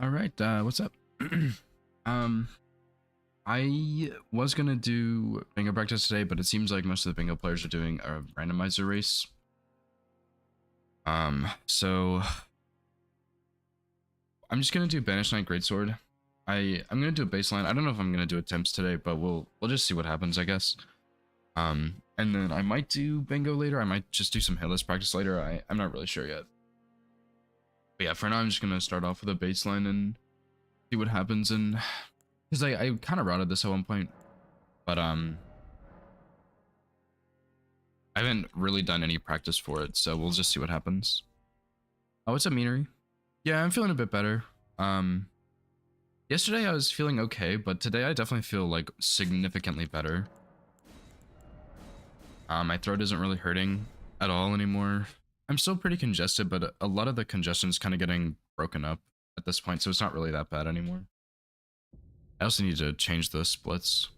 All right, what's up? um, I was gonna do bingo practice today, but it seems like most of the bingo players are doing a randomizer race. So I'm just gonna do Banished Knight Greatsword. I'm gonna do a baseline. I don't know if I'm gonna do attempts today, but we'll just see what happens, I guess. And then I might do bingo later. I might just do some hitless practice later. I'm not really sure yet. But yeah, for now I'm just gonna start off with a baseline and see what happens. And because I kind of routed this at one point, but I haven't really done any practice for it, so we'll just see what happens. Oh, what's up, Meanery? Yeah, I'm feeling a bit better. Yesterday I was feeling okay, but today I definitely feel like significantly better. My throat isn't really hurting at all anymore. I'm still pretty congested, but a lot of the congestion is kind of getting broken up at this point, so it's not really that bad anymore. I also need to change the splits.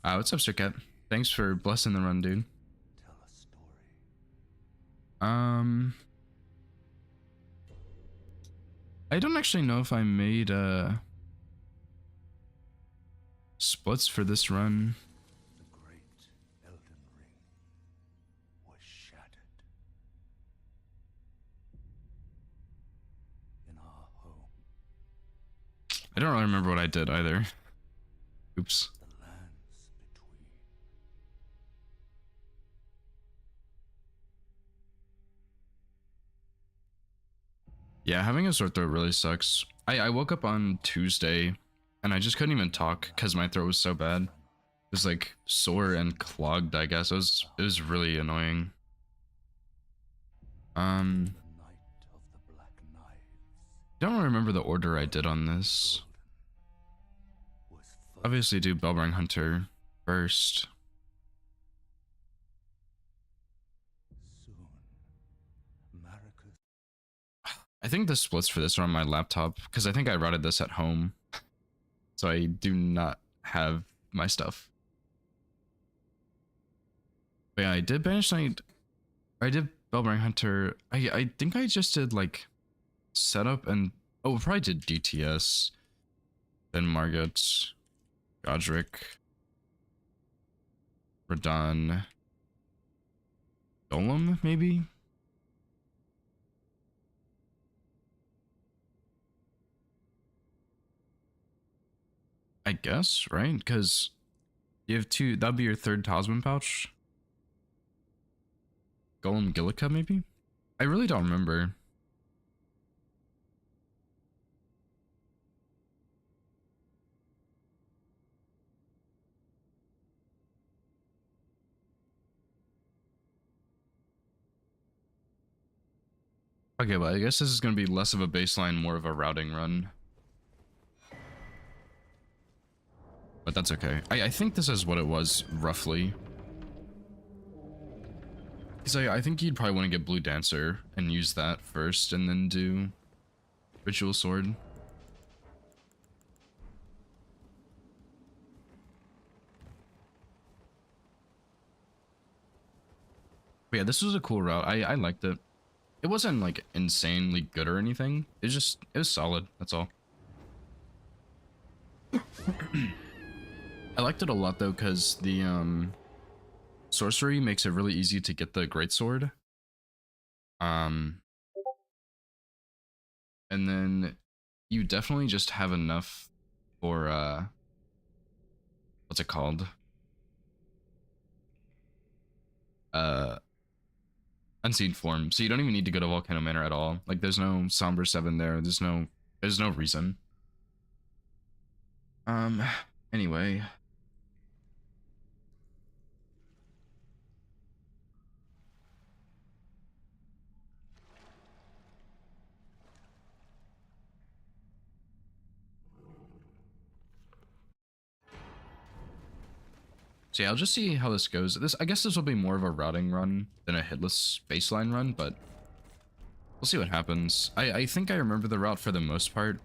What's up, Sir Cat? Thanks for blessing the run, dude. Tell a story. I don't actually know if I made splits for this run. The great Elden Ring was shattered. In our home, I don't really remember what I did either. Oops. the lands between. Yeah, having a sore throat really sucks. I woke up on Tuesday and I just couldn't even talk because my throat was so bad. It was like sore and clogged, I guess. It was really annoying. The night of the Black Knives. Don't remember the order I did on this. Was Obviously do Bellring Hunter first. soon. Maricus. I think the splits for this are on my laptop because I think I routed this at home. So I do not have my stuff. But yeah, I did Banished Knight. I did Bellring Hunter. I think I just did like setup and oh, probably did DTS. Then Margot, Godric, Radon, Golem, maybe? I guess, right? Because you have two, that'd be your third talisman pouch. Golem Gillica, maybe? I really don't remember. Okay, well, I guess this is going to be less of a baseline, more of a routing run. But that's okay. I think this is what it was, roughly. Because I think you'd probably want to get Blue Dancer and use that first, and then do Ritual Sword. But yeah, this was a cool route. I liked it. It wasn't like insanely good or anything. It was solid, that's all. I liked it a lot though, because the sorcery makes it really easy to get the Greatsword. And then you definitely just have enough for what's it called? Unseen Form. So you don't even need to go to Volcano Manor at all. Like there's no Somber 7 there. There's no reason. Anyway. So yeah, I'll just see how this goes. I guess this will be more of a routing run than a hitless baseline run, but we'll see what happens. I think I remember the route for the most part.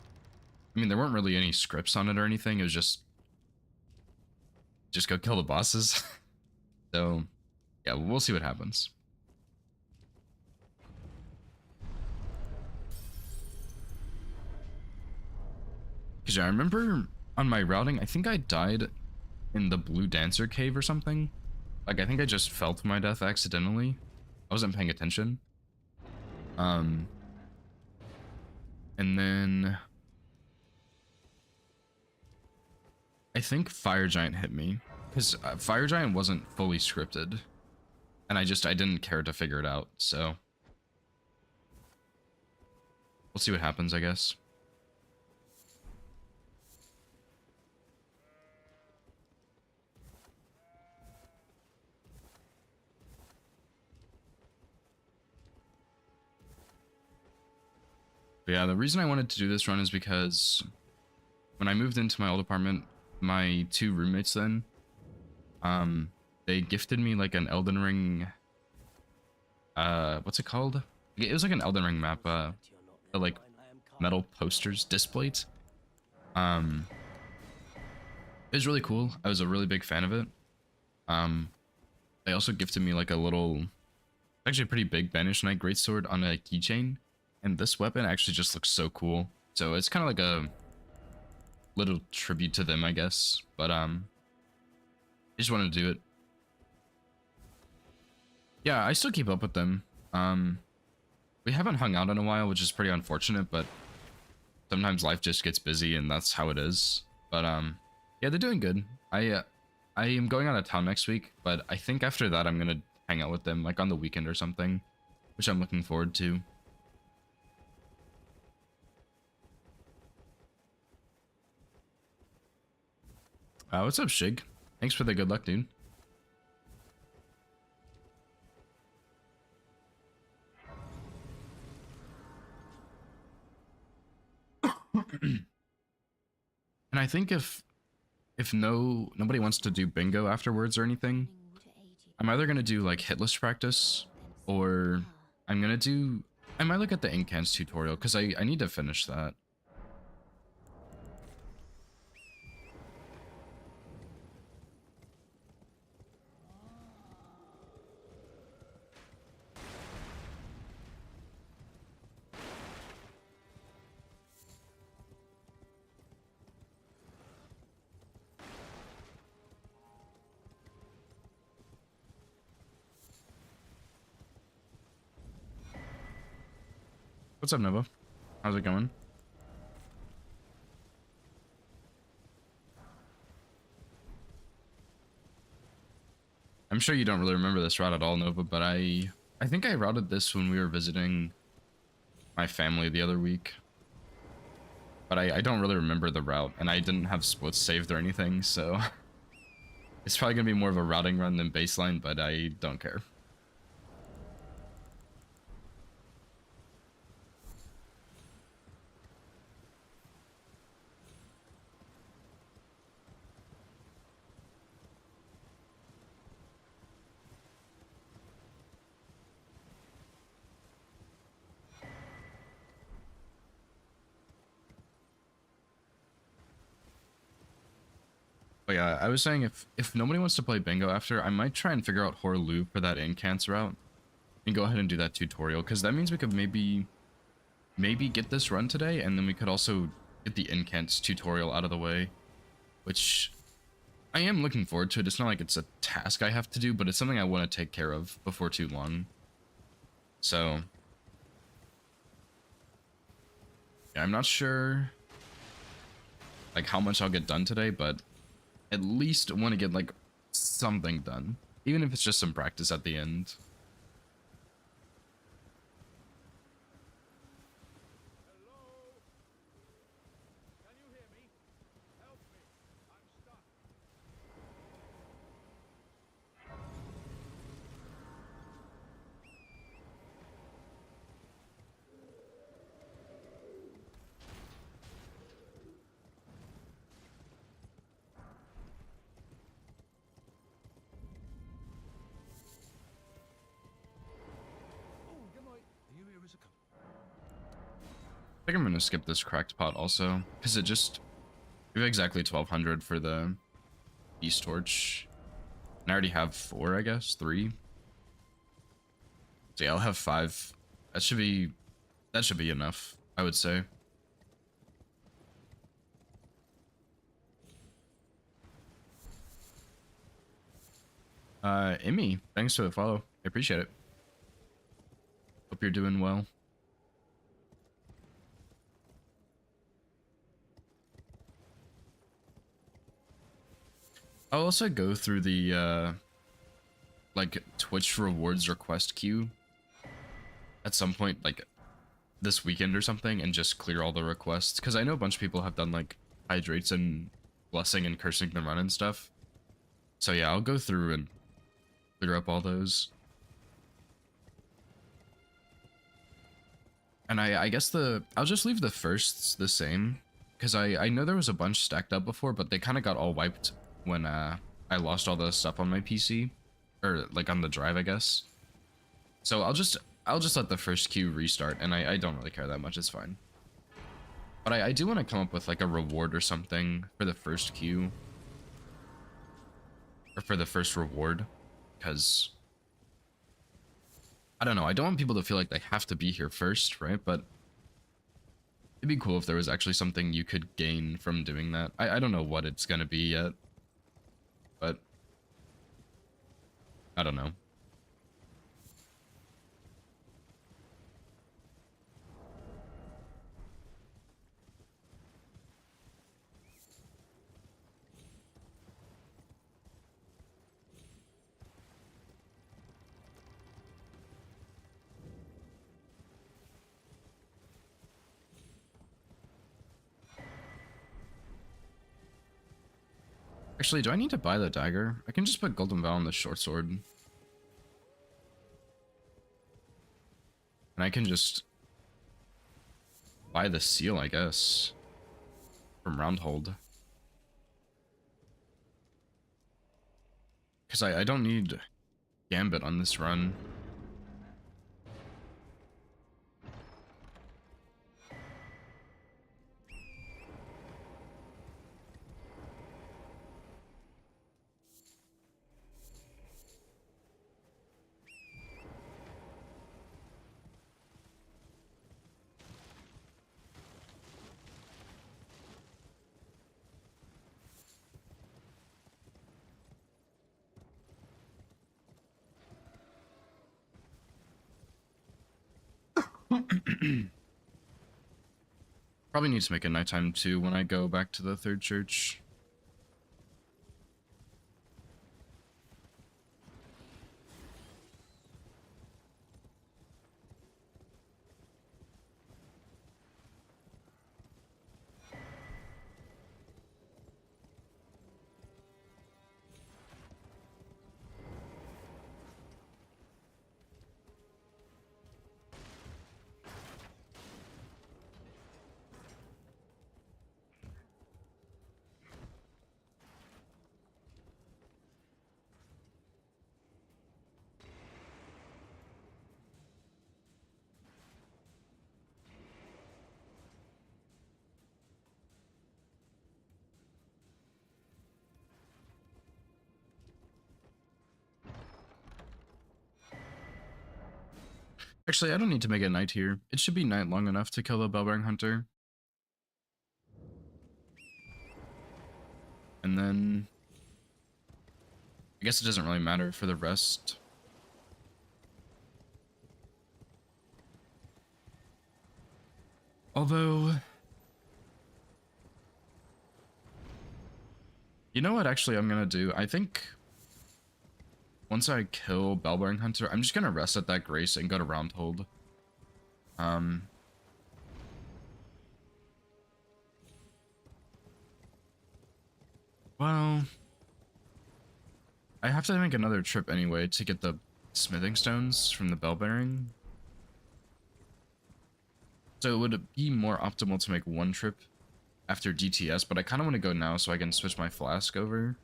I mean, there weren't really any scripts on it or anything. It was just go kill the bosses. So yeah, we'll see what happens. Because I remember on my routing, I think I died in the Blue Dancer cave or something. Like, I think I just fell to my death accidentally. I wasn't paying attention. Um, and then I think Fire Giant hit me because Fire Giant wasn't fully scripted, and I didn't care to figure it out. So we'll see what happens, I guess. But yeah, the reason I wanted to do this run is because when I moved into my old apartment, my two roommates then, they gifted me like an Elden Ring, what's it called? It was like an Elden Ring map, the like metal posters displayed. It was really cool. I was a really big fan of it. They also gifted me like a little, actually a pretty big Banished Greatsword on a keychain. And this weapon actually just looks so cool. So it's kind of like a little tribute to them, I guess. But I just wanted to do it. Yeah, I still keep up with them. We haven't hung out in a while, which is pretty unfortunate, but sometimes life just gets busy and that's how it is. But yeah, they're doing good. I am going out of town next week, but I think after that I'm gonna hang out with them like on the weekend or something, which I'm looking forward to. What's up, Shig? Thanks for the good luck, dude. And I think if nobody wants to do bingo afterwards or anything, I'm either gonna do like hitless practice, or I might look at the Incans tutorial because I need to finish that. What's up, Nova? How's it going? I'm sure you don't really remember this route at all, Nova, but I think I routed this when we were visiting my family the other week. But I don't really remember the route, and I didn't have splits saved or anything, so it's probably gonna be more of a routing run than baseline, but I don't care. But yeah, I was saying if nobody wants to play bingo after, I might try and figure out Horlu for that Incans route and go ahead and do that tutorial, because that means we could maybe get this run today, and then we could also get the Incans tutorial out of the way, which I am looking forward to it. It's not like it's a task I have to do, but it's something I want to take care of before too long. So yeah, I'm not sure like how much I'll get done today, but at least want to get like something done, even if it's just some practice at the end. I think I'm gonna skip this cracked pot also, because we have exactly 1200 for the Beast Torch. And I already have 4, I guess, 3. So yeah, I'll have 5. That should be enough, I would say. Emmy, thanks for the follow. I appreciate it. Hope you're doing well. I'll also go through the like Twitch rewards request queue at some point, like this weekend or something, and just clear all the requests, because I know a bunch of people have done like hydrates and blessing and cursing the run and stuff. So yeah, I'll go through and clear up all those. And I guess I'll just leave the firsts the same, because I know there was a bunch stacked up before, but they kind of got all wiped when I lost all the stuff on my PC, or like on the drive, I guess. So I'll just let the first queue restart, and I don't really care that much. It's fine. But I do want to come up with like a reward or something for the first queue, or for the first reward, because I don't know. I don't want people to feel like they have to be here first, right? But it'd be cool if there was actually something you could gain from doing that. I don't know what it's gonna be yet, but I don't know. Actually, do I need to buy the dagger? I can just put Golden Vow on the short sword. And I can just buy the seal, I guess, from Roundhold. Because I don't need Gambit on this run. Probably need to make it nighttime too when I go back to the third church. Actually, I don't need to make it night here. It should be night long enough to kill the Bellbearing Hunter. And then I guess it doesn't really matter for the rest. Although, you know what actually I'm gonna do? I think once I kill Bellbearing Hunter, I'm just gonna rest at that Grace and go to Roundhold. Well, I have to make another trip anyway to get the smithing stones from the Bellbearing. So it would be more optimal to make one trip after DTS, but I kind of want to go now so I can switch my flask over.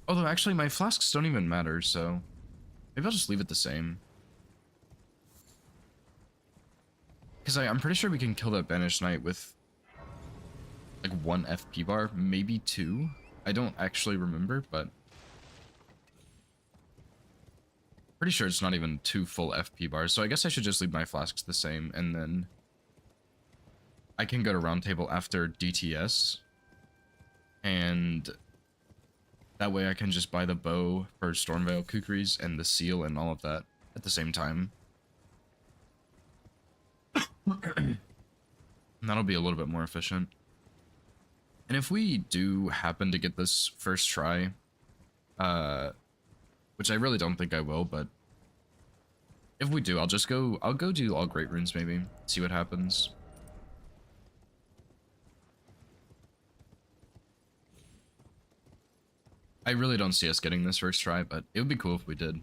Although actually my flasks don't even matter, so maybe I'll just leave it the same. Because I'm pretty sure we can kill that Banished Knight with like 1 FP bar, maybe 2. I don't actually remember, but pretty sure it's not even 2 full FP bars, so I guess I should just leave my flasks the same, and then I can go to round table after DTS, and that way I can just buy the bow for Stormveil Kukris and the seal and all of that at the same time. And that'll be a little bit more efficient. And if we do happen to get this first try, which I really don't think I will, but if we do, I'll go do all great runes maybe, see what happens. I really don't see us getting this first try, but it would be cool if we did.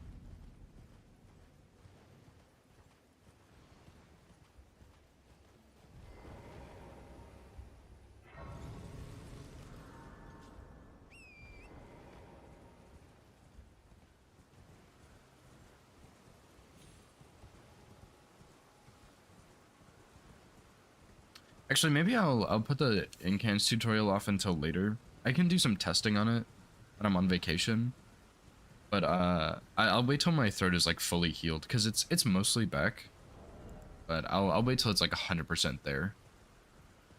Actually, maybe I'll put the Incans tutorial off until later. I can do some testing on it when I'm on vacation. But I'll wait till my throat is like fully healed, because it's mostly back. But I'll wait till it's like 100% there,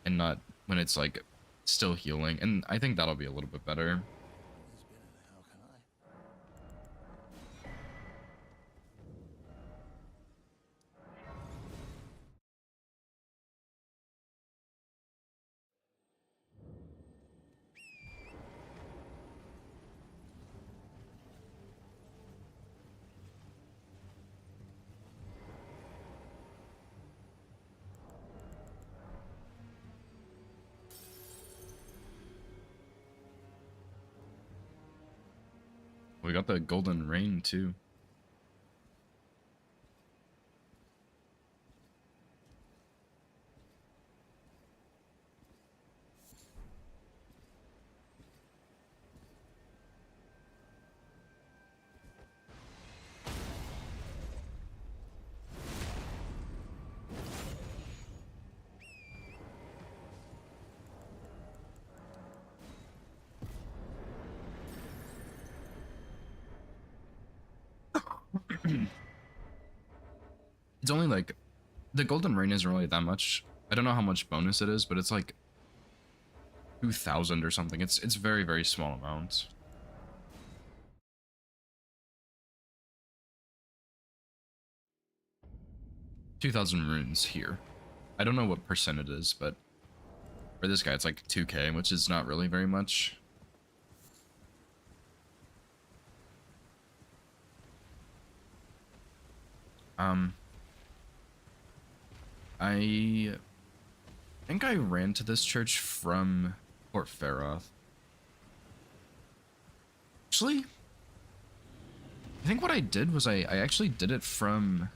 and not when it's like still healing. And I think that'll be a little bit better. We got the golden rain too. It's only like, the golden rain isn't really that much. I don't know how much bonus it is, but it's like 2,000 or something. It's very, very small amount. $2,000 runes here. I don't know what percent it is, but for this guy it's like 2k, which is not really very much. I think I ran to this church from Port Faroth. Actually, I think what I did was I actually did it from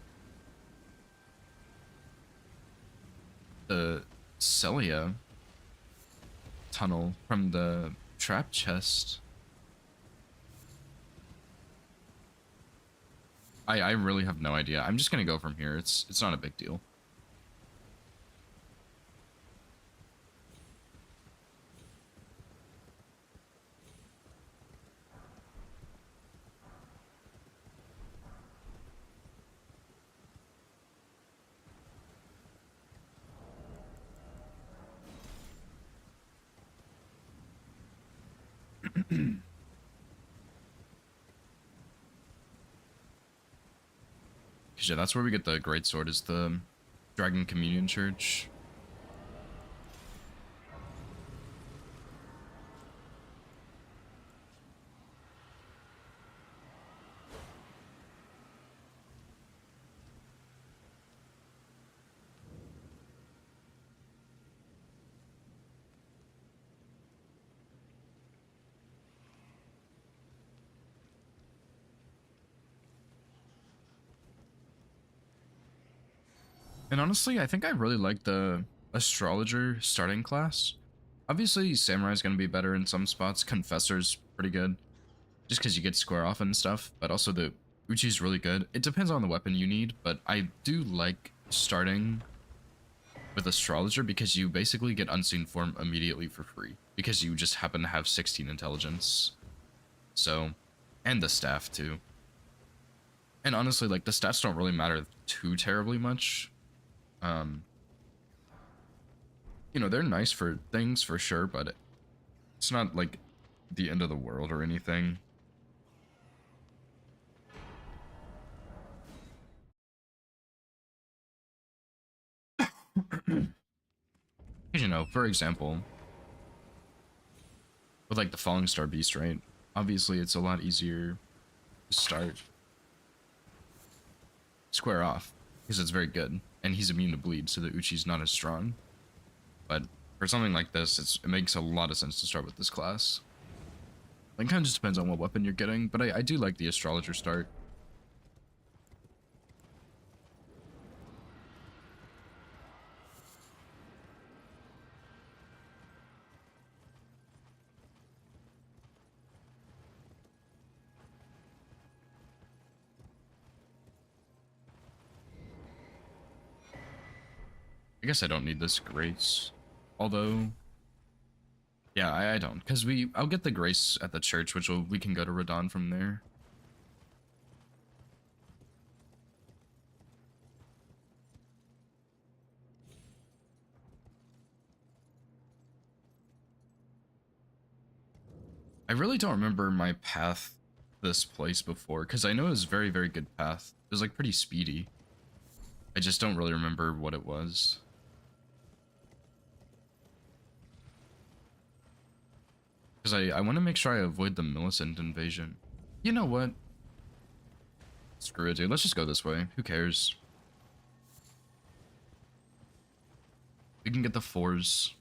the Celia tunnel, from the trap chest. I really have no idea. I'm just gonna go from here. It's not a big deal. Yeah, that's where we get the Greatsword, is the Dragon Communion Church. And honestly, I think I really like the Astrologer starting class. Obviously, Samurai's gonna be better in some spots. Confessor's pretty good, just because you get square off and stuff, but also the Uchi's really good. It depends on the weapon you need, but I do like starting with Astrologer because you basically get Unseen Form immediately for free because you just happen to have 16 intelligence. So, and the staff too. And honestly, like, the stats don't really matter too terribly much. You know, they're nice for things for sure, but it's not like the end of the world or anything. You know, for example, with like the Falling Star Beast, right? Obviously, it's a lot easier to start square off because it's very good, and he's immune to bleed, so the Uchi's not as strong. But for something like this, it makes a lot of sense to start with this class. Like, kind of just depends on what weapon you're getting, but I do like the Astrologer start. I guess I don't need this Grace, although, yeah, I don't, because I'll get the Grace at the church, we can go to Radon from there. I really don't remember my path this place before, because I know it was very, very good path. It was like pretty speedy. I just don't really remember what it was. Because I want to make sure I avoid the Millicent invasion. You know what? Screw it, dude. Let's just go this way. Who cares? We can get the 4s.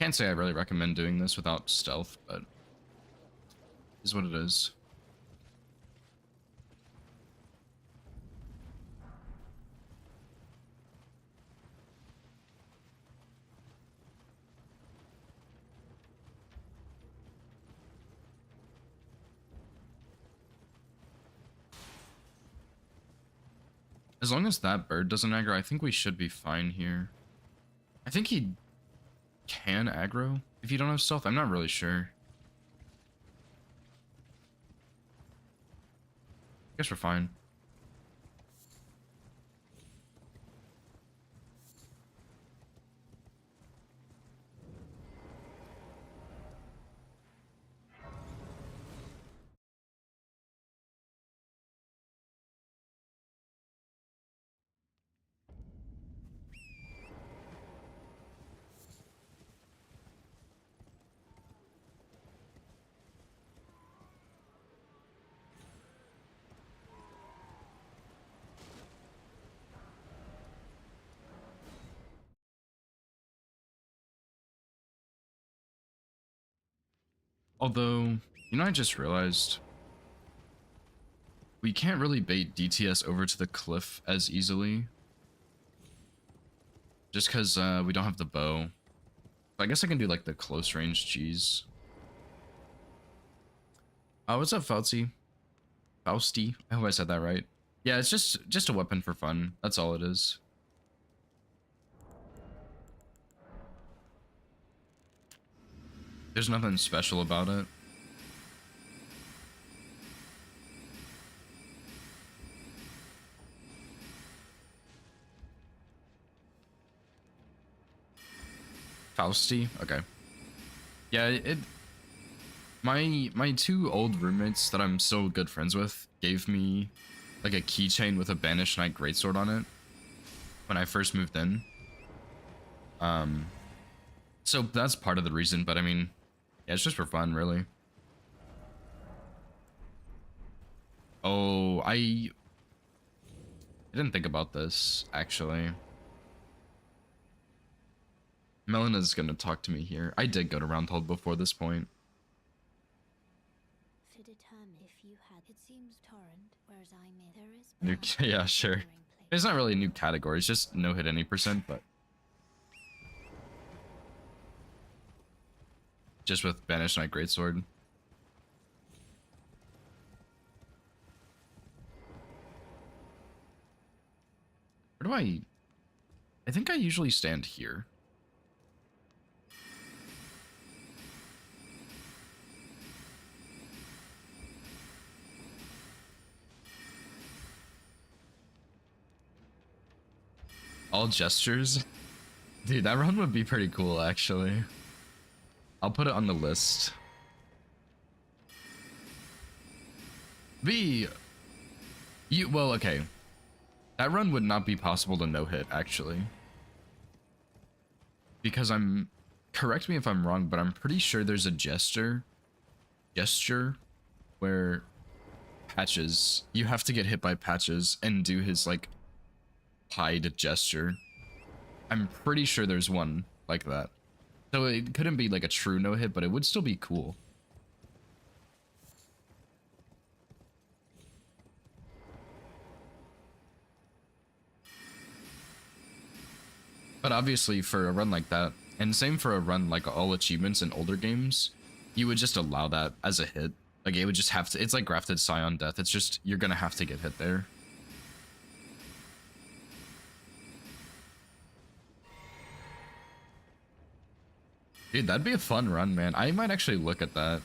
Can't say I really recommend doing this without stealth, but is what it is. As long as that bird doesn't aggro, I think we should be fine here. I think he can aggro if you don't have stealth. I'm not really sure. I guess we're fine. Although, you know, I just realized we can't really bait DTS over to the cliff as easily. Just because we don't have the bow. I guess I can do like the close range G's. What's up, Fauci? Fausty? I hope I said that right. Yeah, it's just a weapon for fun. That's all it is. There's nothing special about it. Fausty? Okay. Yeah, my two old roommates that I'm still good friends with gave me like a keychain with a Banished Knight Greatsword on it when I first moved in. So that's part of the reason, but I mean, yeah, it's just for fun, really. Oh, I didn't think about this, actually. Melena's gonna talk to me here. I did go to Roundhold before this point. To determine if you had, it seems torrent, whereas I may there is Yeah, sure. It's not really a new category, it's just no hit any percent, but just with Banished Knight Greatsword. Where do I think I usually stand here. All gestures? Dude, that run would be pretty cool, actually. I'll put it on the list. Well, okay. That run would not be possible to no-hit, actually. Because correct me if I'm wrong, but I'm pretty sure there's a gesture where Patches, you have to get hit by Patches and do his, like, hide gesture. I'm pretty sure there's one like that. So it couldn't be like a true no-hit, but it would still be cool. But obviously for a run like that, and same for a run like all achievements in older games, you would just allow that as a hit. Like it would just have to, it's like Grafted Scion Death. It's just, you're gonna have to get hit there. Dude, that'd be a fun run, man. I might actually look at that.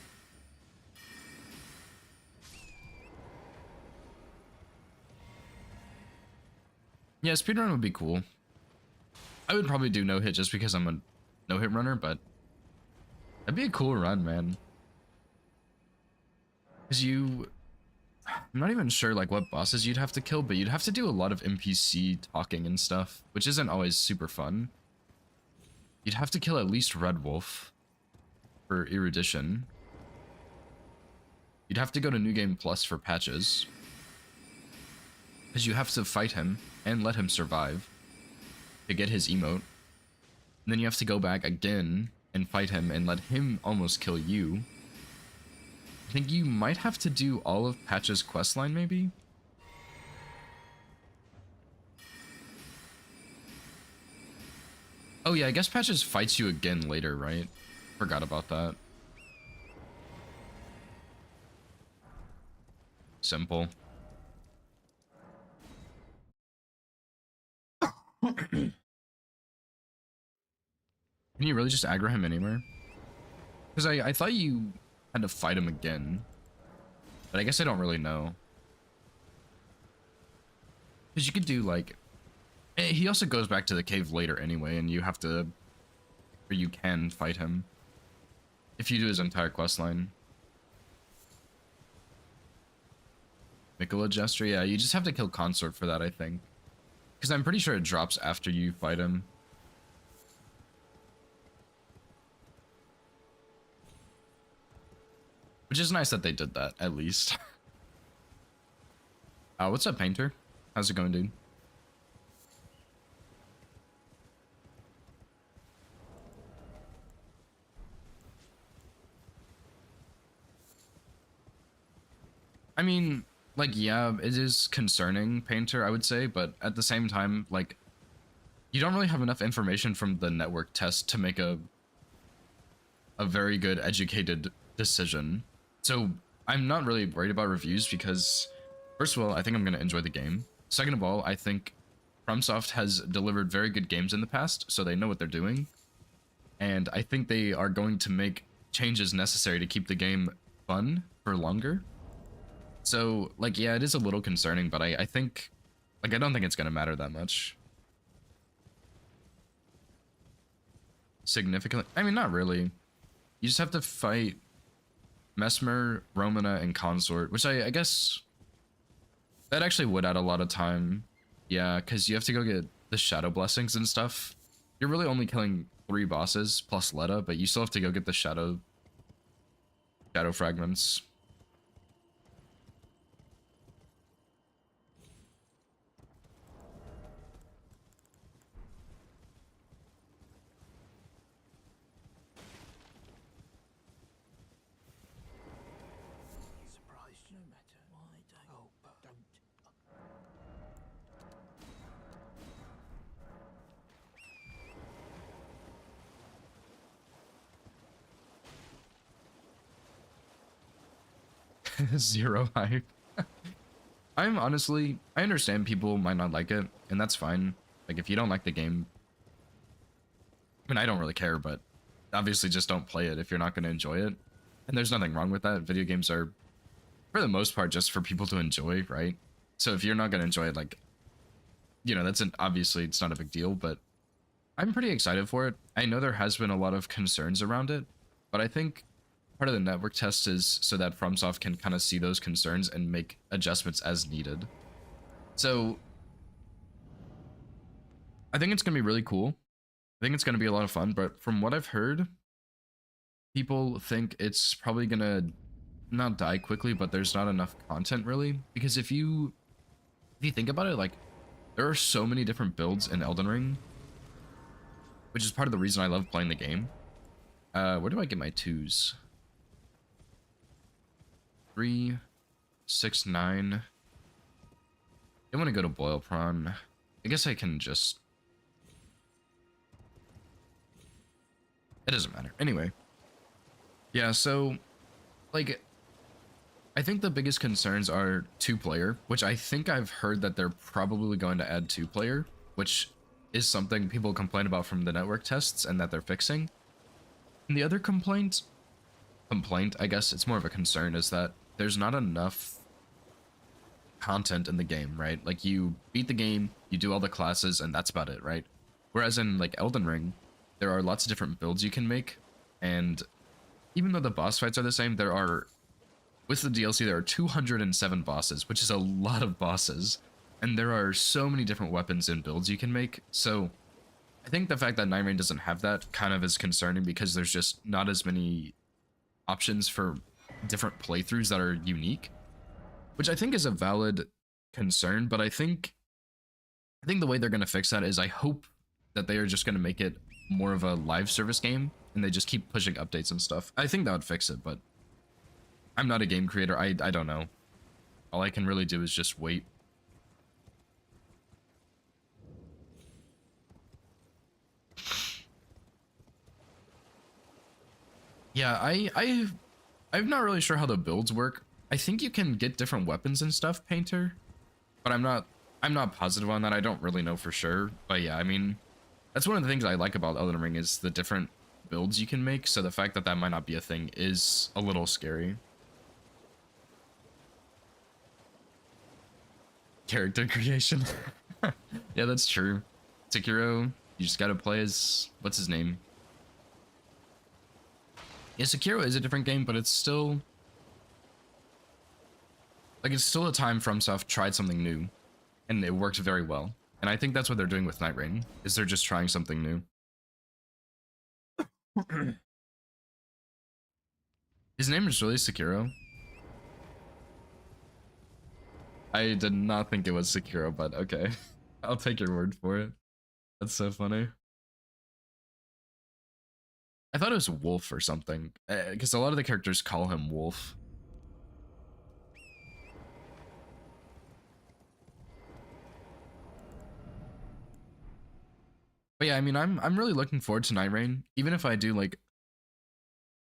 Yeah, speedrun would be cool. I would probably do no-hit just because I'm a no-hit runner, but that'd be a cool run, man. Because I'm not even sure like what bosses you'd have to kill, but you'd have to do a lot of NPC talking and stuff, which isn't always super fun. You'd have to kill at least Red Wolf for erudition. You'd have to go to New Game Plus for patches. Because you have to fight him and let him survive to get his emote. And then you have to go back again and fight him and let him almost kill you. I think you might have to do all of Patch's questline, maybe? Oh yeah, I guess Patches fights you again later, right? Forgot about that. Simple. Can you really just aggro him anywhere? Because I thought you had to fight him again. But I guess I don't really know. Because you could do like... He also goes back to the cave later anyway, and you have to... Or you can fight him. If you do his entire questline. Mikola Gesture, yeah, you just have to kill Consort for that, I think. Because I'm pretty sure it drops after you fight him. Which is nice that they did that, at least. What's up, Painter? How's it going, dude? I mean, like, yeah, it is concerning, Painter, I would say, but at the same time, like, you don't really have enough information from the network test to make a very good, educated decision. So, I'm not really worried about reviews because, first of all, I think I'm going to enjoy the game. Second of all, I think FromSoft has delivered very good games in the past, so they know what they're doing. And I think they are going to make changes necessary to keep the game fun for longer. So, like, yeah, it is a little concerning, but I think, like, I don't think it's going to matter that much. Significantly? I mean, not really. You just have to fight Mesmer, Romana, and Consort, which I guess that actually would add a lot of time. Yeah, because you have to go get the Shadow Blessings and stuff. You're really only killing 3 bosses plus Letta, but you still have to go get the Shadow Fragments. Surprised no matter. Why don't? Oh, don't. Zero hype. I'm honestly, I understand people might not like it, and that's fine. Like, if you don't like the game, I mean, I don't really care, but obviously just don't play it if you're not going to enjoy it. And there's nothing wrong with that. Video games are, for the most part, just for people to enjoy, right? So if you're not going to enjoy it, like, you know, obviously it's not a big deal, but I'm pretty excited for it. I know there has been a lot of concerns around it, but I think part of the network test is so that FromSoft can kind of see those concerns and make adjustments as needed. So I think it's going to be really cool. I think it's going to be a lot of fun, but from what I've heard, people think it's probably going to not die quickly, but there's not enough content really. Because if you think about it, like, there are so many different builds in Elden Ring, which is part of the reason I love playing the game. Where do I get my twos? 3, 6, 9. I want to go to Boil Prawn. I guess I can just... It doesn't matter. Anyway. Yeah, so, like, I think the biggest concerns are 2-player, which I think I've heard that they're probably going to add 2-player, which is something people complain about from the network tests and that they're fixing. And the other complaint, I guess it's more of a concern, is that there's not enough content in the game, right? Like, you beat the game, you do all the classes, and that's about it, right? Whereas in, like, Elden Ring, there are lots of different builds you can make, and even though the boss fights are the same, with the DLC, there are 207 bosses, which is a lot of bosses, and there are so many different weapons and builds you can make. So I think the fact that Nine Rain doesn't have that kind of is concerning, because there's just not as many options for different playthroughs that are unique, which I think is a valid concern. But I think the way they're going to fix that is, I hope that they are just going to make it more of a live service game and they just keep pushing updates and stuff. I think that would fix it, but I'm not a game creator. I don't know. All I can really do is just wait. Yeah, I'm not really sure how the builds work. I think you can get different weapons and stuff, Painter, but I'm not positive on that. I don't really know for sure. But yeah, I mean, that's one of the things I like about Elden Ring is the different builds you can make. So the fact that that might not be a thing is a little scary. Character creation. Yeah, that's true. Sekiro, you just gotta play as, what's his name? Yeah, Sekiro is a different game, but it's still, like, it's still a time FromSoft tried something new, and it worked very well. And I think that's what they're doing with Night Rain, is they're just trying something new. His name is really Sekiro. I did not think it was Sekiro, but okay. I'll take your word for it. That's so funny. I thought it was Wolf or something, because a lot of the characters call him Wolf. But yeah, I mean, I'm really looking forward to Night Rain, even if I do like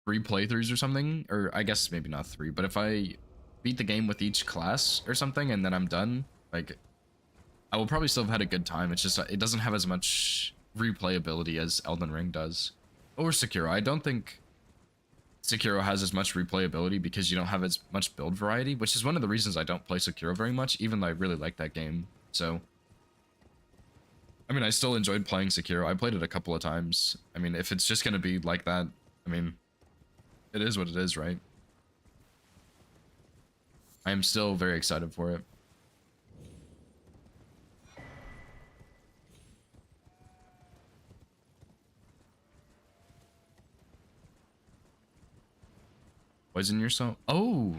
3 playthroughs or something, or I guess maybe not 3, but if I beat the game with each class or something and then I'm done, like, I will probably still have had a good time. It's just, it doesn't have as much replayability as Elden Ring does. Or Sekiro. I don't think Sekiro has as much replayability because you don't have as much build variety, which is one of the reasons I don't play Sekiro very much, even though I really like that game. So, I mean, I still enjoyed playing Sekiro. I played it a couple of times. I mean, if it's just going to be like that, I mean, it is what it is, right? I am still very excited for it. Poison yourself? Oh,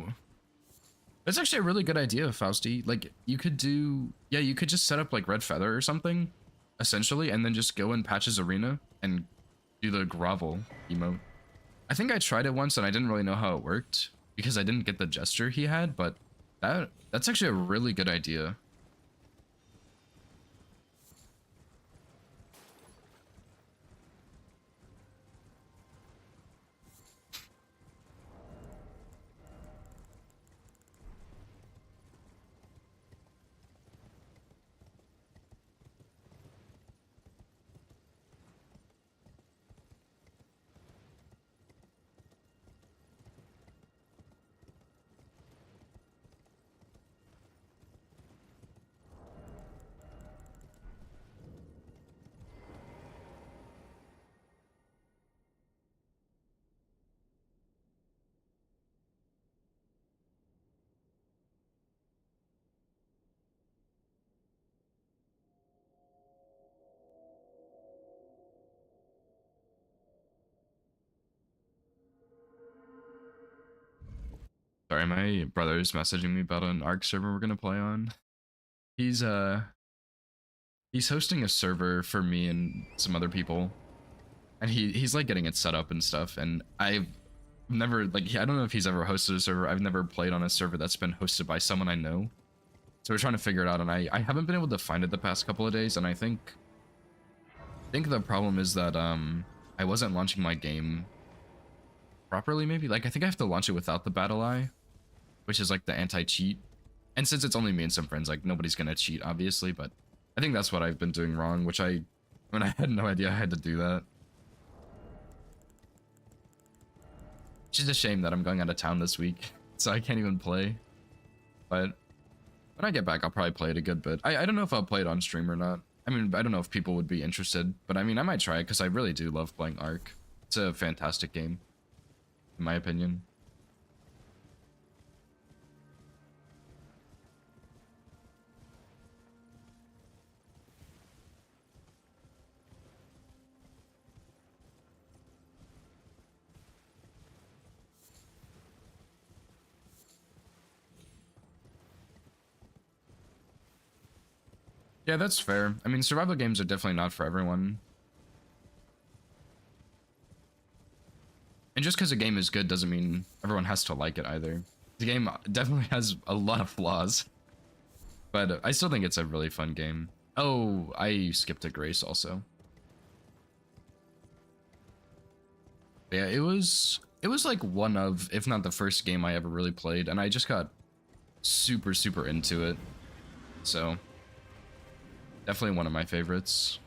that's actually a really good idea, Fausti. Like, you could do, yeah, you could just set up like Red Feather or something, essentially, and then just go in Patch's Arena and do the grovel emote. I think I tried it once and I didn't really know how it worked because I didn't get the gesture he had, but that's actually a really good idea. Sorry, my brother's messaging me about an ARC server we're gonna play on. He's he's hosting a server for me and some other people, and he's like getting it set up and stuff. And I've never like I don't know if he's ever hosted a server. I've never played on a server that's been hosted by someone I know. So we're trying to figure it out, and I haven't been able to find it the past couple of days, and I think the problem is that I wasn't launching my game properly. Maybe like I think I have to launch it without the battle eye, which is like the anti-cheat. And since it's only me and some friends, like nobody's gonna cheat, obviously. But I think that's what I've been doing wrong, which I had no idea I had to do that. It's just a shame that I'm going out of town this week, so I can't even play. But when I get back, I'll probably play it a good bit. I don't know if I'll play it on stream or not. I mean, I don't know if people would be interested, but I mean, I might try it because I really do love playing Ark. It's a fantastic game, in my opinion. Yeah, that's fair. I mean, survival games are definitely not for everyone. And just because a game is good doesn't mean everyone has to like it either. The game definitely has a lot of flaws, but I still think it's a really fun game. Oh, I skipped a Grace also. Yeah, it was like one of, if not the first game I ever really played, and I just got super into it. So definitely one of my favorites.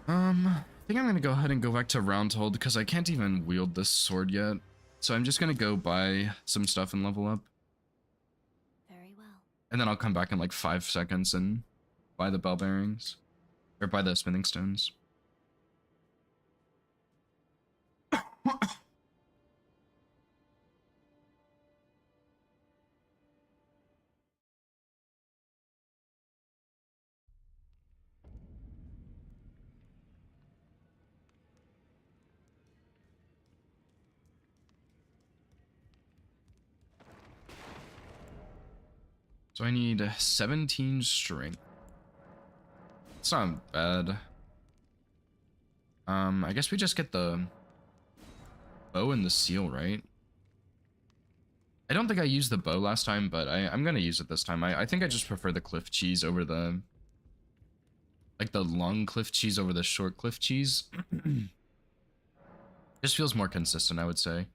I think I'm gonna go ahead and go back to Roundhold because I can't even wield this sword yet. So I'm just gonna go buy some stuff and level up. Very well. And then I'll come back in like 5 seconds and buy the bell bearings. Or buy the smithing stones. So I need 17 strength. It's not bad. I guess we just get the bow and the seal, right? I don't think I used the bow last time, but I'm gonna use it this time. I think I just prefer the cliff cheese over the... like the long cliff cheese over the short cliff cheese. Just feels more consistent, I would say.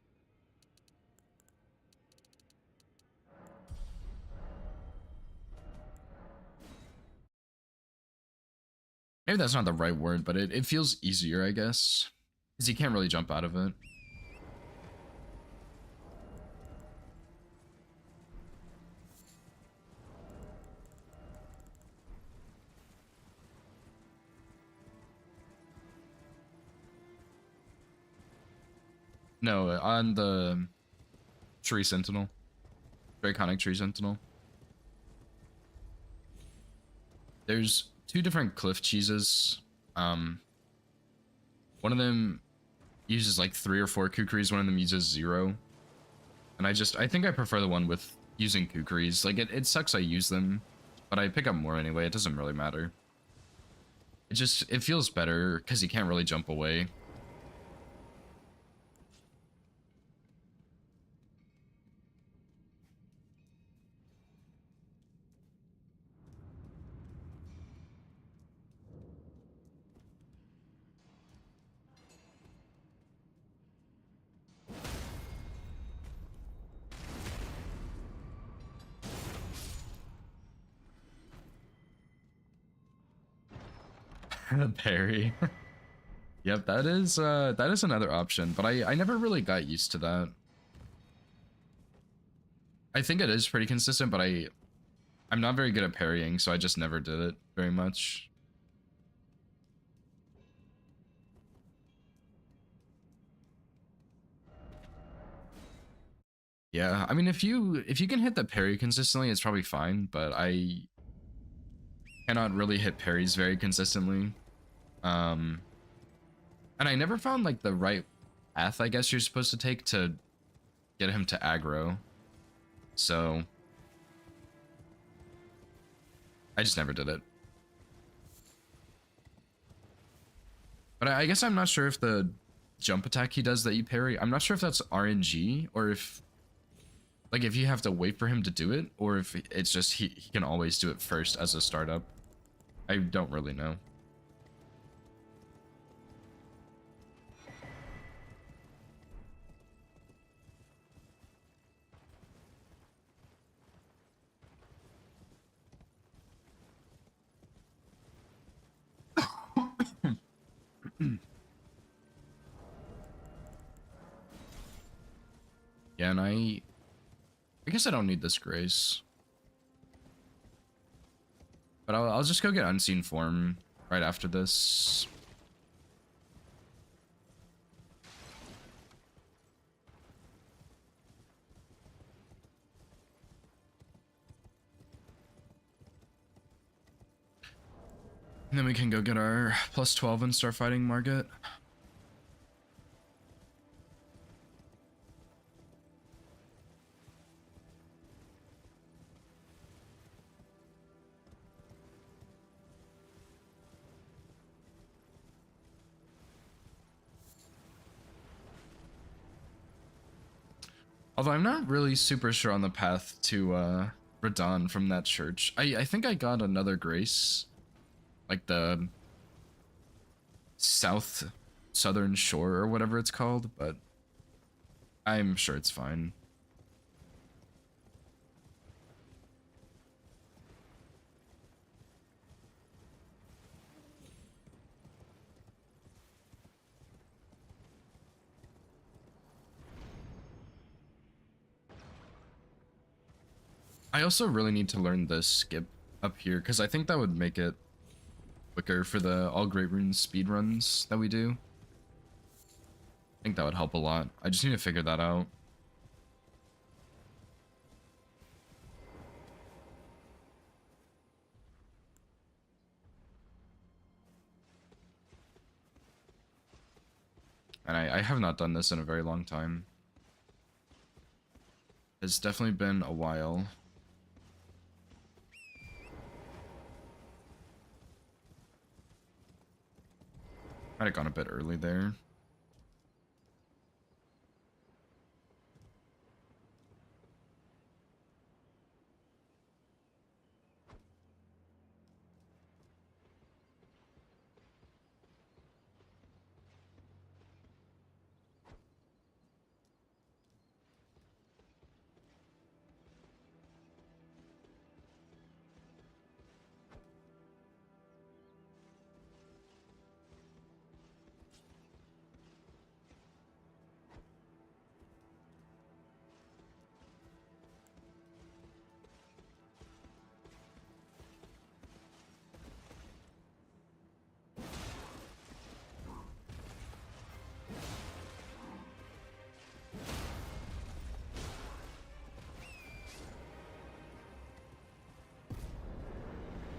Maybe that's not the right word, but it feels easier, I guess. Because you can't really jump out of it. No, on the Tree Sentinel. Draconic Tree Sentinel. There's 2 different cliff cheeses. One of them uses like 3 or 4 kukris, one of them uses 0. And I think I prefer the one with using kukris. Like it sucks I use them, but I pick up more anyway. It doesn't really matter. It feels better because you can't really jump away. Parry. Yep, that is another option, but I never really got used to that. I think it is pretty consistent, but I'm not very good at parrying, so I just never did it very much. Yeah, I mean, if you can hit the parry consistently, it's probably fine. But I cannot really hit parries very consistently. Um, and I never found like the right path, I guess you're supposed to take to get him to aggro. So I just never did it. But I guess I'm not sure if the jump attack he does that you parry, I'm not sure if that's RNG or if like if you have to wait for him to do it or if it's just he can always do it first as a startup. I don't really know. Yeah, and I guess I don't need this grace. But I'll just go get unseen form right after this. And then we can go get our plus 12 and start fighting Margit. Although I'm not really super sure on the path to Radon from that church. I think I got another grace. Like the southern shore or whatever it's called, but I'm sure it's fine. I also really need to learn the skip up here because I think that would make it quicker for the all great runes speed runs that we do. I think that would help a lot. I just need to figure that out. And I have not done this in a very long time. It's definitely been a while. Might have gone a bit early there.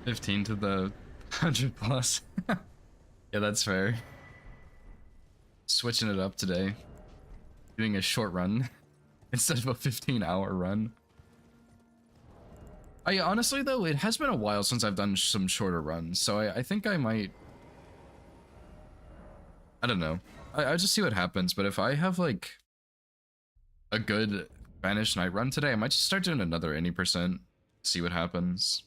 $15 to the 100 plus. Yeah, that's fair. Switching it up today. Doing a short run instead of a 15-hour run. I honestly though, it has been a while since I've done some shorter runs, so I think I might. I don't know. I'll just see what happens, but if I have like a good Banished night run today, I might just start doing another any percent, see what happens.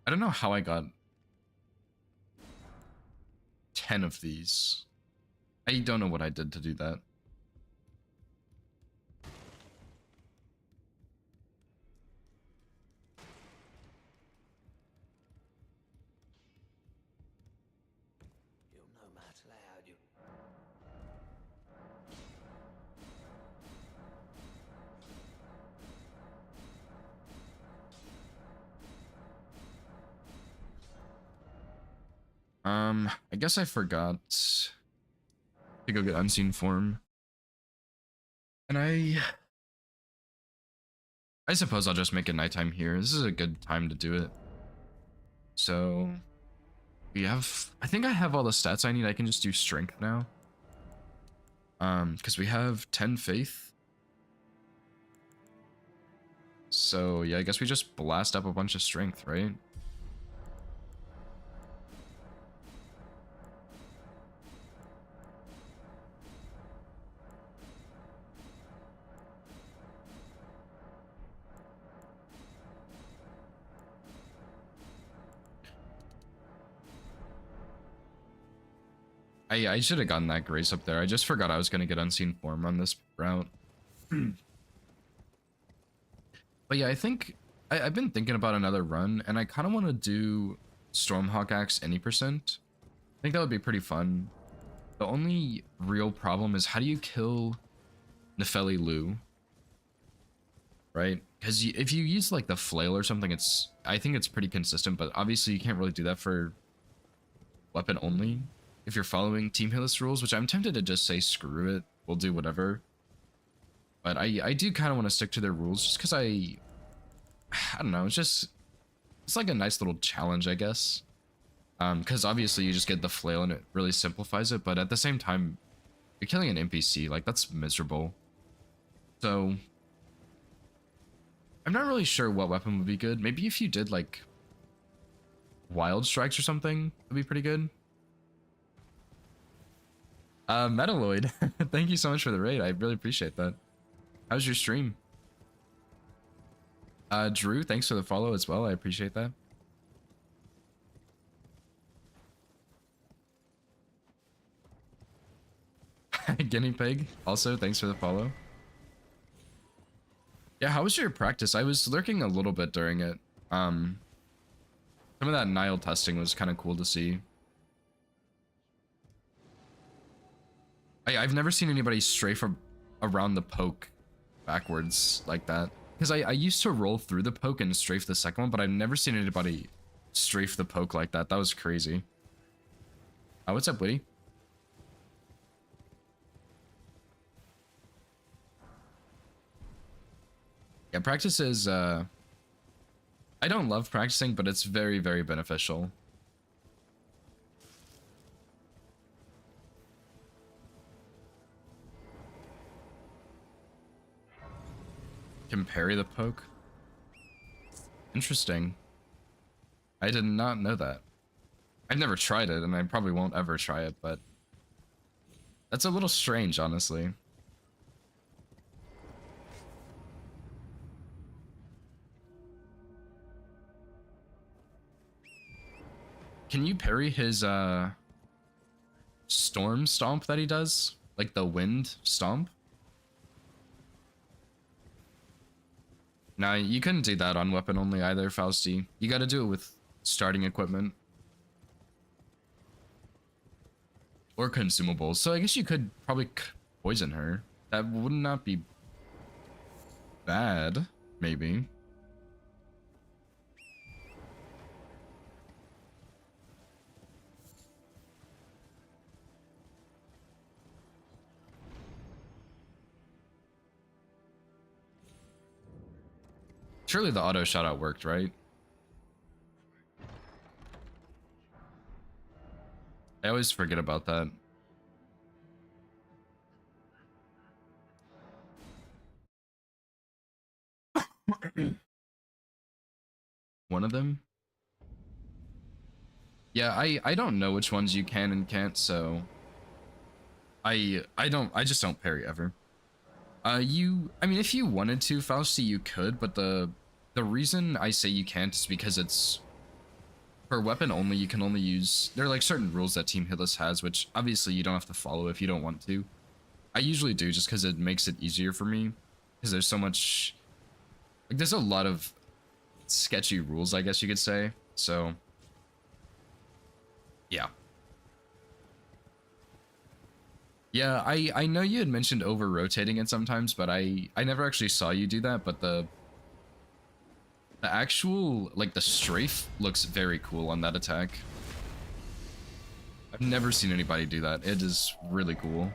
I don't know how I got 10 of these. I don't know what I did to do that. You're no match loud, you. I guess I forgot to go get Unseen Form. And I suppose I'll just make it nighttime here. This is a good time to do it. So we have, I think I have all the stats I need. I can just do strength now. Because we have 10 faith. So yeah, I guess we just blast up a bunch of strength, right? I should have gotten that grace up there. I just forgot I was going to get Unseen Form on this route. But yeah, I think I've been thinking about another run, and I kind of want to do Stormhawk Axe any percent. I think that would be pretty fun. The only real problem is how do you kill Nefeli Lu? Right? Because if you use like the flail or something, I think it's pretty consistent, but obviously you can't really do that for weapon only. If you're following Team Hillis rules, which I'm tempted to just say screw it, we'll do whatever. But I do kind of want to stick to their rules just because I don't know, it's like a nice little challenge, I guess. Because obviously you just get the flail and it really simplifies it, but at the same time, you're killing an NPC, like that's miserable. So I'm not really sure what weapon would be good. Maybe if you did like Wild Strikes or something, would be pretty good. Metalloid, thank you so much for the raid. I really appreciate that. How's your stream? Drew, thanks for the follow as well. I appreciate that. Guinea Pig, also thanks for the follow. Yeah, how was your practice? I was lurking a little bit during it. Some of that Nile testing was kind of cool to see. I've never seen anybody strafe around the poke backwards like that. Because I used to roll through the poke and strafe the second one, but I've never seen anybody strafe the poke like that. That was crazy. What's up, Witty? Yeah, practice is, I don't love practicing, but it's very, very beneficial. Can parry the poke? Interesting. I did not know that. I've never tried it, and I probably won't ever try it, but that's a little strange, honestly. Can you parry his storm stomp that he does? Like the wind stomp? Nah, you couldn't do that on weapon only either, Fausti. You gotta do it with starting equipment. Or consumables. So I guess you could probably poison her. That would not be bad, maybe. Surely the auto shot out worked, right? I always forget about that. One of them? Yeah, I don't know which ones you can and can't, so I just don't parry ever. I mean, if you wanted to, Fausti, you could, but the reason I say you can't is because it's for weapon only. You can only use, there are like certain rules that Team Hillis has, which obviously you don't have to follow if you don't want to. I usually do just because it makes it easier for me, because there's so much, like there's a lot of sketchy rules, I guess you could say. So yeah. Yeah, I know you had mentioned over rotating it sometimes, but I never actually saw you do that. But the actual, like the strafe looks very cool on that attack. I've never seen anybody do that. It is really cool.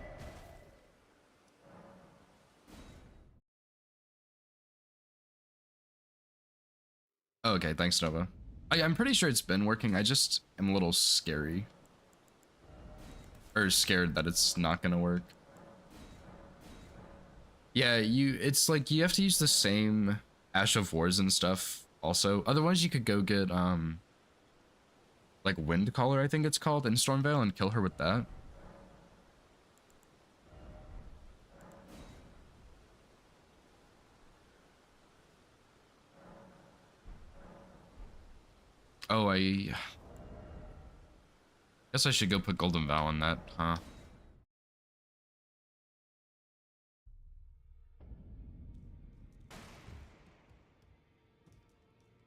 Okay, thanks, Nova. I'm pretty sure it's been working. I just am a little scary. Or scared that it's not gonna work. Yeah, it's like you have to use the same Ash of Wars and stuff also. Otherwise you could go get like Wind Caller, I think it's called, in Stormveil and kill her with that. Oh, I guess I should go put Golden Vow on that, huh?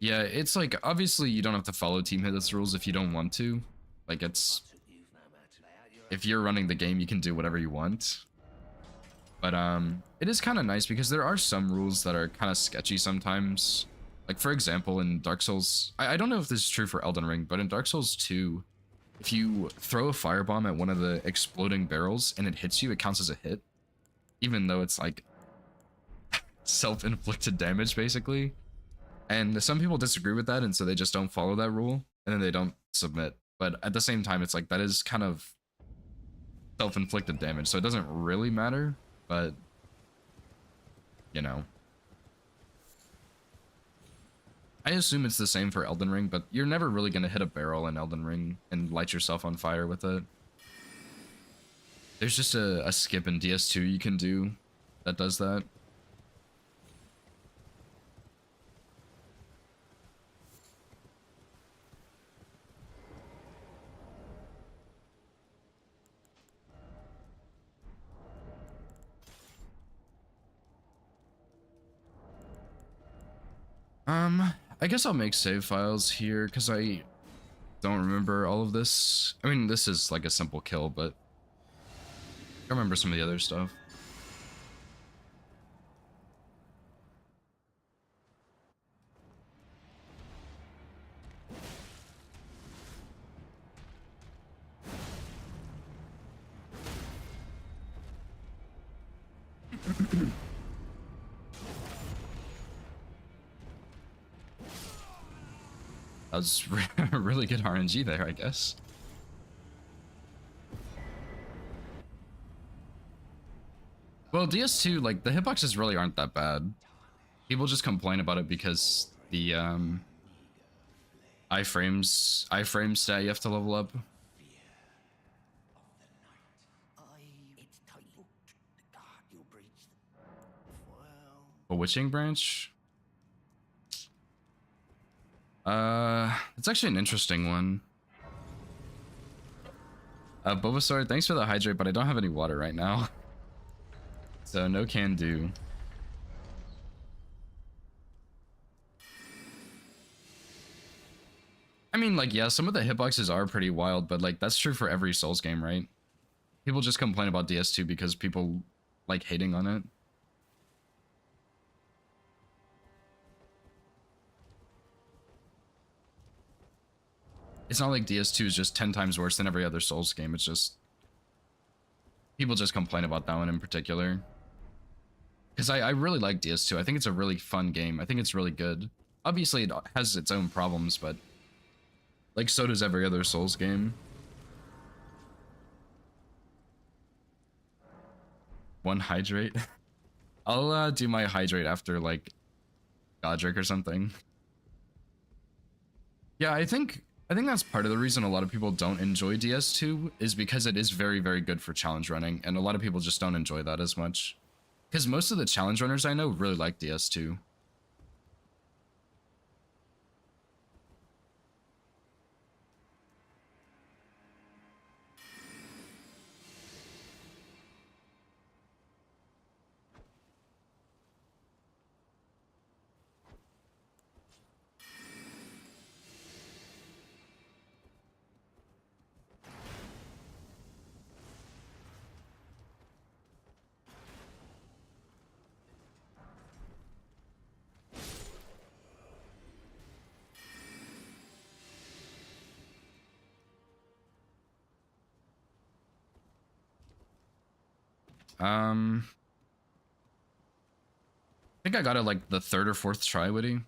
Yeah, it's like, obviously you don't have to follow Team Hitlis rules if you don't want to. Like, it's... if you're running the game, you can do whatever you want. But, it is kind of nice because there are some rules that are kind of sketchy sometimes. Like, for example, in Dark Souls... I don't know if this is true for Elden Ring, but in Dark Souls 2, if you throw a firebomb at one of the exploding barrels and it hits you, it counts as a hit. Even though it's, like, self-inflicted damage, basically. And some people disagree with that, and so they just don't follow that rule, and then they don't submit. But at the same time, it's like, that is kind of self-inflicted damage, so it doesn't really matter, but, you know. I assume it's the same for Elden Ring, but you're never really going to hit a barrel in Elden Ring and light yourself on fire with it. There's just a skip in DS2 you can do that does that. I guess I'll make save files here because I don't remember all of this. I mean, this is like a simple kill, but I remember some of the other stuff. That was really good RNG there, I guess. Well, DS2, like, the hitboxes really aren't that bad. People just complain about it because the iframes stat you have to level up. Bewitching branch? It's actually an interesting one. Bulbasaur, thanks for the hydrate, but I don't have any water right now. So no can do. I mean, like, yeah, some of the hitboxes are pretty wild, but like that's true for every Souls game, right? People just complain about DS2 because people like hating on it. It's not like DS2 is just 10 times worse than every other Souls game. It's just people just complain about that one in particular. Because I really like DS2. I think it's a really fun game. I think it's really good. Obviously, it has its own problems, but like so does every other Souls game. One hydrate. I'll do my hydrate after like Godric or something. Yeah, I think that's part of the reason a lot of people don't enjoy DS2 is because it is very, very good for challenge running, and a lot of people just don't enjoy that as much. Because most of the challenge runners I know really like DS2. I think I got it like the third or fourth try, Witty.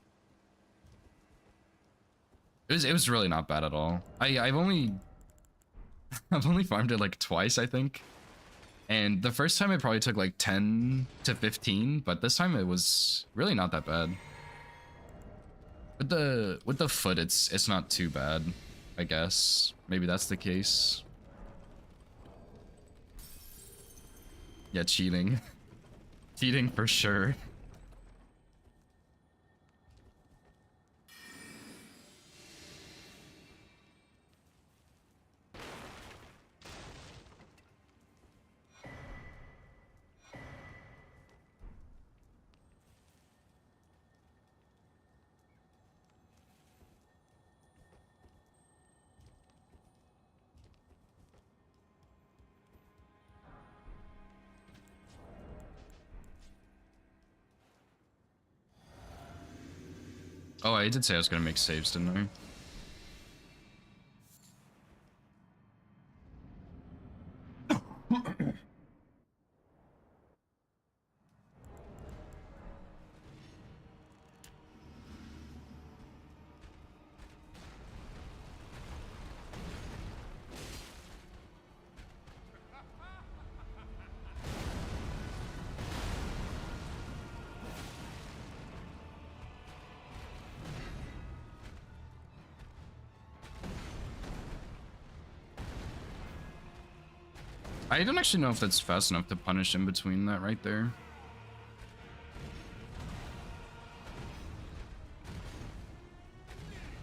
It was really not bad at all. I've only I've only farmed it like twice, I think. And the first time it probably took like 10 to 15, but this time it was really not that bad. With the foot, it's not too bad, I guess. Maybe that's the case. Yeah, cheating. Cheating for sure. Oh, I did say I was gonna make saves, didn't I? I don't actually know if that's fast enough to punish in between that right there.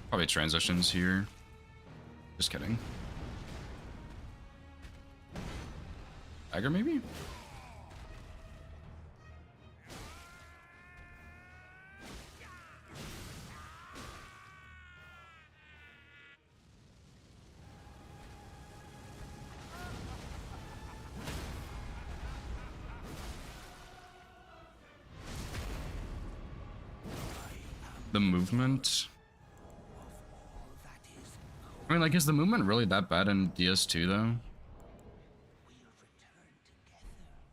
Probably transitions here. Just kidding. Dagger maybe? The movement. I mean, like, is the movement really that bad in DS2 though?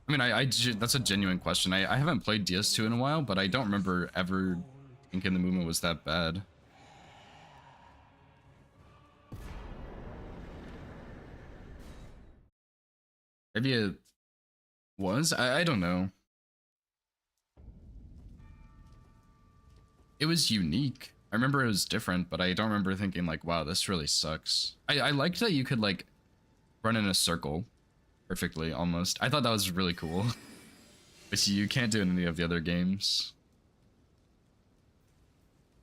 I mean, that's a genuine question. I haven't played DS2 in a while, but I don't remember ever thinking the movement was that bad. Maybe it was? I don't know. It was unique. I remember it was different, but I don't remember thinking like, wow, this really sucks. I liked that you could like run in a circle perfectly almost. I thought that was really cool. Which you can't do in any of the other games.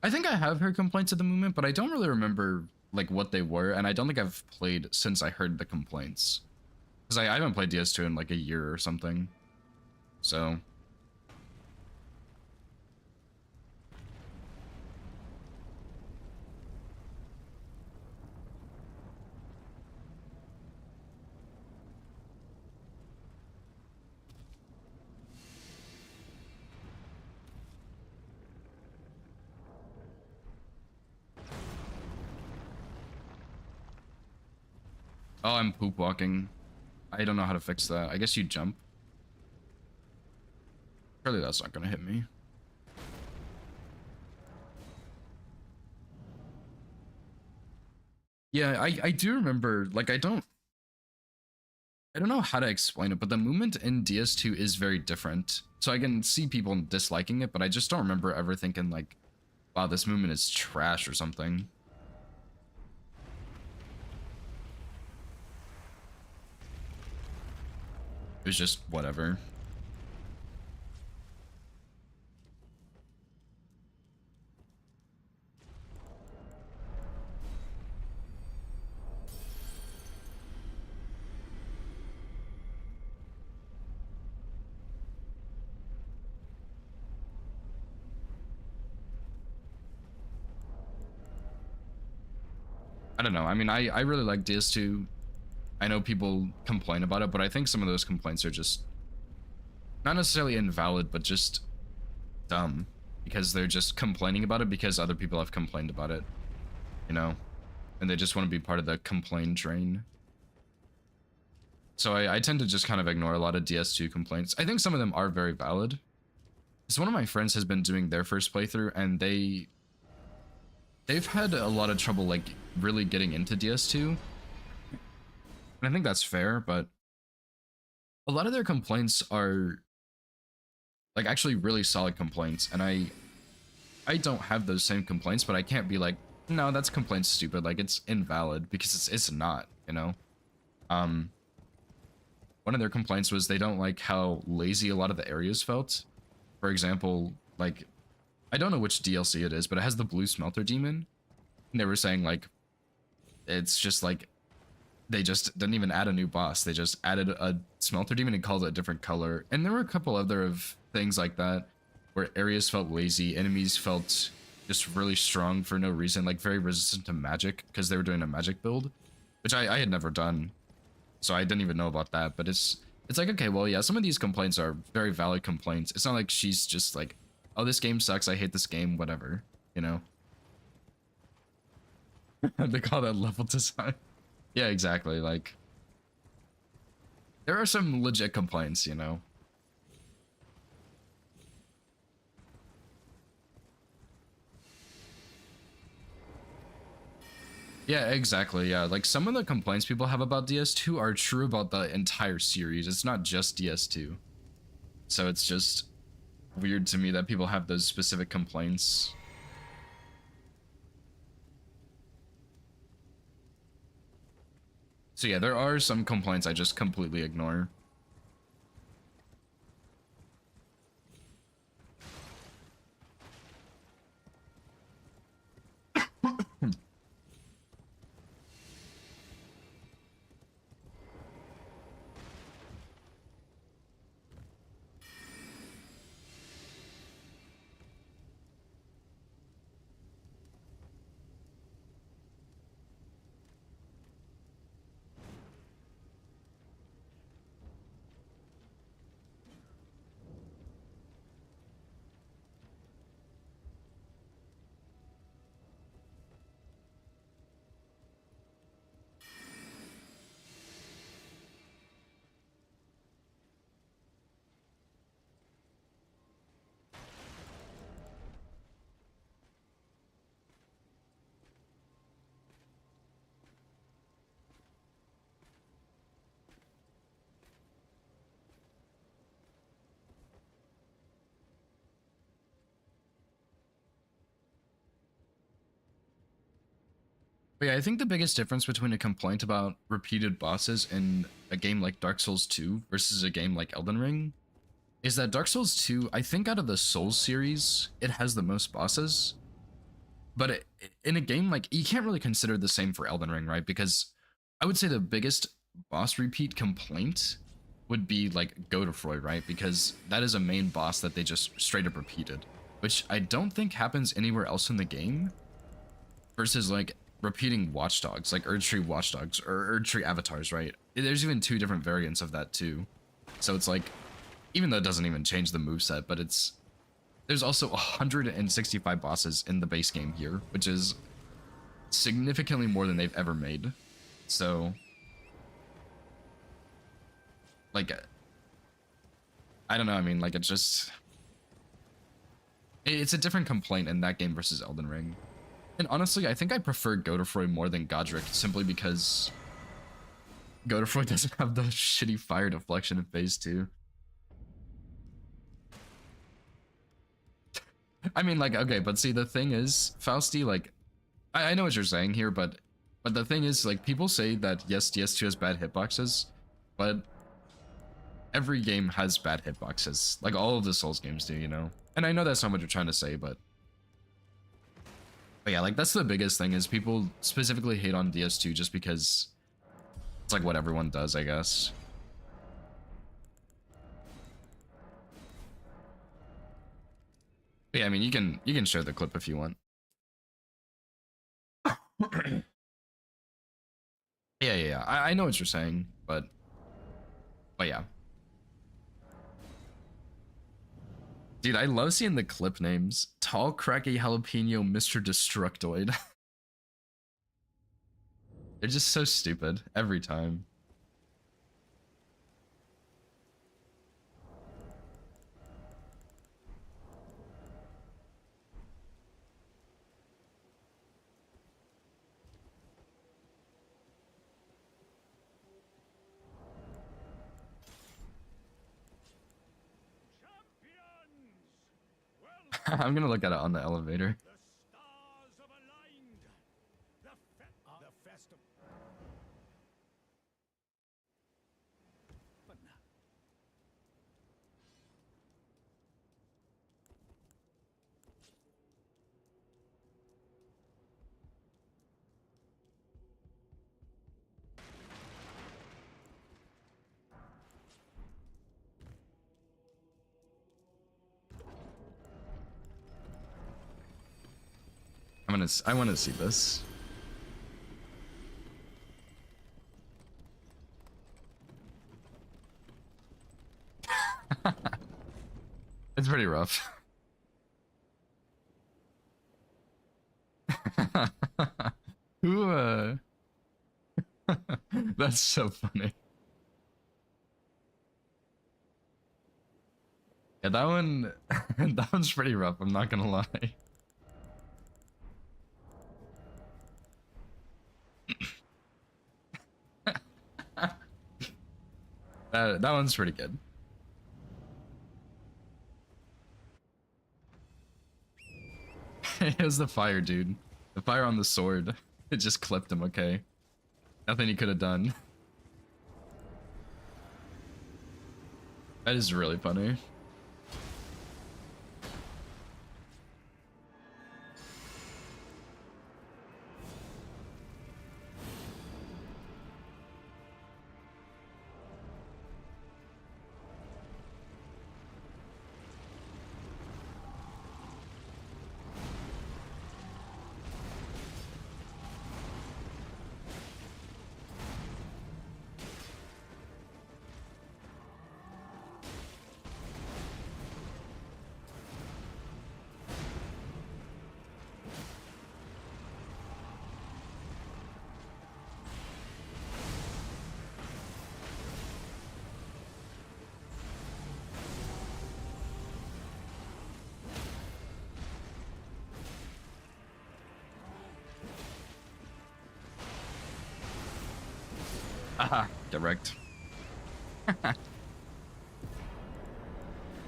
I think I have heard complaints of the movement, but I don't really remember like what they were, and I don't think I've played since I heard the complaints. Because I haven't played DS2 in like a year or something. So oh, I'm poop walking. I don't know how to fix that. I guess you jump. Surely that's not gonna hit me. Yeah, I do remember, like, I don't know how to explain it, but the movement in DS2 is very different. So I can see people disliking it, but I just don't remember ever thinking like, wow, this movement is trash or something. It was just whatever. I don't know. I mean, I really like DS2. I know people complain about it, but I think some of those complaints are just not necessarily invalid, but just dumb, because they're just complaining about it because other people have complained about it, you know, and they just want to be part of the complaint train. So I tend to just kind of ignore a lot of DS2 complaints. I think some of them are very valid. So one of my friends has been doing their first playthrough, and they've had a lot of trouble like really getting into DS2. And I think that's fair, but a lot of their complaints are like actually really solid complaints, and I don't have those same complaints, but I can't be like, no, that's complaint stupid, like it's invalid, because it's not, you know. One of their complaints was they don't like how lazy a lot of the areas felt. For example, like, I don't know which DLC it is, but it has the blue smelter demon, and they were saying like it's just like they just didn't even add a new boss. They just added a smelter demon and called it a different color. And there were a couple other of things like that where areas felt lazy, enemies felt just really strong for no reason, like very resistant to magic because they were doing a magic build, which I had never done. So I didn't even know about that, but it's like, okay, well, yeah, some of these complaints are very valid complaints. It's not like she's just like, oh, this game sucks, I hate this game, whatever, you know? They call that level design. Yeah, exactly, like, there are some legit complaints, you know? Yeah, exactly, yeah, like, some of the complaints people have about DS2 are true about the entire series. It's not just DS2. So it's just weird to me that people have those specific complaints. So yeah, there are some complaints I just completely ignore. But yeah, I think the biggest difference between a complaint about repeated bosses in a game like Dark Souls 2 versus a game like Elden Ring is that Dark Souls 2, I think out of the Souls series, it has the most bosses. But in a game like, you can't really consider the same for Elden Ring, right? Because I would say the biggest boss repeat complaint would be like Godofroy, right? Because that is a main boss that they just straight up repeated, which I don't think happens anywhere else in the game. Versus like repeating watchdogs, like Erdtree watchdogs or Erdtree avatars, right? There's even two different variants of that too. So it's like, even though it doesn't even change the moveset, but there's also 165 bosses in the base game here, which is significantly more than they've ever made. So, like, I don't know, I mean, like, it's a different complaint in that game versus Elden Ring. And honestly, I think I prefer Godofroy more than Godric, simply because Godofroy doesn't have the shitty fire deflection in phase 2. I mean, like, okay, but see, the thing is, Fausti, like, I know what you're saying here, but the thing is, like, people say that, yes, DS2 has bad hitboxes, but every game has bad hitboxes. Like, all of the Souls games do, you know? And I know that's not what you're trying to say, but yeah, like, that's the biggest thing, is people specifically hate on DS2 just because it's like what everyone does, I guess. But yeah, I mean, you can share the clip if you want. Yeah. I know what you're saying, but yeah. Dude, I love seeing the clip names. Tall, cracky jalapeno, Mr. Destructoid. They're just so stupid every time. I'm gonna look at it on the elevator. The stars have aligned. The festival. But now, I want to see this. It's pretty rough. Who That's so funny. Yeah, that one that one's pretty rough, I'm not gonna lie. That one's pretty good. It was the fire, dude. The fire on the sword. It just clipped him, okay? Nothing he could have done. That is really funny. Aha, direct.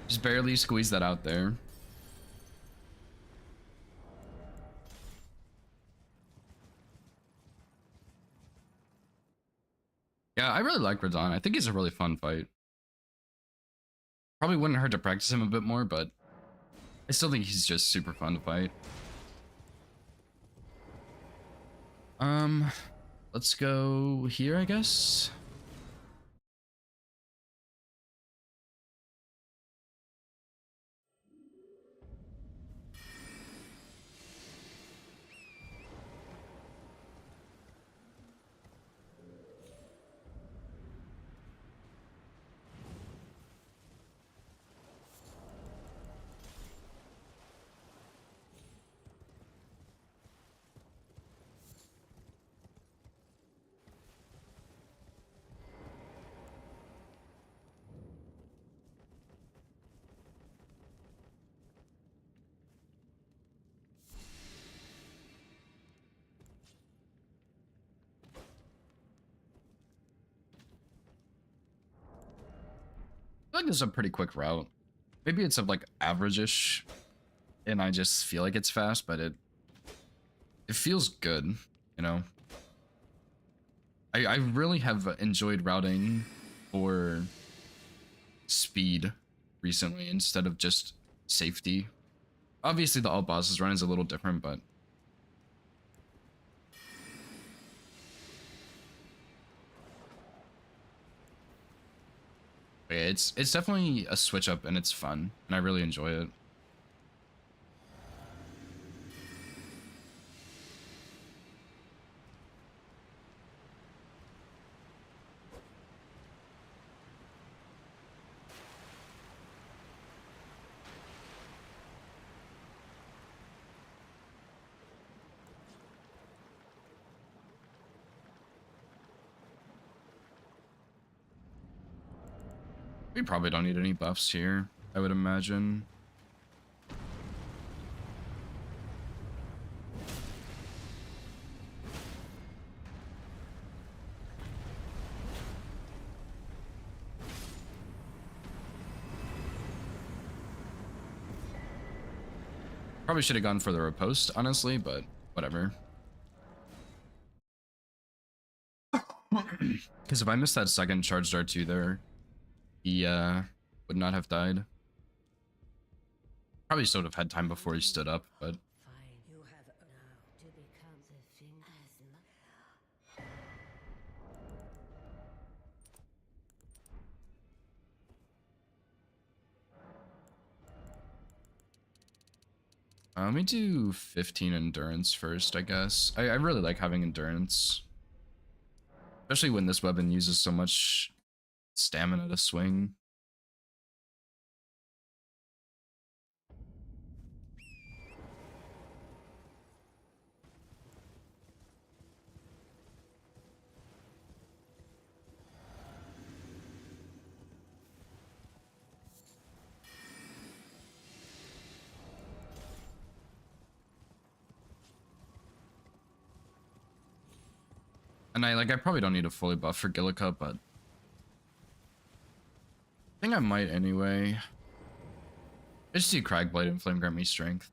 Just barely squeeze that out there. Yeah, I really like Radon. I think he's a really fun fight. Probably wouldn't hurt to practice him a bit more, but I still think he's just super fun to fight. Let's go here, I guess. I feel like this is a pretty quick route. Maybe it's of like average-ish, and I just feel like it's fast, but it feels good, you know. I really have enjoyed routing for speed recently instead of just safety. Obviously, the all bosses run is a little different, but yeah, it's definitely a switch up and it's fun, and I really enjoy it. We probably don't need any buffs here, I would imagine. Probably should have gone for the riposte, honestly, but whatever. Because if I missed that second charged R2 there, he would not have died. Probably still would have had time before he stood up, but Fine, you have now to become the thing as much. let me do 15 endurance first, I guess. I really like having endurance. Especially when this weapon uses so much stamina to swing. And I probably don't need a fully buff for Gillica, but I think I might anyway. I just see Cragblade and Flame grant me strength.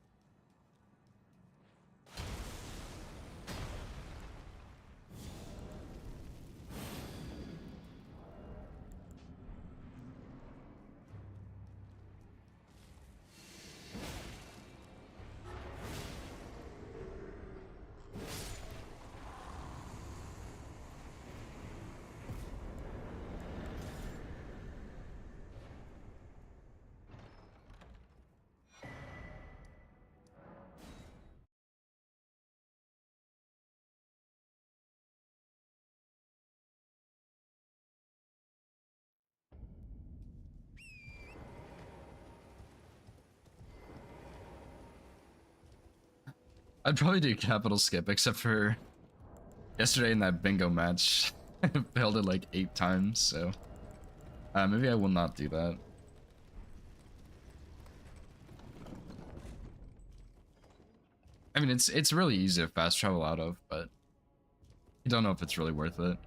I'd probably do capital skip, except for yesterday in that bingo match. I failed it like 8 times, so maybe I will not do that. I mean, it's really easy to fast travel out of, but I don't know if it's really worth it.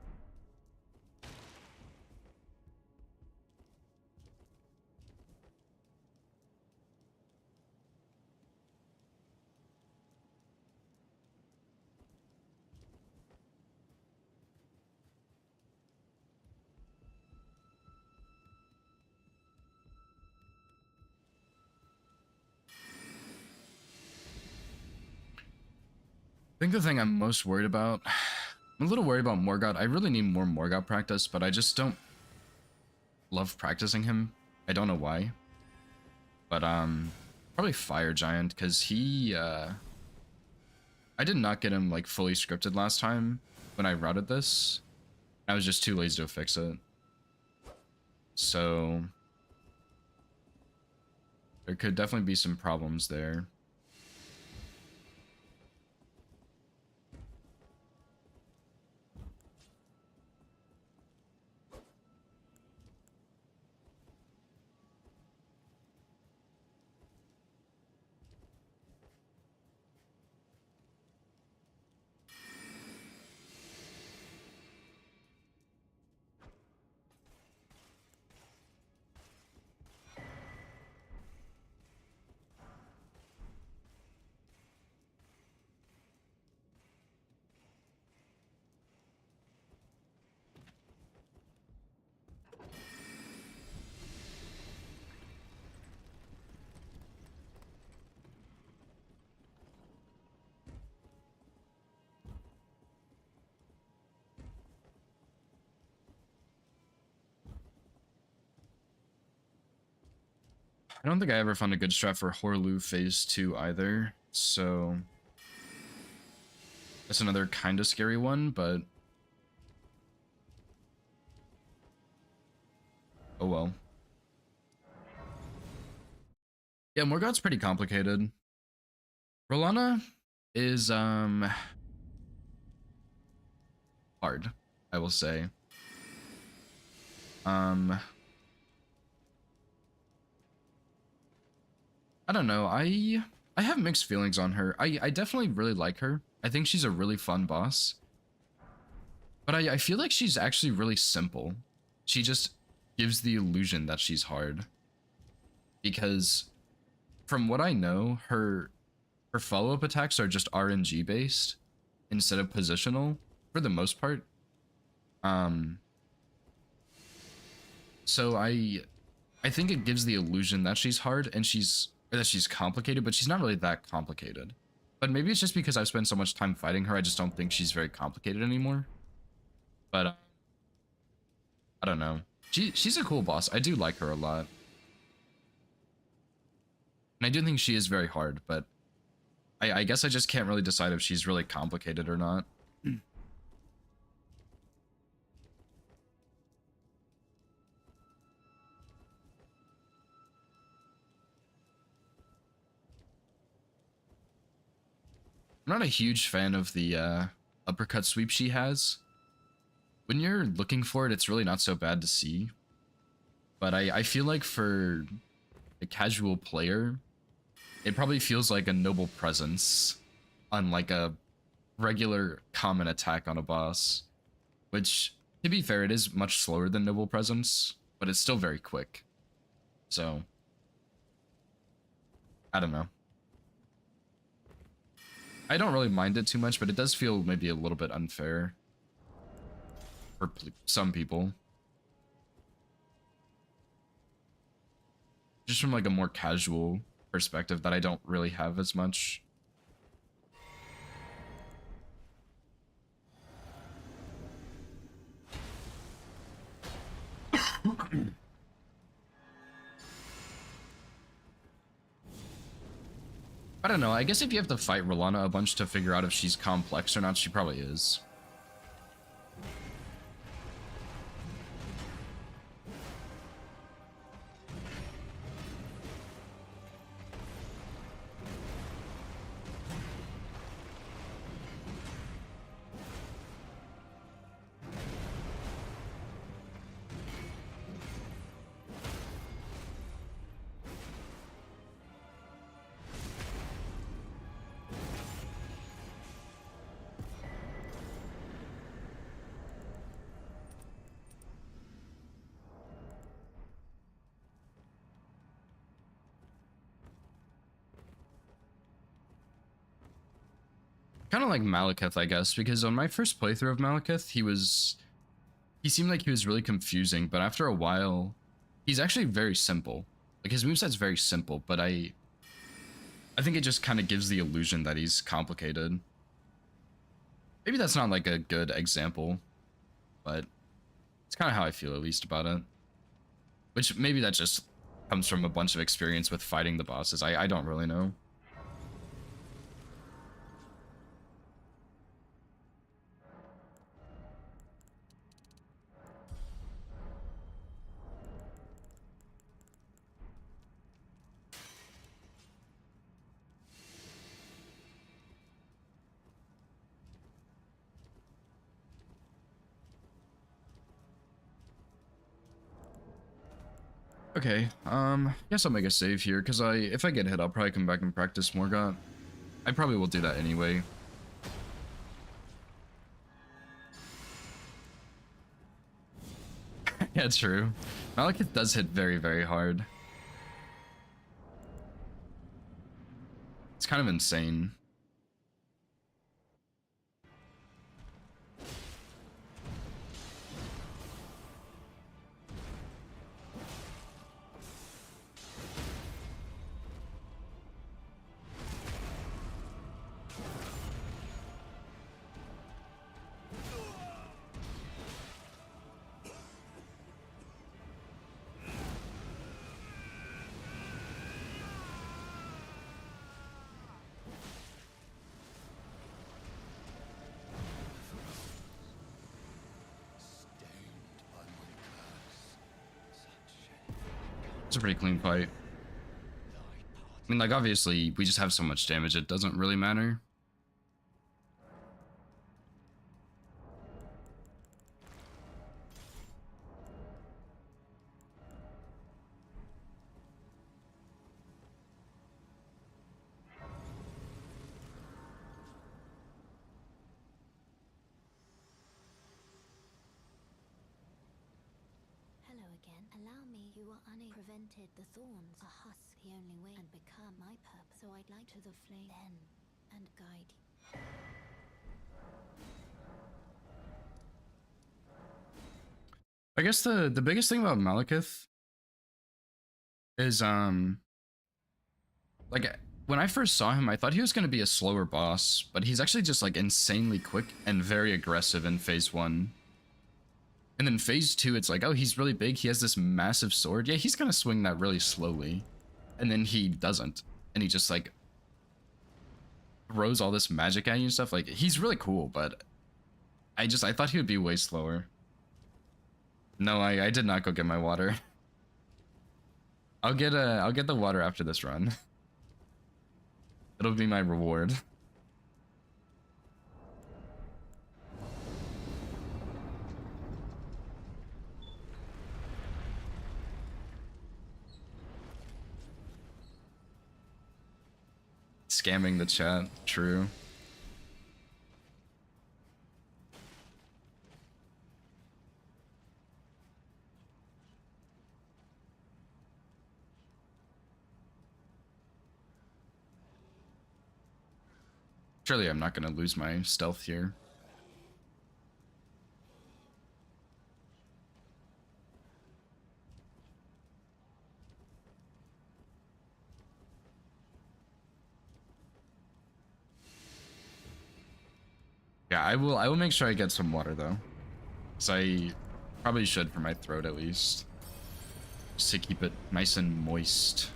I think the thing I'm most worried about, I'm a little worried about Morgoth. I really need more Morgoth practice, but I just don't love practicing him. I don't know why. But probably Fire Giant, because he I did not get him like fully scripted last time when I routed this. I was just too lazy to fix it. So there could definitely be some problems there. I don't think I ever found a good strat for Horlu phase 2 either, so that's another kind of scary one, but oh well. Yeah, Morgoth's pretty complicated. Rolana is hard, I will say. I don't know. I have mixed feelings on her. I definitely really like her. I think she's a really fun boss. But I feel like she's actually really simple. She just gives the illusion that she's hard. Because from what I know, her her follow-up attacks are just RNG based instead of positional for the most part. So I think it gives the illusion that she's hard and that she's complicated, but she's not really that complicated. But maybe it's just because I've spent so much time fighting her, I just don't think she's very complicated anymore. But I don't know. She's a cool boss. I do like her a lot. And I do think she is very hard, but I guess I just can't really decide if she's really complicated or not. I'm not a huge fan of the uppercut sweep she has. When you're looking for it, it's really not so bad to see. But I feel like for a casual player, it probably feels like a noble presence on like a regular common attack on a boss. Which, to be fair, it is much slower than noble presence, but it's still very quick. So, I don't know. I don't really mind it too much, but it does feel maybe a little bit unfair for some people. Just from like a more casual perspective that I don't really have as much. I don't know, I guess if you have to fight Rolana a bunch to figure out if she's complex or not, she probably is. Kind of like Malekith, I guess, because on my first playthrough of Malekith, he seemed like he was really confusing, but after a while, he's actually very simple. Like his moveset's very simple, but I think it just kind of gives the illusion that he's complicated. Maybe that's not like a good example, but it's kind of how I feel at least about it. Which maybe that just comes from a bunch of experience with fighting the bosses. I don't really know. Okay, guess I'll make a save here, because if I get hit, I'll probably come back and practice Morgott. I probably will do that anyway. Yeah, it's true. Malekith does hit very, very hard. It's kind of insane. It's a pretty clean fight. I mean, like, obviously, we just have so much damage, it doesn't really matter. Hello again. then allow me. You are prevented the thorns. A husk, the only way, and become my purpose. So I'd like to the flame then, and guide you. I guess the biggest thing about Malekith is like when I first saw him, I thought he was going to be a slower boss, but he's actually just like insanely quick and very aggressive in phase 1. And then phase 2, it's like, oh, he's really big, he has this massive sword. Yeah, he's going to swing that really slowly. And then he doesn't. And he just like throws all this magic at you and stuff. Like, he's really cool, but I thought he would be way slower. No, I did not go get my water. I'll get the water after this run. It'll be my reward. Scamming the chat, true. Surely I'm not gonna lose my stealth here. Yeah, I will make sure I get some water though. So I probably should for my throat at least. Just to keep it nice and moist.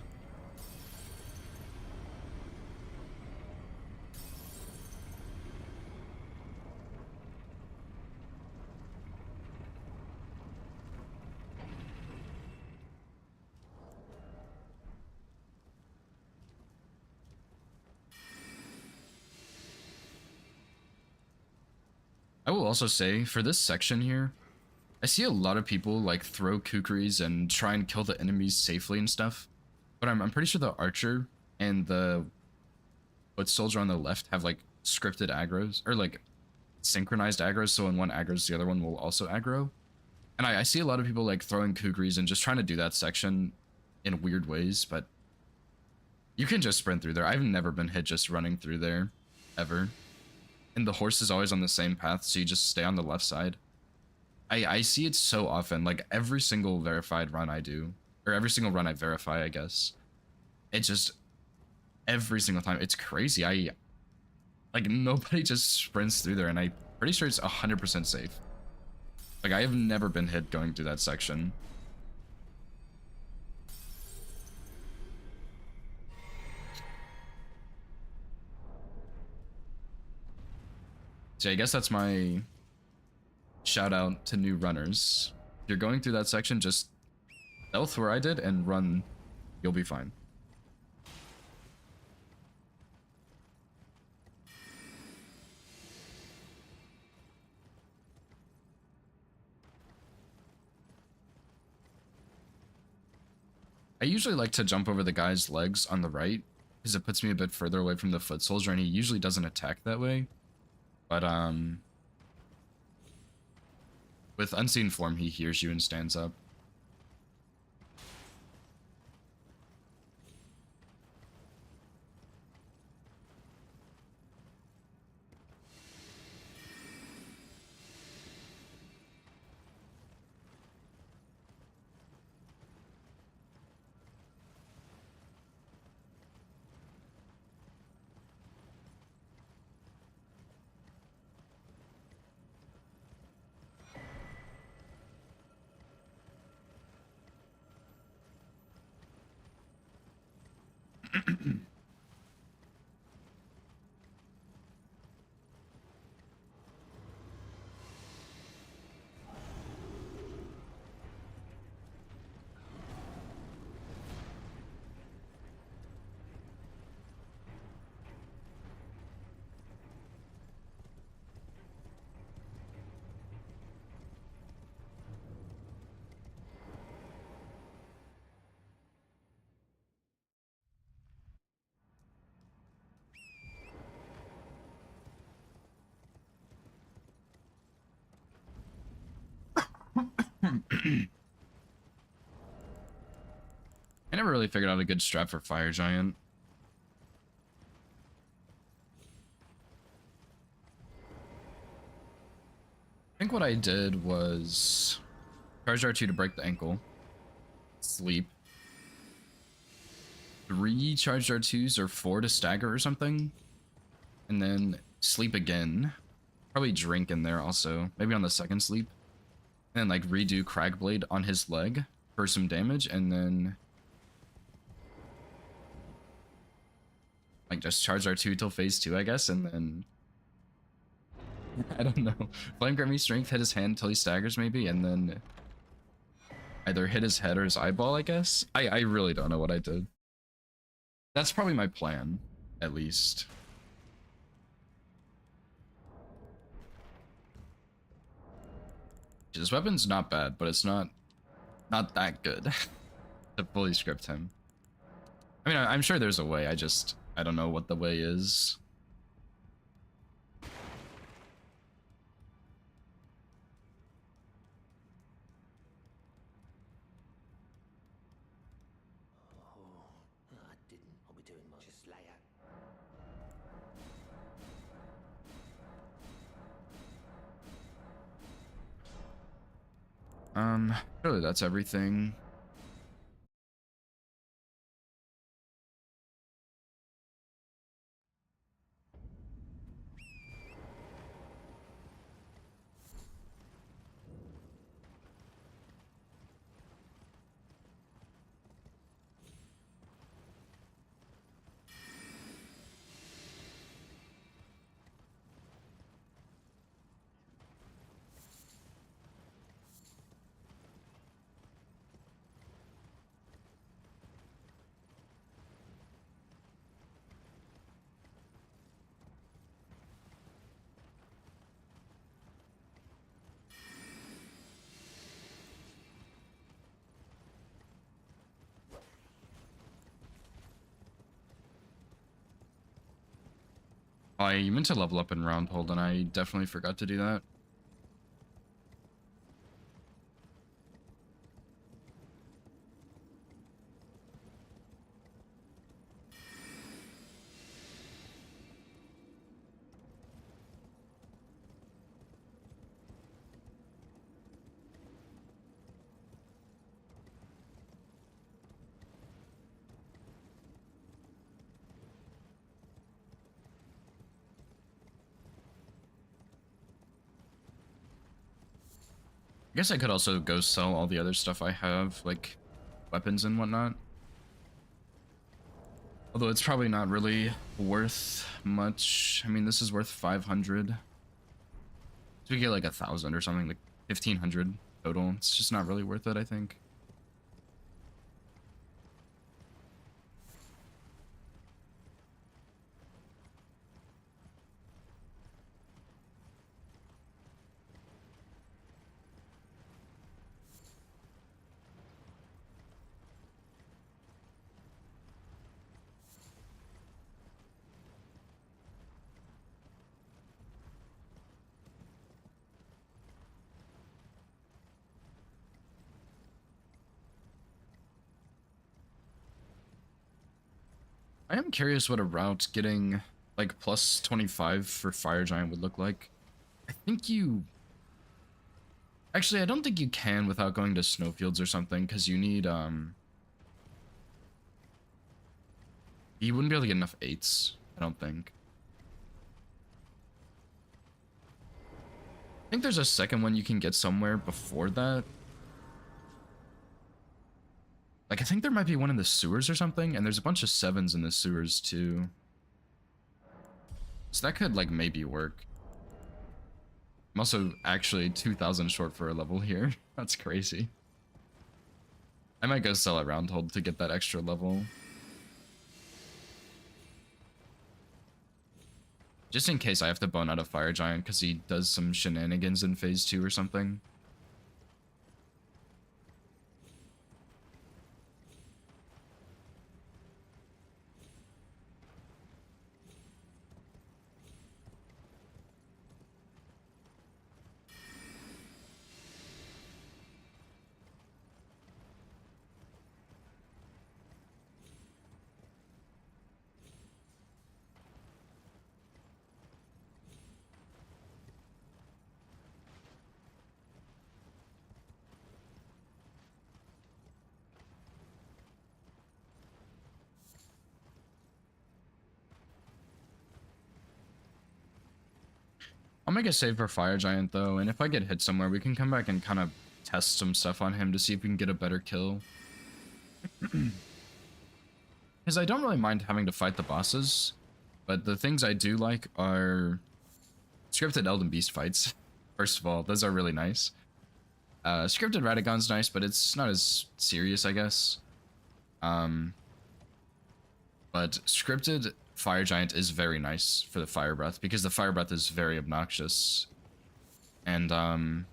I will also say, for this section here, I see a lot of people like throw kukris and try and kill the enemies safely and stuff. But I'm pretty sure the archer and the foot soldier on the left have like scripted aggros, or like synchronized aggros, so when one aggro's the other one will also aggro. And I see a lot of people like throwing kukris and just trying to do that section in weird ways, but you can just sprint through there. I've never been hit just running through there, ever. And the horse is always on the same path, so you just stay on the left side. I see it so often, like every single verified run I do, or every single run I verify, I guess. It just, every single time, it's crazy. Like nobody just sprints through there, and I'm pretty sure it's 100% safe. Like I have never been hit going through that section. So I guess that's my shout out to new runners. If you're going through that section, just stealth where I did and run. You'll be fine. I usually like to jump over the guy's legs on the right because it puts me a bit further away from the foot soldier, and he usually doesn't attack that way. But with unseen form, he hears you and stands up. I never really figured out a good strat for Fire Giant. I think what I did was charge R2 to break the ankle, sleep, 3 charged R2s or 4 to stagger or something, and then sleep again. Probably drink in there also, maybe on the second sleep, and then like redo Cragblade on his leg for some damage, and then like just charge R2 till phase 2, I guess, and then I don't know. Flame Grimmy Strength hit his hand till he staggers maybe, and then either hit his head or his eyeball, I guess. I really don't know what I did. That's probably my plan, at least. His weapon's not bad, but it's not that good to fully script him. I mean, I'm sure there's a way, I don't know what the way is. I didn't. I'll be doing much. Just lay out. Really that's everything. I meant to level up in round hold and I definitely forgot to do that. I guess I could also go sell all the other stuff I have, like weapons and whatnot. Although it's probably not really worth much. I mean, this is worth 500. So we get like 1,000 or something, like 1,500 total. It's just not really worth it, I think. I am curious what a route getting like plus 25 for Fire Giant would look like. I think you... Actually, I don't think you can without going to snowfields or something, because you need, you wouldn't be able to get enough 8s, I don't think. I think there's a second one you can get somewhere before that. Like, I think there might be one in the sewers or something, and there's a bunch of 7s in the sewers, too. So that could, like, maybe work. I'm also actually 2,000 short for a level here. That's crazy. I might go sell a round hold to get that extra level. Just in case I have to bone out a Fire Giant because he does some shenanigans in phase 2 or something. I'll make a save for Fire Giant though, and if I get hit somewhere, we can come back and kind of test some stuff on him to see if we can get a better kill. Because I don't really mind having to fight the bosses, but the things I do like are scripted Elden Beast fights. First of all, those are really nice. Scripted Radagon's nice, but it's not as serious, I guess. But scripted Fire Giant is very nice for the Fire Breath, because the Fire Breath is very obnoxious. And,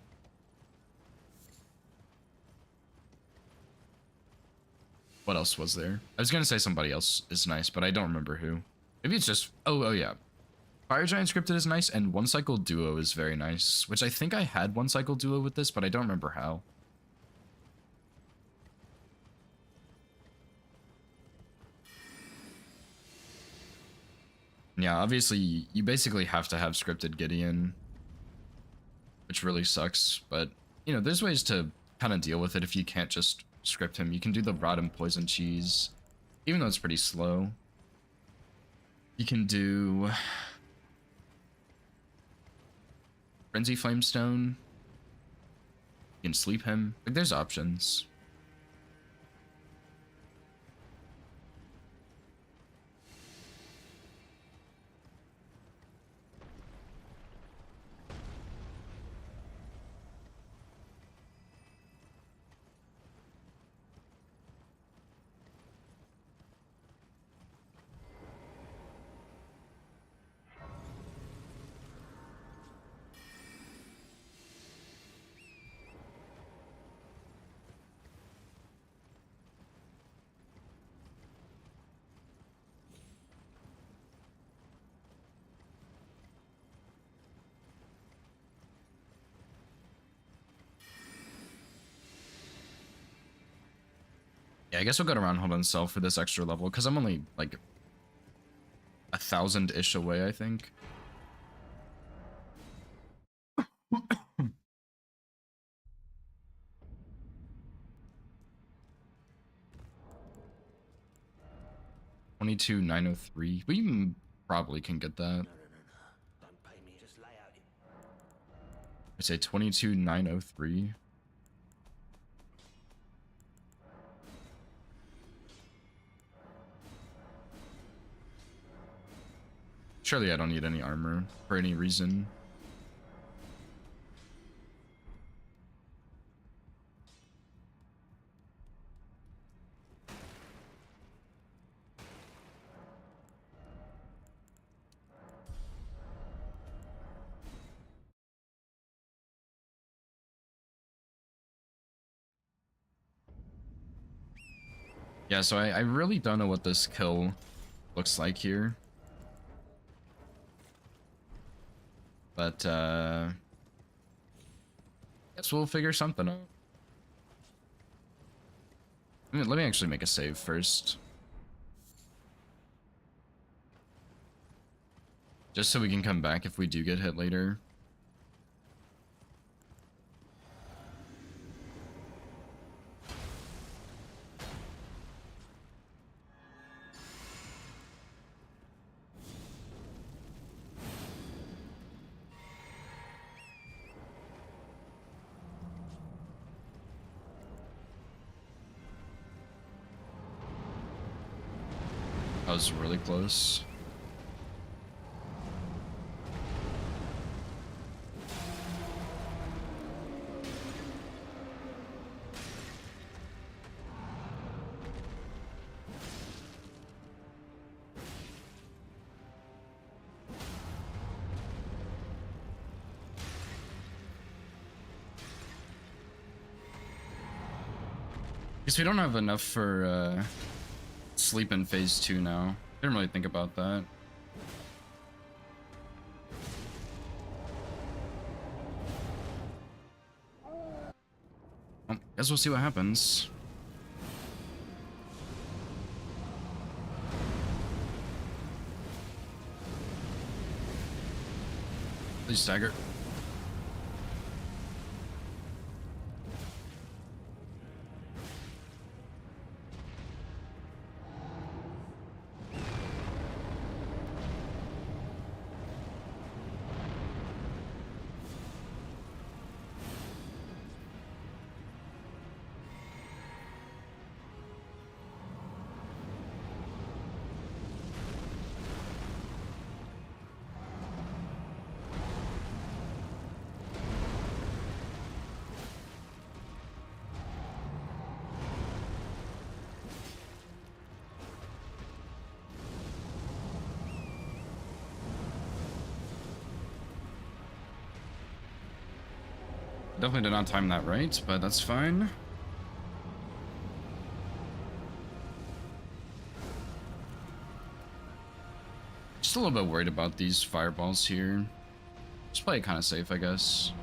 what else was there? I was gonna say somebody else is nice, but I don't remember who. Maybe it's just... Oh yeah. Fire Giant scripted is nice, and One Cycle Duo is very nice, which I think I had One Cycle Duo with this, but I don't remember how. Yeah, obviously, you basically have to have scripted Gideon, which really sucks, but, you know, there's ways to kind of deal with it if you can't just script him. You can do the Rod and Poison Cheese, even though it's pretty slow. You can do Frenzy Flamestone. You can sleep him. Like, there's options. Yeah, I guess we'll go to Roundhold and Self for this extra level, because I'm only, like, 1,000-ish away, I think. $22,903. We probably can get that. No. Don't pay me. Just lay out your... I say 22,903. Surely I don't need any armor for any reason. Yeah, so I really don't know what this kill looks like here. But, guess we'll figure something out. Let me actually make a save first. Just so we can come back if we do get hit later. That was really close. Guess we don't have enough for sleep in phase 2 now. Didn't really think about that. Well, guess we'll see what happens. Please stagger. Definitely did not time that right, but that's fine. Just a little bit worried about these fireballs here. Just play it kind of safe, I guess.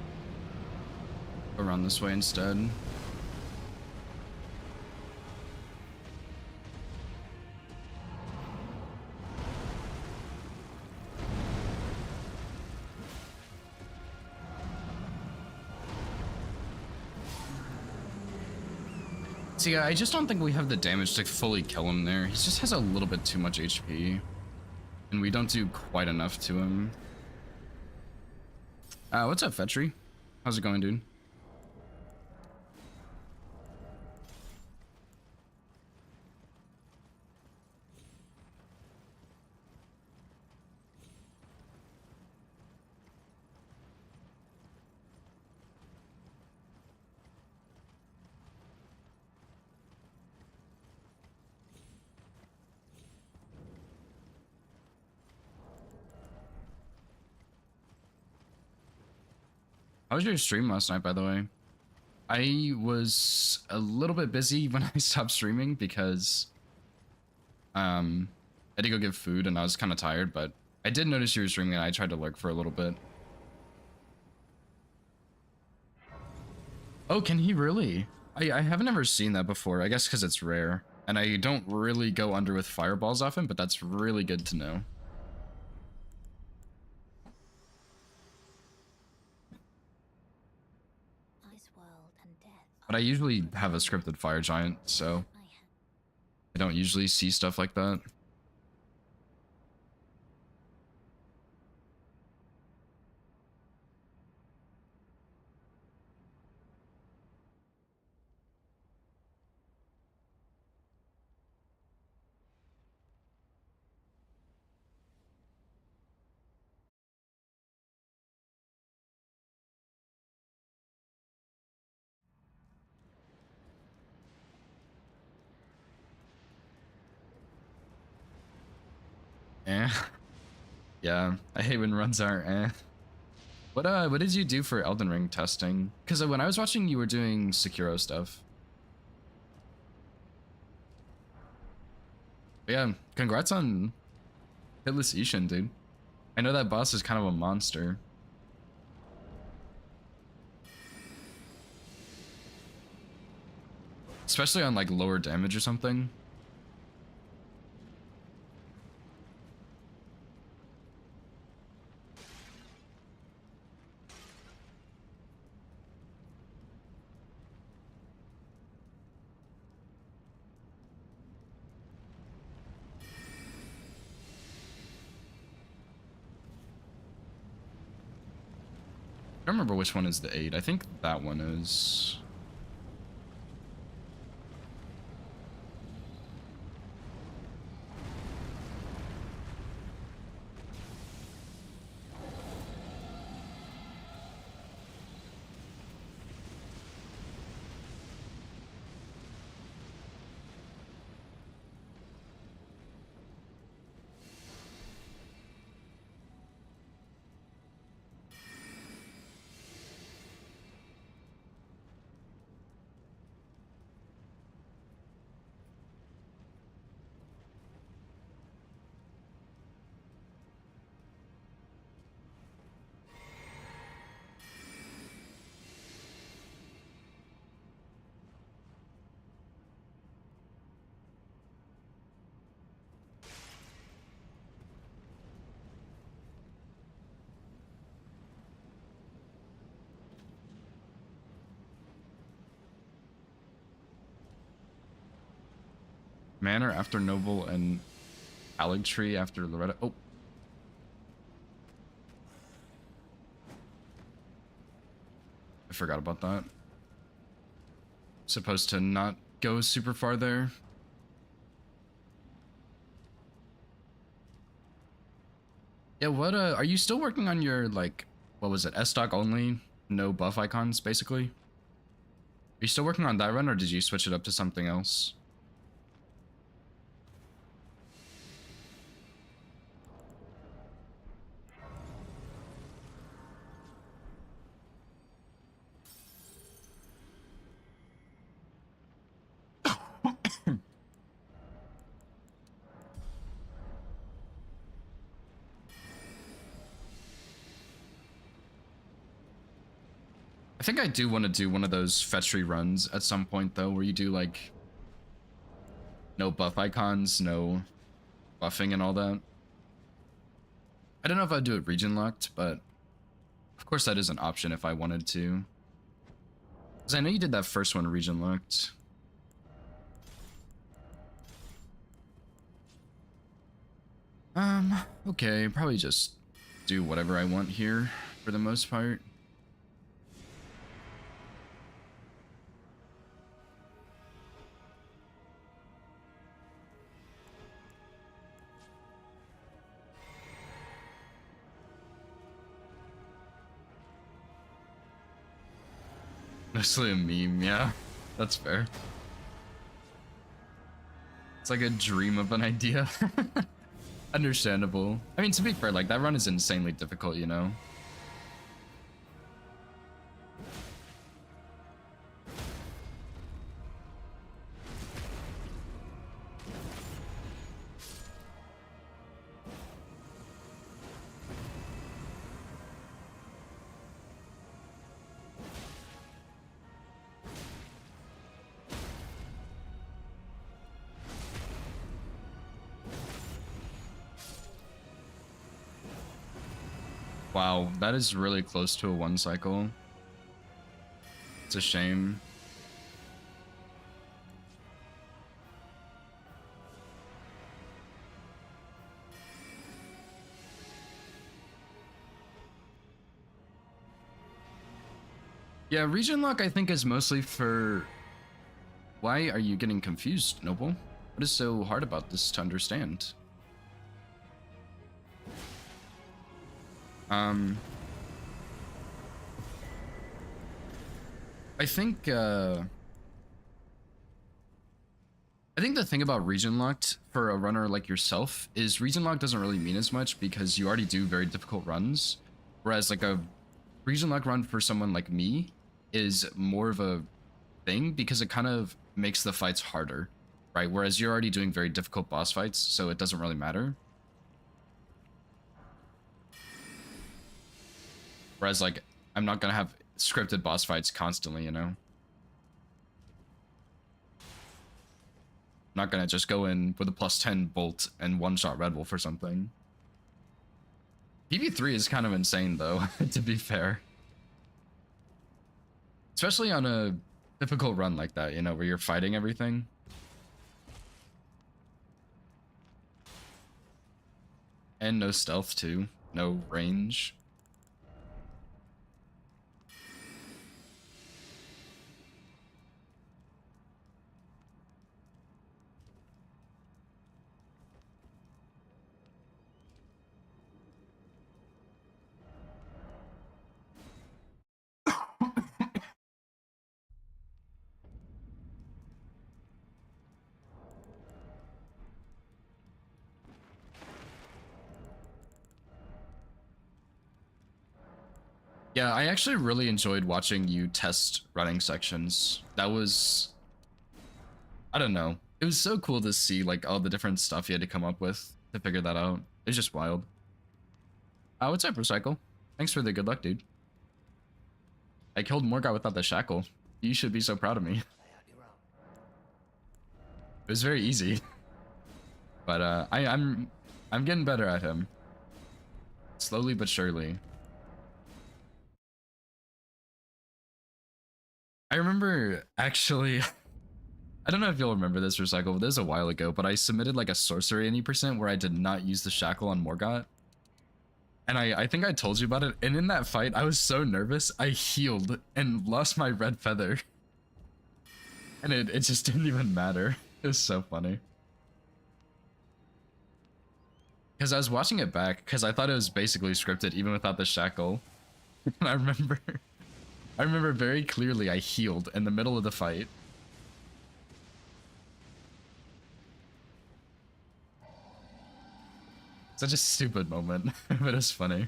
Go around this way instead. See, I just don't think we have the damage to fully kill him there. He just has a little bit too much HP. And we don't do quite enough to him. What's up, Fetchery? How's it going, dude? How was your stream last night, by the way? I was a little bit busy when I stopped streaming because I had to go get food and I was kind of tired, but I did notice you were streaming and I tried to lurk for a little bit. Oh, can he really? I haven't ever seen that before. I guess because it's rare. And I don't really go under with fireballs often, but that's really good to know. Ice world and death. But I usually have a scripted fire giant, so I don't usually see stuff like that. Eh. Yeah, I hate when runs are eh. What did you do for Elden Ring testing? Because when I was watching, you were doing Sekiro stuff. But yeah, congrats on Hitless Ishin, dude. I know that boss is kind of a monster. Especially on like lower damage or something. I don't remember which one is the 8. I think that one is. Manor after Noble and Alec Tree after Loretta. Oh. I forgot about that. Supposed to not go super far there. Yeah, what are you still working on your like what was it? S-Stock only, no buff icons basically? Are you still working on that run or did you switch it up to something else? I think I do want to do one of those fetch tree runs at some point though, where you do like no buff icons, no buffing and all that. I don't know if I'd do it region locked, but of course that is an option if I wanted to. Because I know you did that first one region locked. Okay, probably just do whatever I want here for the most part. Mostly a meme, yeah. That's fair. It's like a dream of an idea. Understandable. I mean, to be fair, like, that run is insanely difficult, you know? Wow, that is really close to a 1 cycle. It's a shame. Yeah, region lock I think is mostly for... Why are you getting confused, Noble? What is so hard about this to understand? I think the thing about region locked for a runner like yourself is region lock doesn't really mean as much because you already do very difficult runs, whereas like a region lock run for someone like me is more of a thing because it kind of makes the fights harder, right? Whereas you're already doing very difficult boss fights, so it doesn't really matter. Whereas like I'm not gonna have scripted boss fights constantly, you know? I'm not gonna just go in with a +10 bolt and one-shot Red Wolf or something. PB3 is kind of insane though, to be fair. Especially on a difficult run like that, you know, where you're fighting everything. And no stealth too, no range. Yeah, I actually really enjoyed watching you test running sections. That was, I don't know. It was so cool to see like all the different stuff you had to come up with to figure that out. It's just wild. What's up, Recycle? Thanks for the good luck, dude. I killed Morgoth without the shackle. You should be so proud of me. Lay out your arm. It was very easy. But I'm getting better at him. Slowly but surely. I remember actually I don't know if you'll remember this, Recycle, but this was a while ago, but I submitted like a sorcery any percent where I did not use the shackle on Morgoth. And I think I told you about it, and in that fight, I was so nervous, I healed and lost my red feather. And it just didn't even matter. It was so funny. Because I was watching it back, because I thought it was basically scripted even without the shackle. And I remember very clearly I healed in the middle of the fight. Such a stupid moment, but it's funny.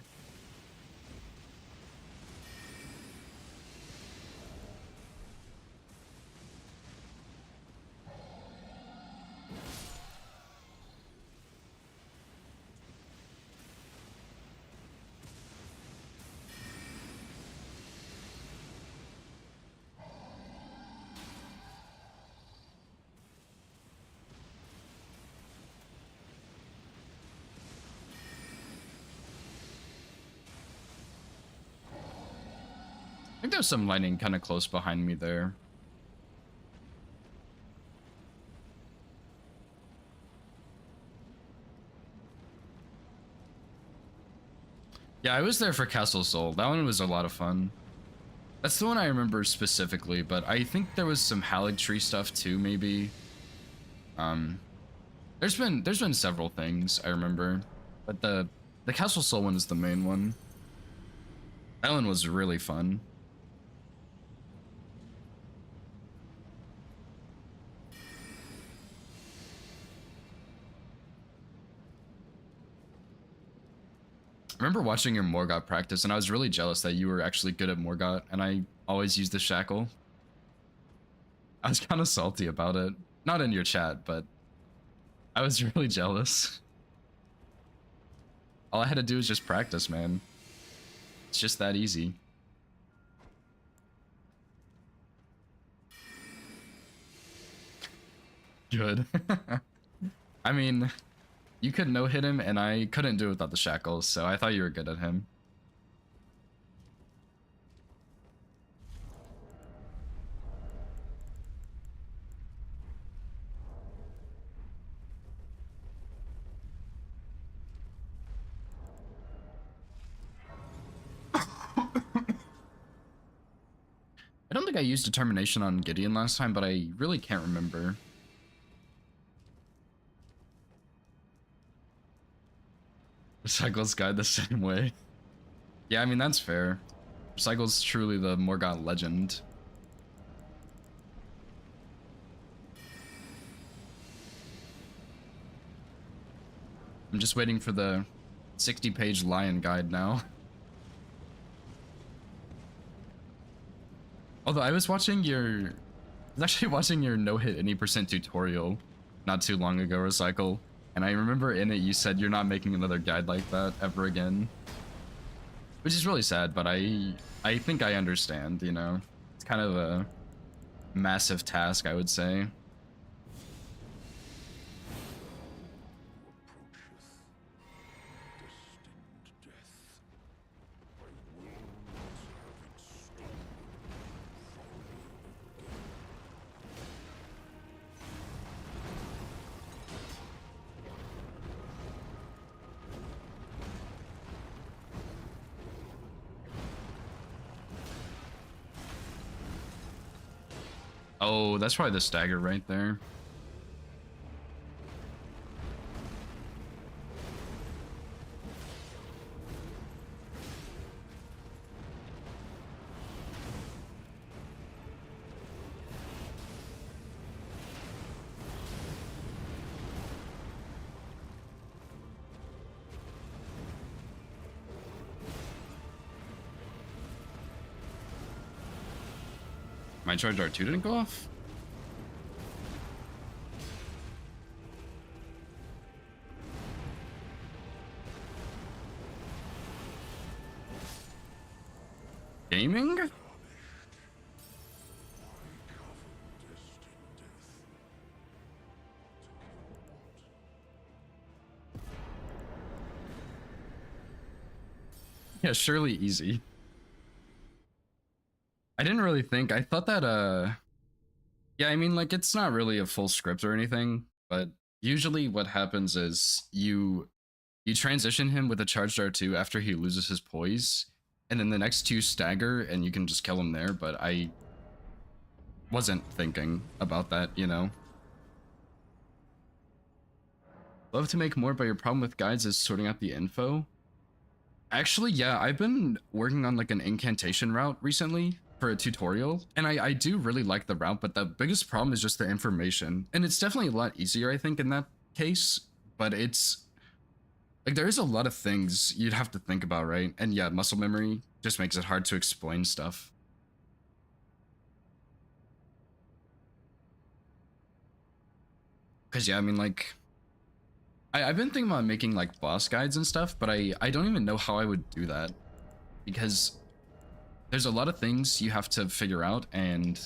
think there's some lightning kind of close behind me there. Yeah, I was there for Castle Soul. That one was a lot of fun. That's the one I remember specifically, but I think there was some Hallig Tree stuff too, maybe. There's been several things I remember, but the Castle Soul one is the main one. That one was really fun. I remember watching your Morgott practice, and I was really jealous that you were actually good at Morgott, and I always used the shackle. I was kind of salty about it. Not in your chat, but I was really jealous. All I had to do was just practice, man. It's just that easy. Good. I mean, you could no-hit him, and I couldn't do it without the shackles, so I thought you were good at him. I don't think I used Determination on Gideon last time, but I really can't remember. Recycle's guide the same way. Yeah, I mean, that's fair. Recycle's truly the Morgott legend. I'm just waiting for the 60-page lion guide now. Although I was actually watching your no-hit any percent tutorial not too long ago, Recycle. And I remember in it you said you're not making another guide like that ever again. Which is really sad, but I think I understand, you know? It's kind of a massive task, I would say. Oh, that's probably the stagger right there. My charge R2 didn't go off? Gaming? Yeah, surely easy. I didn't really think. I thought that yeah, I mean, like, it's not really a full script or anything, but usually what happens is you transition him with a charged R2 after he loses his poise, and then the next two stagger and you can just kill him there, but I wasn't thinking about that, you know. Love to make more, but your problem with guides is sorting out the info. Actually, yeah, I've been working on like an incantation route recently for a tutorial, and I do really like the route, but the biggest problem is just the information. And it's definitely a lot easier, I think, in that case, but it's like there is a lot of things you'd have to think about, right? And yeah, muscle memory just makes it hard to explain stuff. Because yeah, I mean, like, I've been thinking about making like boss guides and stuff, but I don't even know how I would do that, because there's a lot of things you have to figure out, and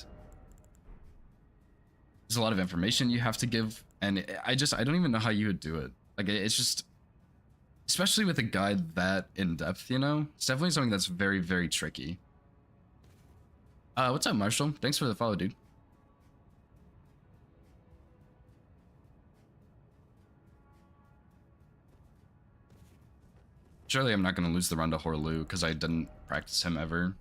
there's a lot of information you have to give, and I don't even know how you would do it. Like, it's just, especially with a guide that in depth, you know, it's definitely something that's very, very tricky. What's up, Marshall? Thanks for the follow, dude. Surely I'm not going to lose the run to Horlu because I didn't practice him ever.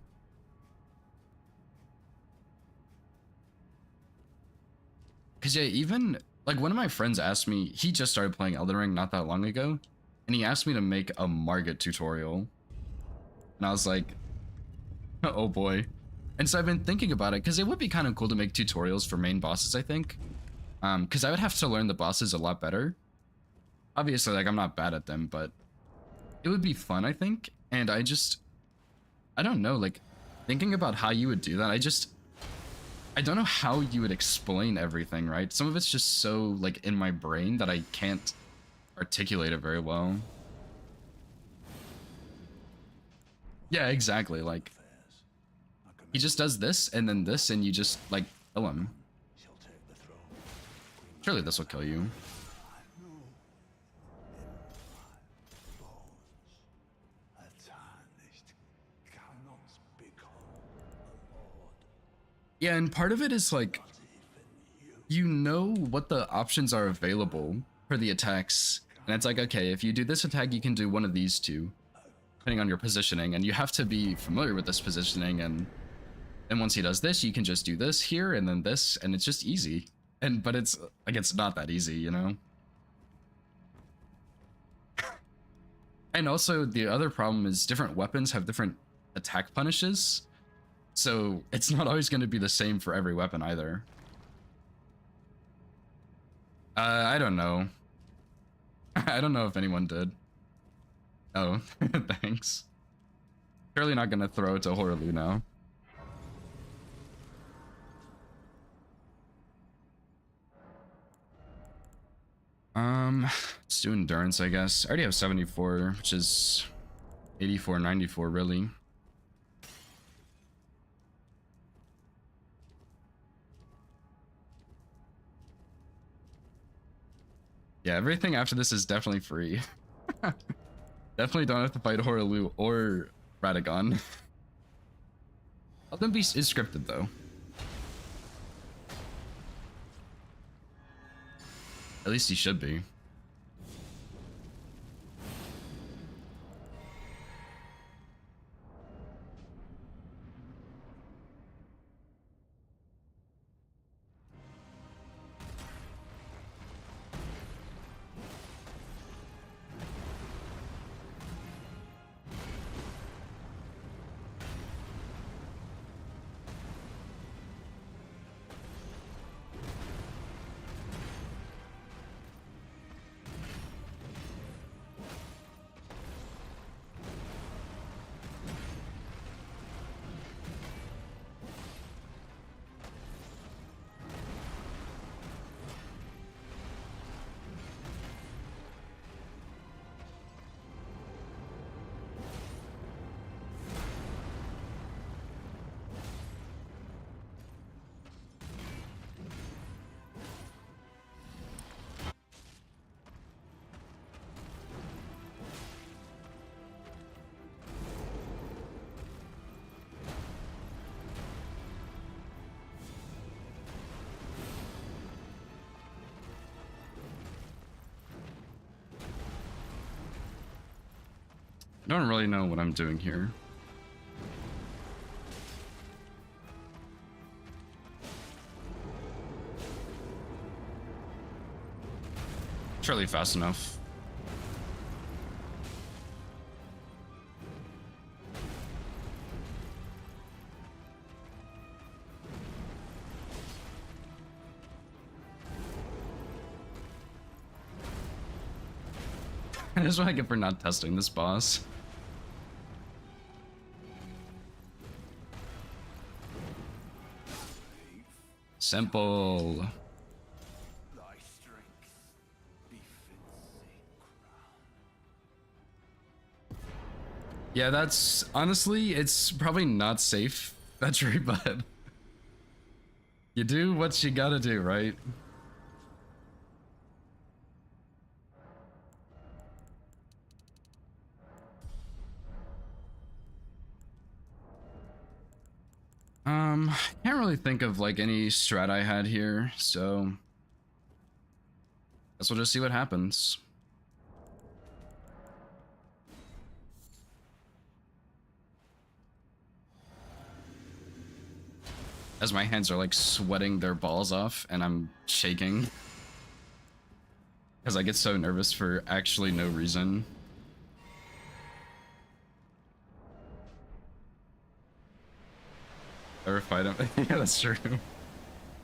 Because yeah, even like one of my friends asked me, he just started playing Elden Ring not that long ago, and he asked me to make a Margit tutorial. And I was like, oh boy. And so I've been thinking about it because it would be kind of cool to make tutorials for main bosses, I think. Because I would have to learn the bosses a lot better. Obviously, like I'm not bad at them, but it would be fun, I think. And I don't know, like thinking about how you would do that, I don't know how you would explain everything, right? Some of it's just so like in my brain that I can't articulate it very well. Yeah, exactly. Like he just does this and then this and you just like kill him. Shall take the throne. Surely this will kill you. Yeah, and part of it is like, you know what the options are available for the attacks. And it's like, okay, if you do this attack, you can do one of these two, depending on your positioning. And you have to be familiar with this positioning. And once he does this, you can just do this here and then this, and it's just easy. But it's like, it's not that easy, you know? And also the other problem is different weapons have different attack punishes. So it's not always going to be the same for every weapon either. I don't know. I don't know if anyone did. Oh, thanks. Surely not going to throw it to Horlu now. Let's do endurance, I guess. I already have 74, which is 84, 94, really. Yeah, everything after this is definitely free. Definitely don't have to fight Horlu or Radagon. Elden Beast is scripted, though. At least he should be. I don't really know what I'm doing here. Surely fast enough. That's what I get for not testing this boss. Simple. Thy strength befits a crown. Yeah, that's honestly, it's probably not safe. That's very bad. You do what you gotta do, right? Can't really think of like any strat I had here, so guess we'll just see what happens. As my hands are like sweating their balls off and I'm shaking. Because I get so nervous for actually no reason. Ever fight him? Yeah, that's true.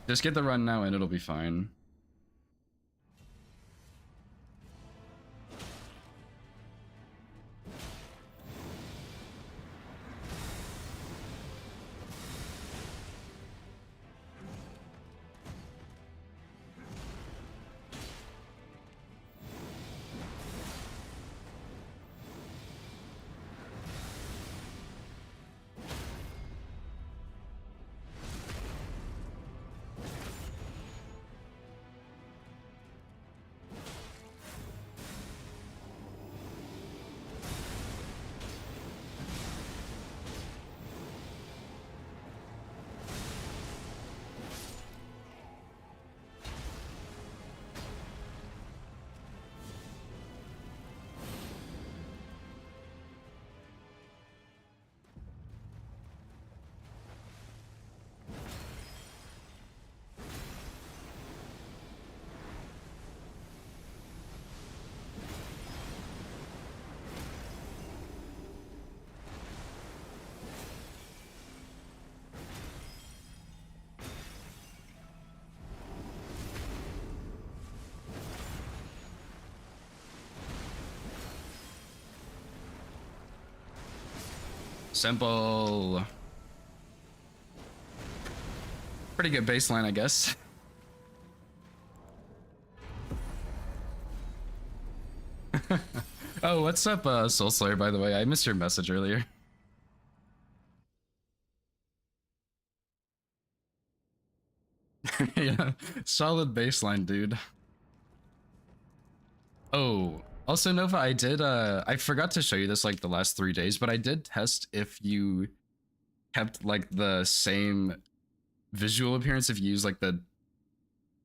Just get the run now and it'll be fine. Simple. Pretty good baseline, I guess. Oh, what's up, Soul Slayer, by the way? I missed your message earlier. Yeah, solid baseline, dude. Oh, also Nova, I forgot to show you this like the last 3 days, but I did test if you kept like the same visual appearance if you use like the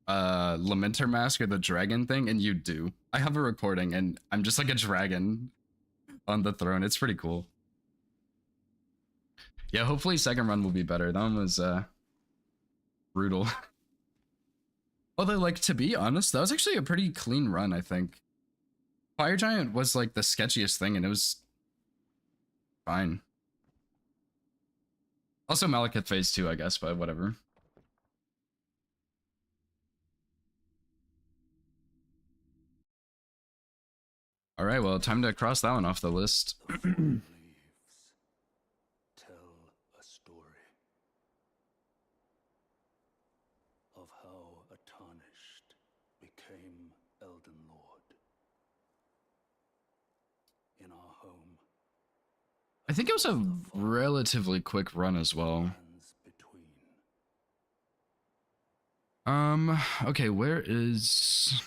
Lamenter mask or the dragon thing, and you do. I have a recording and I'm just like a dragon on the throne. It's pretty cool. Yeah, hopefully second run will be better. That one was brutal. Although, like, to be honest, that was actually a pretty clean run, I think. Fire Giant was like the sketchiest thing and it was fine. Also Malekith phase 2, I guess, but whatever. All right, well, time to cross that one off the list. The fallen leaves tell a story of how a tarnished became Elden Lord. In our home, I think it was a relatively quick run as well. stands between. Okay, where is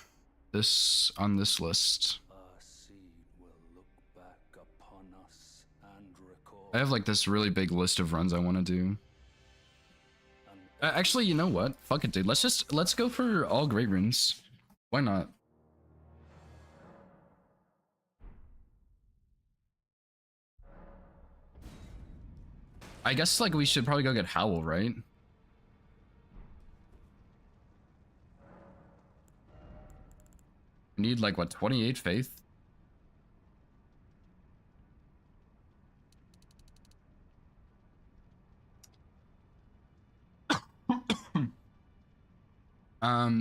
this on this list? Our seed will look back upon us and recall. I have like this really big list of runs I want to do. Actually, you know what? Fuck it, dude. Let's go for all great runes. Why not? I guess like we should probably go get Howl, right? We need like what, 28 faith?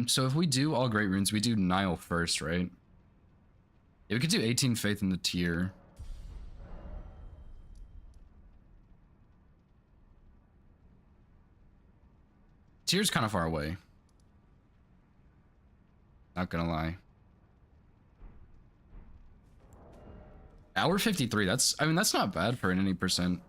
So if we do all great runes, we do Nile first, right? Yeah, we could do 18 faith in the tier. Tier's kind of far away. Not gonna lie. Hour 53, I mean, that's not bad for an any percent.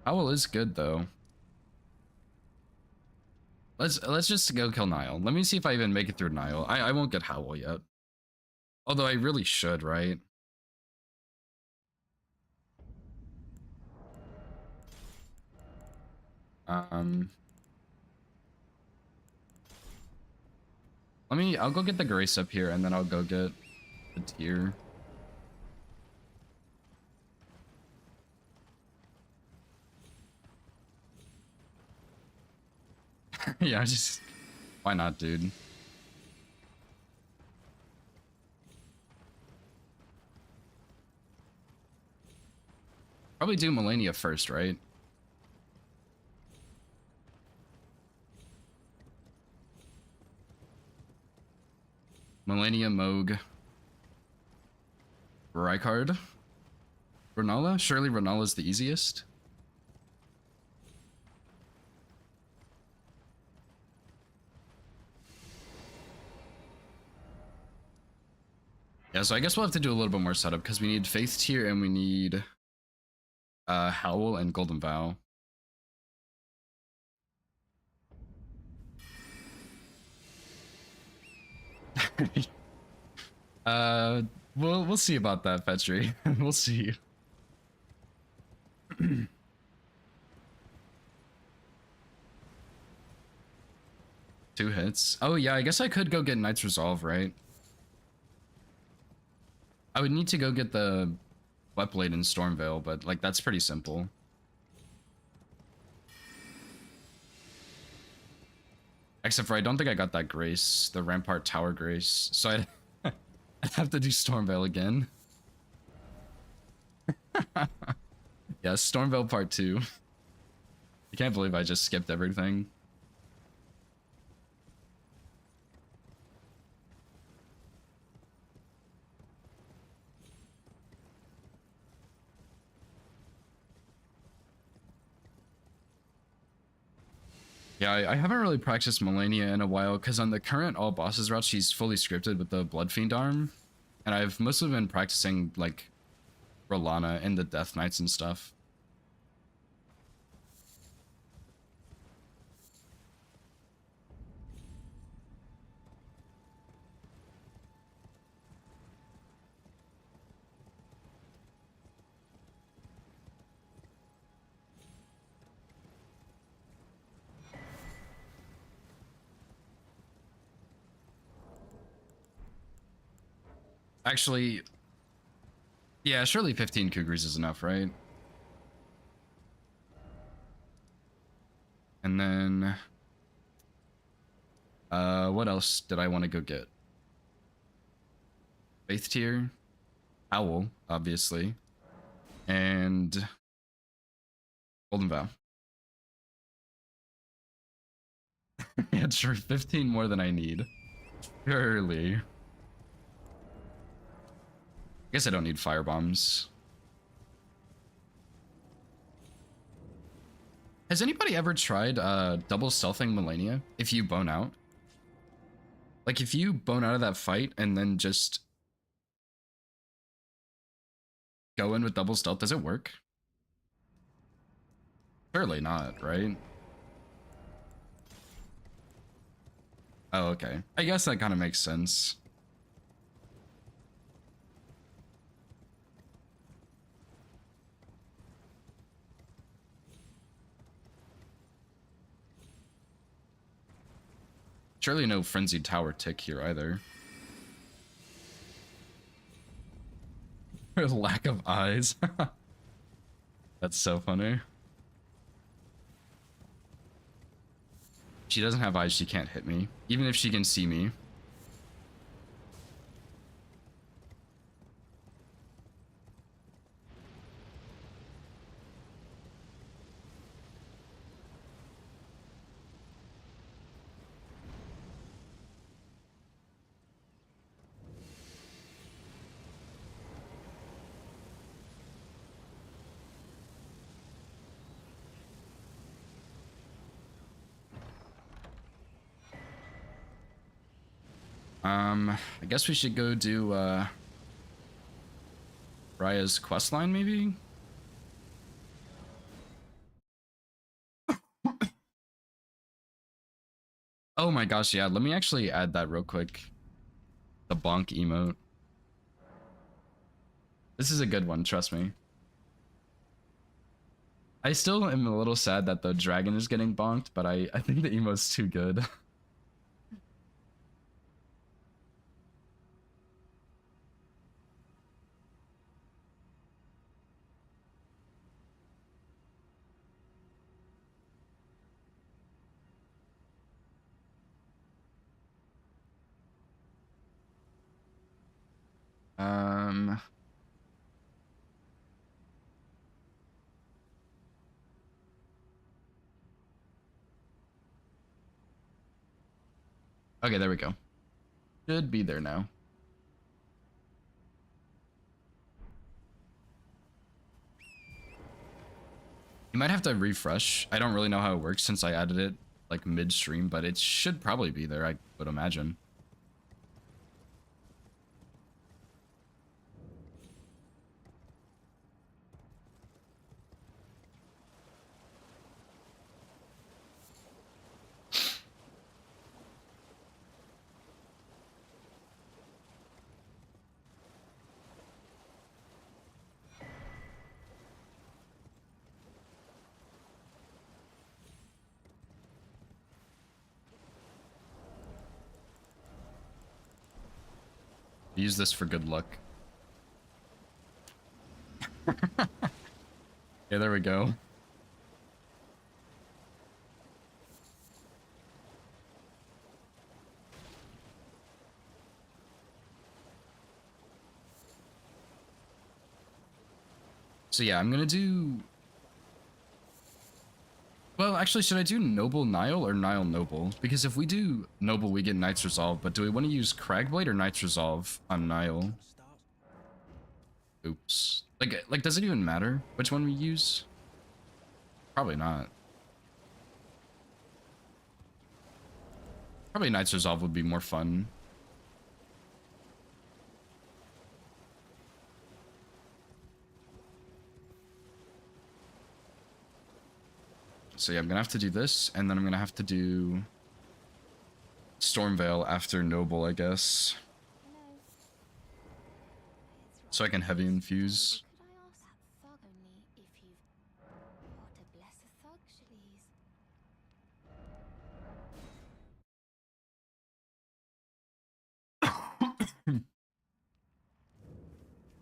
Howl is good though. Let's just go kill Nile. Let me see if I even make it through Nile. I won't get Howl yet. Although I really should, right? I'll go get the Grace up here, and then I'll go get the tier. Yeah, just, why not, dude? Probably do Melania first, right? Melania, Moog, Rykard, Renala? Surely Renala's the easiest. Yeah, so I guess we'll have to do a little bit more setup because we need Faith tier and we need Howl and Golden Vow. We'll see about that, Petri. We'll see. 2 hits. Oh yeah, I guess I could go get Knight's Resolve, right? I would need to go get the Wetblade and Stormveil, but like that's pretty simple. Except for I don't think I got that Grace, the Rampart Tower Grace, so I'd have to do Stormveil again. Yeah, Stormveil Part 2. I can't believe I just skipped everything. Yeah, I haven't really practiced Melania in a while because on the current all bosses route, she's fully scripted with the Blood Fiend arm. And I've mostly been practicing like Rolana and the Death Knights and stuff. Actually, yeah, surely 15 Cougars is enough, right? And then, what else did I want to go get? Faith tier, Owl, obviously, and Golden Vow. Yeah, sure, 15 more than I need. Surely. I guess I don't need fire bombs. Has anybody ever tried double stealthing Melania if you bone out? Like if you bone out of that fight and then just go in with double stealth, does it work? Surely not, right? Oh, okay. I guess that kind of makes sense. Surely no Frenzied Tower tick here either. Lack of eyes. That's so funny. She doesn't have eyes, she can't hit me. Even if she can see me. I guess we should go do Raya's questline maybe? Oh my gosh, yeah, let me actually add that real quick. The bonk emote. This is a good one, trust me. I still am a little sad that the dragon is getting bonked, but I think the emo's too good. Um, okay, there we go. Should be there now. You might have to refresh. I don't really know how it works since I added it like midstream, but it should probably be there, I would imagine. Use this for good luck. Yeah, there we go. So yeah, I'm gonna do... Well, actually, should I do Noble Nile or Nile Noble? Because if we do Noble, we get Knight's Resolve, but do we want to use Cragblade or Knight's Resolve on Nile? Oops. Like, does it even matter which one we use? Probably not. Probably Knight's Resolve would be more fun. So yeah, I'm gonna have to do this, and then I'm gonna have to do Stormveil after Noble, I guess. Hello. So I can heavy infuse. Could I ask that thug only if you've... What a bless a thug, please.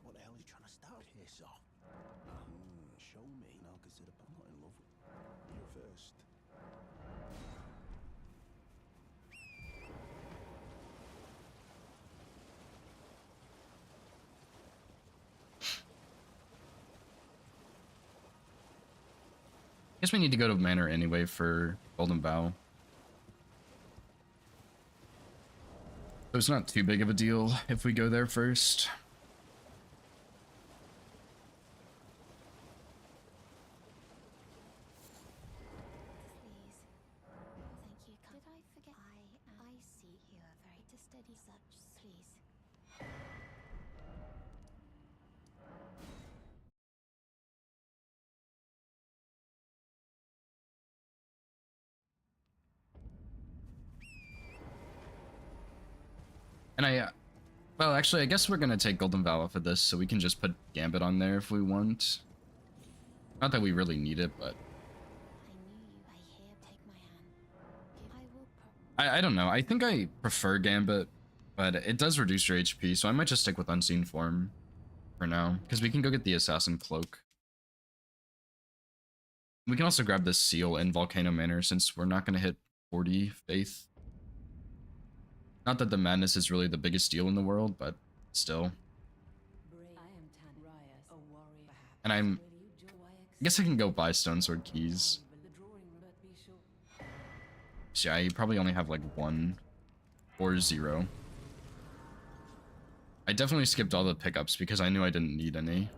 What the hell are you trying to start here, sir? Show me, and I'll consider. I'm not in love with you first. Guess we need to go to Manor anyway for Golden Bow. So it's not too big of a deal if we go there first. Please. Thank you. Did I forget? I see. You are very to steady such. Please. And well, actually, I guess we're gonna take Golden Vow for this, so we can just put Gambit on there if we want. Not that we really need it, but I knew you. I hear. Take my hand. I will. I don't know. I think I prefer Gambit, but it does reduce your HP, so I might just stick with Unseen Form for now, because we can go get the Assassin Cloak. We can also grab this seal in Volcano Manor since we're not gonna hit 40 Faith. Not that the Madness is really the biggest deal in the world, but still. And I guess I can go buy Stone Sword Keys. So yeah, you probably only have like 1 or 0. I definitely skipped all the pickups because I knew I didn't need any.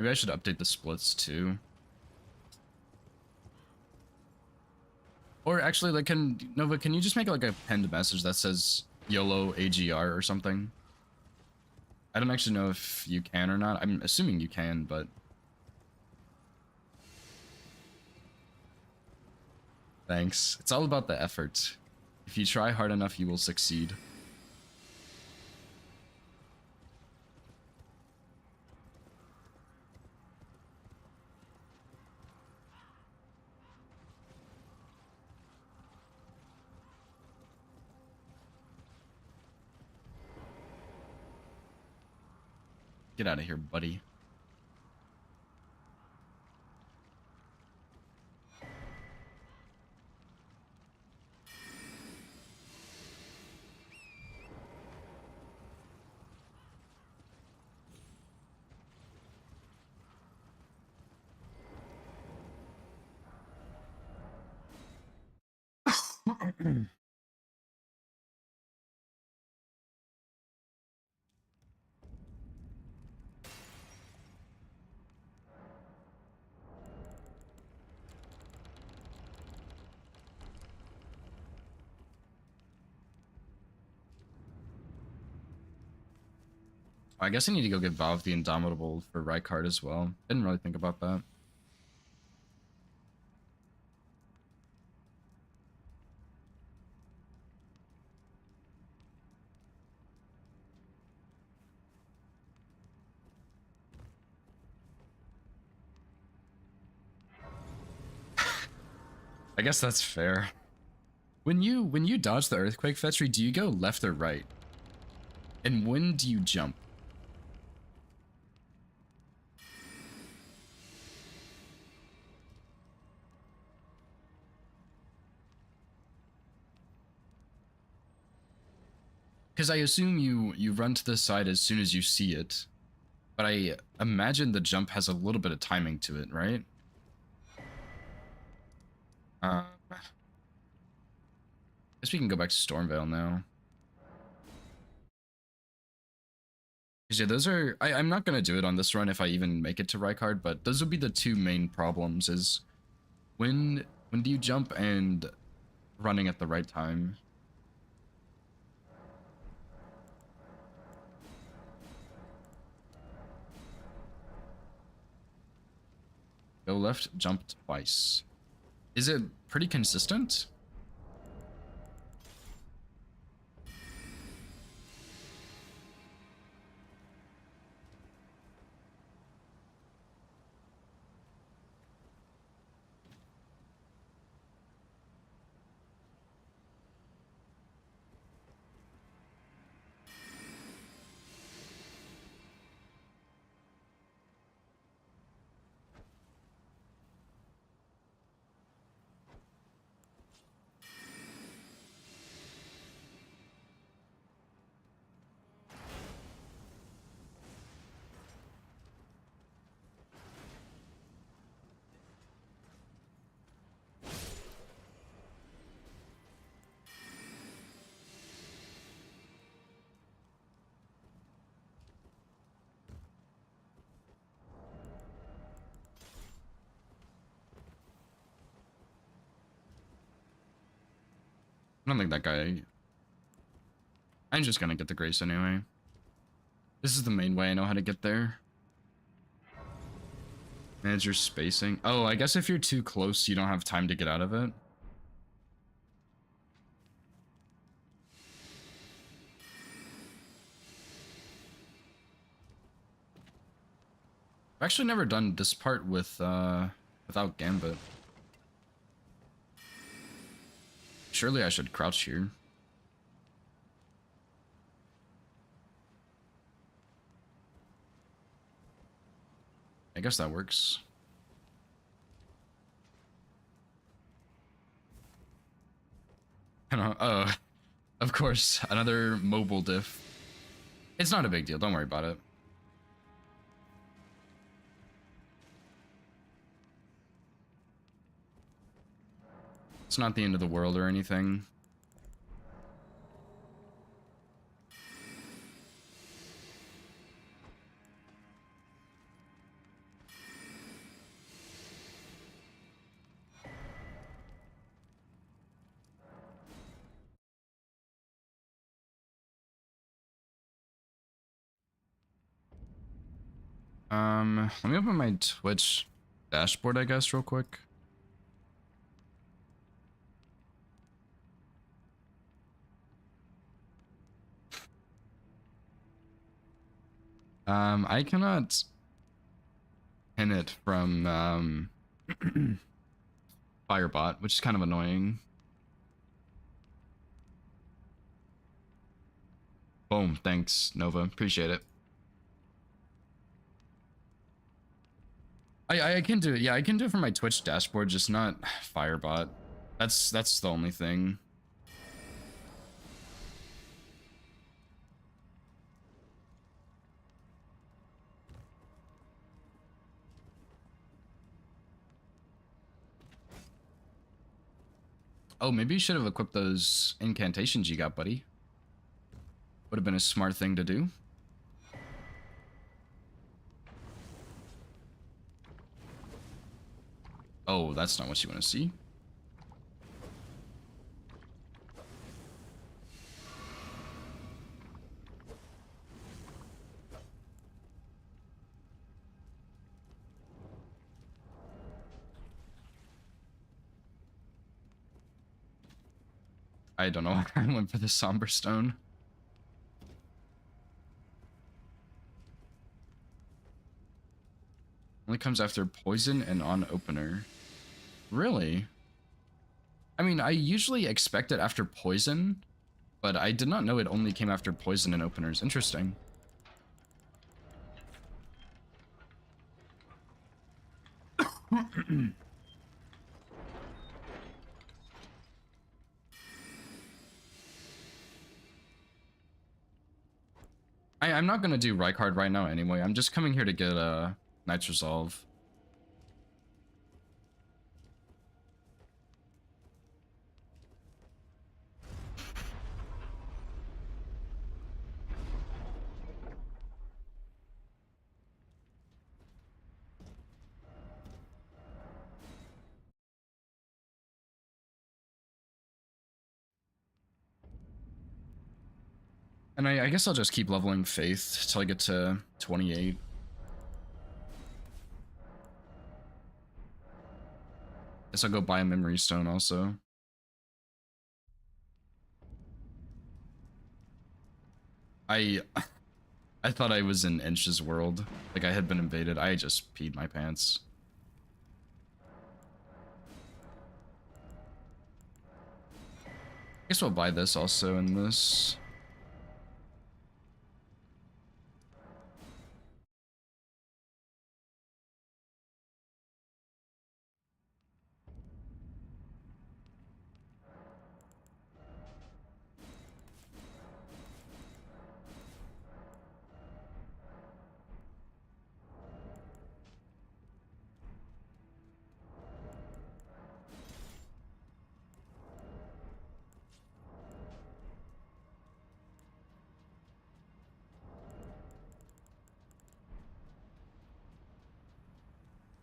Maybe I should update the splits too. Or actually, like, Nova, can you just make like a pinned message that says YOLO AGR or something? I don't actually know if you can or not. I'm assuming you can, but... Thanks. It's all about the effort. If you try hard enough, you will succeed. Get out of here, buddy. I guess I need to go get Valve the Indomitable for Rykard as well. Didn't really think about that. I guess that's fair. When you dodge the Earthquake Fetchery, do you go left or right? And when do you jump? Because I assume you run to the side as soon as you see it, but I imagine the jump has a little bit of timing to it, right? Guess we can go back to Stormvale now. Because yeah, those are... I'm not going to do it on this run if I even make it to Rykard, but those would be the two main problems, is when do you jump and running at the right time? Go left, jump twice. Is it pretty consistent? I don't think that guy... I'm just gonna get the Grace anyway. This is the main way I know how to get there. Manage your spacing. Oh, I guess if you're too close, you don't have time to get out of it. I've actually never done this part with without Gambit. Surely I should crouch here. I guess that works. I don't know. Oh, of course, another mobile diff. It's not a big deal. Don't worry about it. It's not the end of the world or anything. Let me open my Twitch dashboard, I guess, real quick. I cannot pin it from Firebot, which is kind of annoying. Boom, thanks, Nova. Appreciate it. I can do it. Yeah, I can do it from my Twitch dashboard, just not Firebot. That's the only thing. Oh, maybe you should have equipped those incantations you got, buddy. Would have been a smart thing to do. Oh, that's not what you want to see. I don't know why I went for the Somber Stone. Only comes after poison and on opener. Really? I mean, I usually expect it after poison, but I did not know it only came after poison and openers. Interesting. I'm not gonna do Rykard right now anyway. I'm just coming here to get Knight's Resolve. And I guess I'll just keep leveling Faith till I get to 28. Guess I'll go buy a Memory Stone also. I I thought I was in Inch's world. Like I had been invaded. I just peed my pants. Guess we'll buy this also in this.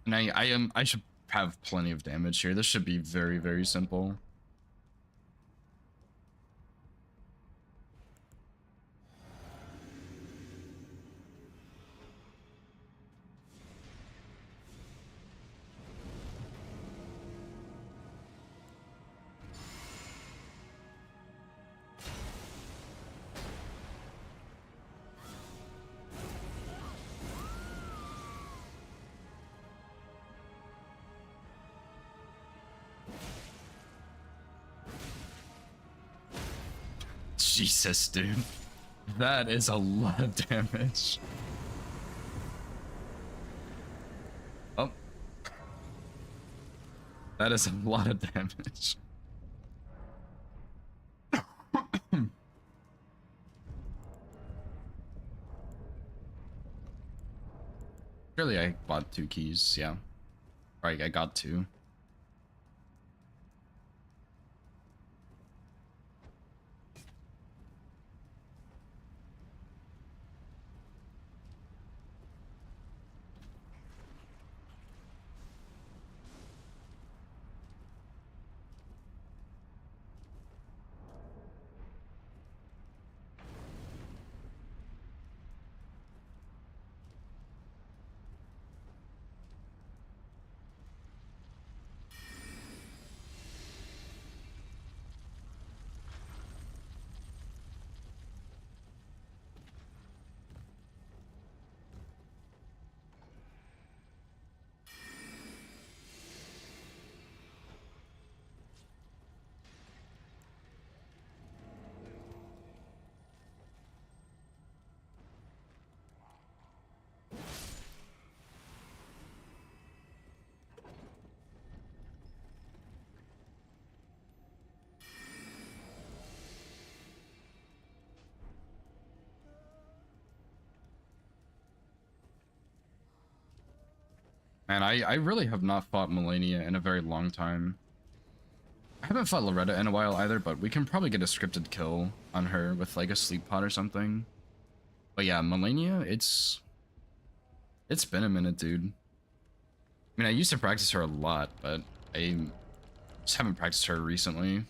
And I should have plenty of damage here. This should be very, very simple. Jesus, dude. That is a lot of damage. Oh. That is a lot of damage. Really, I bought 2 keys, yeah. Right, I got 2. And I really have not fought Melania in a very long time. I haven't fought Loretta in a while either, but we can probably get a scripted kill on her with like a sleep pod or something. But yeah, Melania, it's been a minute, dude. I mean, I used to practice her a lot, but I just haven't practiced her recently.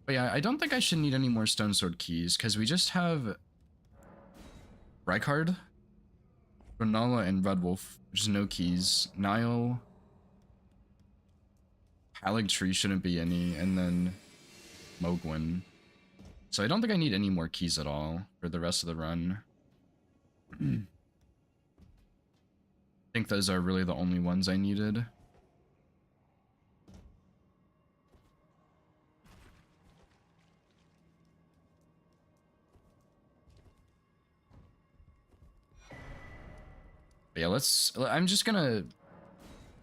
But yeah, I don't think I should need any more Stone Sword keys, because we just have Rykard, Renala, and Red Wolf, which is no keys. Nile, Halig Tree shouldn't be any, and then Mogwin. So I don't think I need any more keys at all for the rest of the run. I think those are really the only ones I needed. But yeah, I'm just gonna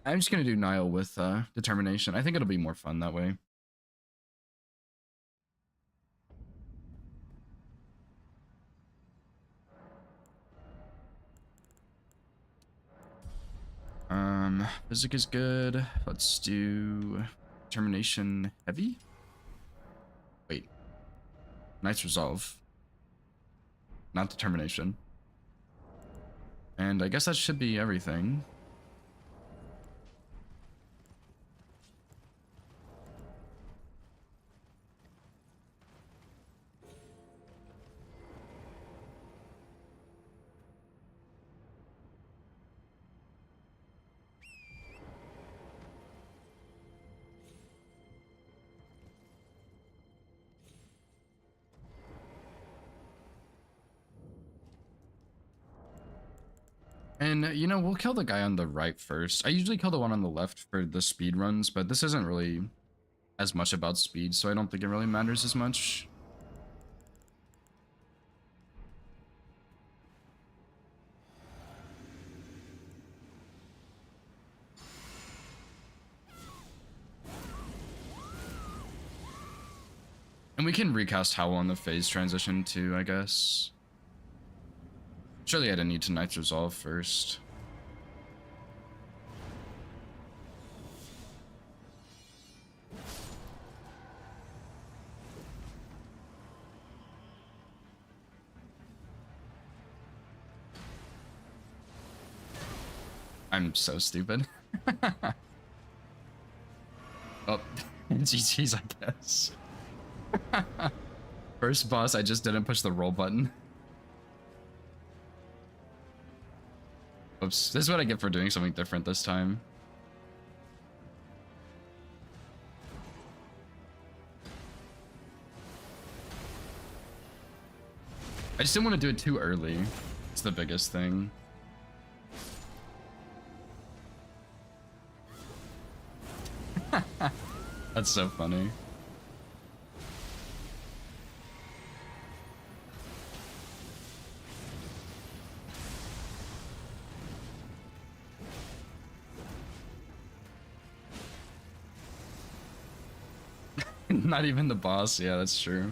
do Nile with determination. I think it'll be more fun that way. Physic is good. Let's do determination heavy. Wait, Knight's Resolve, not determination. And I guess that should be everything. And, you know, we'll kill the guy on the right first. I usually kill the one on the left for the speed runs, but this isn't really as much about speed, so I don't think it really matters as much. And we can recast Howl on the phase transition too, I guess. Surely I didn't need to Knight's Resolve first. I'm so stupid. Oh, GG's, I guess. First boss, I just didn't push the roll button. Oops, this is what I get for doing something different this time. I just didn't want to do it too early. It's the biggest thing. That's so funny. Not even the boss. Yeah, that's true.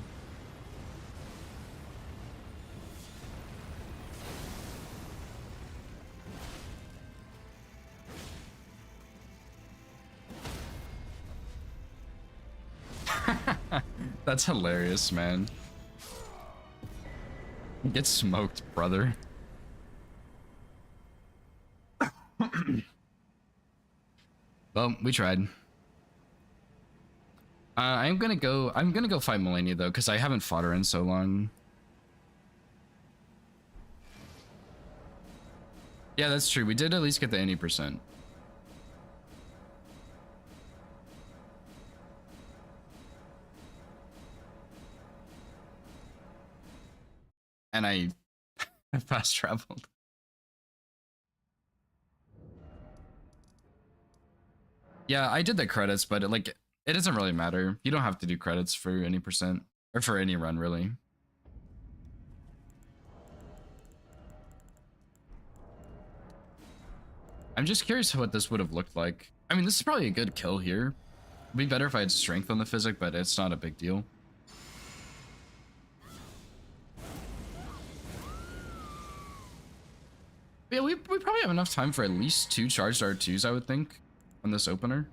That's hilarious, man. Get smoked, brother. Well, we tried. I'm gonna go fight Melania though, because I haven't fought her in so long. Yeah, that's true. We did at least get the 80%. And I fast traveled. Yeah, I did the credits, but it doesn't really matter. You don't have to do credits for any percent, or for any run, really. I'm just curious what this would have looked like. I mean, this is probably a good kill here. It'd be better if I had strength on the physic, but it's not a big deal. Yeah, we probably have enough time for at least 2 charged R2s, I would think, on this opener.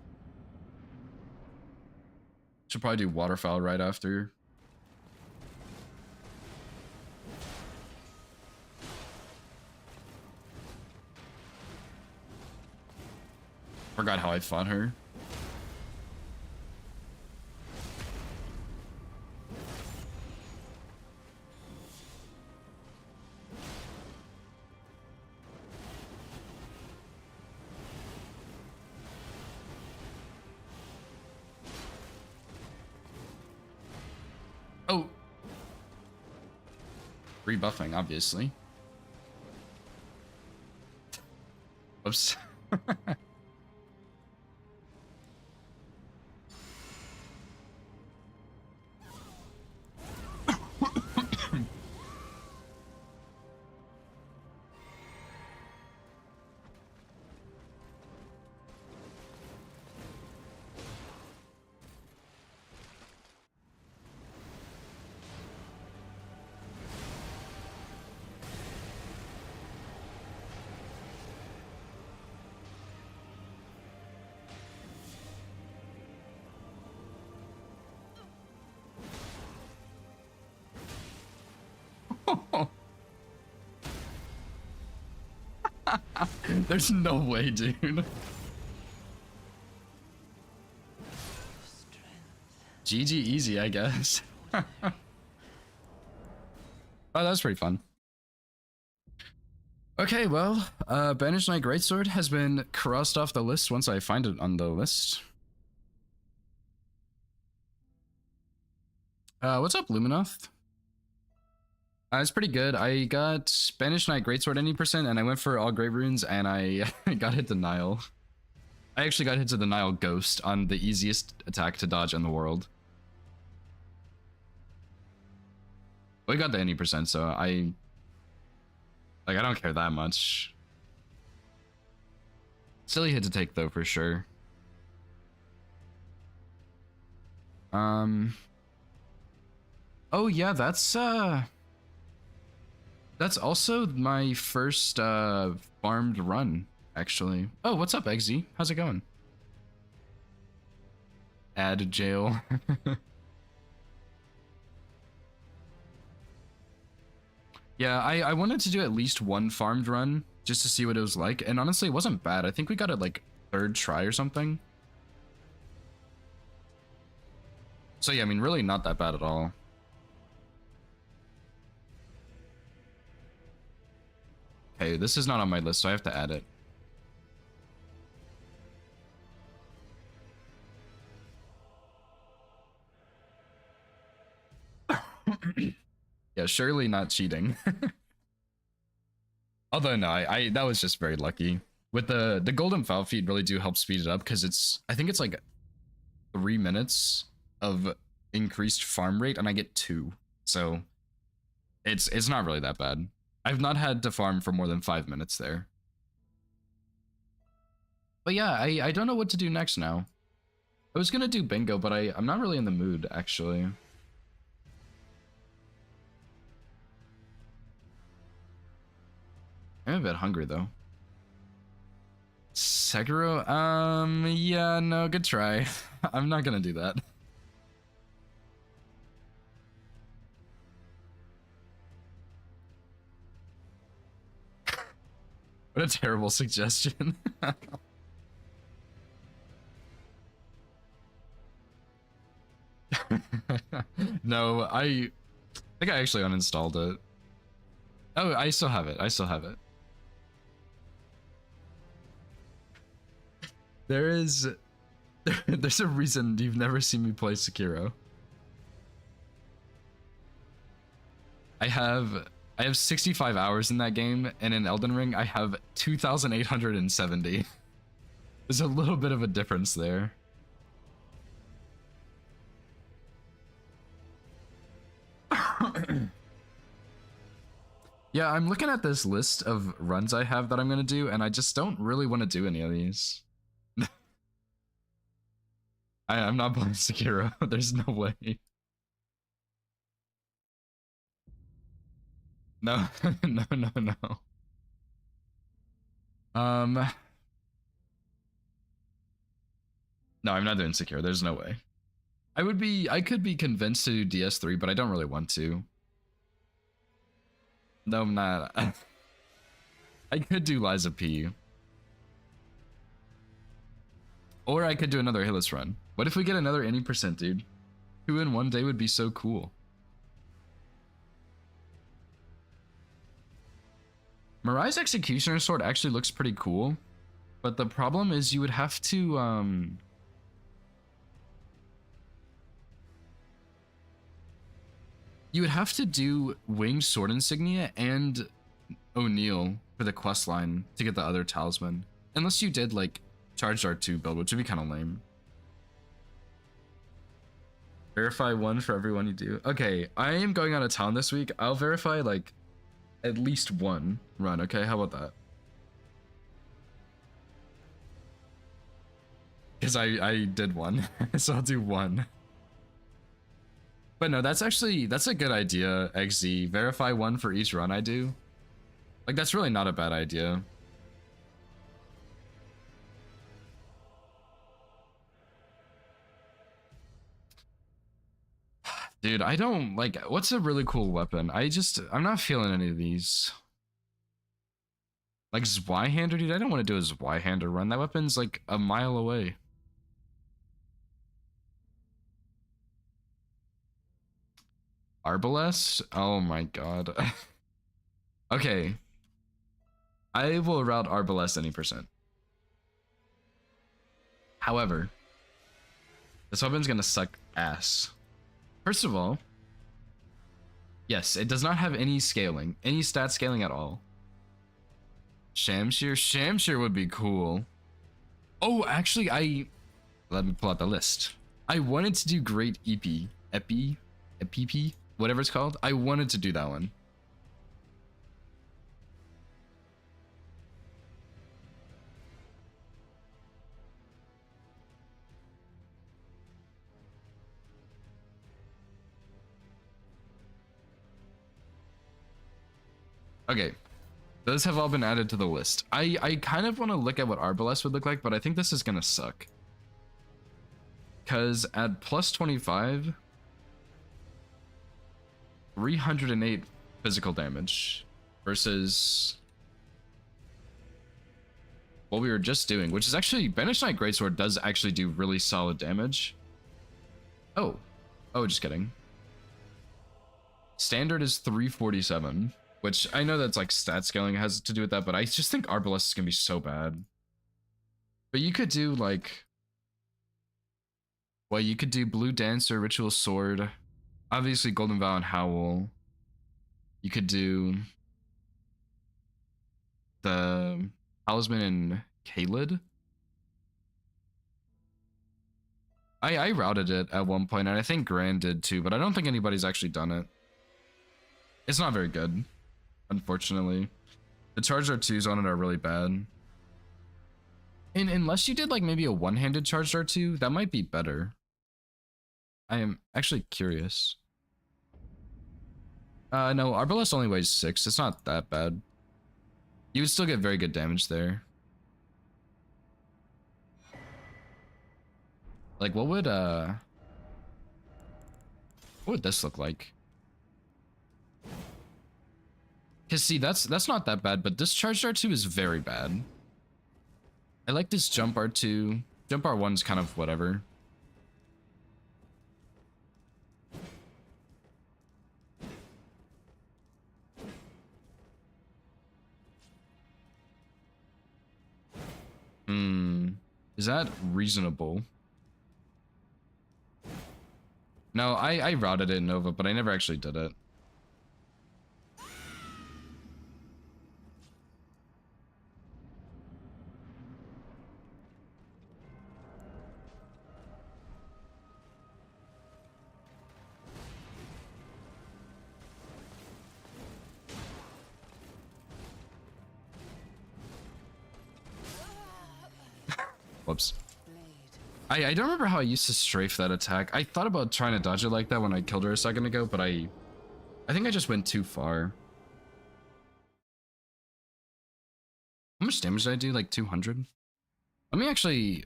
Should probably do waterfowl right after. Forgot how I fought her. Oh. Rebuffing, obviously. Oops. There's no way, dude. GG easy, I guess. Oh, that was pretty fun. Okay, well, Banished Knight Greatsword has been crossed off the list once I find it on the list. What's up, Luminoth? It's pretty good. I got Banished Knight Greatsword any percent, and I went for all Great Runes, and I got hit denial. I actually got hit to denial Ghost on the easiest attack to dodge in the world. We got the any percent, so I don't care that much. Silly hit to take though, for sure. Oh yeah, that's also my first farmed run, actually. Oh, what's up, Eggsy? How's it going? Add jail. Yeah, I wanted to do at least one farmed run just to see what it was like, and honestly, it wasn't bad. I think we got it like 3rd try or something. So yeah, I mean, really not that bad at all. Okay, this is not on my list, so I have to add it. Yeah, surely not cheating. Although no, I that was just very lucky. With the golden foul feet really do help speed it up, because I think it's like 3 minutes of increased farm rate, and I get 2. So it's not really that bad. I've not had to farm for more than 5 minutes there. But yeah, I don't know what to do next now. I was gonna do bingo, but I'm not really in the mood, actually. I'm a bit hungry though. Sekiro? Yeah, no, good try. I'm not gonna do that. What a terrible suggestion. No, I think I actually uninstalled it. Oh, I still have it. I still have it. There's a reason you've never seen me play Sekiro. I have 65 hours in that game, and in Elden Ring I have 2,870. There's a little bit of a difference there. Yeah, I'm looking at this list of runs I have that I'm gonna do, and I just don't really want to do any of these. I'm not playing Sekiro. There's no way. No, no. No, I'm not doing secure. There's no way. I could be convinced to do DS3, but I don't really want to. No, I'm not. I could do Liza P. Or I could do another Hillis run. What if we get another any percent, dude? 2 in 1 day would be so cool. Mirai's Executioner Sword actually looks pretty cool, but the problem is you would have to, you would have to do Winged Sword Insignia and O'Neil for the quest line to get the other talisman. Unless you did, like, Charged R2 build, which would be kind of lame. Verify 1 for every one you do. Okay, I am going out of town this week. I'll verify, like, at least 1 run, okay? How about that? Because I did 1, so I'll do 1. But no, that's a good idea, XZ. Verify 1 for each run I do. Like, that's really not a bad idea. Dude, I don't, like, what's a really cool weapon? I'm not feeling any of these. Like, Zweihander, dude, I don't want to do a Zweihander run. That weapon's, like, a mile away. Arbalest? Oh my god. Okay. I will route Arbalest any percent. However, this weapon's gonna suck ass. First of all, yes, it does not have any scaling, any stat scaling at all. Shamshir would be cool. Oh, actually, let me pull out the list. I wanted to do Great Epi, whatever it's called. I wanted to do that one. Okay, those have all been added to the list. I kind of want to look at what Arbalest would look like, but I think this is gonna suck. Because at plus 25, 308 physical damage versus what we were just doing, which is actually, Banished Greatsword does actually do really solid damage. Oh, just kidding. Standard is 347. Which I know that's like stat scaling has to do with that, but I just think Arbalest is gonna be so bad. But you could do like, well, you could do Blue Dancer, Ritual Sword, obviously Golden Vow and Howl. You could do the Talisman and Kaled. I routed it at one point, and I think Grand did too, but I don't think anybody's actually done it. It's not very good. Unfortunately, the Charged R2s on it are really bad. And unless you did like maybe a one-handed Charged R2, that might be better. I am actually curious. No, Arbalest only weighs 6. It's not that bad. You would still get very good damage there. Like, what would this look like? Because see, that's not that bad, but this Charged R2 is very bad. I like this Jump R2. Jump R1's kind of whatever. Is that reasonable? No, I routed it in Nova, but I never actually did it. Whoops. I don't remember how I used to strafe that attack. I thought about trying to dodge it like that when I killed her a second ago, but I think I just went too far. How much damage did I do? Like 200? Let me actually...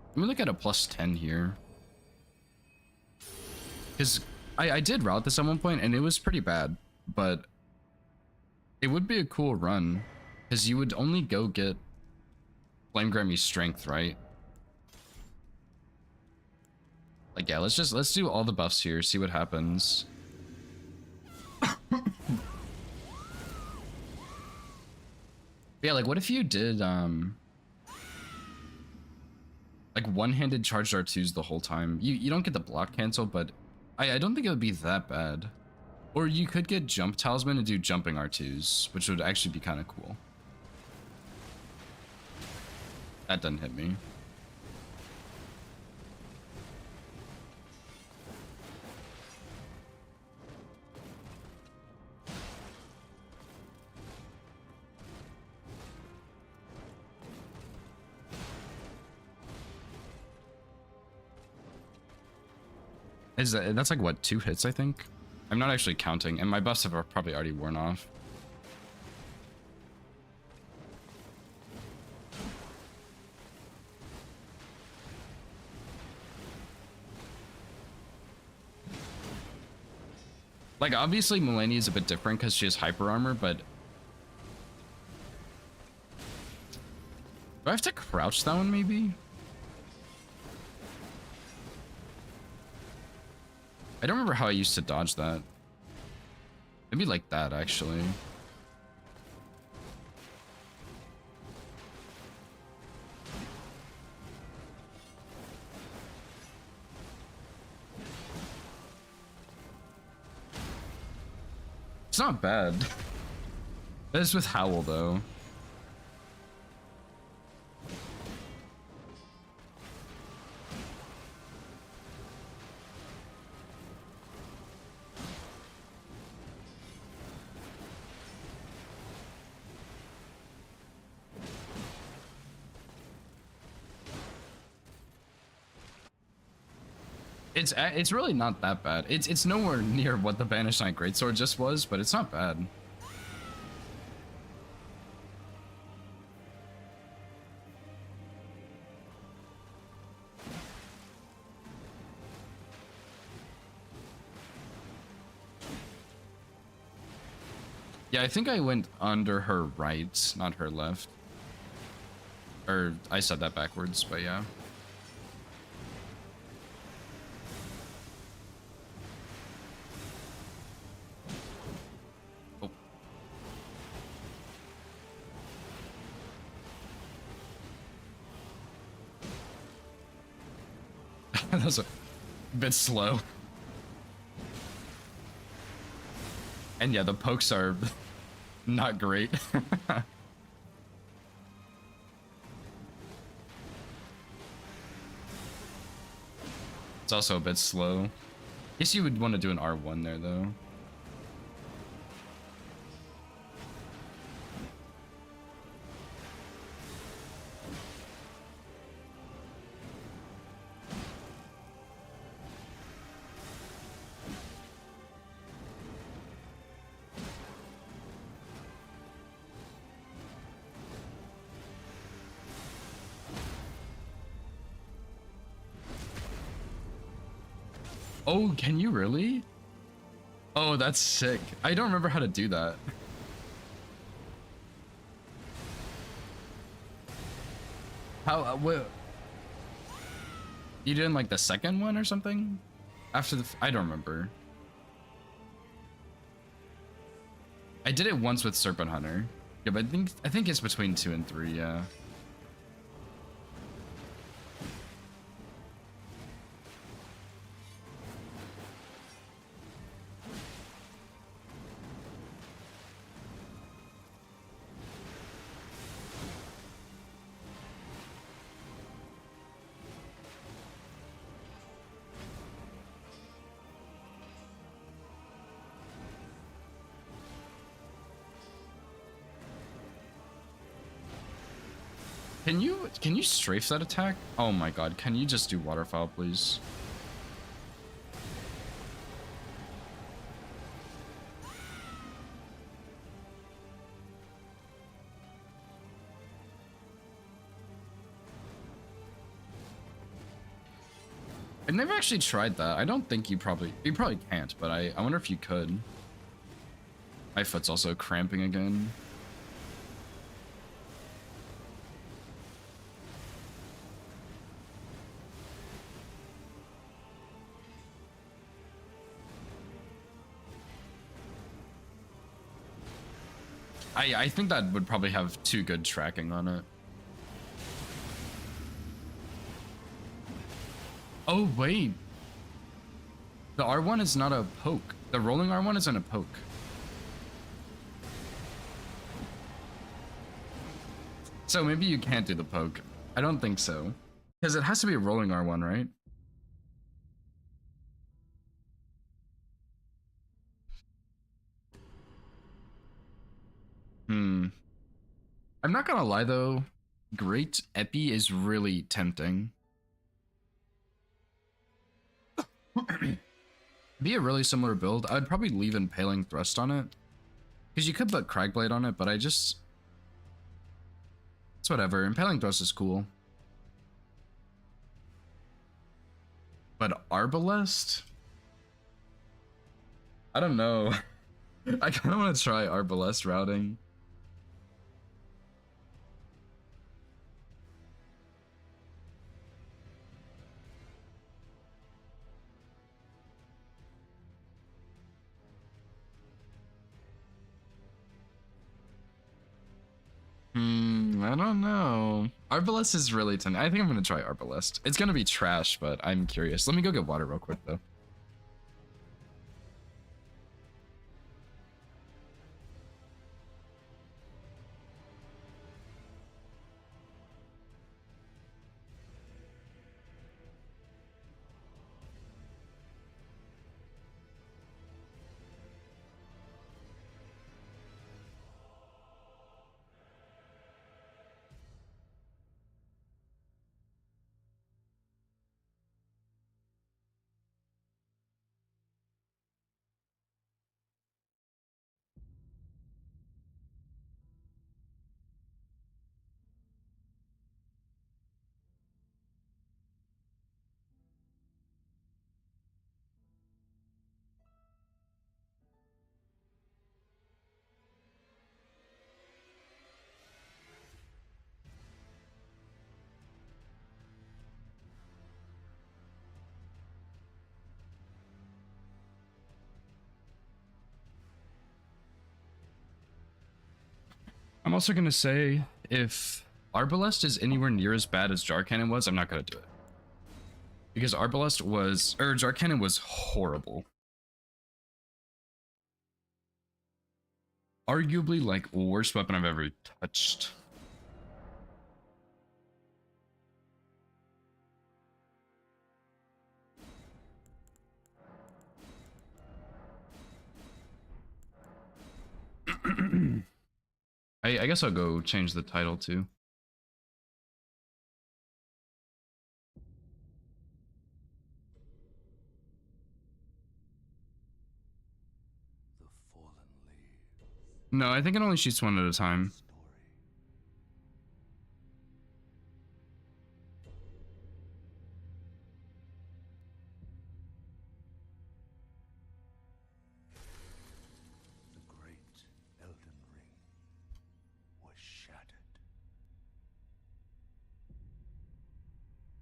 Let me look at a plus 10 here. Because I did route this at one point, and it was pretty bad. But it would be a cool run. Because you would only go get Flame Grammy's strength, right? Like, yeah, let's do all the buffs here, see what happens. Yeah, like, what if you did, like, one-handed charged R2s the whole time? You don't get the block cancel, but I don't think it would be that bad. Or you could get Jump Talisman and do jumping R2s, which would actually be kind of cool. That doesn't hit me. That's like what, 2 hits, I think? I'm not actually counting, and my buffs have probably already worn off. Like, obviously Mulaney is a bit different because she has hyper armor, but do I have to crouch that one maybe? I don't remember how I used to dodge that. Maybe like that, actually. It's not bad. That is with Howl, though. It's really not that bad. It's nowhere near what the Banished Knight Greatsword just was, but it's not bad. Yeah, I think I went under her right, not her left. Or I said that backwards, but yeah. That was a bit slow. And yeah, the pokes are not great. It's also a bit slow. Guess you would want to do an R1 there, though. Oh, can you really? Oh, that's sick. I don't remember how to do that. How, what? You did in like the second one or something? After the, I don't remember. I did it once with Serpent Hunter. Yeah, but I think it's between 2 and 3, yeah. Can you strafe that attack? Oh my god, can you just do waterfowl, please? I've never actually tried that. I don't think you probably can't, but I wonder if you could. My foot's also cramping again. I think that would probably have too good tracking on it. Oh, wait. The R1 is not a poke. The rolling R1 isn't a poke. So maybe you can't do the poke. I don't think so. Because it has to be a rolling R1, right? I'm not gonna lie though. Great Epi is really tempting. Be a really similar build. I'd probably leave Impaling Thrust on it. Because you could put Cragblade on it, but it's whatever. Impaling Thrust is cool. But Arbalest? I don't know. I kind of want to try Arbalest routing. I don't know. Arbalest is really tempting. I think I'm gonna try Arbalest. It's gonna be trash, but I'm curious. Let me go get water real quick though. I'm also gonna say, if Arbalest is anywhere near as bad as Jar Cannon was, I'm not gonna do it. Because Jar Cannon was horrible. Arguably, like, worst weapon I've ever touched. I guess I'll go change the title too. The fallen leaves. No, I think it only shoots one at a time. Story. The great Elden Ring was shattered.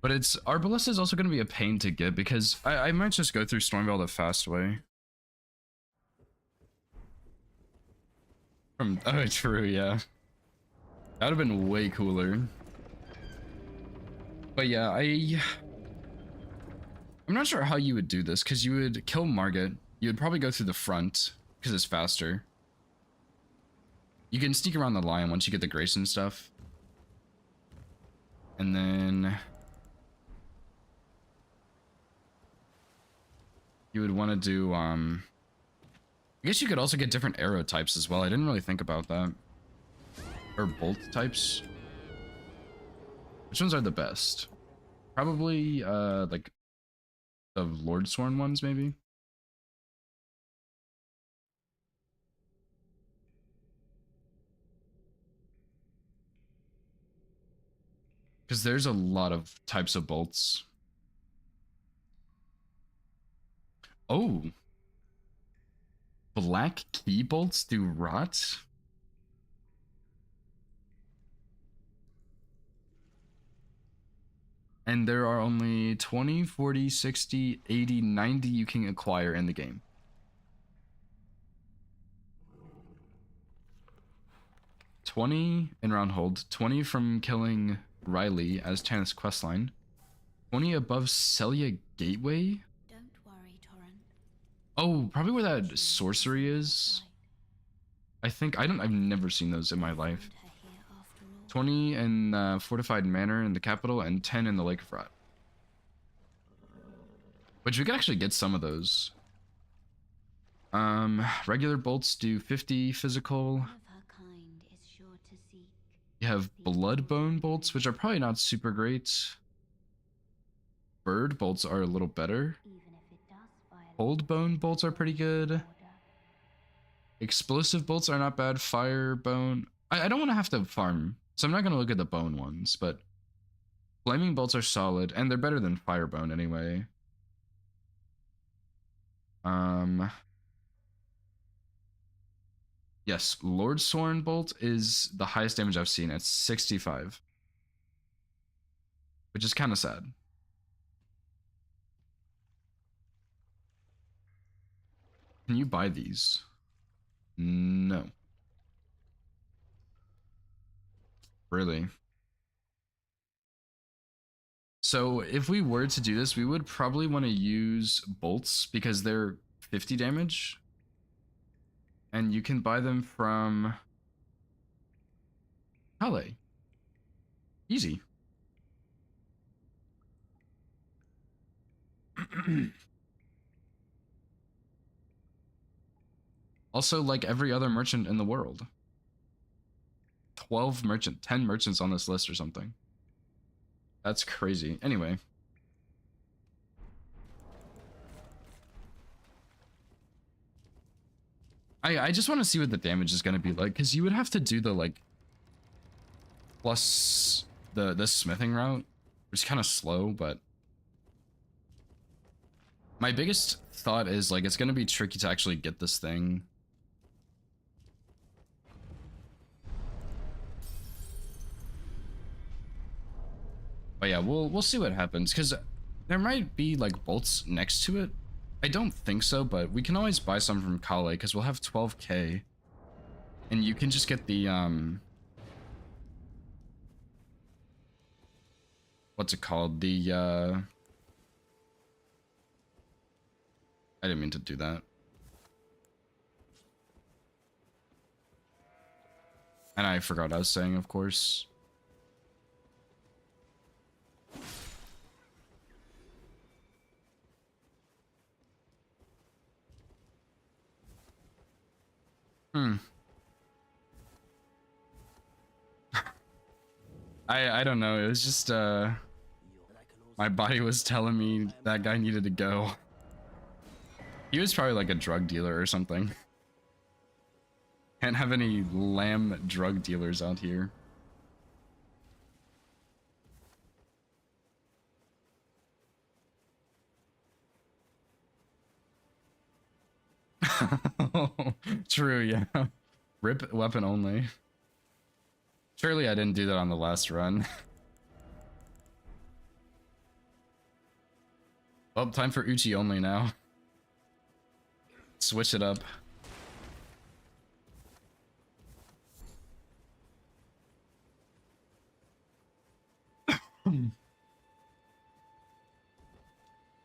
But Arbalest is also going to be a pain to get because I might just go through Stormveil the fast way. Oh, true, yeah. That would have been way cooler. But yeah, I'm not sure how you would do this because you would kill Margit. You would probably go through the front because it's faster. You can sneak around the lion once you get the grace and stuff. And then you would want to do, I guess you could also get different arrow types as well. I didn't really think about that. Or bolt types. Which ones are the best? Probably, like, the Lordsworn ones, maybe? Because there's a lot of types of bolts. Oh, black key bolts do rot? And there are only 20, 40, 60, 80, 90 you can acquire in the game. $20 in Roundhold, 20 from killing Riley as Tanith's questline, 20 above Celia Gateway. Don't worry, Torrent. Oh, probably where that sorcery is. I think I've never seen those in my life. 20 in Fortified Manor in the capital and 10 in the Lake of Rot. Which we could actually get some of those. Regular bolts do 50 physical. You have Bloodbone bolts, which are probably not super great. Bird bolts are a little better. Coldbone bolts are pretty good. Explosive bolts are not bad. Firebone. I don't want to have to farm, so I'm not going to look at the bone ones, but flaming bolts are solid, and they're better than Firebone anyway. Yes, Lord Sworn bolt is the highest damage I've seen at 65, which is kind of sad. Can you buy these? No. Really? So if we were to do this, we would probably want to use bolts because they're 50 damage. And you can buy them from Calais. Easy. Also, like every other merchant in the world. 10 merchants on this list or something. That's crazy. Anyway. I just want to see what the damage is going to be like, because you would have to do the, like, plus the smithing route, which is kind of slow, but my biggest thought is, like, it's going to be tricky to actually get this thing. But yeah, we'll see what happens, because there might be, like, bolts next to it. I don't think so, but we can always buy some from Calais, because we'll have 12k. And you can just get the, what's it called? The, I didn't mean to do that. And I forgot what I was saying, of course. I don't know. It was just my body was telling me that guy needed to go. He was probably like a drug dealer or something. Can't have any lamb drug dealers out here. True, yeah. Rip weapon only. Surely I didn't do that on the last run. Well, time for Uchi only now. Switch it up.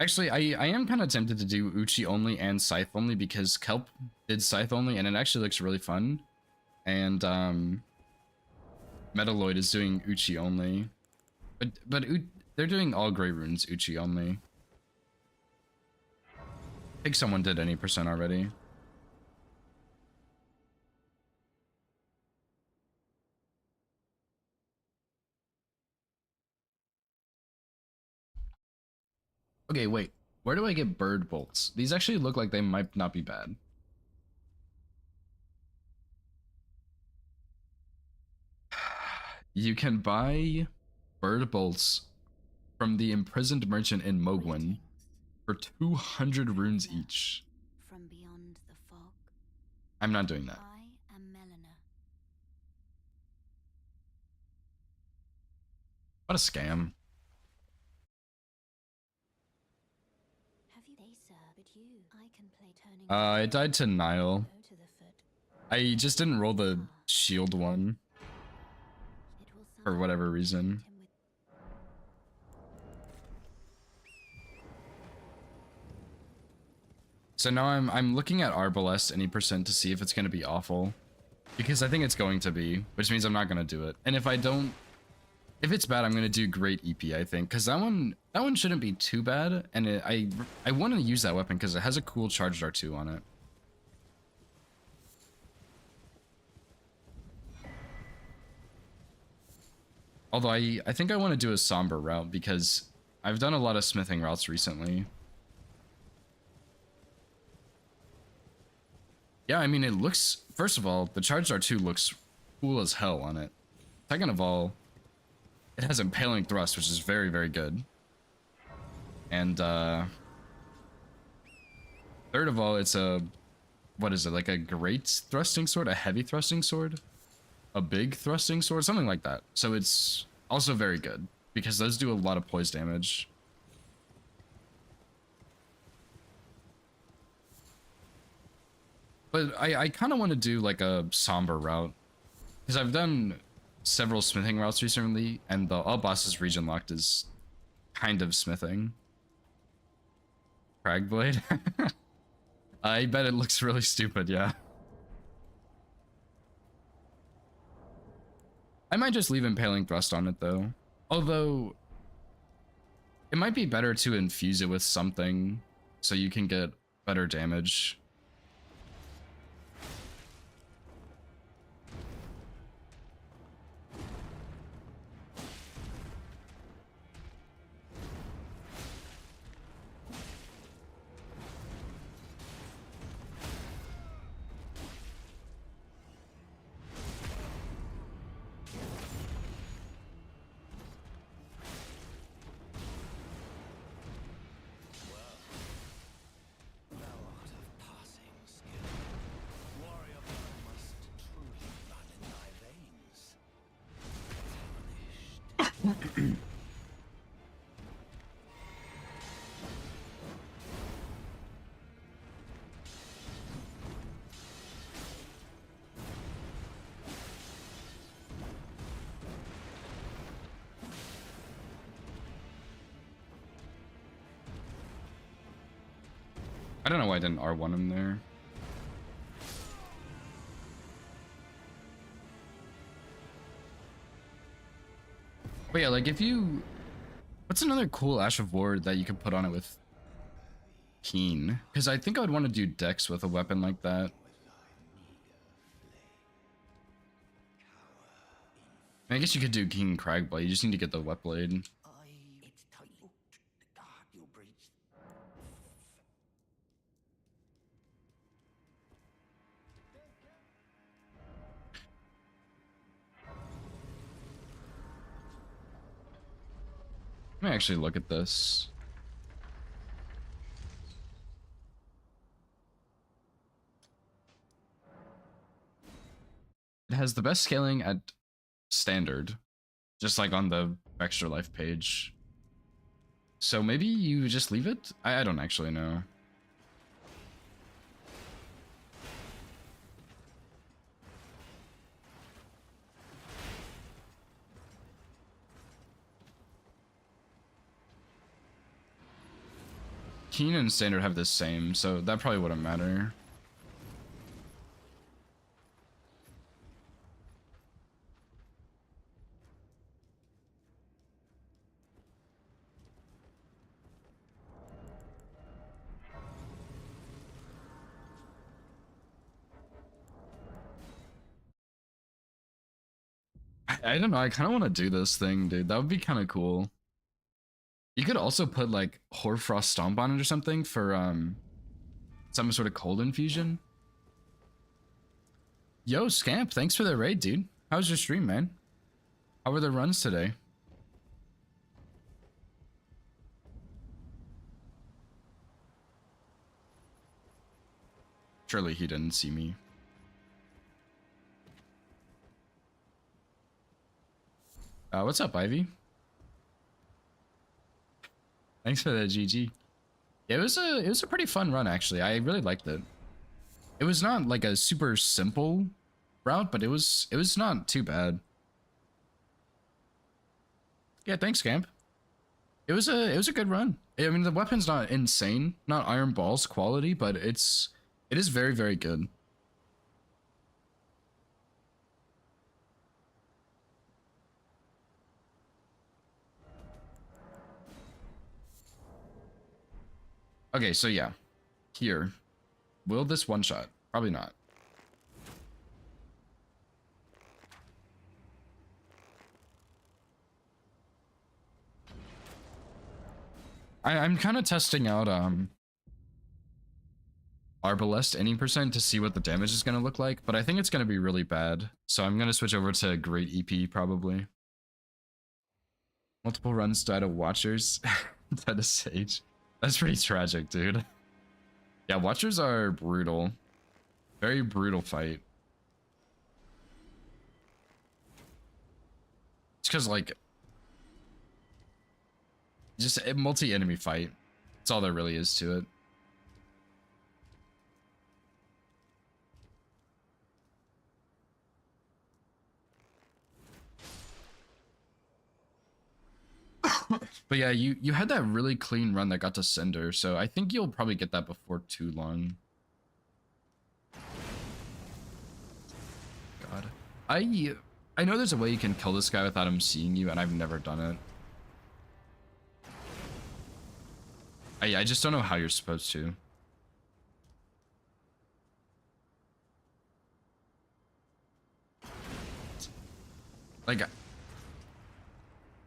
Actually, I am kind of tempted to do Uchi only and Scythe only because Kelp did Scythe only and it actually looks really fun. And Metalloid is doing Uchi only. But they're doing all Grey Runes Uchi only. I think someone did any percent already. Okay, wait. Where do I get bird bolts? These actually look like they might not be bad. You can buy bird bolts from the imprisoned merchant in Mogwin. for 200 runes each. From beyond the fog, I'm not doing that. I am Melina. What a scam. Have you they sir, but you I can play turning I died to Nile. go to the foot. I just didn't roll the shield one It will for whatever reason. him with So now I'm looking at Arbalest any percent to see if it's gonna be awful. Because I think it's going to be, which means I'm not gonna do it. And if I don't, if it's bad, I'm gonna do great EP, I think, because that one shouldn't be too bad. And I want to use that weapon because it has a cool charged R2 on it. Although I think I want to do a somber route because I've done a lot of smithing routes recently. Yeah, I mean, it looks, first of all, the charged R2 looks cool as hell on it. Second of all, it has impaling thrust, which is very, very good. And third of all, it's a, what is it, like a great thrusting sword, a heavy thrusting sword, a big thrusting sword, something like that. So it's also very good because those do a lot of poise damage. But I kind of want to do like a somber route because I've done several smithing routes recently, and the all bosses region locked is kind of smithing. Cragblade. I bet it looks really stupid, yeah. I might just leave impaling thrust on it though. Although it might be better to infuse it with something so you can get better damage. Thou art of passing skill. Warrior blood must truly run in thy veins. Banished. I don't know why I didn't R1 him there. But yeah, like if you... What's another cool Ash of War that you could put on it with Keen? Because I think I would want to do Dex with a weapon like that. I guess you could do King Cragblade, you just need to get the wet blade. It's tight. God, you breathe. Let me actually look at this. It has the best scaling at standard, just like on the extra life page. So maybe you just leave it? I don't actually know. Keen and standard have the same, so that probably wouldn't matter. I don't know, I kind of want to do this thing, dude. That would be kind of cool. You could also put like Hoarfrost Stomp on it or something for some sort of cold infusion. Yo, Scamp, thanks for the raid, dude. How was your stream, man? How were the runs today? Surely he didn't see me. What's up, Ivy? Thanks for the GG. It was a pretty fun run actually. I really liked it. It was not like a super simple route, but it was not too bad. Yeah, thanks, Camp. It was a good run. I mean, the weapon's not insane, not Iron Balls quality, but it is very, very good. Okay, so yeah, here, will this one shot? Probably not. I'm kind of testing out Arbalest any percent to see what the damage is gonna look like, but I think it's gonna be really bad. So I'm gonna switch over to Great EP probably. Multiple runs died of Watchers. Died of Sage. That's pretty tragic, dude. Yeah, Watchers are brutal. Very brutal fight. It's because, like, just a multi-enemy fight. That's all there really is to it. But yeah, you had that really clean run that got to Cinder, so I think you'll probably get that before too long. God. I know there's a way you can kill this guy without him seeing you, and I've never done it. I just don't know how you're supposed to. Like,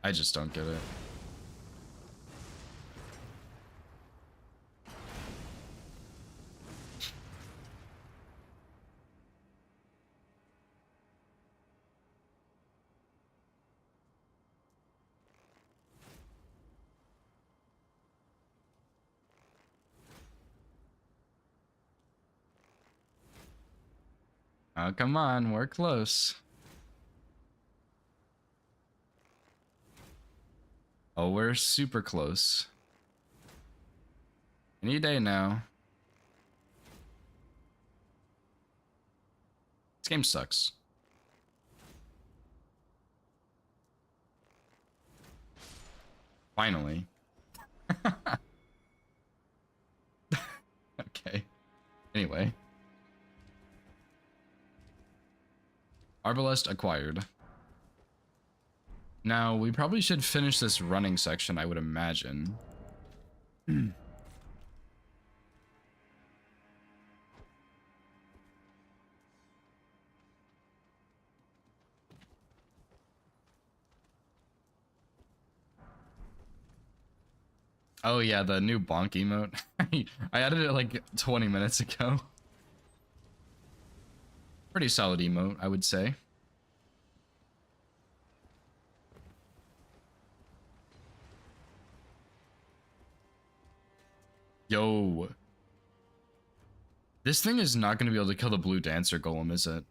I just don't get it. Oh, come on, we're close. Oh, we're super close. Any day now. This game sucks. Finally. Okay. Anyway. Arbalest acquired. Now, we probably should finish this running section, I would imagine. Oh yeah, the new bonk emote. I added it like 20 minutes ago. Pretty solid emote, I would say. Yo. This thing is not going to be able to kill the blue dancer golem, is it?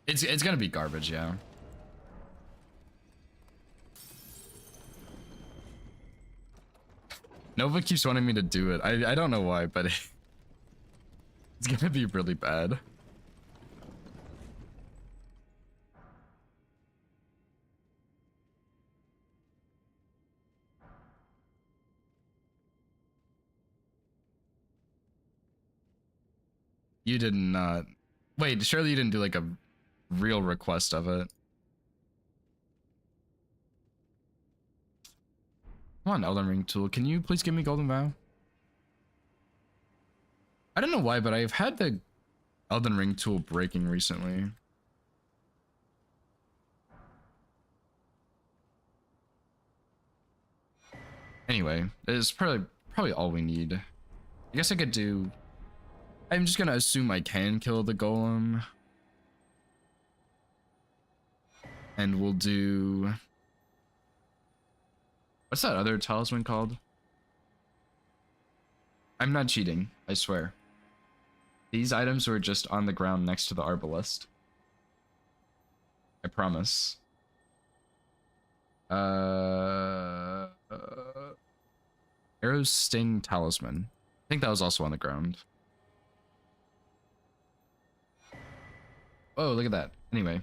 It's going to be garbage, yeah. Nova keeps wanting me to do it. I don't know why, but it's going to be really bad. You did not. Wait, surely you didn't do like a real request of it. Come on, Elden Ring tool. Can you please give me Golden Vow? I don't know why, but I've had the Elden Ring tool breaking recently. Anyway, it's probably all we need. I guess I could do... I'm just gonna assume I can kill the golem. And we'll do... What's that other talisman called? I'm not cheating, I swear. These items were just on the ground next to the Arbalest. I promise. Arrow's Sting Talisman. I think that was also on the ground. Oh, look at that. Anyway.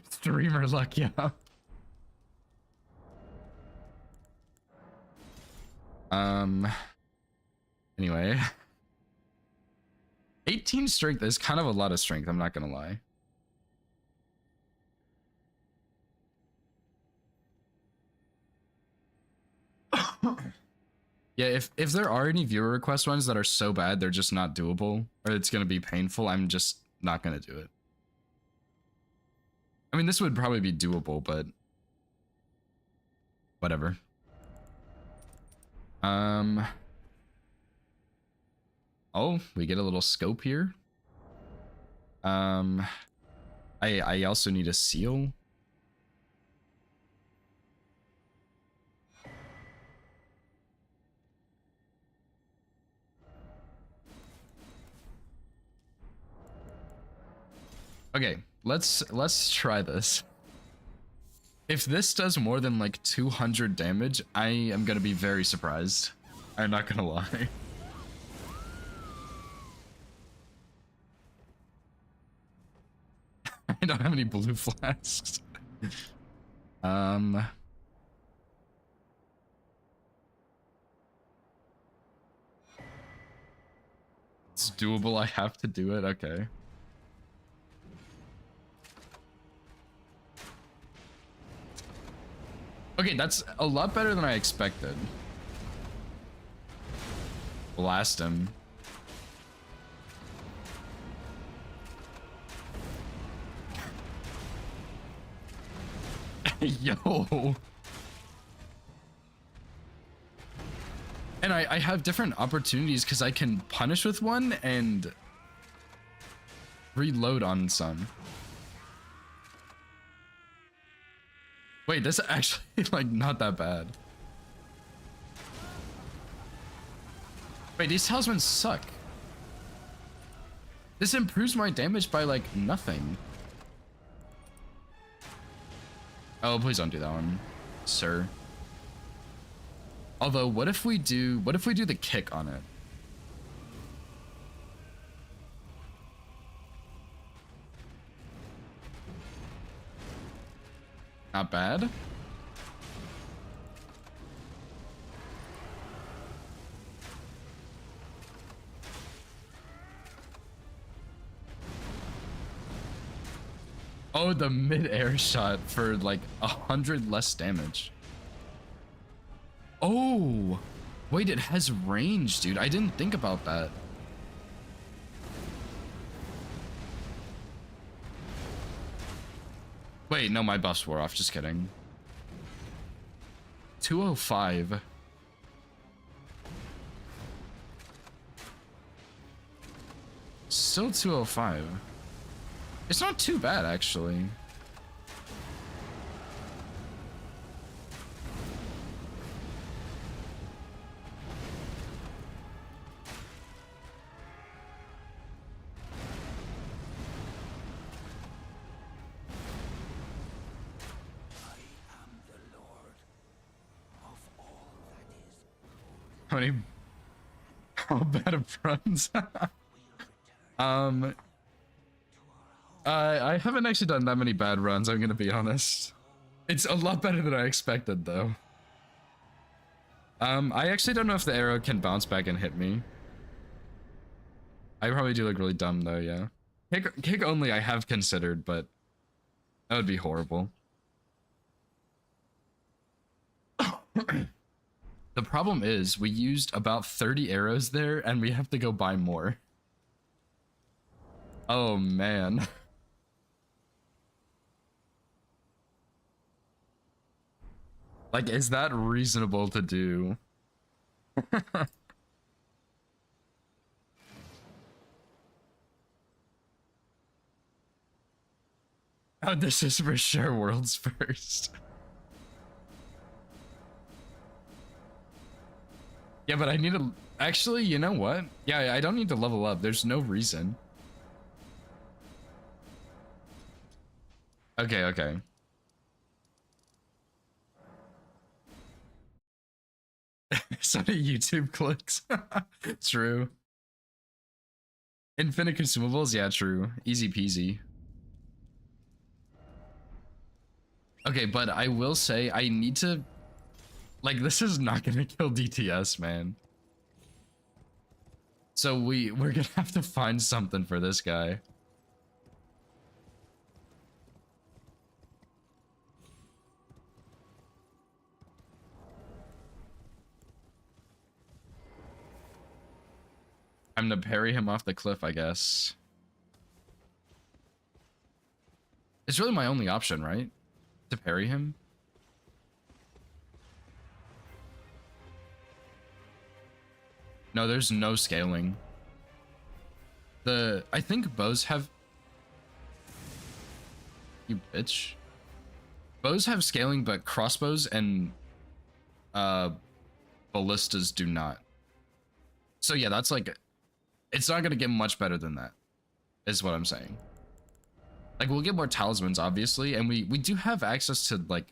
Streamer luck, yeah. Anyway. 18 strength is kind of a lot of strength, I'm not gonna lie. Yeah, if there are any viewer request ones that are so bad they're just not doable, or it's gonna be painful, I'm just not gonna do it. I mean, this would probably be doable, but whatever. Oh, we get a little scope here. I also need a seal. Okay, let's try this. If this does more than like 200 damage, I am gonna be very surprised. I'm not gonna lie. I don't have any blue flasks. It's doable, I have to do it, okay. Okay, that's a lot better than I expected. Blast him. Yo. And I have different opportunities because I can punish with one and reload on some. Wait, this is actually like not that bad. Wait, these talismans suck. This improves my damage by like nothing. Oh, please don't do that one, sir. Although, what if we do the kick on it? Not bad. Oh, the mid-air shot for like 100 less damage. Oh, wait, it has range, dude. I didn't think about that. Wait, no, my buffs wore off. Just kidding. 205. Still 205. It's not too bad, actually. How many? How bad of runs? I haven't actually done that many bad runs, I'm gonna be honest. It's a lot better than I expected, though. I actually don't know if the arrow can bounce back and hit me. I probably do look really dumb, though, yeah. Kick only I have considered, but that would be horrible. The problem is, we used about 30 arrows there, and we have to go buy more. Oh, man. Like, is that reasonable to do? Oh, this is for sure world's first. Yeah, but I need to... Actually, you know what? Yeah, I don't need to level up. There's no reason. Okay, okay. So many YouTube clicks. True. Infinite consumables? Yeah, true. Easy peasy. Okay, but I will say I need to... Like, this is not gonna kill DTS, man. So we're gonna have to find something for this guy. I'm gonna parry him off the cliff, I guess. It's really my only option, right? To parry him? No, there's no scaling. I think bows have... You bitch. Bows have scaling, but crossbows and ballistas do not. So yeah, that's like... It's not gonna get much better than that, is what I'm saying. Like, we'll get more talismans, obviously, and we do have access to, like,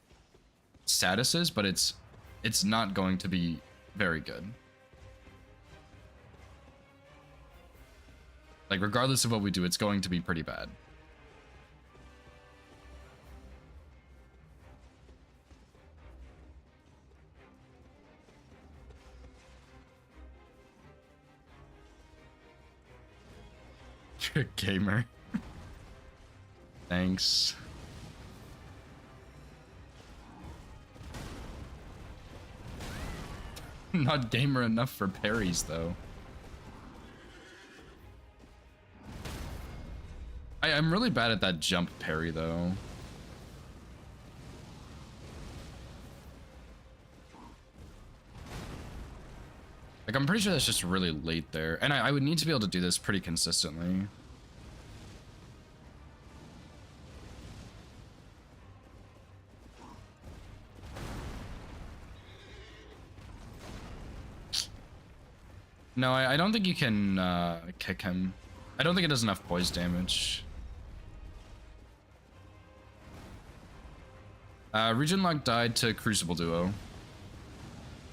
statuses, but it's not going to be very good. Like, regardless of what we do, it's going to be pretty bad. You're a gamer. Thanks. Not gamer enough for parries, though. I'm really bad at that jump parry, though. Like, I'm pretty sure that's just really late there. And I would need to be able to do this pretty consistently. No, I don't think you can kick him. I don't think it does enough poise damage. Region Lock died to Crucible Duo.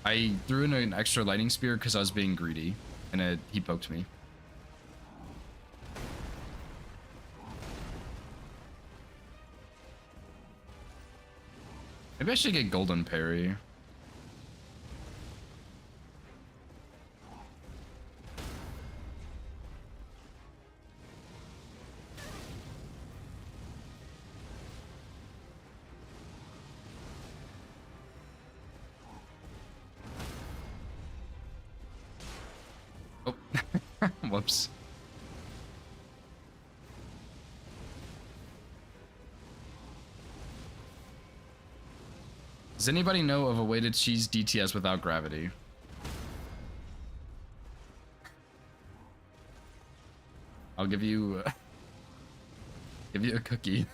I threw in an extra lightning spear because I was being greedy, and he poked me. Maybe I should get golden parry. Oh, whoops. Does anybody know of a way to cheese DTS without gravity? I'll give you a cookie.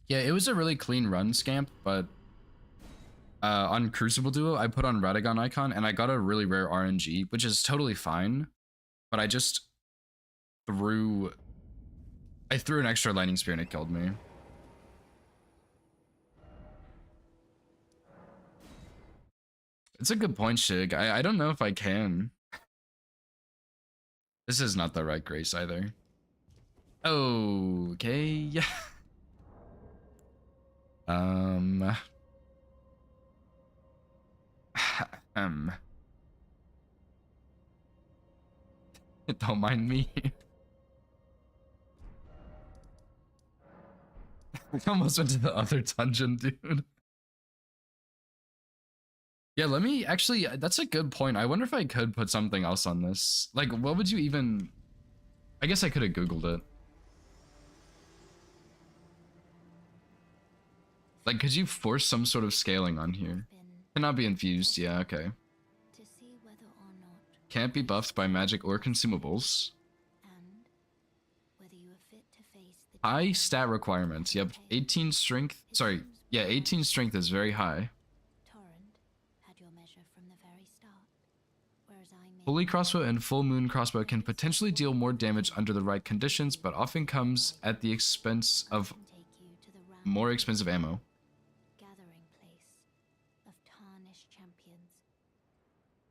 Yeah, it was a really clean run, Scamp, but on Crucible Duo, I put on Radagon icon and I got a really rare RNG, which is totally fine, but I just threw an extra lightning spear and it killed me. It's a good point, Shig. I don't know if I can. This is not the right grace either. Okay. Don't mind me. I almost went to the other dungeon, dude. Yeah, let me actually, that's a good point. I wonder if I could put something else on this. Like, what would you even, I guess I could have Googled it. Like, could you force some sort of scaling on here? Cannot be infused. Yeah, okay. To see whether or not, Can't be buffed by magic or consumables. and whether you are fit to face the High demon stat requirements. Yep, 18 strength. Sorry, yeah, 18 strength is very high. Torrent had your measure from the very start, whereas I may Holy crossbow and full moon crossbow can potentially deal more damage under the right conditions, but often comes at the expense of can take you to the round more expensive ammo. gathering place of tarnished champions,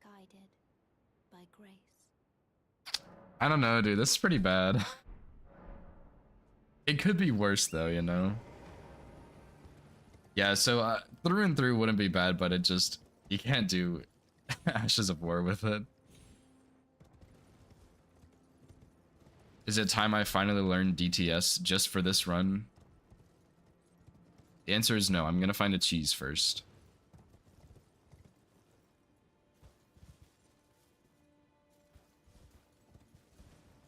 guided by grace. I don't know, dude. This is pretty bad. It could be worse, though, you know? Yeah, so through and through wouldn't be bad, but it just... You can't do Ashes of War with it. Is it time I finally learned DTS just for this run? The answer is no. I'm gonna find a cheese first.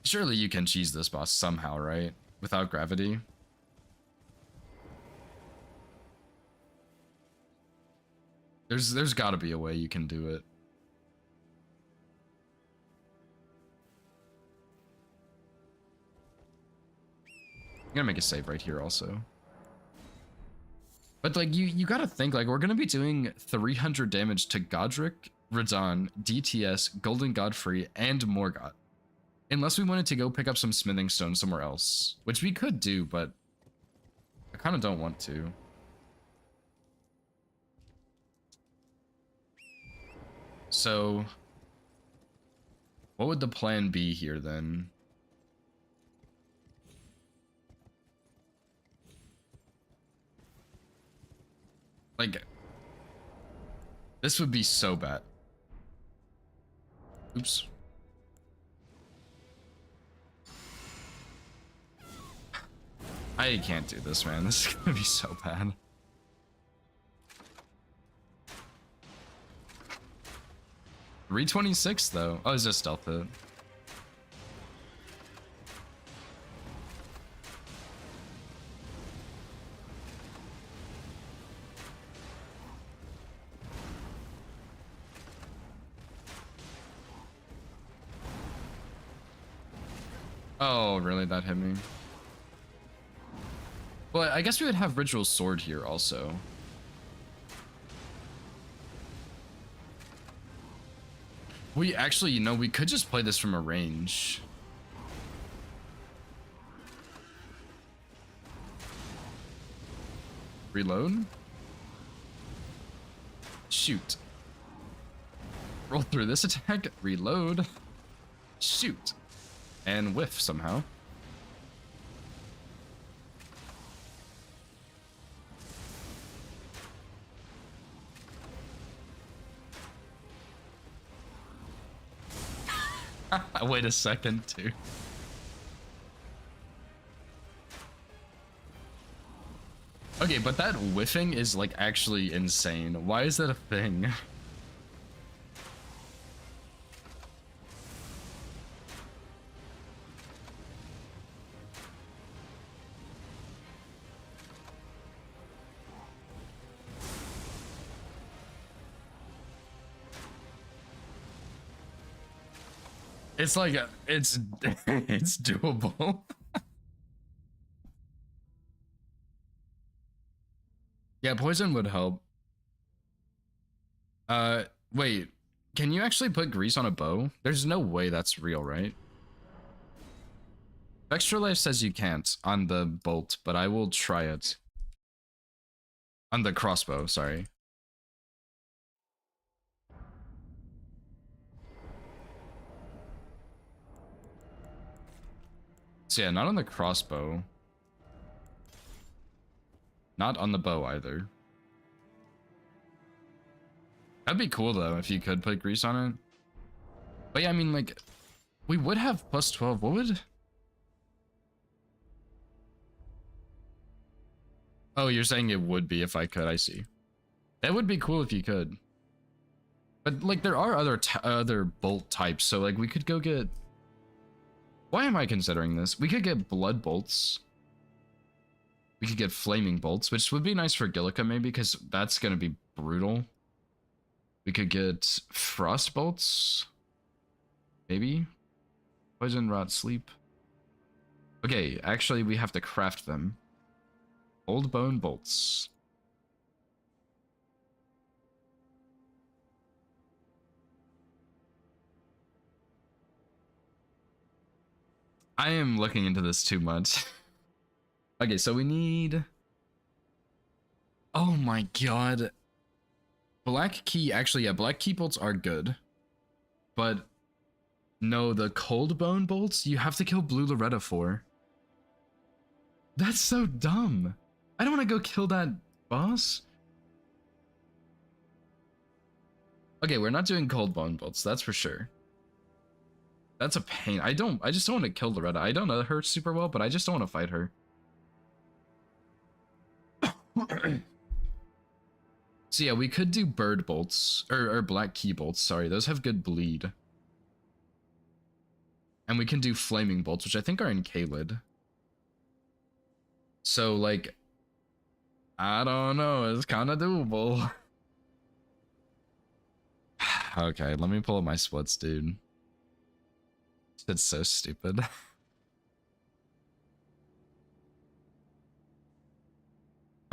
Surely you can cheese this boss somehow, right? Without gravity. There's gotta be a way you can do it. I'm gonna make a save right here also. But like you gotta think, like, we're gonna be doing 300 damage to Godric, Radon, DTS, Golden Godfrey, and Morgott. Unless we wanted to go pick up some smithing stone somewhere else. Which we could do, but I kinda don't want to. So what would the plan be here then? Like, this would be so bad. Oops. I can't do this, man. This is gonna be so bad. $326 though. Oh, it's just stealth hit. Oh, really? That hit me. Well, I guess we would have Ritual Sword here also. We actually, you know, we could just play this from a range. Reload? Shoot. Roll through this attack, reload, shoot, and whiff somehow. Wait a second, too. Okay, but that whiffing is like actually insane. Why is that a thing? It's like it's it's doable. Yeah, poison would help. Wait, can you actually put grease on a bow? There's no way that's real, right? Extra Life says you can't on the bolt, but I will try it. On the crossbow, sorry. So yeah, not on the crossbow. Not on the bow either. That'd be cool though if you could put grease on it. But yeah, I mean, like, we would have plus 12. What would... Oh, you're saying it would be if I could. I see. That would be cool if you could. But like, there are other bolt types, so like we could go get... Why am I considering this? We could get blood bolts. We could get flaming bolts, which would be nice for Gillica maybe, because that's gonna be brutal. We could get frost bolts. Maybe. Poison, rot, sleep. Okay, actually we have to craft them. Old bone bolts. I am looking into this too much. Okay, so we need... Oh my god. Black key, actually, yeah, black key bolts are good. But no, the cold bone bolts, you have to kill Blue Loretta for. That's so dumb. I don't want to go kill that boss. Okay, we're not doing cold bone bolts, that's for sure. That's a pain. I just don't want to kill Loretta. I don't know her super well, but I just don't want to fight her. So yeah, we could do bird bolts, or black key bolts, sorry. Those have good bleed. And we can do flaming bolts, which I think are in Kaled. So like, I don't know, it's kind of doable. Okay, let me pull up my splits, dude. It's so stupid.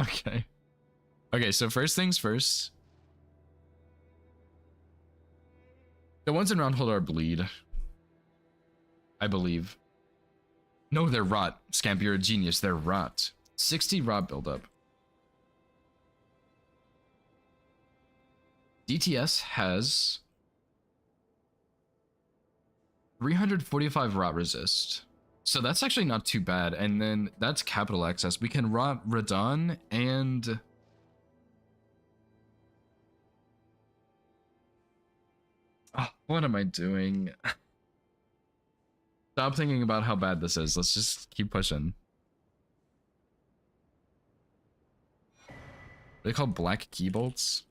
Okay. Okay, so first things first. The ones in Roundhold are bleed. I believe. No, they're rot. Scamp, you're a genius. They're rot. 60 rot buildup. DTS has 345 rot resist. So that's actually not too bad. And then that's capital access. We can rot Radon and... Oh, what am I doing? Stop thinking about how bad this is. Let's just keep pushing. They call black key bolts.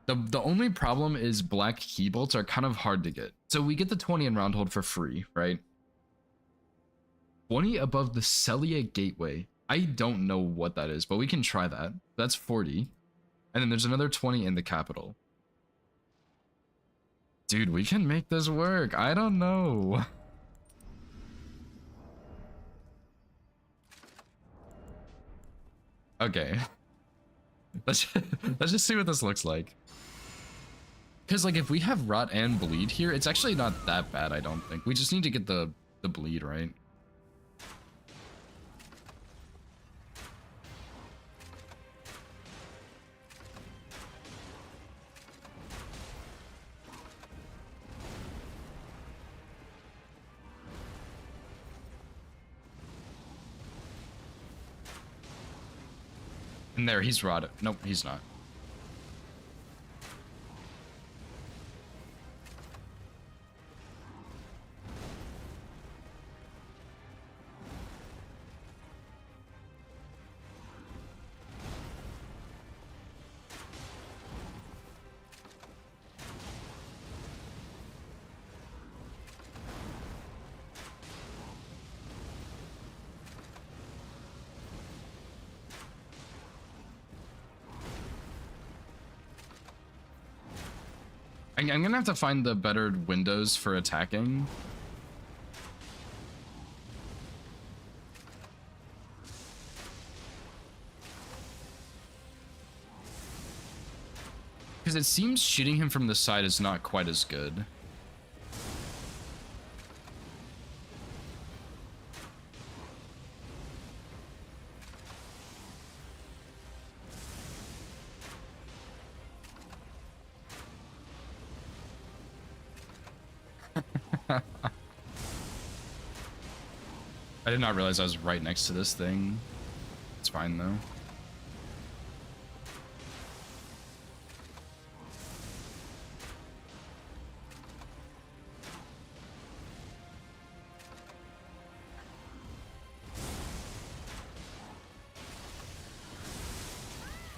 The only problem is black key bolts are kind of hard to get. So we get the 20 in Roundhold for free, right? 20 above the Celia Gateway. I don't know what that is, but we can try that. That's 40. And then there's another 20 in the capital. Dude, we can make this work. I don't know. Okay. Let's just see what this looks like. Because like if we have rot and bleed here, it's actually not that bad, I don't think. We just need to get the bleed, right? And there, he's rotted. Nope, he's not. I'm gonna have to find the better windows for attacking. Because it seems shooting him from the side is not quite as good. I did not realize I was right next to this thing. It's fine though.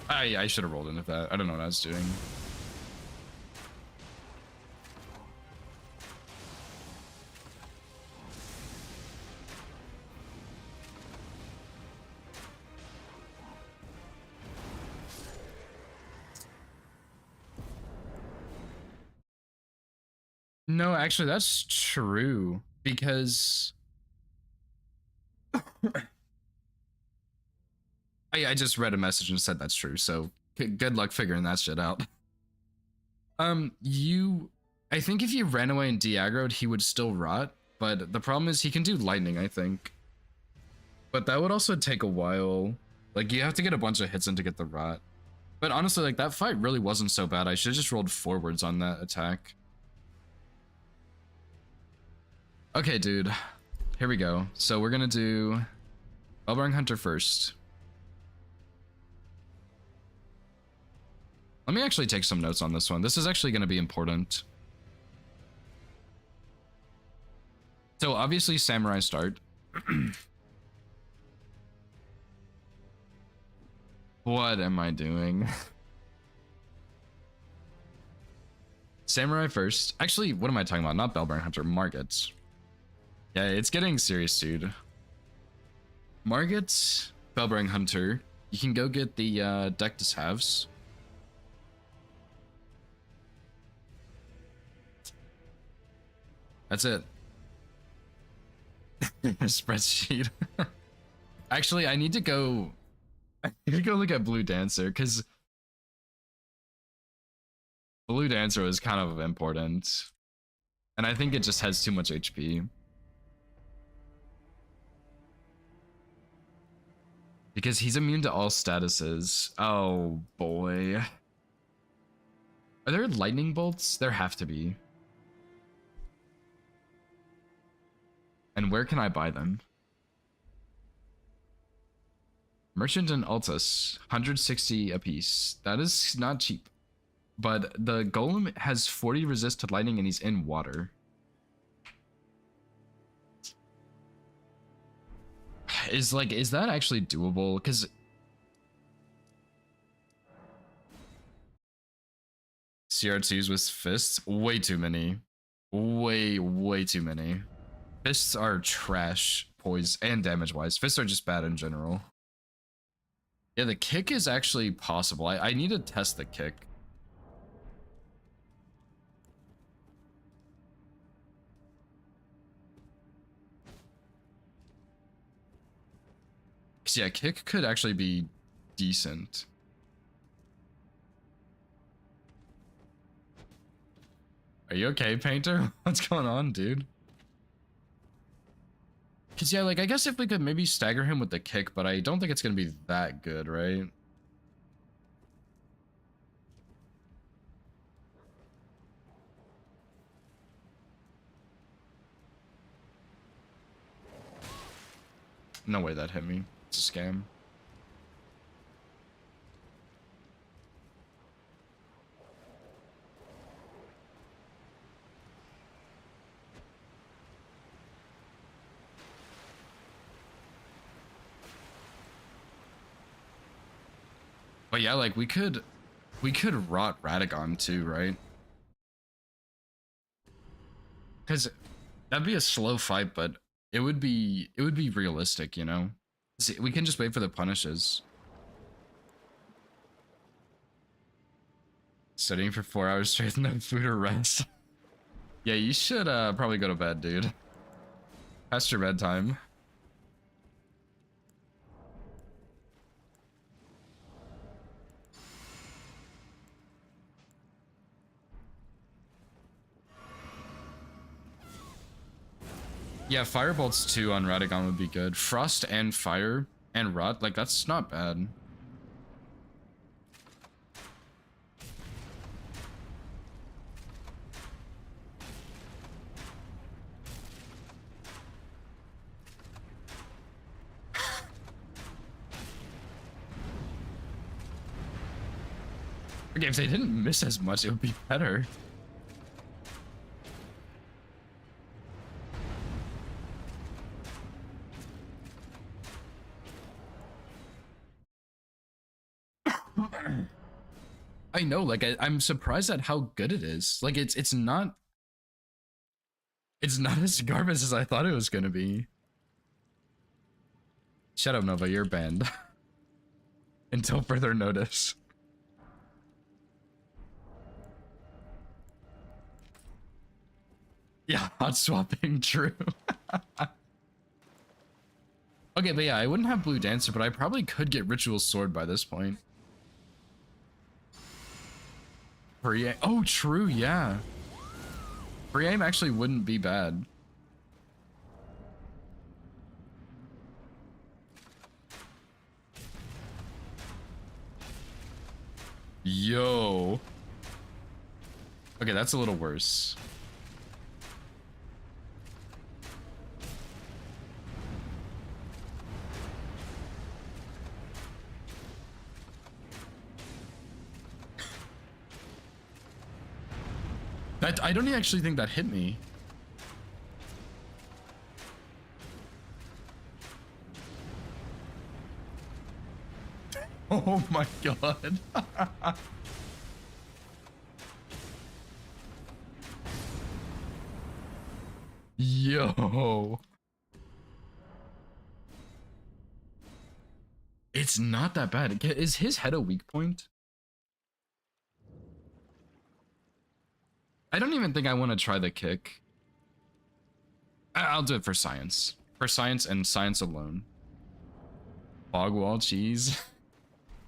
I should have rolled into that. I don't know what I was doing. No, actually, that's true because I just read a message and said that's true. So good luck figuring that shit out. I think if you ran away and de-aggroed, he would still rot. But the problem is he can do lightning, I think. But that would also take a while. Like, you have to get a bunch of hits in to get the rot. But honestly, like, that fight really wasn't so bad. I should have just rolled forwards on that attack. Okay, dude. Here we go. So we're gonna do Bellbearing Hunter first. Let me actually take some notes on this one. This is actually going to be important. So obviously Samurai start. What am I doing? Samurai first. Actually, what am I talking about? Not Bellbearing Hunter, Margits. Yeah, it's getting serious, dude. Margits, Bellbearing Hunter. You can go get the Dectus halves. That's it. Spreadsheet. Actually, I need to go look at Blue Dancer, because Blue Dancer was kind of important. And I think it just has too much HP. Because he's immune to all statuses. Oh boy. Are there lightning bolts? There have to be. And where can I buy them? Merchant and Altus, 160 apiece. That is not cheap. But the golem has 40 resist to lightning and he's in water. Is that actually doable? Because CR2s with fists, way too many. Way too many. Fists are trash, poise, and damage-wise. Fists are just bad in general. Yeah, the kick is actually possible. I need to test the kick. Cause yeah, kick could actually be decent. Are you okay, Painter? What's going on, dude? Cause yeah, like I guess if we could maybe stagger him with the kick, but I don't think it's gonna be that good, right? No way that hit me. It's a scam. But yeah, like we could rot Radagon too, right? Because that'd be a slow fight, but it would be realistic, you know? See, we can just wait for the punishes. Studying for 4 hours straight, no food or rest. Yeah, you should probably go to bed, dude. Past your bedtime. Yeah, Firebolts 2 on Radagon would be good. Frost and Fire and Rot, like that's not bad. Okay, if they didn't miss as much, it would be better. I know, like I'm surprised at how good it is. Like it's not as garbage as I thought it was gonna be. Shut up, Nova, you're banned. Until further notice. Yeah, hot swapping, true. Okay, but yeah, I wouldn't have Blue Dancer, but I probably could get Ritual Sword by this point. Free aim. Oh, true, yeah. Free aim actually wouldn't be bad. Yo. Okay, that's a little worse. That I don't actually think that hit me. Oh my god. Yo. It's not that bad. Is his head a weak point? I don't even think I want to try the kick. I'll do it for science. For science and science alone. Fog wall cheese.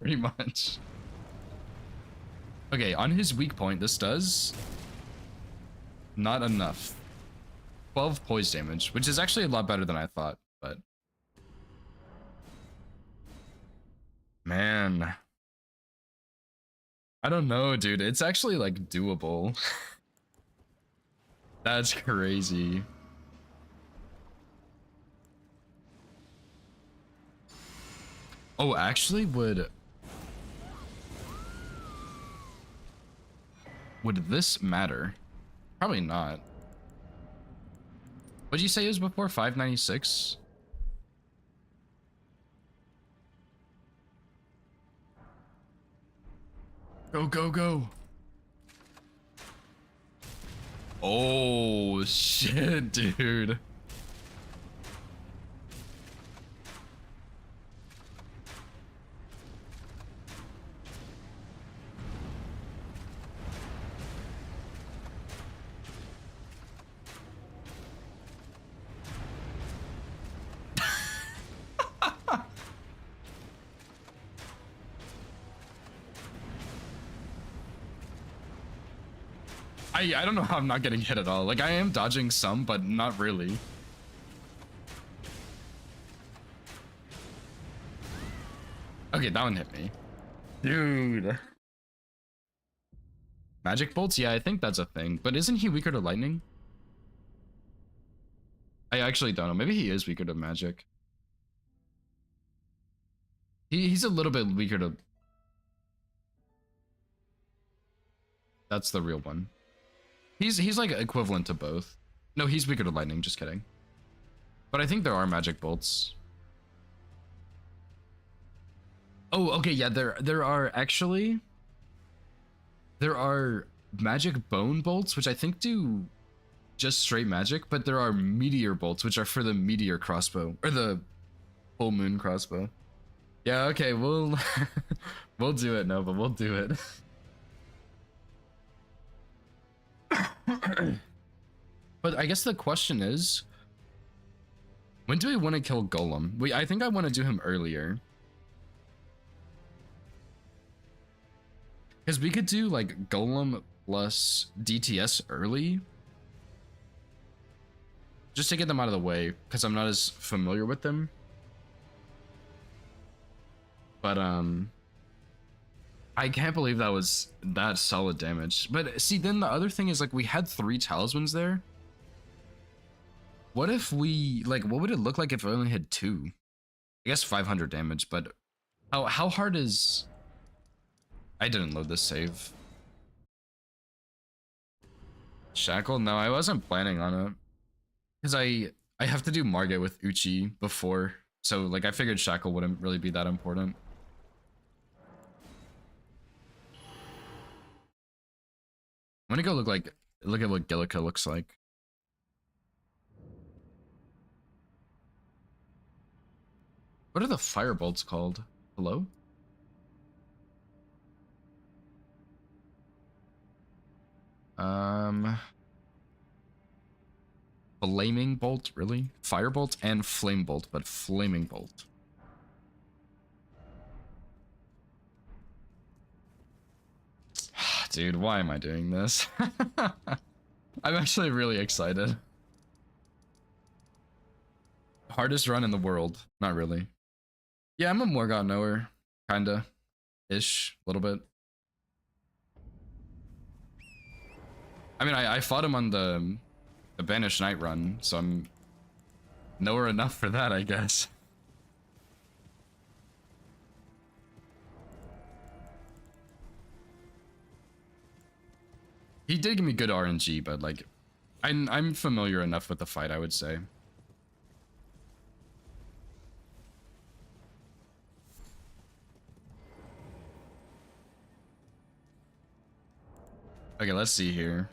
Pretty much. Okay, on his weak point, this does not enough. 12 poise damage, which is actually a lot better than I thought, but man, I don't know, dude. It's actually like doable. That's crazy. Oh, actually, would this matter? Probably not. What'd you say it was before? 596? Go, go, go. Oh, shit, dude. I don't know how I'm not getting hit at all. Like, I am dodging some, but not really. Okay, that one hit me. Dude. Magic bolts? Yeah, I think that's a thing. But isn't he weaker to lightning? I actually don't know. Maybe he is weaker to magic. He's a little bit weaker to... That's the real one. He's like equivalent to both. No, he's weaker to lightning, just kidding. But I think there are magic bolts. Oh, okay, yeah, there are actually... There are magic bone bolts, which I think do just straight magic, but there are meteor bolts, which are for the meteor crossbow, or the full moon crossbow. Yeah, okay, we'll we'll do it, Nova, we'll do it. But I guess the question is, when do we want to kill Golem? I think I want to do him earlier. Because we could do like Golem plus DTS early. Just to get them out of the way, because I'm not as familiar with them. But I can't believe that was that solid damage. But see, then the other thing is like we had 3 talismans there. What if we like? What would it look like if I only had 2? I guess 500 damage. But how hard is? I didn't load this save. Shackle? No, I wasn't planning on it. Because I have to do Margit with Uchi before. So like I figured Shackle wouldn't really be that important. I'm gonna go look at what Gillica looks like. What are the firebolts called? Hello? Flaming bolt, really? Firebolt and flame bolt, but flaming bolt. Dude, why am I doing this? I'm actually really excited. Hardest run in the world. Not really. Yeah, I'm a Morgoth knower. Kinda. Ish. A little bit. I mean, I fought him on the Banished Night run, so I'm knower enough for that, I guess. He did give me good RNG, but like, I'm familiar enough with the fight, I would say. Okay, let's see here.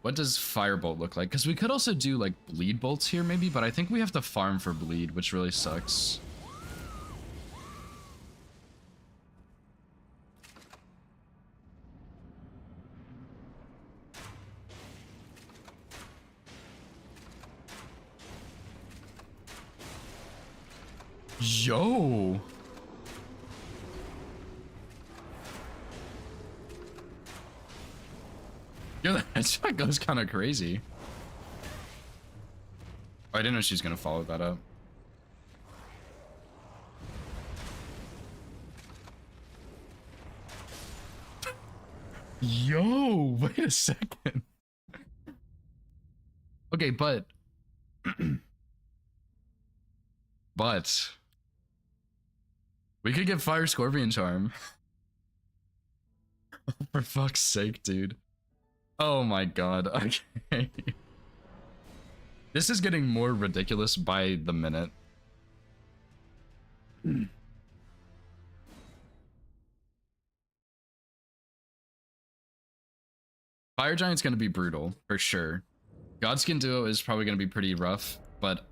What does Firebolt look like? Because we could also do like bleed bolts here maybe, but I think we have to farm for bleed, which really sucks. Yo! Yo, that shot goes kind of crazy. Oh, I didn't know she was gonna follow that up. Yo, wait a second. Okay, but but we could get Fire Scorpion Charm. For fuck's sake, dude. Oh my god, okay. This is getting more ridiculous by the minute. Fire Giant's gonna be brutal, for sure. Godskin Duo is probably gonna be pretty rough, but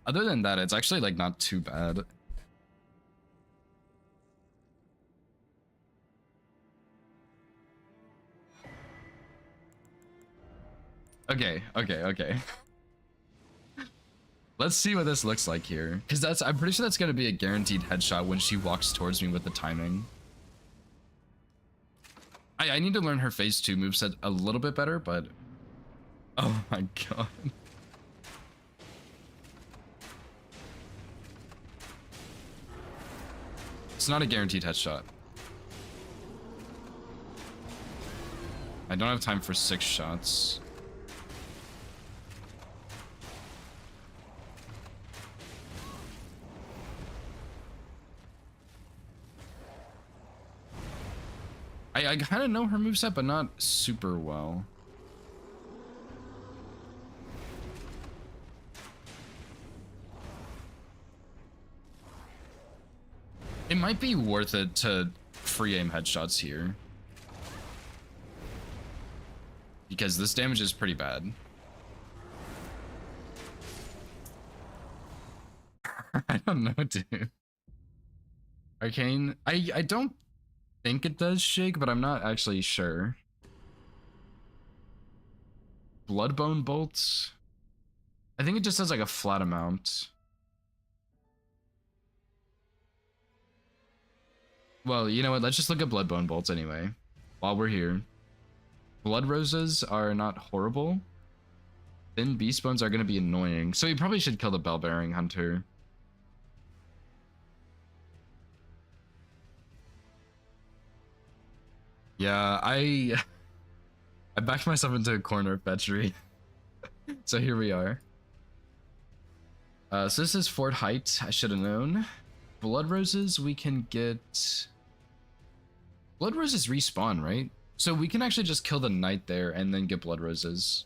other than that, it's actually like not too bad. Okay. Let's see what this looks like here. Because I'm pretty sure that's gonna be a guaranteed headshot when she walks towards me with the timing. I need to learn her phase 2 moveset a little bit better, but oh my god. It's not a guaranteed headshot. I don't have time for 6 shots. I kind of know her moveset, but not super well. It might be worth it to free aim headshots here, because this damage is pretty bad. I don't know, dude. Arcane, I don't think it does shake, but I'm not actually sure. Bloodbone bolts, I think it just has like a flat amount. Well, you know what, let's just look at Bloodbone bolts anyway while we're here. Blood roses are not horrible. Thin beast bones are going to be annoying, so we probably should kill the bell-bearing hunter. Yeah, I backed myself into a corner of Betchery. So here we are. So this is Fort Height. I should have known. Blood roses, we can get... Blood roses respawn, right? So we can actually just kill the knight there and then get blood roses.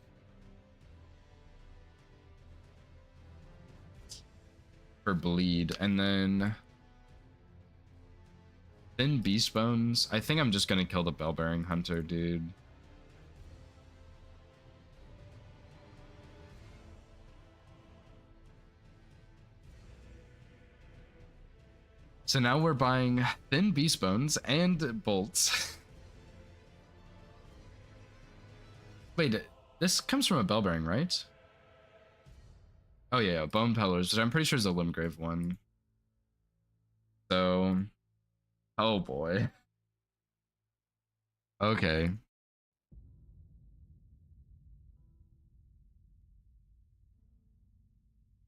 For bleed, and then... Thin beast bones. I think I'm just gonna kill the bell-bearing hunter, dude. So now we're buying thin beast bones and bolts. Wait, This comes from a bell bearing, right? Oh yeah, bone pillars, which I'm pretty sure is a Limgrave one. So, oh boy. Okay.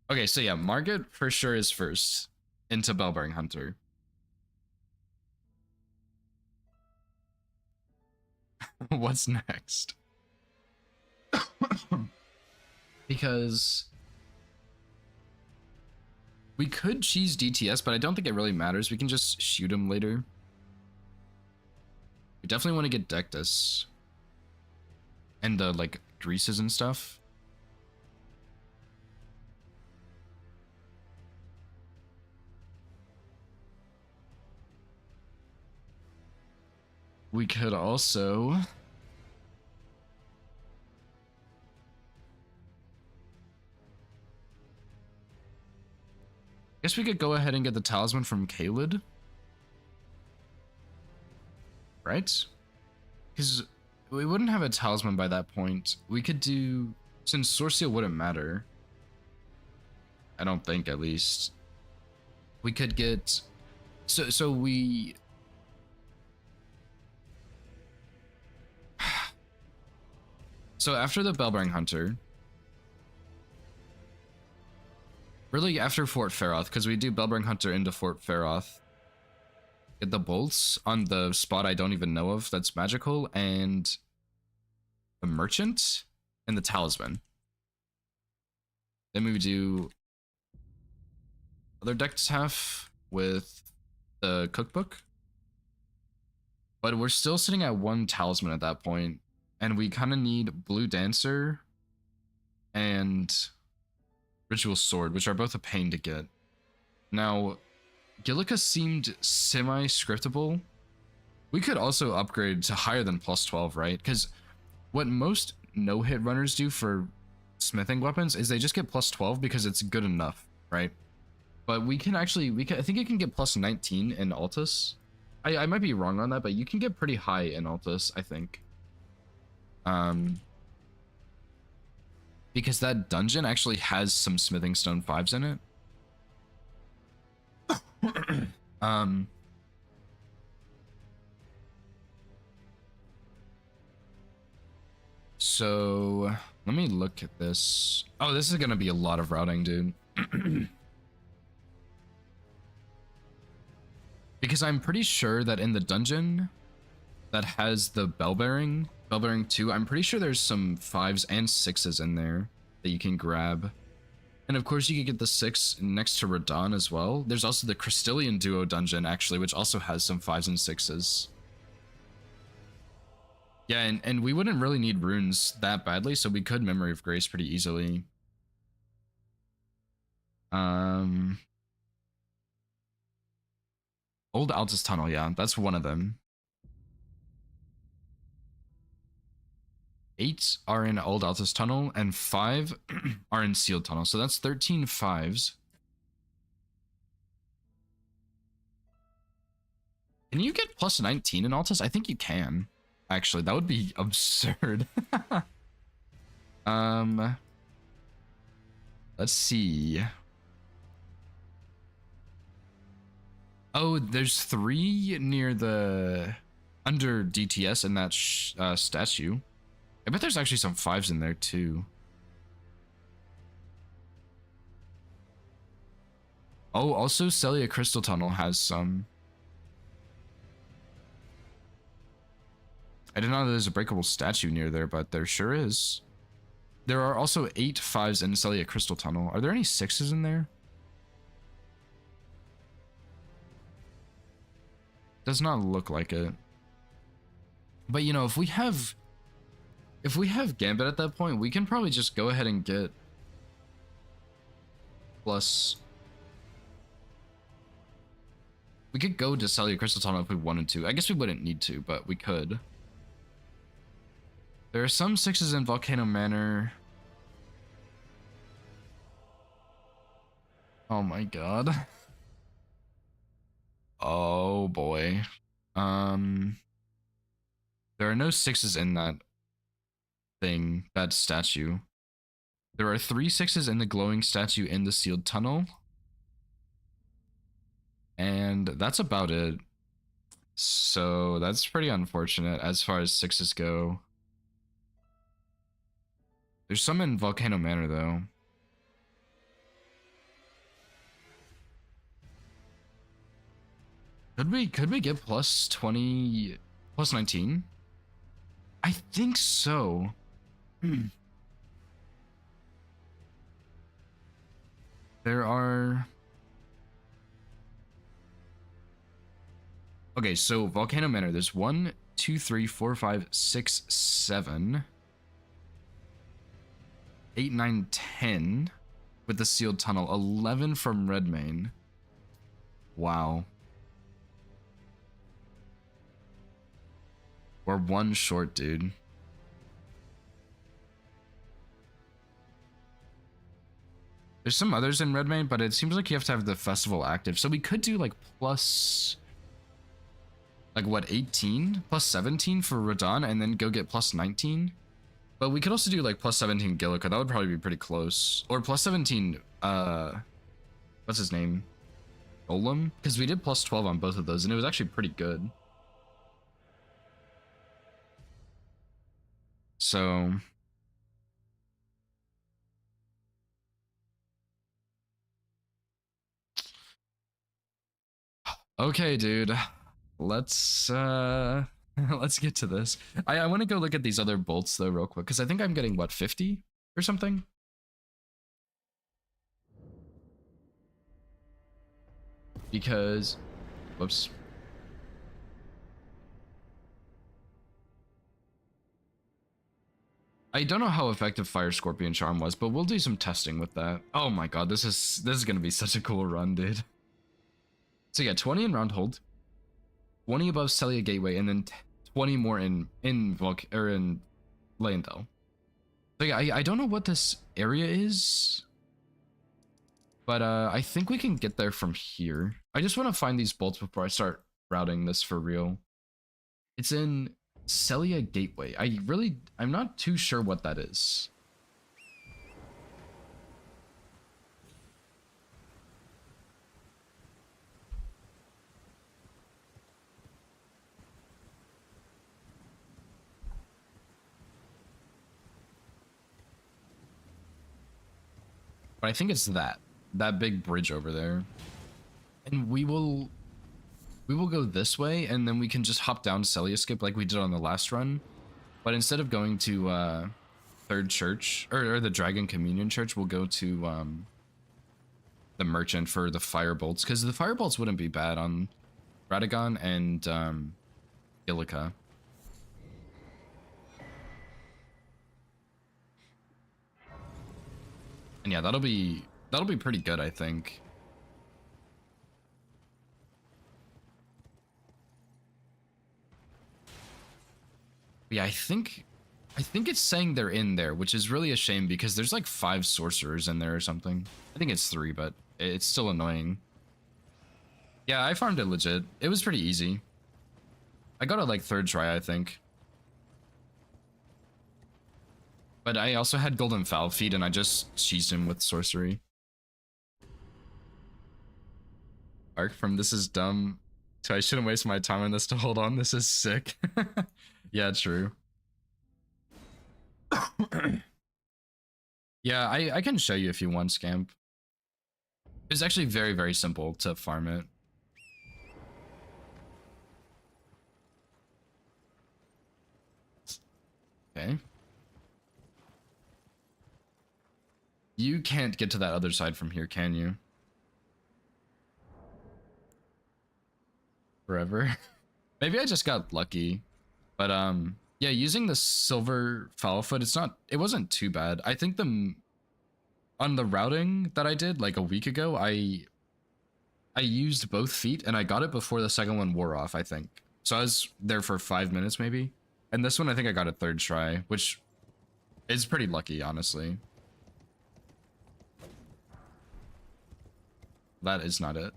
Okay, so yeah, Margit for sure is first into Bellbearing Hunter. What's next? Because we could cheese DTS, but I don't think it really matters. We can just shoot him later. We definitely want to get Dectus and the like greases and stuff. We could also guess we could go ahead and get the talisman from Kaled. Right? Because we wouldn't have a talisman by that point. We could do, since Sword Seal wouldn't matter. I don't think, at least. We could get, so we, so after the Bellbearing Hunter, really after Fort Feroth, because we do Bellbearing Hunter into Fort Feroth, get the bolts on the spot I don't even know of that's magical, and the merchant and the talisman. Then we would do other decks half with the cookbook, but we're still sitting at one talisman at that point, and we kind of need Blue Dancer and Ritual Sword, which are both a pain to get. Now, Gillica seemed semi-scriptable. We could also upgrade to higher than +12, right? Because what most no-hit runners do for smithing weapons is they just get +12 because it's good enough, right? But we can actually, I think you can get +19 in Altus. I might be wrong on that, but you can get pretty high in Altus, I think. Because that dungeon actually has some Smithing Stone 5s in it. So let me look at this. Oh, this is gonna be a lot of routing, dude. Because I'm pretty sure that in the dungeon that has the Bellbearing 2, I'm pretty sure there's some 5s and 6s in there that you can grab. And of course you could get the 6 next to Radon as well. There's also the Crystallian Duo dungeon actually, which also has some 5s and 6s. Yeah, and we wouldn't really need runes that badly, so we could Memory of Grace pretty easily. Old Altus Tunnel, yeah, that's one of them. 8 are in Old Altus Tunnel, and 5 are in Sealed Tunnel, so that's 13 5s. Can you get +19 in Altus? I think you can. Actually, that would be absurd. Let's see. Oh, there's 3 near the under DTS in that statue. I bet there's actually some 5s in there too. Oh, also Celia Crystal Tunnel has some. I didn't know there's a breakable statue near there, but there sure is. There are also 8 5s in Celia Crystal Tunnel. Are there any 6s in there? Does not look like it. But you know, if we have Gambit at that point, we can probably just go ahead and get plus. We could go to Celia Crystal Tunnel if we wanted to. I guess we wouldn't need to, but we could. There are some 6s in Volcano Manor. Oh my god. Oh boy. There are no 6s in that thing, that statue. There are 3 6s in the glowing statue in the sealed tunnel. And that's about it. So that's pretty unfortunate as far as 6s go. There's some in Volcano Manor though. Could we get plus 20, plus 19? I think so. There are... Okay, so Volcano Manor, there's 1, 2, 3, 4, 5, 6, 7, 8, 9, 10 with the sealed tunnel, 11 from Redmane. Wow. We're 1 short, dude. There's some others in Redmane, but it seems like you have to have the festival active. So we could do like plus... Like what, 18? Plus 17 for Radon, and then go get plus 19? But we could also do like plus 17 Gillica. That would probably be pretty close. Or plus 17, what's his name? Golem? Because we did plus 12 on both of those, and it was actually pretty good. So... Okay, dude. Let's let's get to this. I want to go look at these other bolts though real quick, because I think I'm getting what, 50 or something? Because whoops. I don't know how effective Fire Scorpion Charm was, but we'll do some testing with that. Oh my god, this is gonna be such a cool run, dude. So yeah, 20 in Round Hold, 20 above Celia Gateway, and then 20 more in Leyendell. So yeah, I don't know what this area is, but I think we can get there from here. I just want to find these bolts before I start routing this for real. It's in Celia Gateway. I'm not too sure what that is. But I think it's that big bridge over there. And we will go this way, and then we can just hop down Celia Skip like we did on the last run. But instead of going to Third Church or the Dragon Communion Church, we'll go to the Merchant for the fire bolts, because the fire bolts wouldn't be bad on Radagon and Gillica. And yeah, that'll be pretty good, I think. Yeah, I think it's saying they're in there, which is really a shame because there's like 5 sorcerers in there or something. I think it's 3, but it's still annoying. Yeah, I farmed it legit. It was pretty easy. I got it like 3rd try, I think. But I also had Golden Foul Feet, and I just cheesed him with sorcery. Arc from this is dumb to I shouldn't waste my time on this to hold on. This is sick. Yeah, true. Yeah, I can show you if you want, Scamp. It's actually very, very simple to farm it. Okay. You can't get to that other side from here, can you? Forever. Maybe I just got lucky. But yeah, using the silver foulfoot, it wasn't too bad. I think on the routing that I did like a week ago, I used both feet and I got it before the second one wore off, I think. So I was there for 5 minutes maybe. And this one I think I got a 3rd try, which is pretty lucky, honestly. That is not it.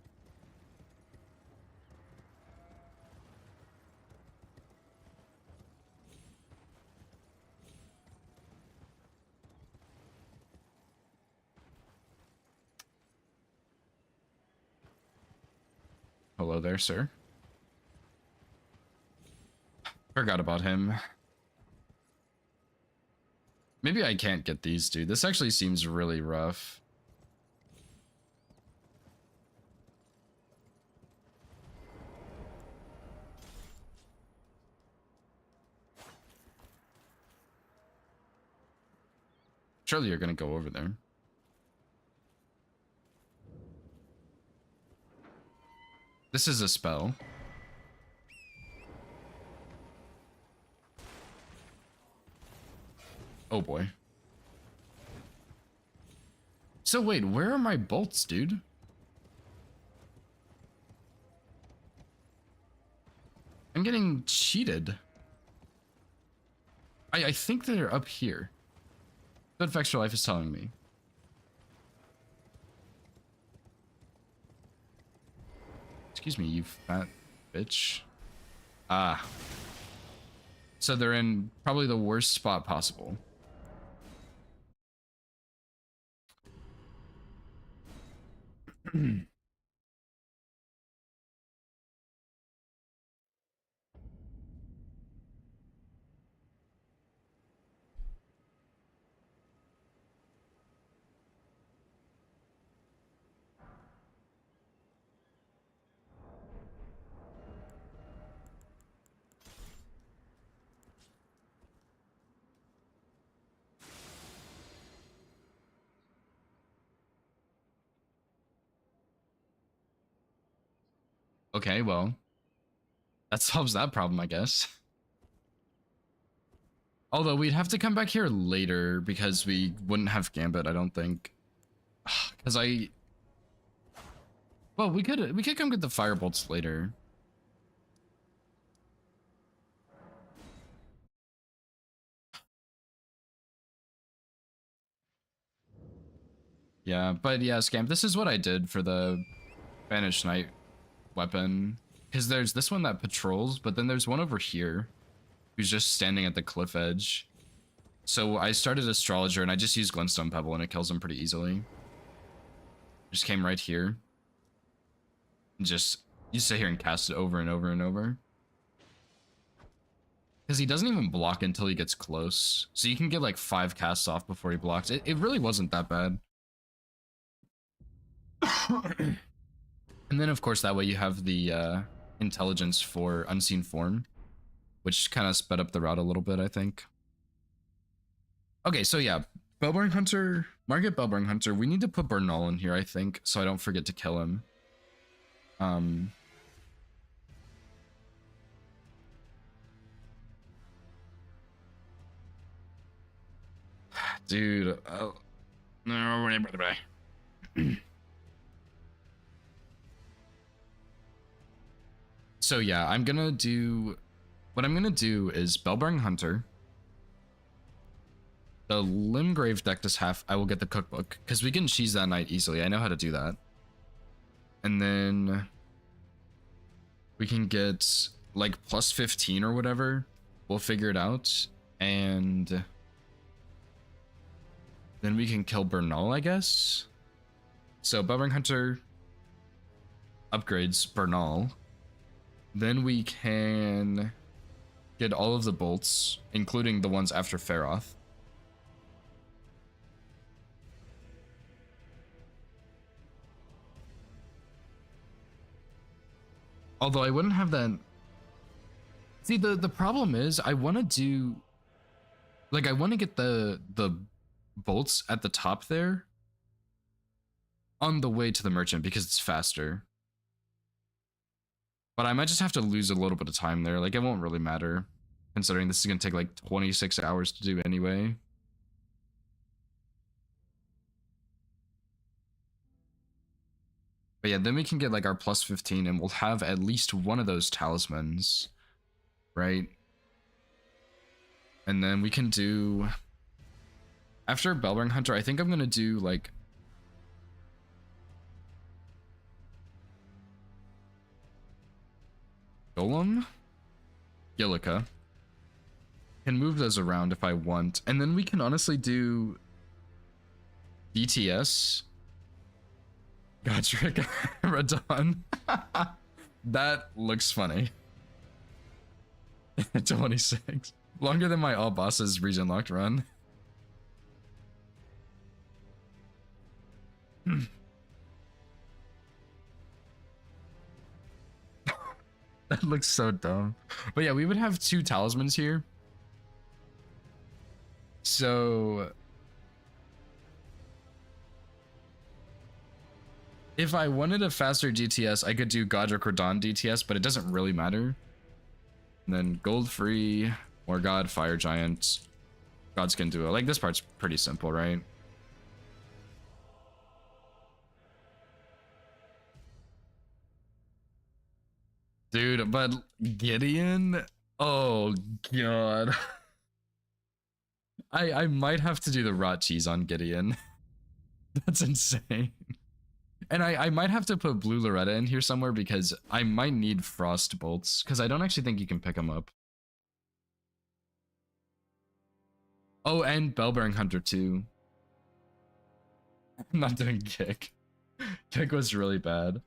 Hello there, sir. Forgot about him. Maybe I can't get these, dude. This actually seems really rough. Surely you're gonna go over there. This is a spell. Oh boy. So wait, where are my bolts, dude? I'm getting cheated. I think they're up here. Good Extra Life is telling me. Excuse me, you fat bitch. Ah. So they're in probably the worst spot possible. Okay, well, that solves that problem, I guess. Although we'd have to come back here later because we wouldn't have Gambit, I don't think. Because well, we could come get the Firebolts later. Yeah, but yeah, Scamp, this is what I did for the Banished Knight weapon. Because there's this one that patrols, but then there's one over here who's just standing at the cliff edge. So I started Astrologer and I just used Glintstone Pebble and it kills him pretty easily. Just came right here. And just, you sit here and cast it over and over and over. Because he doesn't even block until he gets close. So you can get like 5 casts off before he blocks. It really wasn't that bad. And then of course that way you have the intelligence for Unseen Form, which kind of sped up the route a little bit, I think. Okay, so yeah, Bellbearing Hunter, Market Bellbearing Hunter, we need to put Bernal in here, I think, so I don't forget to kill him. Dude, no, so yeah, what I'm gonna do is Bellbearing Hunter. The Limgrave deck does half. I will get the cookbook because we can cheese that night easily. I know how to do that. And then we can get like plus 15 or whatever. We'll figure it out. And then we can kill Bernal, I guess. So Bellbearing Hunter upgrades Bernal. Then we can get all of the bolts, including the ones after Feroth. Although I wouldn't have that. See, the problem is I want to do, like, I want to get the bolts at the top there on the way to the merchant because it's faster. But I might just have to lose a little bit of time there. Like, it won't really matter, considering this is going to take like 26 hours to do anyway. But yeah, then we can get like our plus 15 and we'll have at least one of those talismans, right? And then we can do, after Bellbearing Hunter, I think I'm going to do like Golem, Gillica. Can move those around if I want. And then we can honestly do DTS, Godric, Radon. That looks funny. 26. Longer than my all bosses region locked run. That looks so dumb. But yeah, we would have 2 talismans here. So if I wanted a faster DTS, I could do Godric or Dawn DTS, but it doesn't really matter. And then gold free, more God, fire giant, Godskin duo. Like this part's pretty simple, right? Dude, but Gideon, oh god. I might have to do the rot cheese on Gideon. That's insane. And I might have to put blue Loretta in here somewhere because I might need frost bolts because I don't actually think you can pick them up. Oh, and Bellbearing Hunter too. I'm not doing kick. Kick was really bad.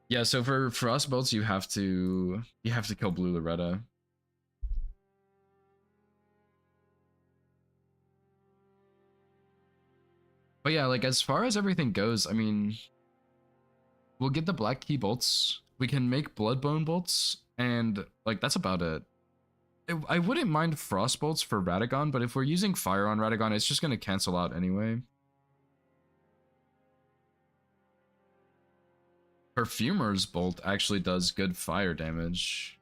Yeah, so for frost bolts you have to kill blue Loretta. But yeah, like as far as everything goes, I mean, we'll get the black key bolts. We can make bloodbone bolts, and like that's about it. I wouldn't mind frost bolts for Radagon, but if we're using fire on Radagon, it's just gonna cancel out anyway. Perfumer's bolt actually does good fire damage.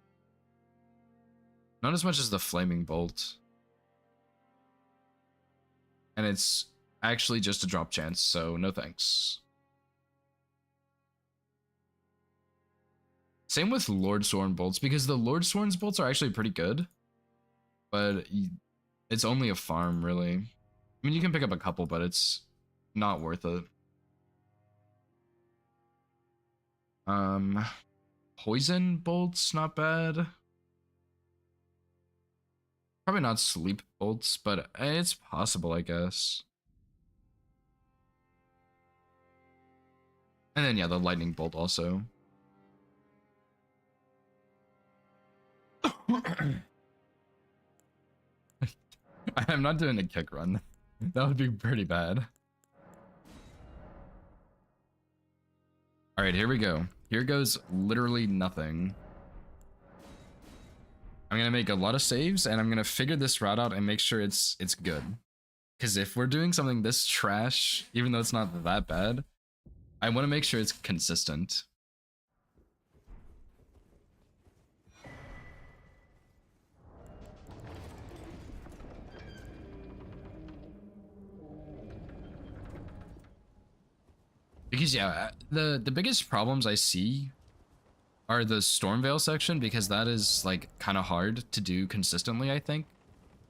Not as much as the flaming bolt. And it's actually just a drop chance, so no thanks. Same with Lordsworn bolts, because the Lordsworn's bolts are actually pretty good. But it's only a farm, really. I mean, you can pick up a couple, but it's not worth it. Poison bolts, not bad. Probably not sleep bolts, but it's possible, I guess. And then, yeah, the lightning bolt also. I'm not doing a kick run. That would be pretty bad. All right, here we go. Here goes literally nothing. I'm gonna make a lot of saves, and I'm gonna figure this route out and make sure it's good. Because if we're doing something this trash, even though it's not that bad, I want to make sure it's consistent. Because yeah, the biggest problems I see are the Stormveil section, because that is like kind of hard to do consistently, I think.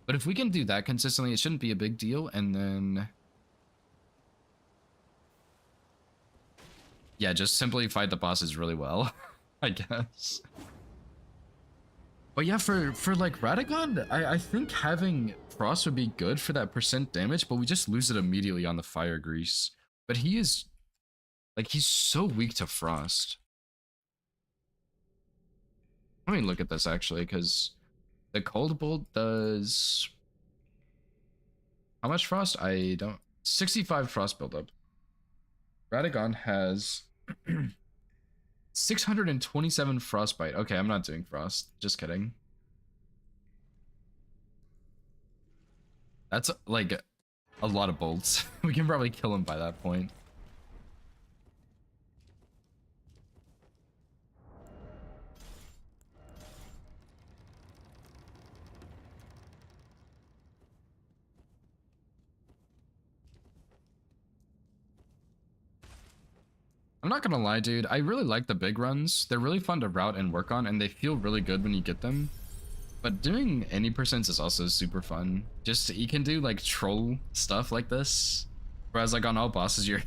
But if we can do that consistently, it shouldn't be a big deal. And then yeah, just simply fight the bosses really well, I guess. But yeah, for like Radagon, I think having Frost would be good for that percent damage, but we just lose it immediately on the Fire Grease. But he is like, he's so weak to Frost. Let me look at this actually, because the Cold Bolt does how much Frost? I don't. 65 Frost buildup. Radagon has 627 Frostbite. Okay, I'm not doing Frost. Just kidding. That's like a lot of bolts. We can probably kill him by that point. I'm not gonna lie, dude. I really like the big runs. They're really fun to route and work on, and they feel really good when you get them. But doing any percents is also super fun. Just, you can do like troll stuff like this. Whereas like on all bosses, you're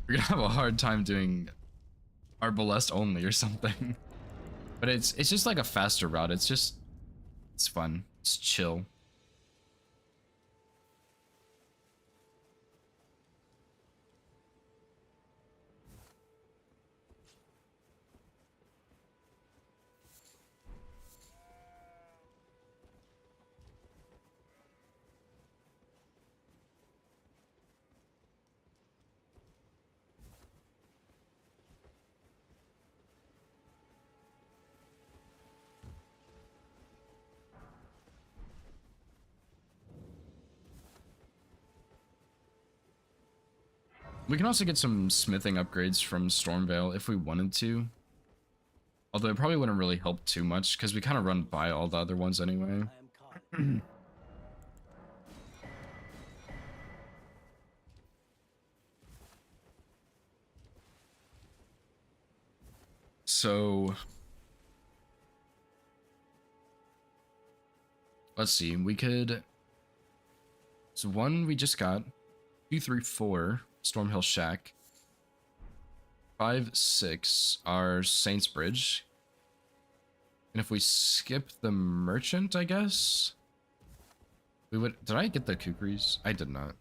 gonna have a hard time doing Arbalest only or something. But it's just like a faster route. It's fun. It's chill. We can also get some smithing upgrades from Stormveil if we wanted to. Although it probably wouldn't really help too much because we kind of run by all the other ones anyway. I am Carl. So let's see. We could. So one we just got. 2, 3, 4 Stormhill Shack. 5, 6 our Saints Bridge. And if we skip the merchant, I guess we would. Did I get the kukris? I did not.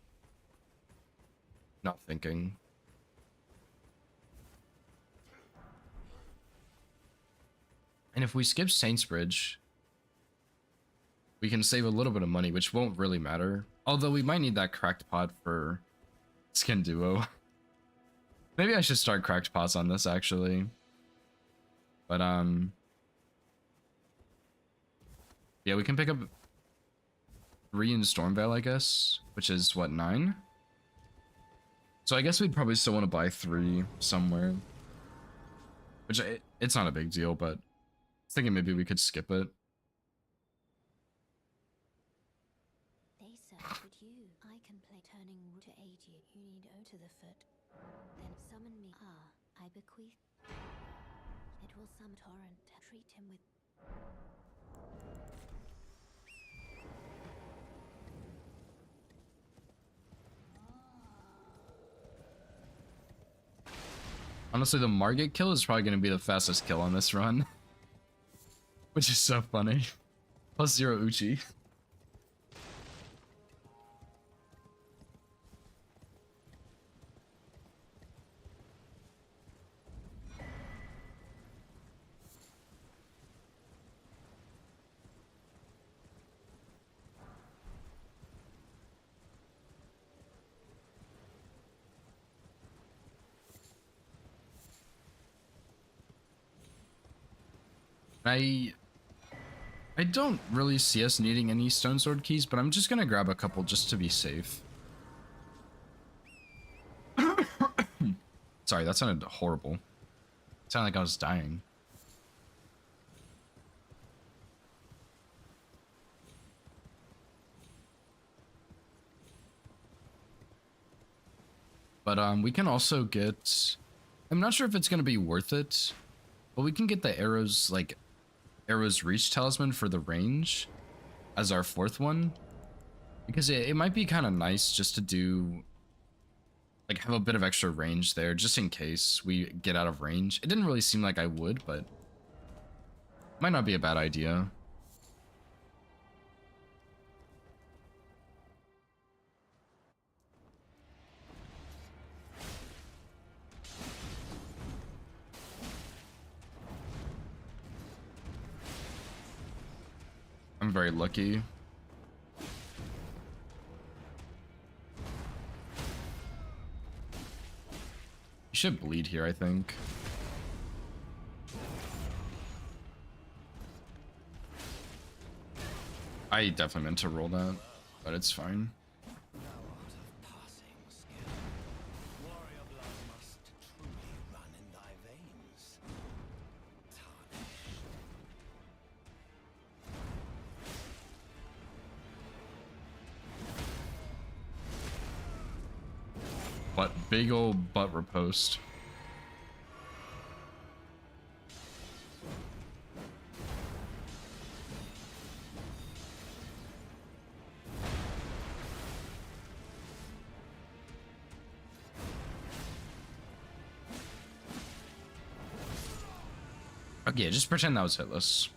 Not thinking. And if we skip Saints Bridge, we can save a little bit of money, which won't really matter. Although we might need that cracked pot for Skin Duo. Maybe I should start cracked pots on this actually. But yeah, we can pick up 3 in Stormveil, I guess, which is what, 9? So I guess we'd probably still want to buy 3 somewhere. Which it's not a big deal, but I was thinking maybe we could skip it. They search but you. I can play turning root to aid you. You need O to the foot. Then summon me. I bequeath. It will summon torrent. Treat him with. Honestly, the Margit kill is probably going to be the fastest kill on this run. Which is so funny. Plus 0 Uchi. I don't really see us needing any Stone Sword keys, but I'm just gonna grab a couple just to be safe. Sorry, that sounded horrible. It sounded like I was dying. But we can also get, I'm not sure if it's gonna be worth it, but we can get the arrows, like Arrow's Reach Talisman for the range as our 4th one, because it might be kind of nice just to do, like, have a bit of extra range there just in case we get out of range. It didn't really seem like I would, but might not be a bad idea. I'm very lucky. You should bleed here, I think. I definitely meant to roll that, but it's fine. Thou art of passing skill. Warrior blood must truly run in thy veins. Tarnished. What big old butt riposte. Okay, just pretend that was hitless.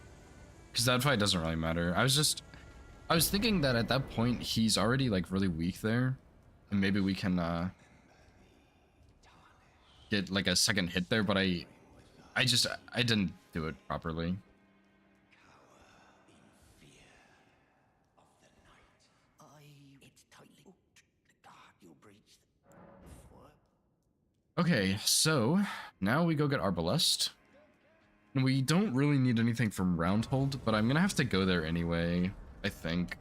Because that fight doesn't really matter. I was thinking that at that point he's already like really weak there. And maybe we can get like a second hit there, but I didn't do it properly. It's tightly. God, you'll breach the. What? Okay, so now we go get Arbalest. And we don't really need anything from Roundhold, but I'm gonna have to go there anyway, I think.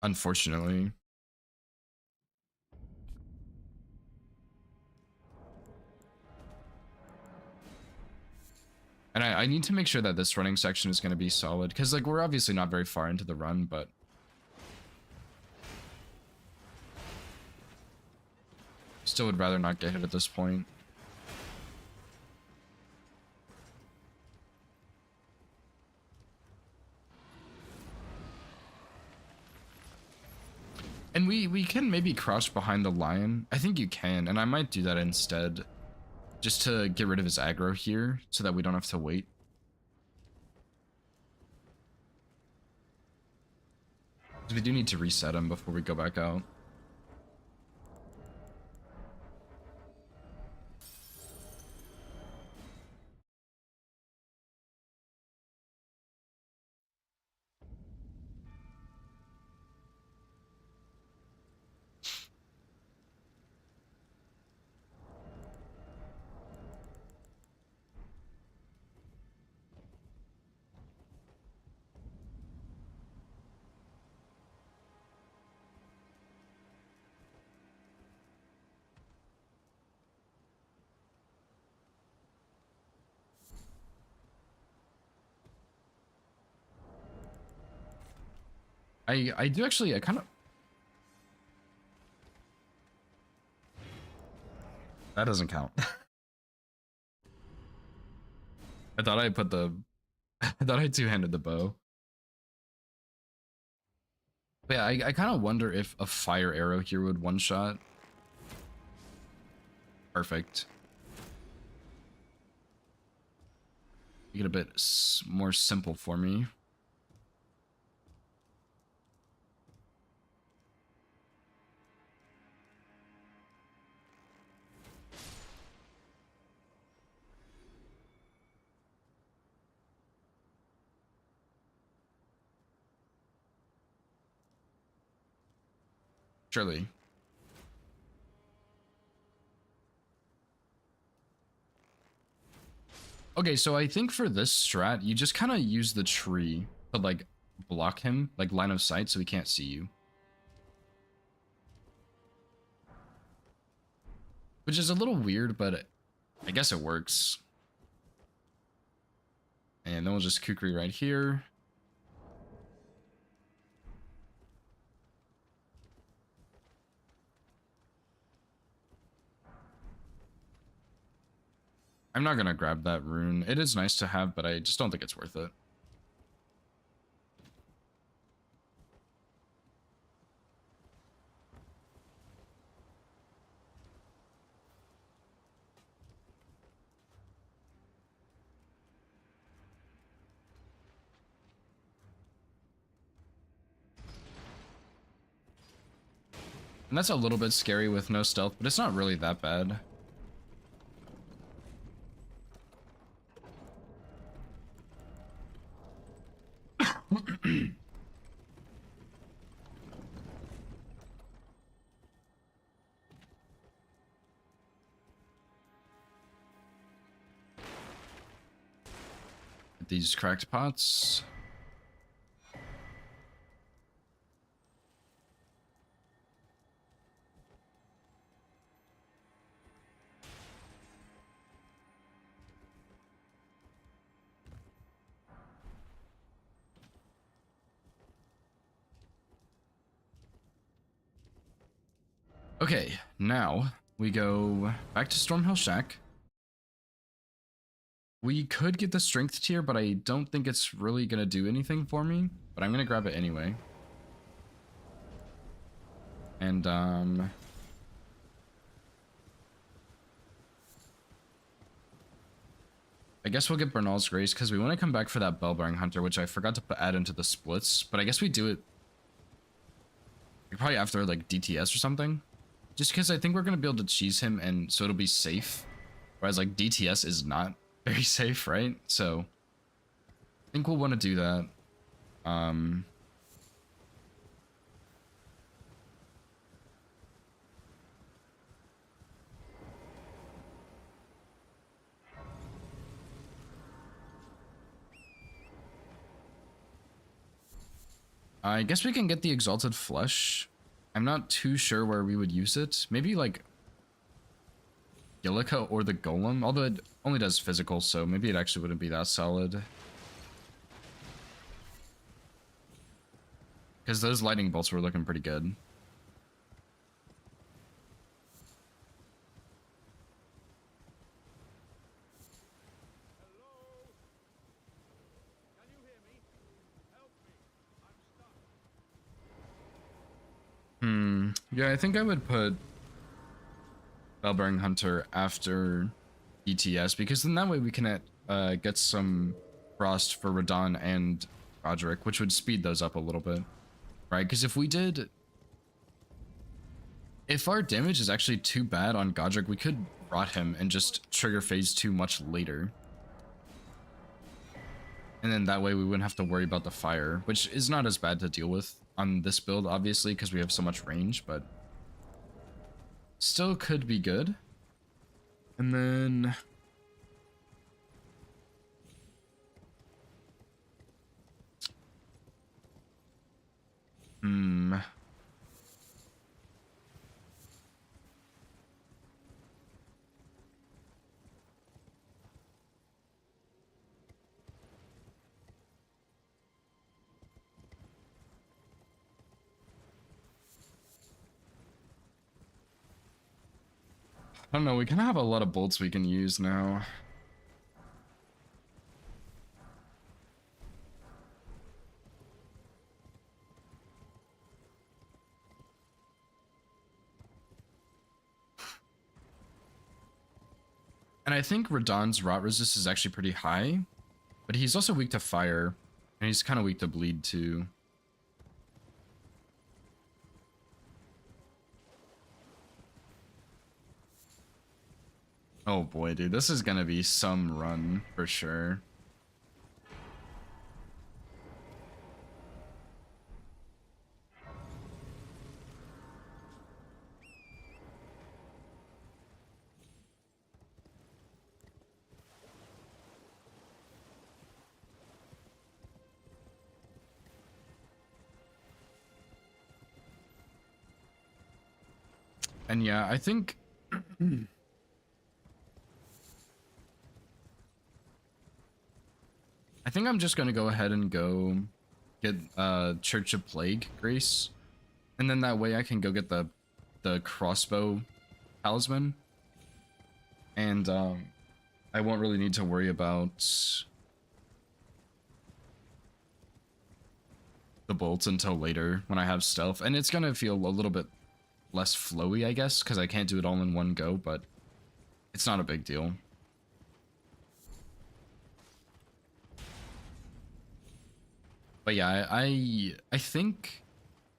Unfortunately. And I need to make sure that this running section is going to be solid, because like we're obviously not very far into the run, but still would rather not get hit at this point. And we can maybe crouch behind the lion. I think you can, and I might do that instead. Just to get rid of his aggro here, so that we don't have to wait. Because we do need to reset him before we go back out. I do actually, I kind of... That doesn't count. I thought I put the... I thought I two-handed the bow. But yeah, I kind of wonder if a fire arrow here would one-shot. Perfect. Make it a bit more simple for me. Surely. Okay, so I think for this strat, you just kind of use the tree to like block him, like line of sight, so he can't see you. Which is a little weird, but I guess it works. And then we'll just kukri right here. I'm not gonna grab that rune. It is nice to have, but I just don't think it's worth it. And that's a little bit scary with no stealth, but it's not really that bad. These cracked pots. Okay, now we go back to Stormhill Shack. We could get the strength tier, but I don't think it's really gonna do anything for me, but I'm gonna grab it anyway. And I guess we'll get Bernal's Grace because we want to come back for that Bellbearing Hunter, which I forgot to add into the splits, but I guess we do it probably after like DTS or something. Just because I think we're going to be able to cheese him, and so it'll be safe. Whereas like DTS is not very safe, right? So I think we'll want to do that. I guess we can get the Exalted Flesh. I'm not too sure where we would use it. Maybe like Gillica or the Golem, although it only does physical, so maybe it actually wouldn't be that solid. Because those lightning bolts were looking pretty good. Yeah, I think I would put Bellbearing Hunter after ETS, because then that way we can get some frost for Radon and Godric, which would speed those up a little bit, right? Because if our damage is actually too bad on Godric, we could rot him and just trigger phase 2 much later. And then that way we wouldn't have to worry about the fire, which is not as bad to deal with on this build, obviously, because we have so much range, but still could be good. And then I don't know, we kind of have a lot of bolts we can use now. And I think Radon's rot resist is actually pretty high, but he's also weak to fire, and he's kind of weak to bleed too. Oh boy, dude, this is gonna be some run for sure. And yeah, I think I think I'm just gonna go ahead and go get Church of Plague Grace, and then that way I can go get the crossbow talisman, and I won't really need to worry about the bolts until later when I have stealth, and it's gonna feel a little bit less flowy, I guess, because I can't do it all in one go, but it's not a big deal. But yeah, I think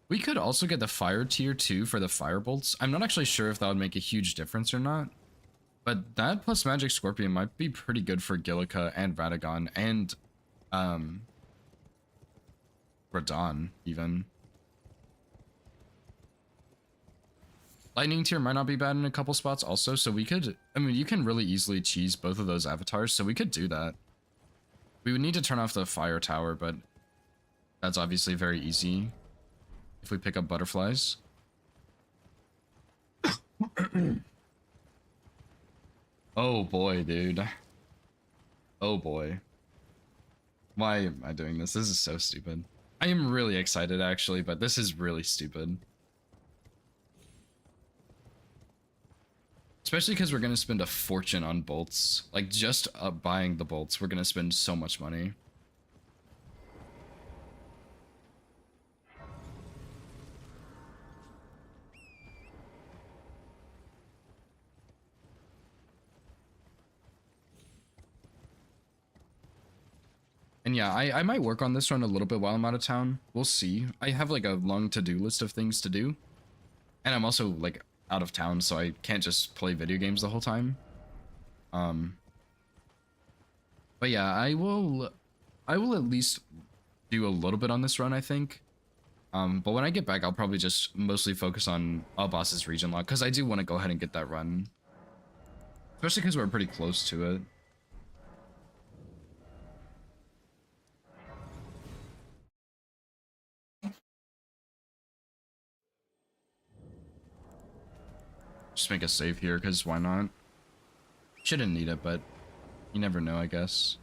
we could also get the fire tier 2 for the fire bolts. I'm not actually sure if that would make a huge difference or not, but that plus Magic Scorpion might be pretty good for Gillica and Radagon and Radon even. Lightning tier might not be bad in a couple spots also, so we could, I mean, you can really easily cheese both of those avatars, so we could do that. We would need to turn off the fire tower, but that's obviously very easy if we pick up butterflies. Oh boy, dude. Oh boy. Why am I doing this? This is so stupid. I am really excited actually, but this is really stupid. Especially because we're going to spend a fortune on bolts. Like, just buying the bolts, we're going to spend so much money. And yeah, I might work on this run a little bit while I'm out of town. We'll see. I have like a long to-do list of things to do. And I'm also like out of town, so I can't just play video games the whole time. But yeah, I will at least do a little bit on this run, I think. But when I get back, I'll probably just mostly focus on boss's region lock, because I do want to go ahead and get that run. Especially because we're pretty close to it. Just make a save here, because why not? Shouldn't need it, but you never know, I guess.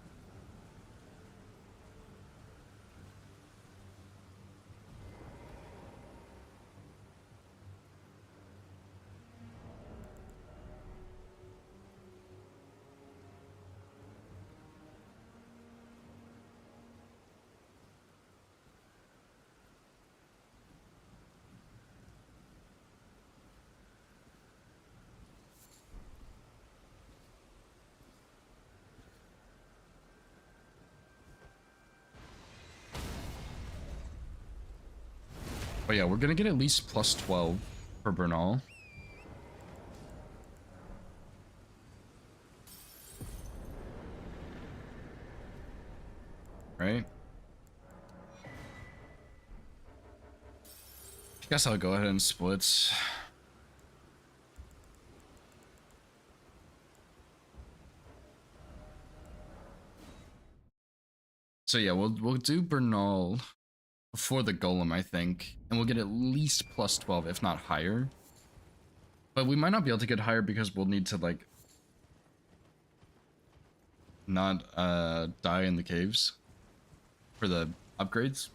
But yeah, we're gonna get at least plus 12 for Bernal. Right? I guess I'll go ahead and split. So yeah, we'll do Bernal before the Golem, I think, and we'll get at least plus 12, if not higher. But we might not be able to get higher because we'll need to like not die in the caves for the upgrades.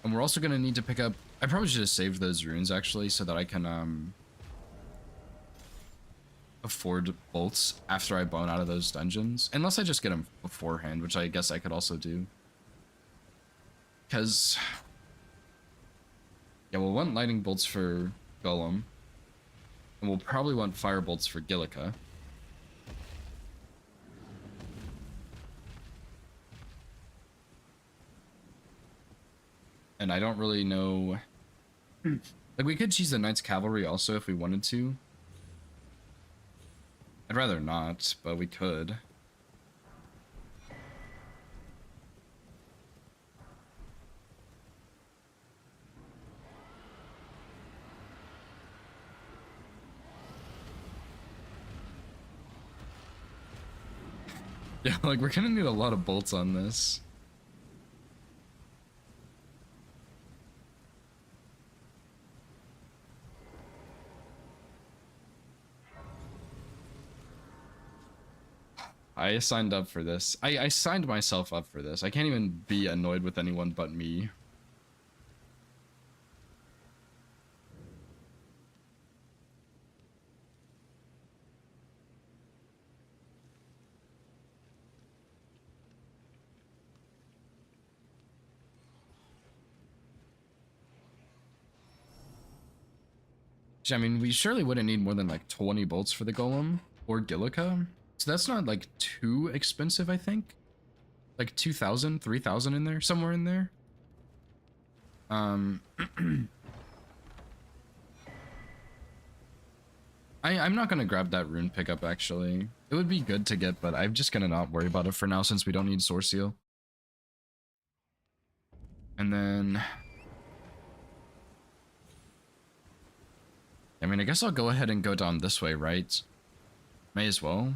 And we're also gonna need to pick up, I probably should have saved those runes actually so that I can afford bolts after I bone out of those dungeons. Unless I just get them beforehand, which I guess I could also do. Because yeah, we'll want lightning bolts for Golem. And we'll probably want fire bolts for Gillica. And I don't really know. Like, we could choose the Knights Cavalry also if we wanted to. I'd rather not, but we could. Yeah, like, we're gonna need a lot of bolts on this. I signed up for this. I signed myself up for this. I can't even be annoyed with anyone but me. I mean, we surely wouldn't need more than like 20 bolts for the Golem or Gillica. So that's not like too expensive, I think. Like 2,000, 3,000 in there, somewhere in there. I'm not gonna grab that rune pickup actually. It would be good to get, but I'm just gonna not worry about it for now since we don't need Source Seal. And then I mean, I guess I'll go ahead and go down this way, right? May as well.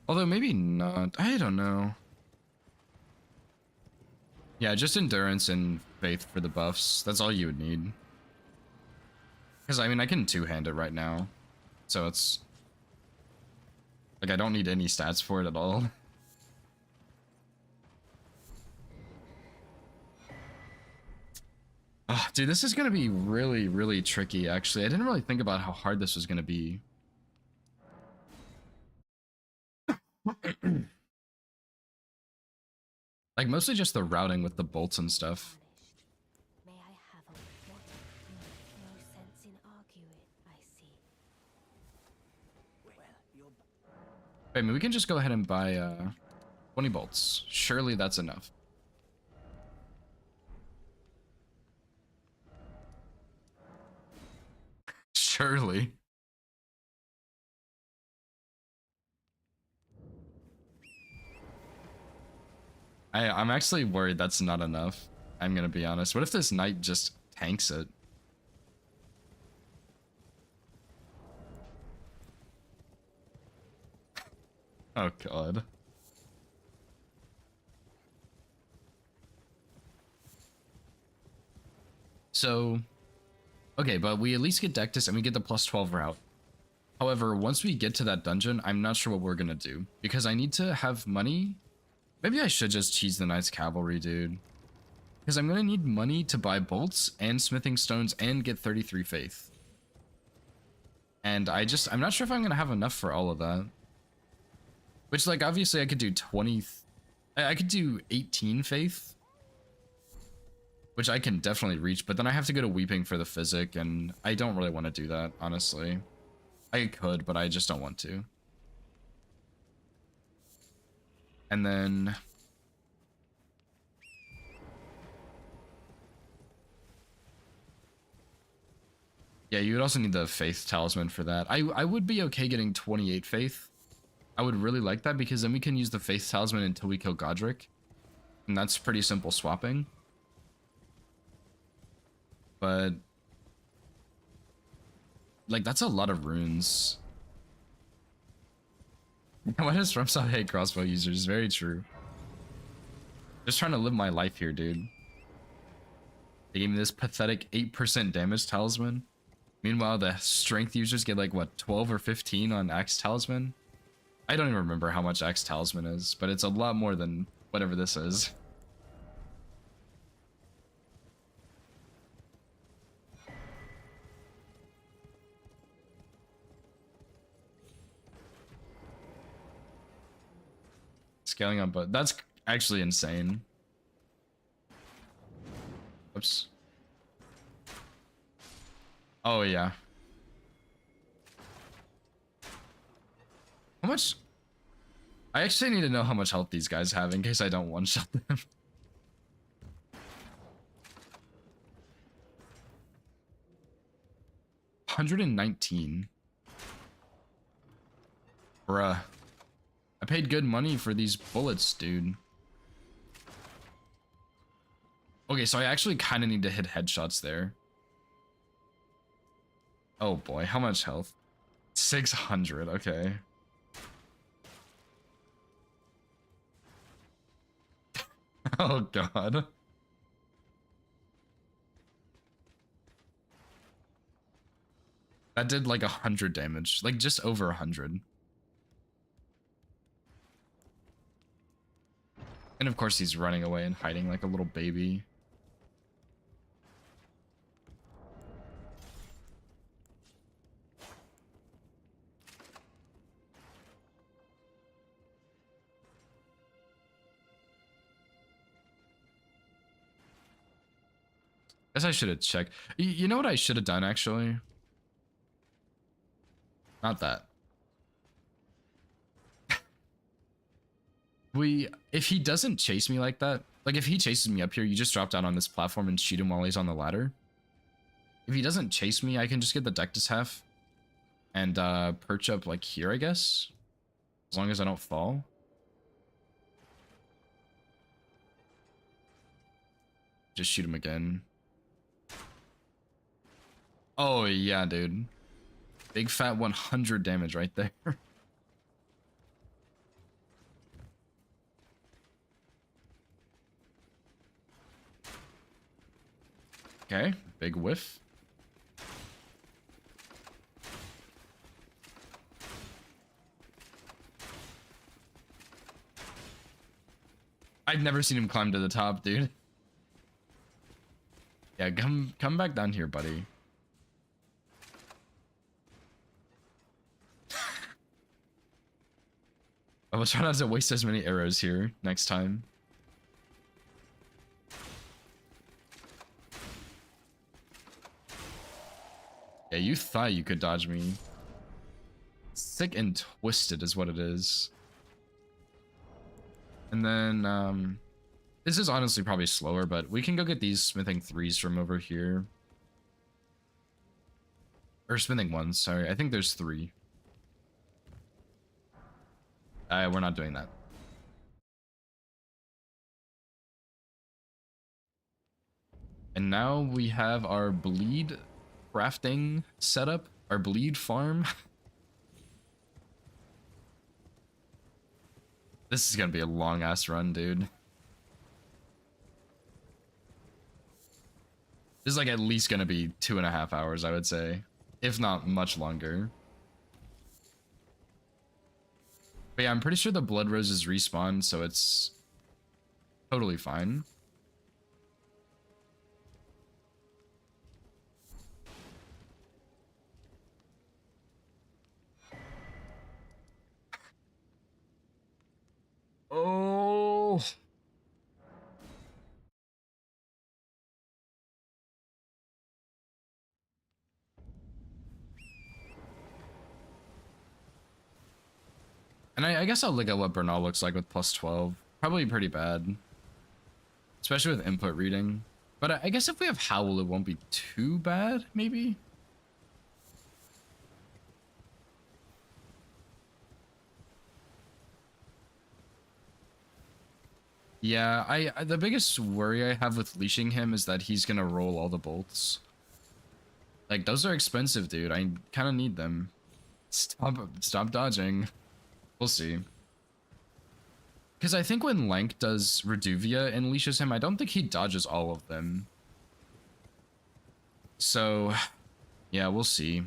Although maybe not. I don't know. Yeah, just endurance and faith for the buffs. That's all you would need. Because, I mean, I can two-hand it right now. So it's... like, I don't need any stats for it at all. Oh, dude, this is going to be really, really tricky, actually. I didn't really think about how hard this was going to be. Like, mostly just the routing with the bolts and stuff. May I have a what? No sense in arguing, I see. Well, you're... Wait, I mean, we can just go ahead and buy 20 bolts. Surely that's enough. Surely. I'm actually worried that's not enough. I'm gonna be honest. What if this knight just tanks it? Oh god. So, okay, but we at least get Dectus and we get the plus 12 route. However, once we get to that dungeon, I'm not sure what we're gonna do because I need to have money. Maybe I should just cheese the Knights Cavalry, dude. Because I'm gonna need money to buy bolts and smithing stones and get 33 faith. And I'm not sure if I'm gonna have enough for all of that. Which, like, obviously I could do 20, I could do 18 faith. Which I can definitely reach, but then I have to go to Weeping for the Physic, and I don't really want to do that, honestly. I could, but I just don't want to. And then... yeah, you would also need the Faith Talisman for that. I would be okay getting 28 Faith. I would really like that, because then we can use the Faith Talisman until we kill Godric. And that's pretty simple swapping. But... like, that's a lot of runes. Why does Rumsaw hate crossbow users? Very true. Just trying to live my life here, dude. They gave me this pathetic 8% damage talisman. Meanwhile, the strength users get like, what, 12 or 15 on Axe Talisman? I don't even remember how much Axe Talisman is, but it's a lot more than whatever this is. Scaling up, but that's actually insane. Oops. Oh, yeah. How much? I actually need to know how much health these guys have in case I don't one-shot them. $119. Bruh. I paid good money for these bullets, dude. Okay, so I actually kind of need to hit headshots there. Oh boy, how much health? 600, okay. Oh god. That did like 100 damage, like just over 100. And of course he's running away and hiding like a little baby. Guess I should have checked. You know what I should have done, actually? Not that. If he doesn't chase me like that, like if he chases me up here, you just drop down on this platform and shoot him while he's on the ladder. If he doesn't chase me, I can just get the Dectus half and perch up like here, I guess. As long as I don't fall. Just shoot him again. Oh yeah, dude. Big fat 100 damage right there. Okay, big whiff. I've never seen him climb to the top, dude. Yeah, come back down here, buddy. I will try not to waste as many arrows here next time. Yeah, you thought you could dodge me. Sick and twisted is what it is. And then, this is honestly probably slower, but we can go get these smithing 3s from over here. Or smithing 1s, sorry. I think there's 3. We're not doing that. And now we have our bleed crafting setup, our bleed farm. This is gonna be a long ass run, dude. This is like at least gonna be 2.5 hours, I would say, if not much longer. But yeah, I'm pretty sure the blood roses respawn, so it's totally fine. Oh. And I guess I'll look at what Bernal looks like with plus 12. Probably pretty bad. Especially with input reading. But I guess if we have Howl, it won't be too bad, maybe? Yeah, the biggest worry I have with leashing him is that he's gonna roll all the bolts. Like, those are expensive, dude. I kind of need them. Stop dodging. We'll see. Because I think when Lank does Reduvia and leashes him, I don't think he dodges all of them. So, yeah, we'll see.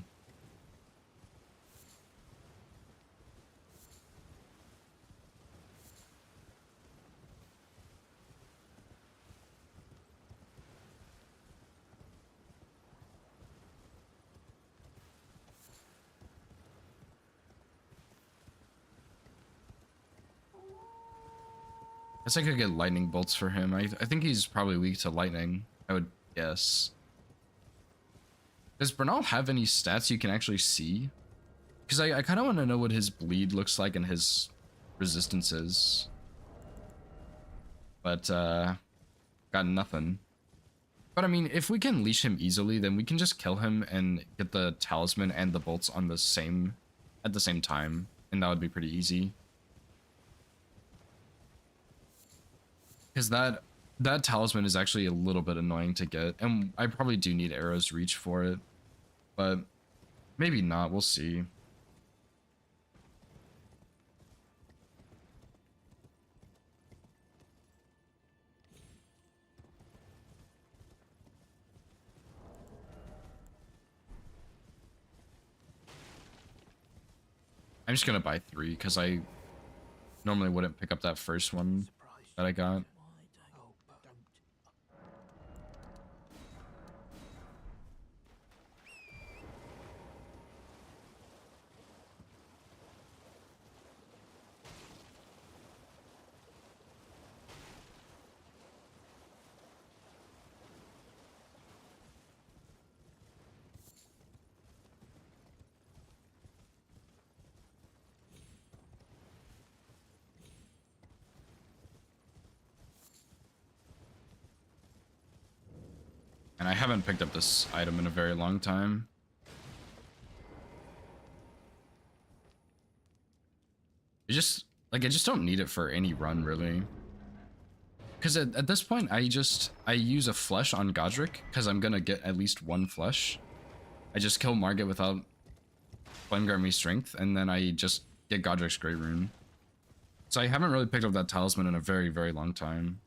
Guess I could get lightning bolts for him. I think he's probably weak to lightning, I would guess. Does Bernal have any stats you can actually see? Because I kind of want to know what his bleed looks like and his resistances. But, got nothing. But I mean, if we can leash him easily, then we can just kill him and get the talisman and the bolts on the same, at the same time. And that would be pretty easy. Because that talisman is actually a little bit annoying to get, and I probably do need Arrow's Reach for it, but maybe not, we'll see. I'm just gonna buy 3, because I normally wouldn't pick up that first one that I got. And I haven't picked up this item in a very long time. I just don't need it for any run, really. Because at this point, I use a flesh on Godric, because I'm gonna get at least 1 flesh. I just kill Margit without Flame Grant me strength, and then I just get Godric's Great Rune. So I haven't really picked up that talisman in a very, very long time.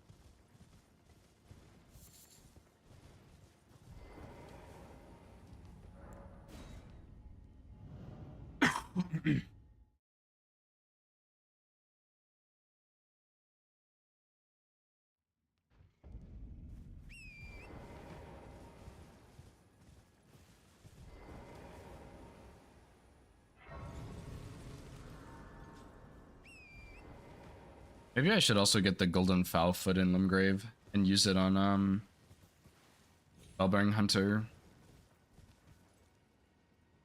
Maybe I should also get the Golden Foul Foot in Limgrave and use it on Bellbearing Hunter.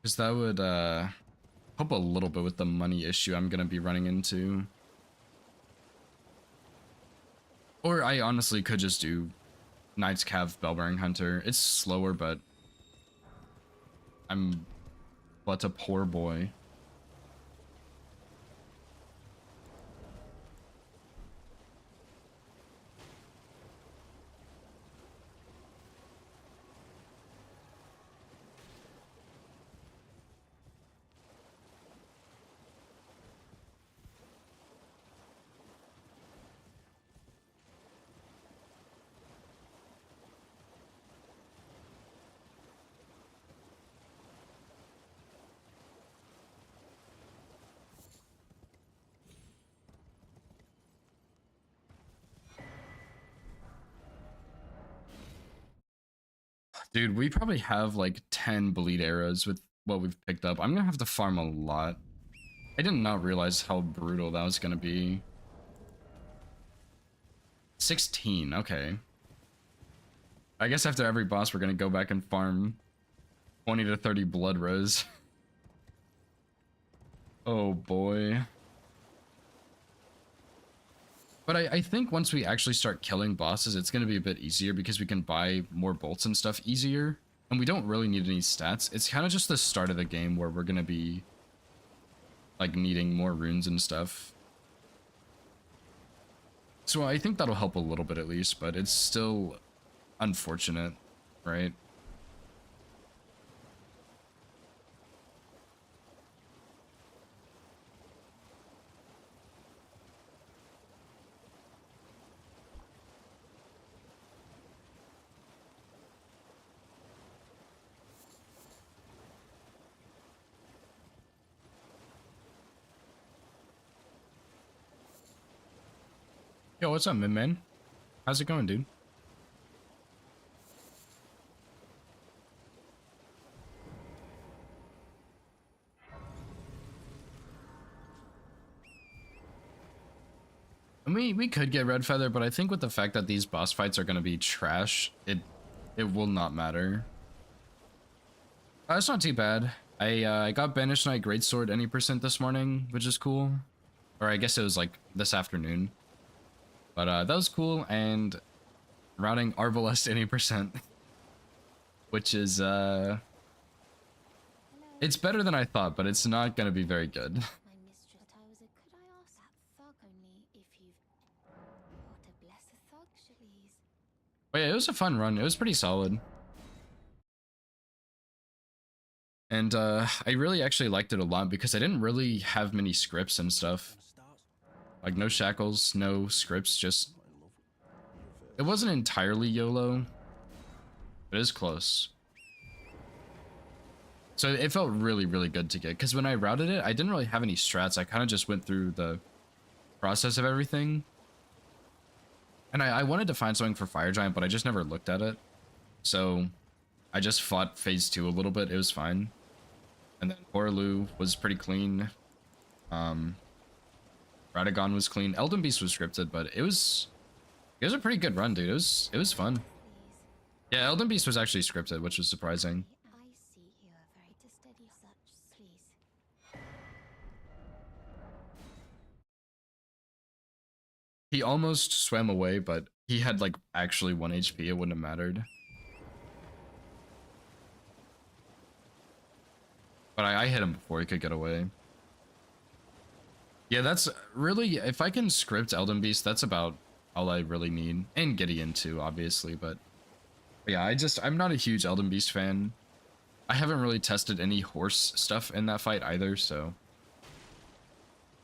Because that would help a little bit with the money issue I'm gonna be running into. Or I honestly could just do Knight's Cav Bellbearing Hunter. It's slower, but I'm but a poor boy. Dude, we probably have like 10 bleed arrows with what we've picked up. I'm gonna have to farm a lot. I did not realize how brutal that was gonna be. 16, okay. I guess after every boss, we're gonna go back and farm 20 to 30 blood rows. Oh boy. But I think once we actually start killing bosses, it's gonna be a bit easier because we can buy more bolts and stuff easier. And we don't really need any stats. It's kind of just the start of the game where we're gonna be like needing more runes and stuff. So I think that'll help a little bit at least, but it's still unfortunate, right? Yo, what's up, man? How's it going, dude? And we could get red feather, but I think with the fact that these boss fights are gonna be trash, it will not matter. It's not too bad. I got Banished Knight Greatsword any percent this morning, which is cool. Or I guess it was like this afternoon. But that was cool, and routing Arbalest any percent, which is it's better than I thought, but it's not gonna be very good. My mistress, I was a. Could I ask that thug only if you've. What a blessed thug, please. But yeah, it was a fun run. It was pretty solid. And I really actually liked it a lot because I didn't really have many scripts and stuff. Like no shackles, no scripts, just... It wasn't entirely YOLO, but it is close. So it felt really, really good to get, because when I routed it, I didn't really have any strats. I kind of just went through the process of everything. And I wanted to find something for Fire Giant, but I just never looked at it. So I just fought phase 2 a little bit. It was fine. And then Horaloo was pretty clean. Radagon was clean. Elden Beast was scripted, but it was a pretty good run, dude. It was fun. Yeah, Elden Beast was actually scripted, which was surprising. I see you are very to steady such, please. He almost swam away, but he had like actually 1 HP. It wouldn't have mattered. But I hit him before he could get away. Yeah, that's really, if I can script Elden Beast, that's about all I really need. And Gideon too, obviously, but yeah, I'm not a huge Elden Beast fan. I haven't really tested any horse stuff in that fight either, so.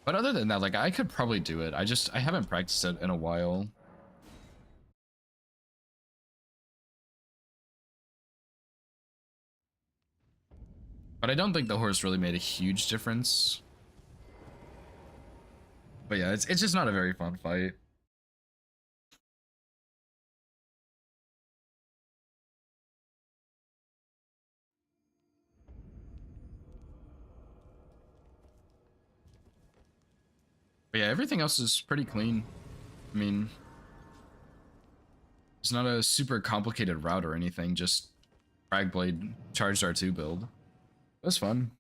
But other than that, like, I could probably do it. I haven't practiced it in a while. But I don't think the horse really made a huge difference. But yeah, it's just not a very fun fight. But yeah, everything else is pretty clean. I mean, it's not a super complicated route or anything, just Frag Blade charged R2 build. It was fun.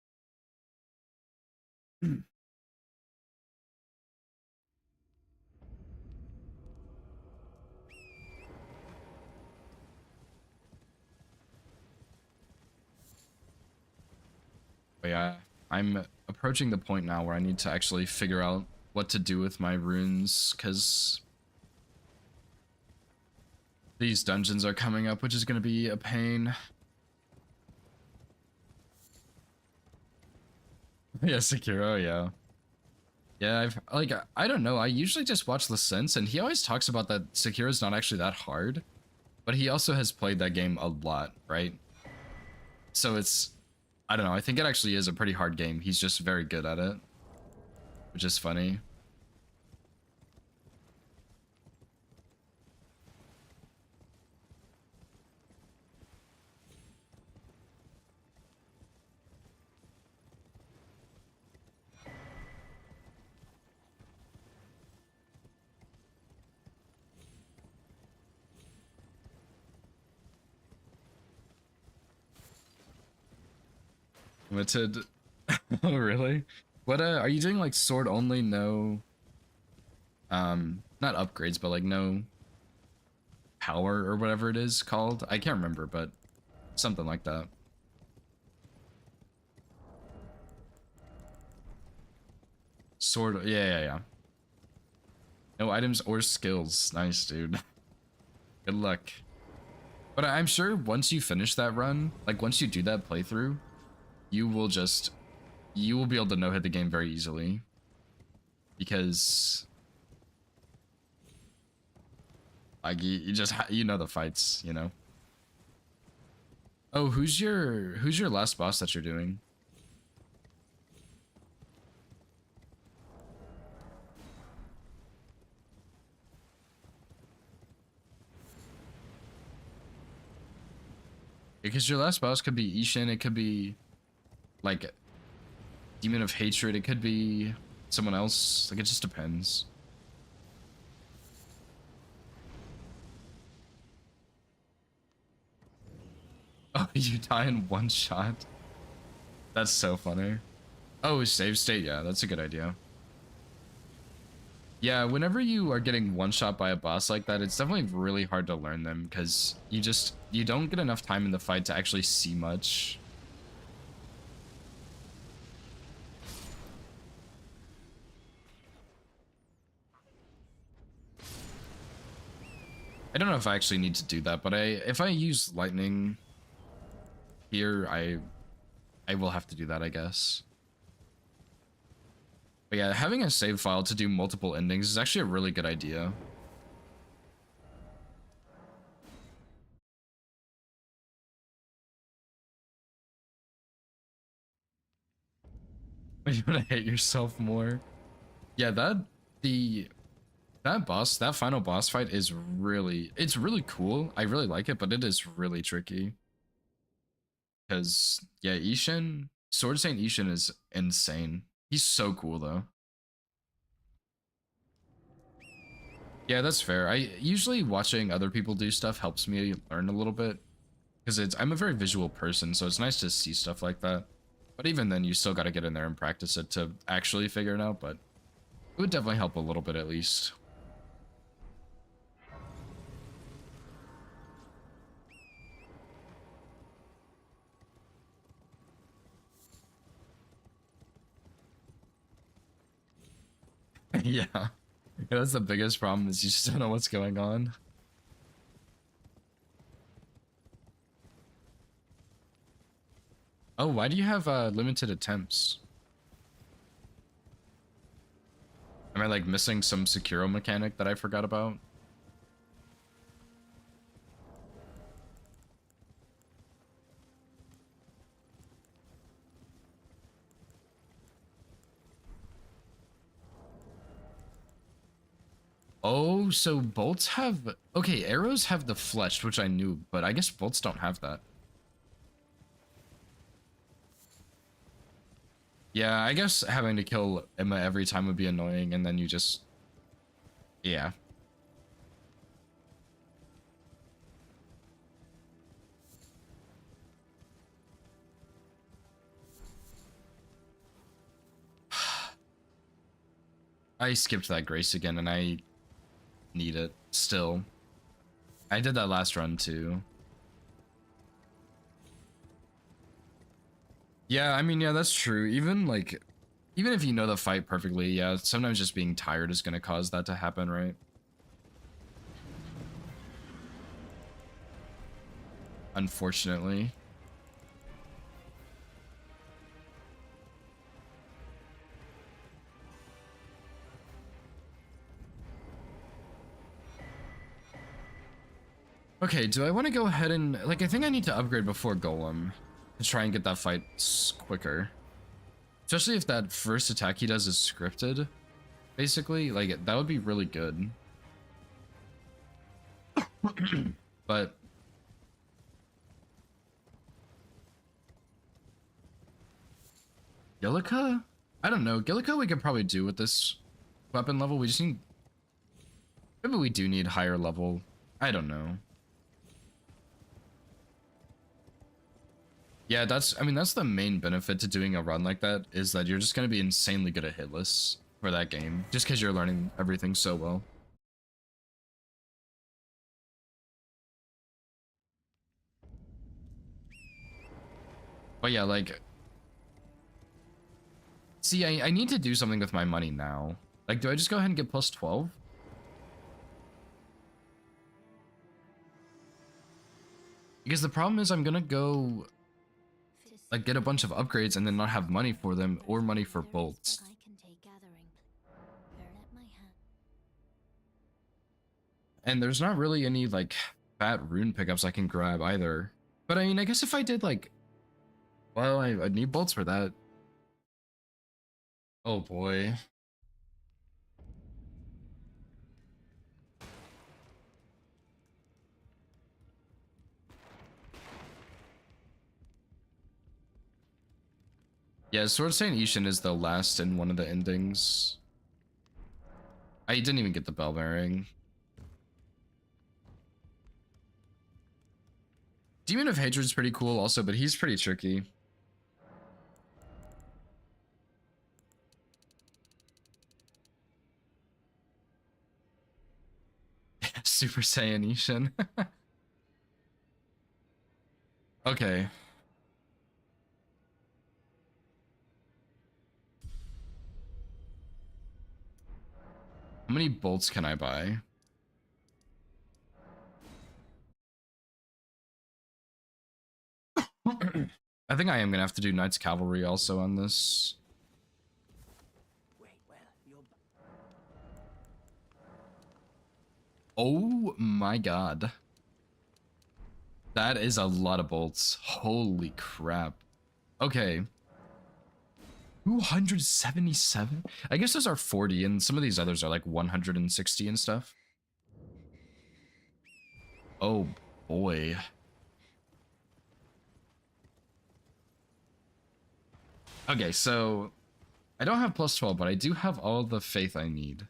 But yeah, I'm approaching the point now where I need to actually figure out what to do with my runes, because these dungeons are coming up, which is going to be a pain. Yeah, Sekiro, yeah. Yeah, I don't know, I usually just watch the Sense, and he always talks about that Sekiro's not actually that hard, but he also has played that game a lot, right? So it's, I don't know, I think it actually is a pretty hard game. He's just very good at it, which is funny. Limited. Oh, really? What are you doing, like sword only, no not upgrades, but like no power or whatever it is called? I can't remember, but something like that. Sword, yeah. No items or skills. Nice, dude. Good luck. But I'm sure once you finish that run, like once you do that playthrough, you will be able to no-hit the game very easily. Because like you just you know the fights, you know. Oh, who's your last boss that you're doing? Because your last boss could be Ishin, it could be like Demon of Hatred, it could be someone else. Like it just depends. Oh, you die in one shot. That's so funny. Oh, save state, yeah, that's a good idea. Yeah, whenever you are getting one shot by a boss like that, it's definitely really hard to learn them because you don't get enough time in the fight to actually see much. I don't know if I actually need to do that, but if I use lightning here, I will have to do that, I guess. But yeah, having a save file to do multiple endings is actually a really good idea. You want to hate yourself more. Yeah, that final boss fight is it's really cool. I really like it, but it is really tricky. Because yeah, Sword Saint Ishin is insane. He's so cool though. Yeah, that's fair. I usually watching other people do stuff helps me learn a little bit. Because I'm a very visual person, so it's nice to see stuff like that. But even then, you still got to get in there and practice it to actually figure it out, but it would definitely help a little bit at least. Yeah. Yeah, that's the biggest problem is you just don't know what's going on. Oh, why do you have limited attempts? Am I like missing some Sekiro mechanic that I forgot about? Oh, so bolts have... Okay, arrows have the fletched, which I knew, but I guess bolts don't have that. Yeah, I guess having to kill Emma every time would be annoying, and then you just... Yeah. I skipped that grace again, and I need it still. I did that last run too. Yeah, I mean, yeah, that's true. Even if you know the fight perfectly, yeah, sometimes just being tired is gonna cause that to happen, right? Unfortunately. Okay, do I want to go ahead and... Like, I think I need to upgrade before Golem to try and get that fight quicker. Especially if that first attack he does is scripted. Basically, like, that would be really good. But... Gillica? I don't know. Gillica we could probably do with this weapon level. We just need... Maybe we do need higher level. I don't know. Yeah, I mean, that's the main benefit to doing a run like that, is that you're just going to be insanely good at hitless for that game, just because you're learning everything so well. But yeah, like, see, I need to do something with my money now. Like, do I just go ahead and get plus 12? Because the problem is I'm gonna go, like, get a bunch of upgrades and then not have money for them or money for bolts. And there's not really any, like, fat rune pickups I can grab either. But I mean, I guess if I did, like, well, I'd need bolts for that. Oh boy. Yeah, Sword Saint Ishin is the last in one of the endings. I didn't even get the bell bearing. Demon of Hatred's pretty cool also, but he's pretty tricky. Super Saiyan Ishin. Okay. How many bolts can I buy? I think I am gonna have to do Knights Cavalry also on this. Wait, well, you're... Oh my god. That is a lot of bolts. Holy crap. Okay. 277? I guess those are 40, and some of these others are like 160 and stuff. Oh boy. Okay, so I don't have plus 12, but I do have all the faith I need.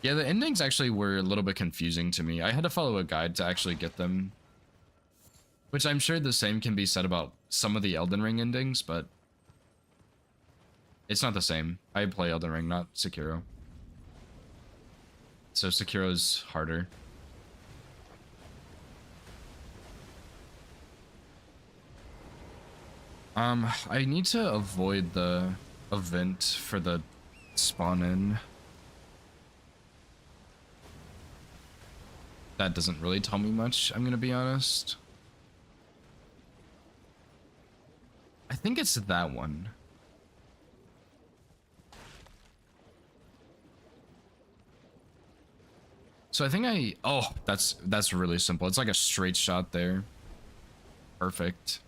Yeah, the endings actually were a little bit confusing to me. I had to follow a guide to actually get them. Which I'm sure the same can be said about some of the Elden Ring endings, but it's not the same. I play Elden Ring, not Sekiro. So Sekiro's harder. I need to avoid the event for the spawn-in. That doesn't really tell me much, I'm gonna be honest. I think it's that one. So I think oh, that's really simple. It's like a straight shot there. Perfect.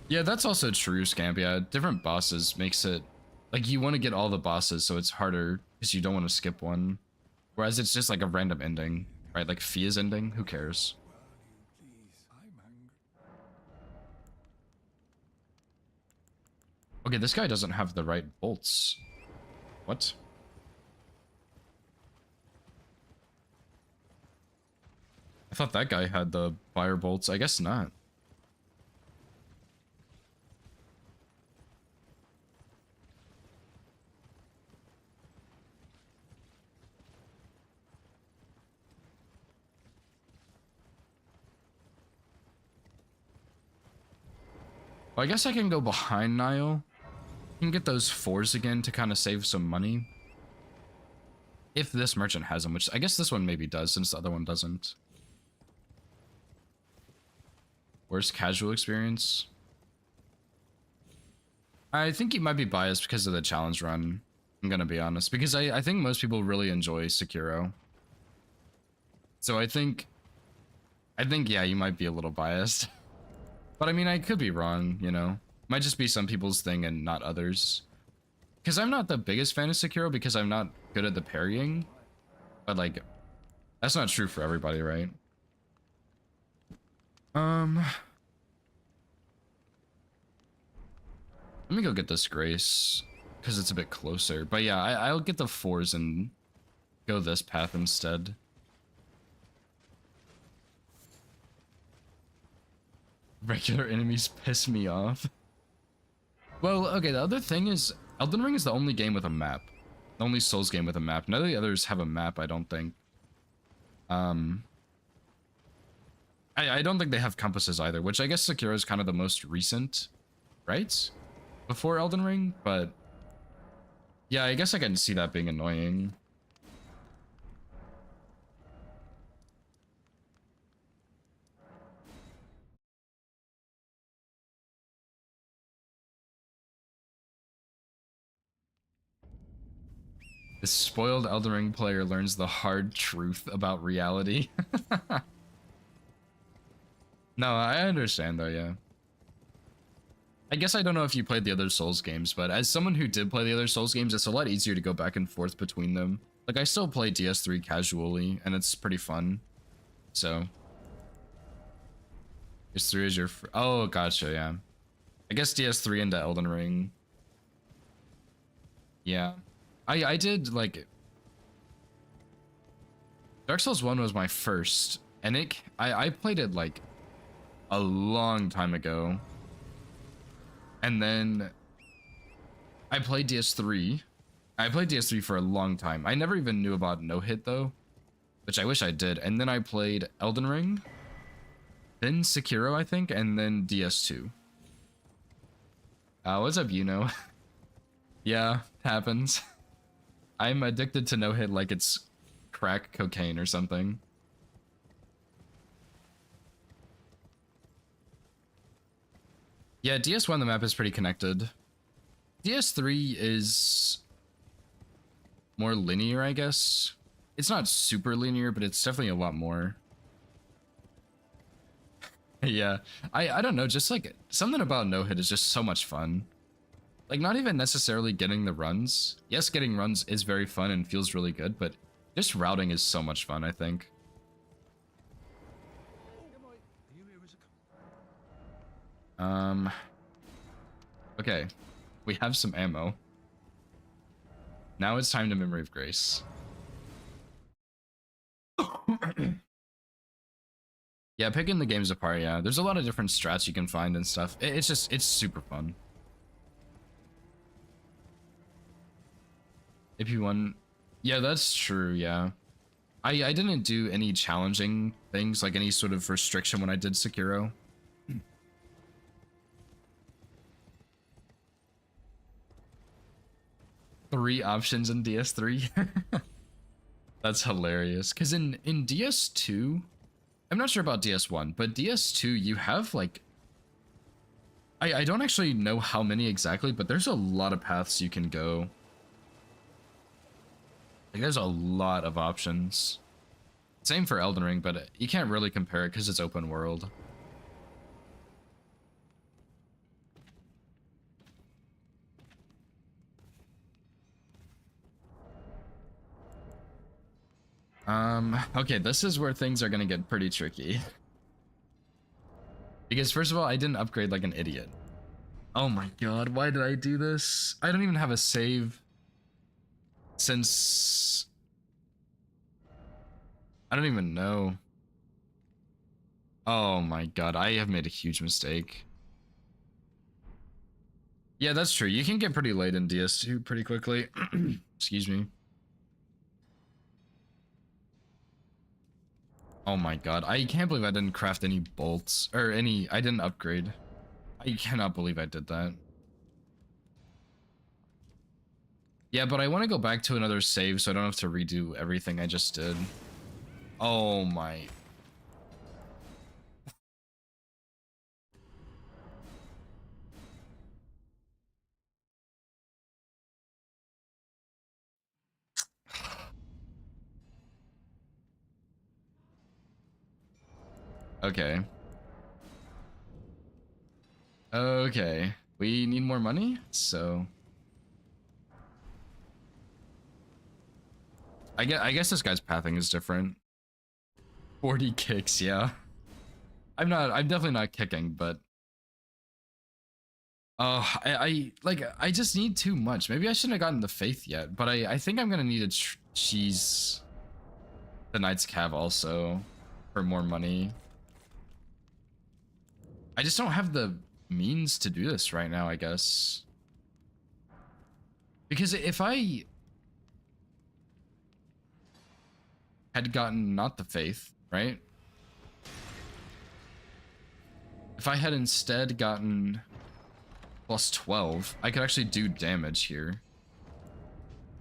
Yeah, that's also true, Scamp. Yeah, different bosses makes it like you want to get all the bosses, so it's harder because you don't want to skip one. Whereas it's just like a random ending, right? Like Fia's ending, who cares? Okay, this guy doesn't have the right bolts. What? I thought that guy had the fire bolts. I guess not. Well, I guess I can go behind Niall. I can get those 4s again to kind of save some money. If this merchant has them, which I guess this one maybe does, since the other one doesn't. Worst casual experience? I think he might be biased because of the challenge run. I'm gonna be honest, because I think most people really enjoy Sekiro. So I think yeah, you might be a little biased. But I mean, I could be wrong, you know? Might just be some people's thing and not others. Because I'm not the biggest fan of Sekiro because I'm not good at the parrying. But like, that's not true for everybody, right? Let me go get this Grace because it's a bit closer. But yeah, I'll get the 4s and go this path instead. Regular enemies piss me off. Well, okay, the other thing is Elden Ring is the only game with a map. The only Souls game with a map. None of the others have a map, I don't think. I don't think they have compasses either, which I guess Sekiro is kind of the most recent, right? Before Elden Ring, but yeah, I guess I can see that being annoying. The spoiled Elden Ring player learns the hard truth about reality. No, I understand though, yeah. I guess I don't know if you played the other Souls games, but as someone who did play the other Souls games, it's a lot easier to go back and forth between them. Like, I still play DS3 casually, and it's pretty fun. So. DS3 is your... Oh, gotcha, yeah. I guess DS3 into Elden Ring. Yeah. I did, like... Dark Souls 1 was my first, and I played it, like, a long time ago. And then I played DS3. I played DS3 for a long time. I never even knew about No Hit though, which I wish I did. And then I played Elden Ring, then Sekiro, I think, and then DS2. What's up, you know? Yeah, happens. I'm addicted to No Hit like it's crack cocaine or something. Yeah, DS1, the map is pretty connected. DS3 is more linear, I guess. It's not super linear, but it's definitely a lot more. Yeah, I don't know, just like something about No Hit is just so much fun. Like, not even necessarily getting the runs. Yes, getting runs is very fun and feels really good, but just routing is so much fun, I think. Okay, we have some ammo. Now it's time to Memory of Grace. Yeah, picking the games apart, yeah. There's a lot of different strats you can find and stuff. It's super fun. AP1, yeah, that's true, yeah. I didn't do any challenging things, like any sort of restriction when I did Sekiro. 3 options in DS3. That's hilarious. Because in DS2, I'm not sure about DS1, but DS2, you have like... I don't actually know how many exactly, but there's a lot of paths you can go. Like, there's a lot of options. Same for Elden Ring, but you can't really compare it because it's open world. Okay, this is where things are gonna get pretty tricky. Because first of all, I didn't upgrade like an idiot. Oh my god, why did I do this? I don't even have a save since... I don't even know. Oh my god, I have made a huge mistake. Yeah, that's true. You can get pretty late in DS2 pretty quickly. Excuse me. Oh my god, I can't believe I didn't craft any bolts, or any, I didn't upgrade. I cannot believe I did that. Yeah, but I want to go back to another save so I don't have to redo everything I just did. Oh my... Okay. Okay. We need more money, so... I guess this guy's pathing is different. 40 kicks, yeah. I'm definitely not kicking, but I just need too much. Maybe I shouldn't have gotten the faith yet, but I think I'm gonna need to cheese the Knight's Cav also for more money. I just don't have the means to do this right now, I guess. Because if I had gotten not the faith, right? If I had instead gotten plus 12, I could actually do damage here.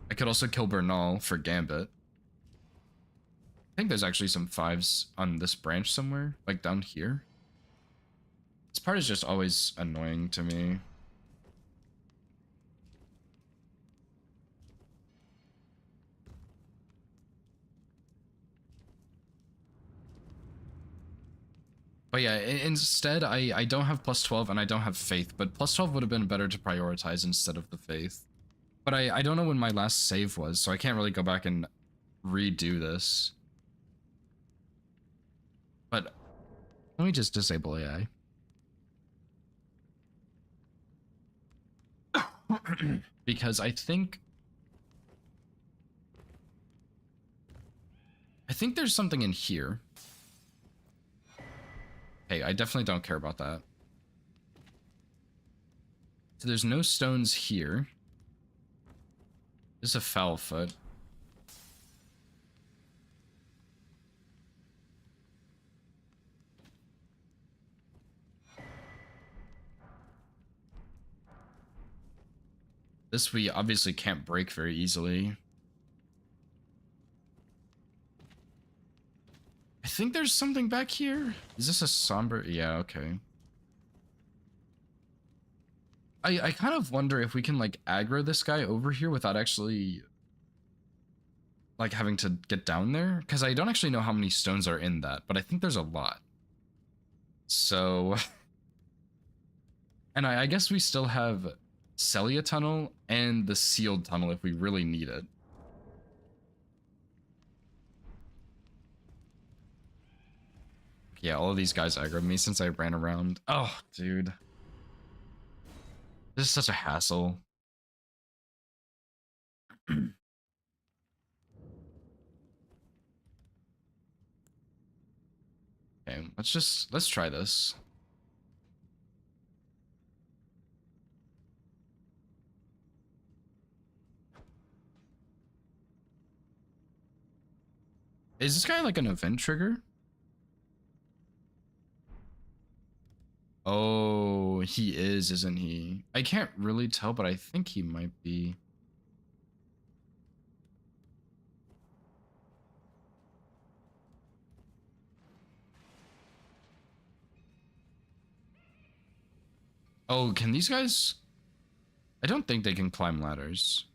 I could also kill Bernal for Gambit. I think there's actually some 5s on this branch somewhere, like down here. This part is just always annoying to me. But yeah, instead, I don't have plus 12 and I don't have faith, but plus 12 would have been better to prioritize instead of the faith. But I don't know when my last save was, so I can't really go back and redo this. But let me just disable AI. Because I think there's something in here. Hey, I definitely don't care about that. So there's no stones here. This is a foul foot. This we obviously can't break very easily. I think there's something back here. Is this a somber? Yeah, okay. I kind of wonder if we can like aggro this guy over here without actually like having to get down there, because I don't actually know how many stones are in that, but I think there's a lot. So, and I guess we still have Celia Tunnel and the sealed tunnel if we really need it. Yeah, all of these guys aggroed me since I ran around. Oh, dude. This is such a hassle. Okay, let's try this. Is this guy like an event trigger? Oh, he is, isn't he? I can't really tell, but I think he might be. Oh, can these guys? I don't think they can climb ladders.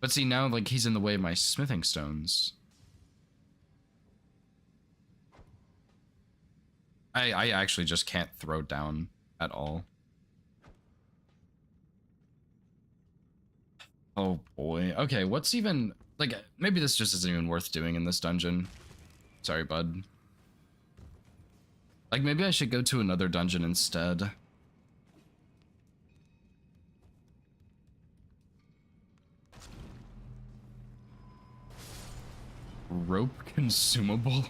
But see, now like he's in the way of my smithing stones. I actually just can't throw down at all. Oh boy. Okay, what's even like maybe this just isn't even worth doing in this dungeon. Sorry, bud. Like maybe I should go to another dungeon instead. Rope consumable?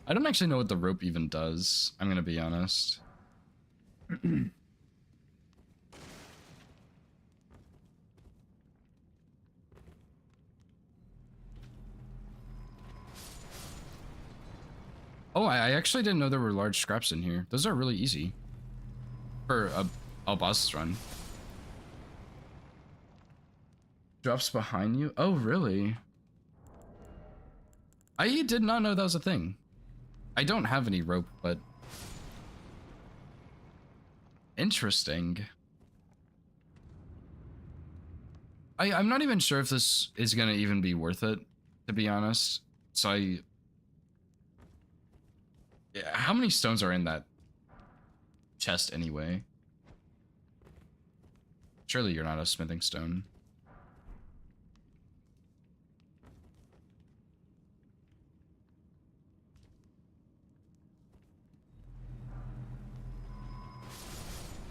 I don't actually know what the rope even does. I'm gonna be honest. Oh, I actually didn't know there were large scraps in here. Those are really easy for a boss run. Drops behind you? Oh, really? I did not know that was a thing. I don't have any rope, but interesting. I'm not even sure if this is gonna even be worth it, to be honest. So yeah, how many stones are in that chest anyway? Surely you're not a smithing stone.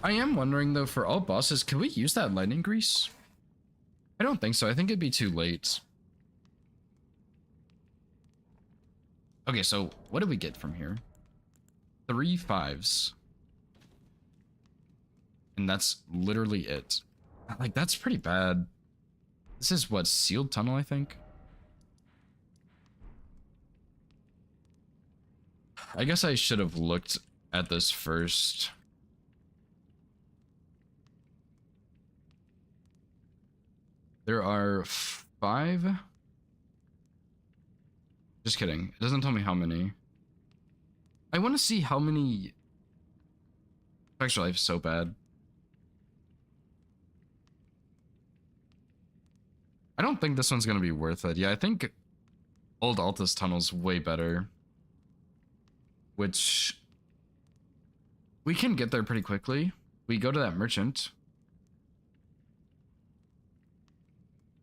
I am wondering though, for all bosses, can we use that lightning grease? I don't think so. I think it'd be too late. Okay, so what did we get from here? 3 5s. And that's literally it. Like, that's pretty bad. This is what, sealed tunnel, I think? I guess I should have looked at this first. There are 5. Just kidding. It doesn't tell me how many. I want to see how many. Spectral Life is so bad. I don't think this one's going to be worth it. Yeah, I think Old Altus Tunnel's way better. Which we can get there pretty quickly. We go to that merchant.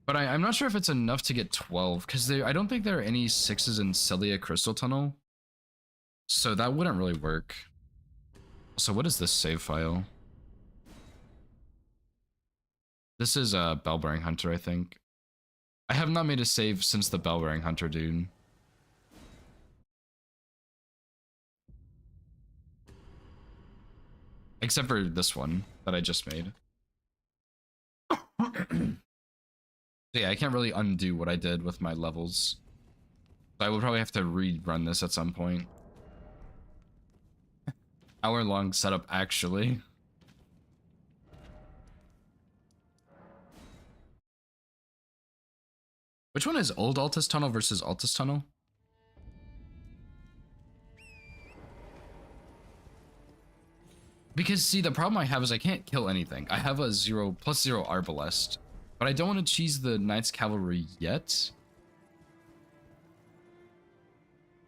But I'm not sure if it's enough to get 12, because I don't think there are any 6s in Celia Crystal Tunnel. So that wouldn't really work. So what is this save file? This is a Bellbearing Hunter, I think. I have not made a save since the Bellbearing Hunter, dude. Except for this one that I just made. Yeah, I can't really undo what I did with my levels. So I will probably have to rerun this at some point. Hour-long setup, actually. Which one is Old Altus Tunnel versus Altus Tunnel? Because, see, the problem I have is I can't kill anything. I have a +0 Arbalest. But I don't want to cheese the Knights Cavalry yet.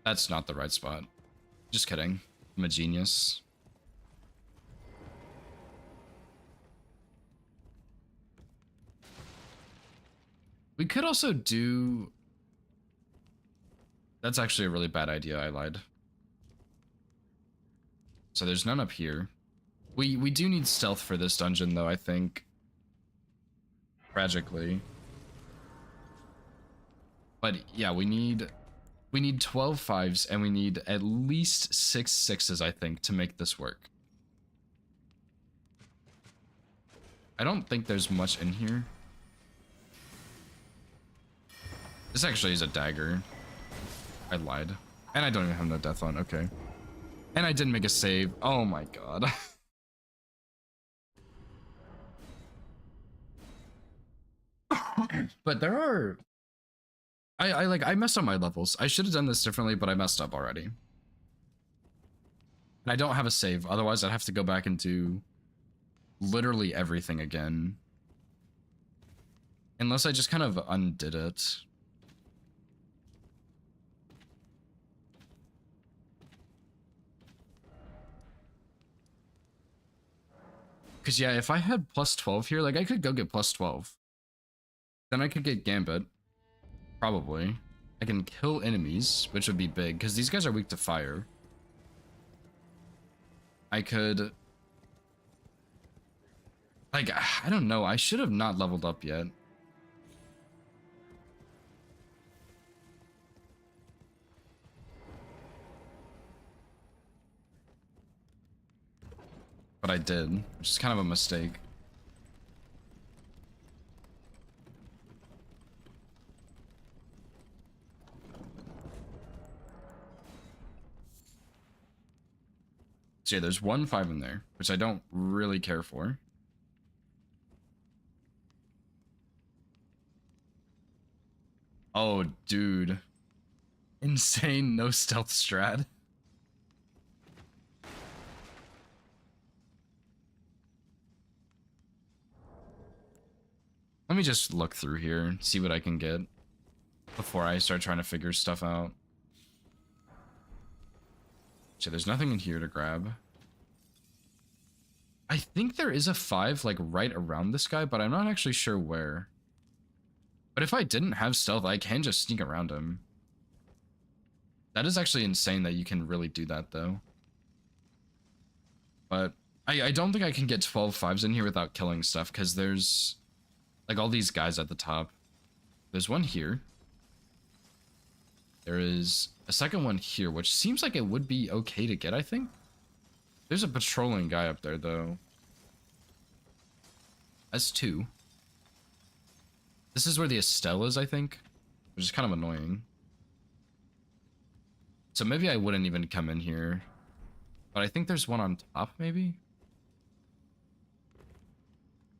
That's not the right spot. Just kidding. I'm a genius. We could also do... That's actually a really bad idea, I lied. So there's none up here. We do need stealth for this dungeon, though, I think. Tragically. But yeah, we need 12 5s and we need at least 6 6s, I think, to make this work. I don't think there's much in here. This actually is a dagger. I lied. And I don't even have no death on, okay. And I didn't make a save. Oh my god. But there are... I messed up my levels. I should have done this differently, but I messed up already. And I don't have a save, otherwise I'd have to go back and do literally everything again. Unless I just kind of undid it. Because yeah, if I had +12 here, like I could go get +12. Then I could get Gambit. Probably. I can kill enemies, which would be big, because these guys are weak to fire. I could... Like, I don't know. I should have not leveled up yet. But I did, which is kind of a mistake. So yeah, there's 1 5 in there, which I don't really care for. Oh, dude. Insane no stealth strat. Let me just look through here and see what I can get before I start trying to figure stuff out. So there's nothing in here to grab. I think there is a 5 like right around this guy, but I'm not actually sure where. But if I didn't have stealth, I can just sneak around him. That is actually insane that you can really do that though. But I don't think I can get 12 fives in here without killing stuff, because there's like all these guys at the top. There's one here. There is a second one here, which seems like it would be okay to get, I think. There's a patrolling guy up there, though. That's 2. This is where the Estelle is, I think, which is kind of annoying. So maybe I wouldn't even come in here. But I think there's one on top, maybe?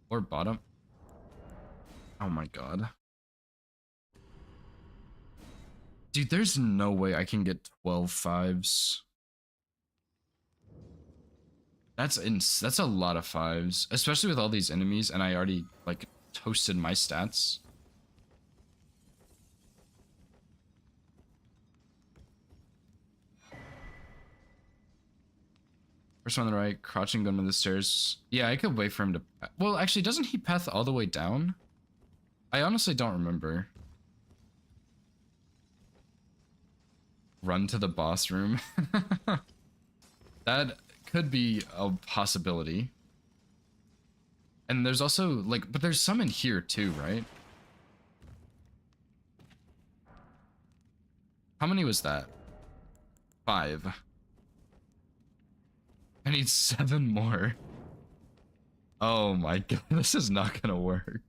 Or bottom. Oh my god. Dude, there's no way I can get 12 fives. That's a lot of fives, especially with all these enemies, and I already like toasted my stats. First one on the right, crouching going to the stairs. Yeah, I could wait for him to. Well, actually, doesn't he path all the way down? I honestly don't remember. Run to the boss room. That could be a possibility. And there's also like, but there's some in here too, right? How many was that? 5. I need 7 more. Oh my god, this is not gonna work.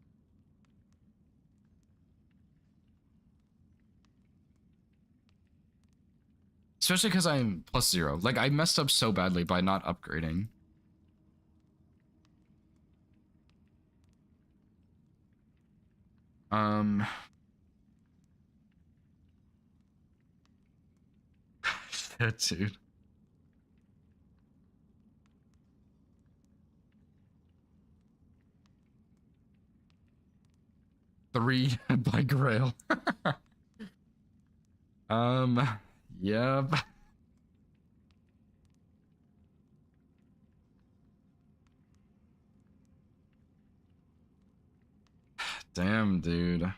Especially because I'm +0. Like, I messed up so badly by not upgrading. Shit, dude. Three by Grail. Yep. Damn, dude.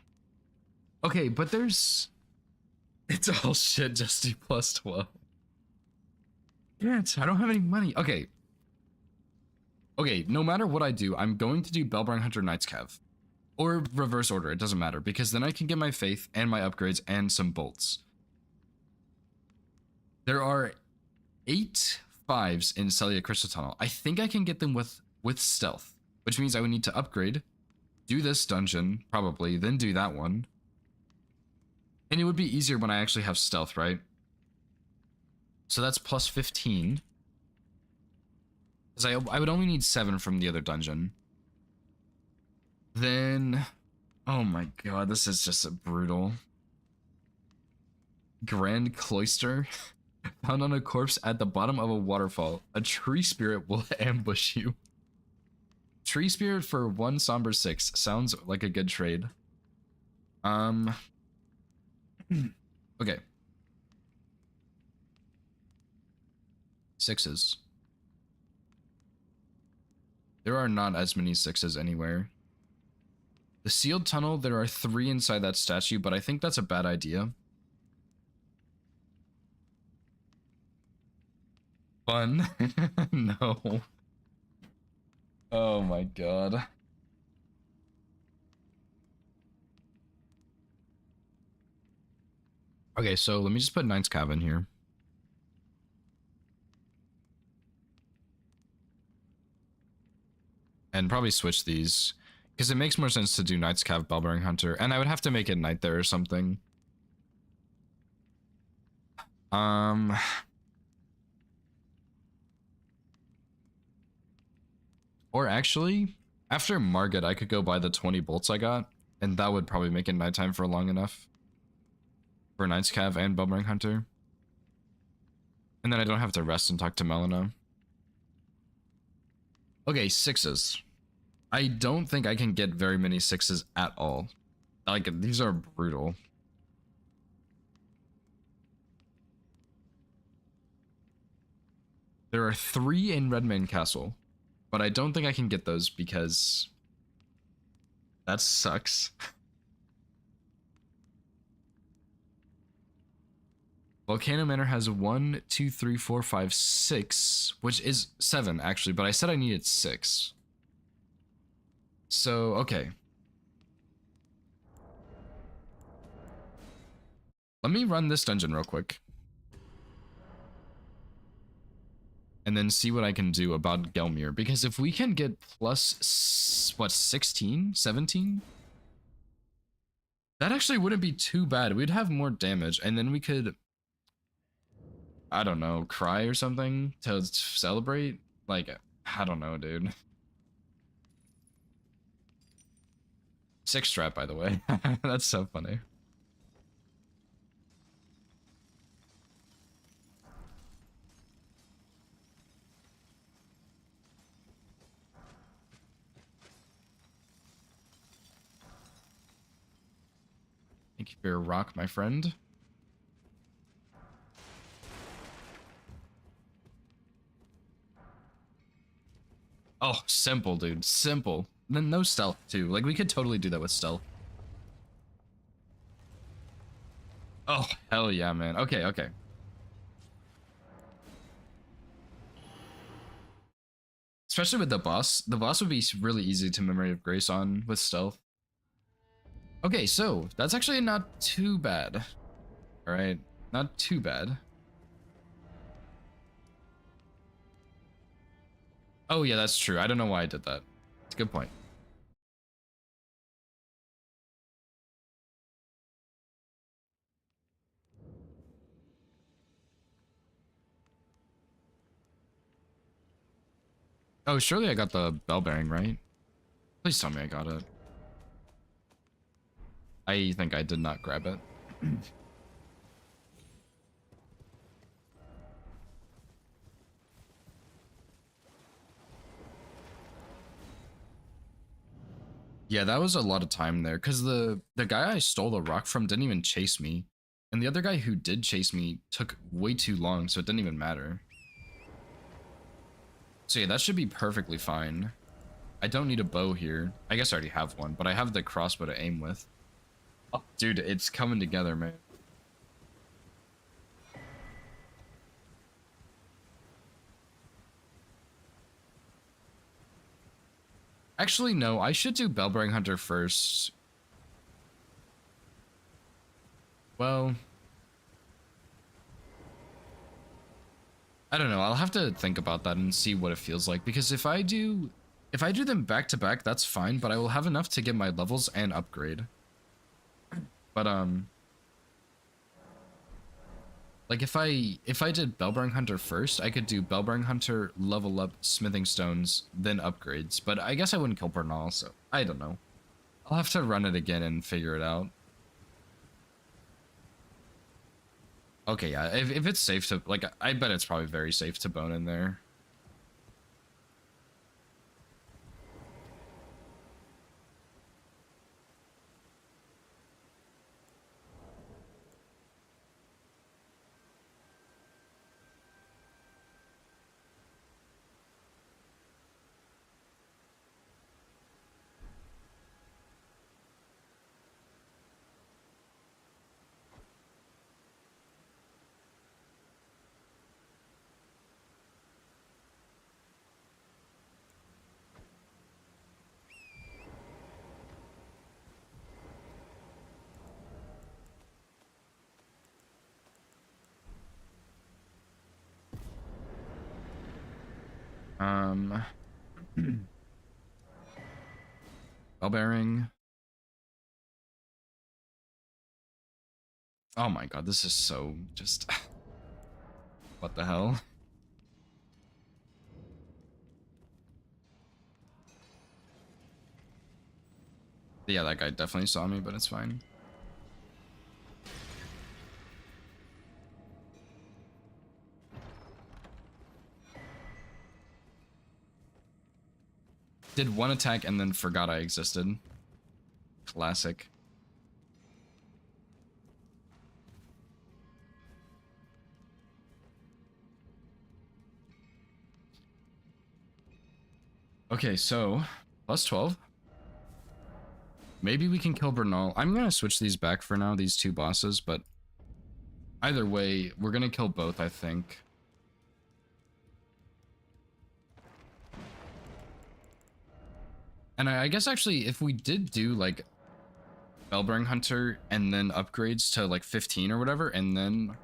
Okay, but there's... It's all shit just do +12. Yes, I don't have any money. Okay. Okay, no matter what I do, I'm going to do Bellbrung Hunter Knights Cav. Or reverse order, it doesn't matter, because then I can get my faith and my upgrades and some bolts. There are 8 5s in Celia Crystal Tunnel. I think I can get them with stealth, which means I would need to upgrade, do this dungeon, probably, then do that one. And it would be easier when I actually have stealth, right? So that's +15. Because I would only need 7 from the other dungeon. Then, oh my god, this is just a brutal. Grand Cloister. Found on a corpse at the bottom of a waterfall. A tree spirit will ambush you. Tree spirit for 1 somber 6. Sounds like a good trade. Okay. 6s. There are not as many 6s anywhere. The sealed tunnel, there are 3 inside that statue, but I think that's a bad idea. Fun? No. Oh my god. Okay, so let me just put Knights Cav in here. And probably switch these. Because it makes more sense to do Knights Cav Bellbrung Hunter. And I would have to make it night there or something. Or actually, after Margit, I could go buy the 20 bolts I got. And that would probably make it nighttime for long enough. For Knights Cav and Bellbrung Hunter. And then I don't have to rest and talk to Melina. Okay, 6s. I don't think I can get very many 6s at all. Like, these are brutal. There are 3 in Redmane Castle, but I don't think I can get those because that sucks. Volcano Manor has 1, 2, 3, 4, 5, 6, which is 7 actually, but I said I needed 6. So, okay. Let me run this dungeon real quick. And then see what I can do about Gelmir. Because if we can get plus, what, 16? 17? That actually wouldn't be too bad. We'd have more damage. And then we could, I don't know, cry or something to celebrate. Like, I don't know, dude. 6 trap, by the way. That's so funny. Thank you for your rock, my friend. Oh, simple, dude. Simple. Then no stealth, too. Like, we could totally do that with stealth. Oh, hell yeah, man. Okay, okay. Especially with the boss. The boss would be really easy to Memory of Grace on with stealth. Okay, so that's actually not too bad. All right, not too bad. Oh yeah, that's true. I don't know why I did that. It's a good point. Oh, surely I got the bell bearing, right? Please tell me I got it. I think I did not grab it. Yeah, that was a lot of time there because the guy I stole the rock from didn't even chase me. And the other guy who did chase me took way too long, so it didn't even matter. So yeah, that should be perfectly fine. I don't need a bow here. I guess I already have one, but I have the crossbow to aim with. Oh, dude, it's coming together, man. Actually, no, I should do Bellbearing Hunter first. Well, I don't know. I'll have to think about that and see what it feels like, because if I do them back to back, that's fine, but I will have enough to get my levels and upgrade. But like if I did Bellbearing Hunter first, I could do Bellbearing Hunter, level up smithing stones, then upgrades. But I guess I wouldn't kill Bernal, so I don't know. I'll have to run it again and figure it out. Okay, yeah, if it's safe to, like, I bet it's probably very safe to bone in there. Bell bearing. Oh my god, this is so just what the hell? Yeah, that guy definitely saw me, but it's fine. Did one attack and then forgot I existed. Classic. Okay, so plus 12. Maybe we can kill Bernal. I'm gonna switch these back for now, these two bosses, but Either way, we're gonna kill both, I think. And I guess actually, if we did do like Bellbearing Hunter and then upgrades to like 15 or whatever, and then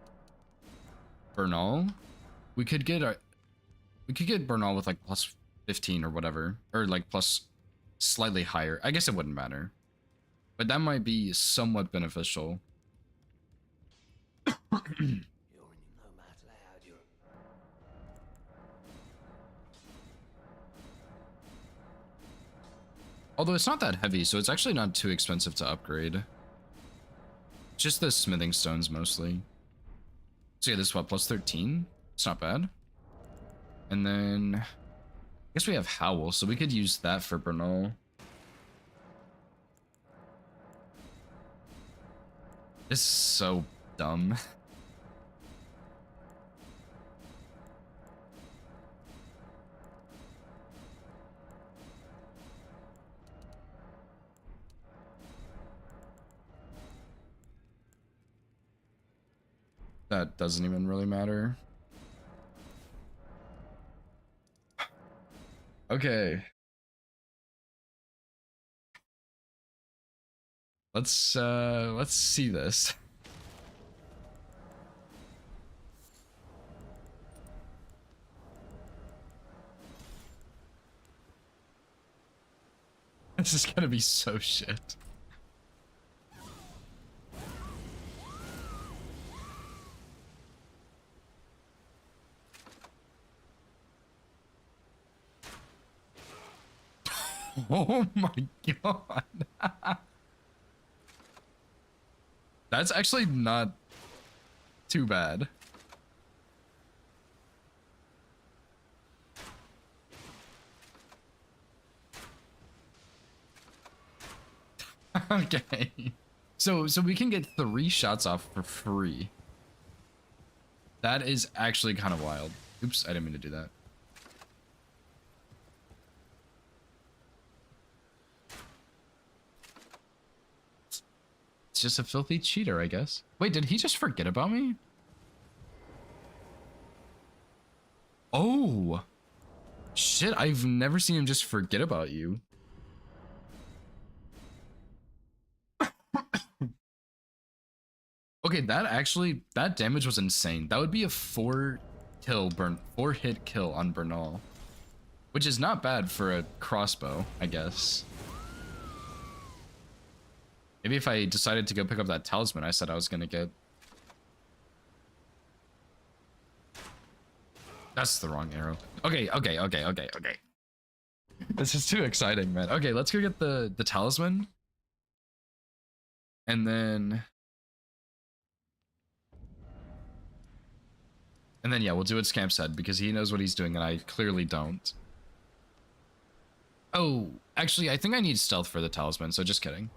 Bernal, we could get Bernal with like plus 15 or whatever, or like plus slightly higher. I guess it wouldn't matter, but that might be somewhat beneficial. You're in nomad loud. You're Although it's not that heavy, so it's actually not too expensive to upgrade. Just the smithing stones mostly. So yeah, this is what, plus 13? It's not bad. And then I guess we have Howl, so we could use that for Bernal. This is so dumb. That doesn't even really matter. Okay. Let's see this. This is gonna be so shit. Oh my god. That's actually not too bad. Okay. So we can get 3 shots off for free. That is actually kind of wild. Oops, I didn't mean to do that. It's just a filthy cheater, I guess. Wait, did he just forget about me? Oh. Shit, I've never seen him just forget about you. Okay, that damage was insane. That would be a 4 hit kill on Bernal, which is not bad for a crossbow, I guess. Maybe if I decided to go pick up that talisman I said I was gonna get. That's the wrong arrow. Okay. This is too exciting, man. Okay, let's go get the talisman. And then yeah, we'll do what Scamp said because he knows what he's doing and I clearly don't. Oh, actually, I think I need stealth for the talisman, so just kidding.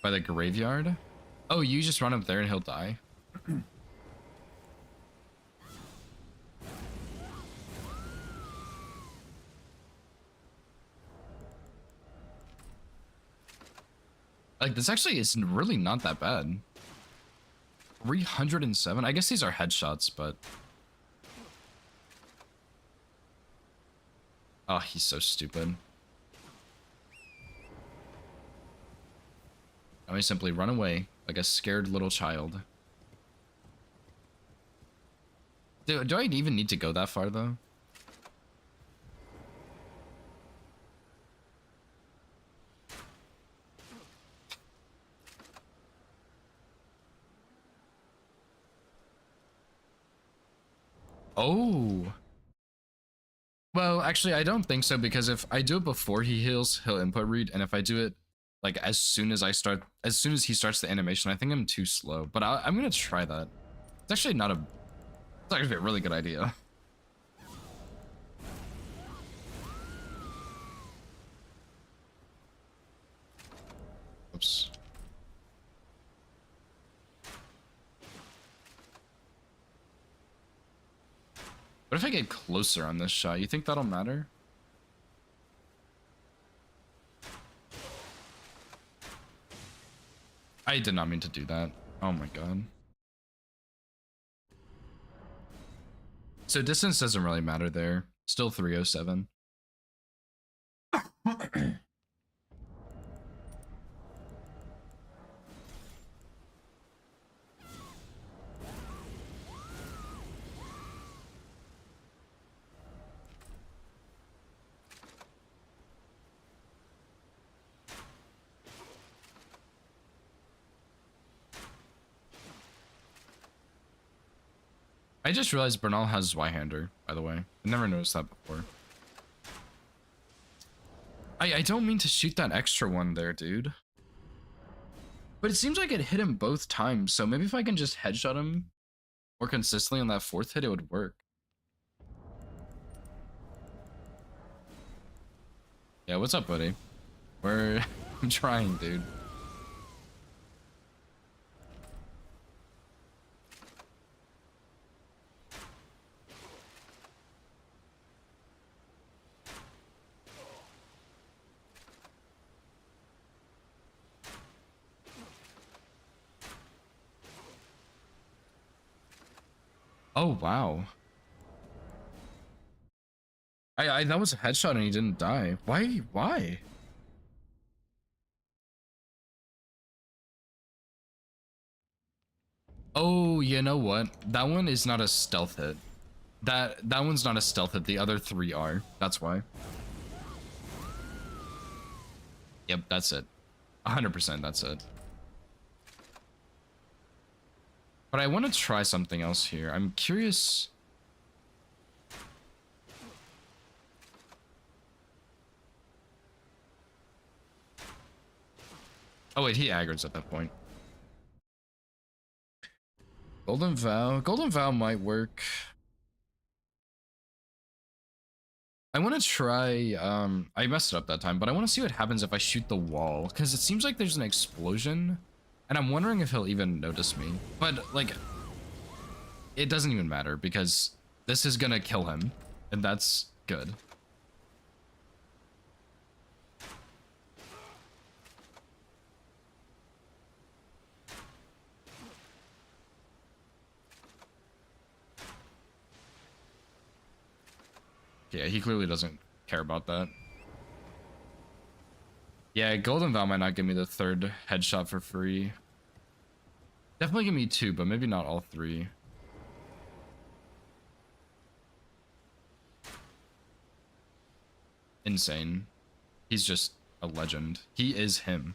By the graveyard? Oh, you just run up there and he'll die. Like, this actually is really not that bad. 307? I guess these are headshots, but... Oh, he's so stupid. Now I simply run away like a scared little child. Do I even need to go that far, though? Oh. Well, actually, I don't think so, because if I do it before he heals, he'll input read, and if I do it like as soon as he starts the animation, I think I'm too slow. But I'm gonna try that. It's actually not a. It's actually a really good idea. Oops. What if I get closer on this shot? You think that'll matter? I did not mean to do that. Oh my god. So distance doesn't really matter there. Still 307. I just realized Bernal has Y-hander, by the way. I never noticed that before. I don't mean to shoot that extra one there, dude. But it seems like it hit him both times, so maybe if I can just headshot him more consistently on that fourth hit, it would work. Yeah, what's up, buddy? I'm trying, dude. Oh, wow. I that was a headshot and he didn't die. Why? Why? Oh, you know what? That one is not a stealth hit. That one's not a stealth hit. The other three are. That's why. Yep, that's it. 100% that's it. But I want to try something else here. I'm curious. Oh wait, he aggro's at that point. Golden Vow. Golden Vow might work. I want to try, I messed it up that time, but I want to see what happens if I shoot the wall, because it seems like there's an explosion, and I'm wondering if he'll even notice me. But, like, it doesn't even matter, because this is gonna kill him, and that's good. Yeah, he clearly doesn't care about that. Yeah, Golden Vow might not give me the third headshot for free. Definitely give me two, but maybe not all three. Insane. He's just a legend. He is him.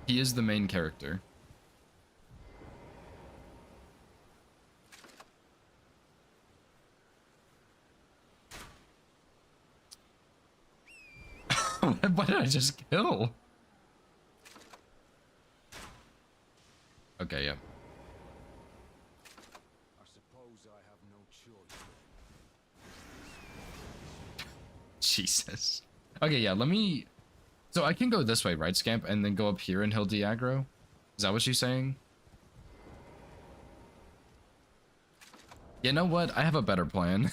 He is the main character. What did I just kill? Okay, yeah. I suppose I have no choice. Jesus. Okay, yeah, let me... So I can go this way, right, Scamp? And then go up here and he'll de-aggro? Is that what she's saying? You know what? I have a better plan.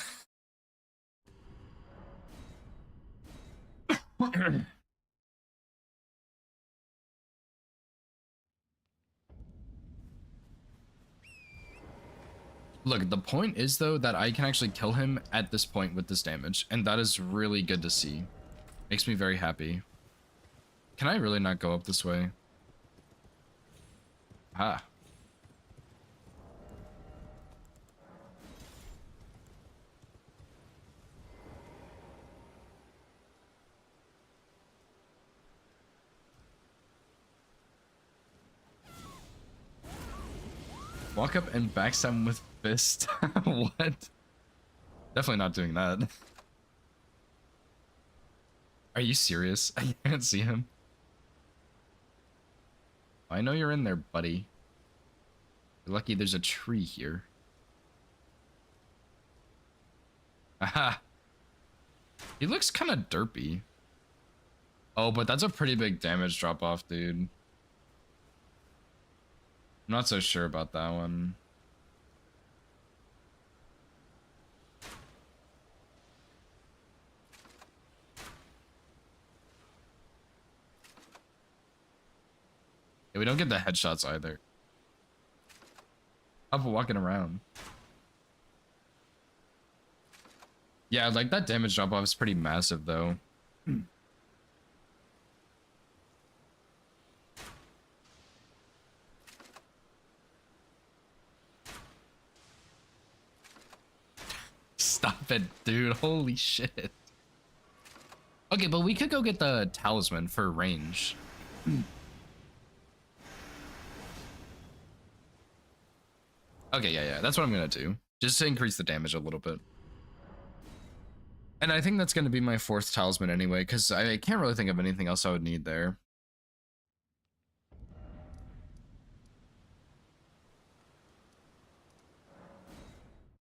Look, the point is, though, that I can actually kill him at this point with this damage, and that is really good to see. Makes me very happy. Can I really not go up this way? Ha. Walk up and backstab him with fist. What? Definitely not doing that. Are you serious? I can't see him. I know you're in there, buddy. You're lucky there's a tree here. Aha. He looks kind of derpy. Oh, but that's a pretty big damage drop off, dude. I'm not so sure about that one. we don't get the headshots either. Up walking around. Yeah, like that damage drop off is pretty massive though. Stop it, dude. Holy shit. Okay, but we could go get the talisman for range. Okay, yeah, that's what I'm gonna do. Just to increase the damage a little bit. And I think that's gonna be my 4th talisman anyway, because I can't really think of anything else I would need there.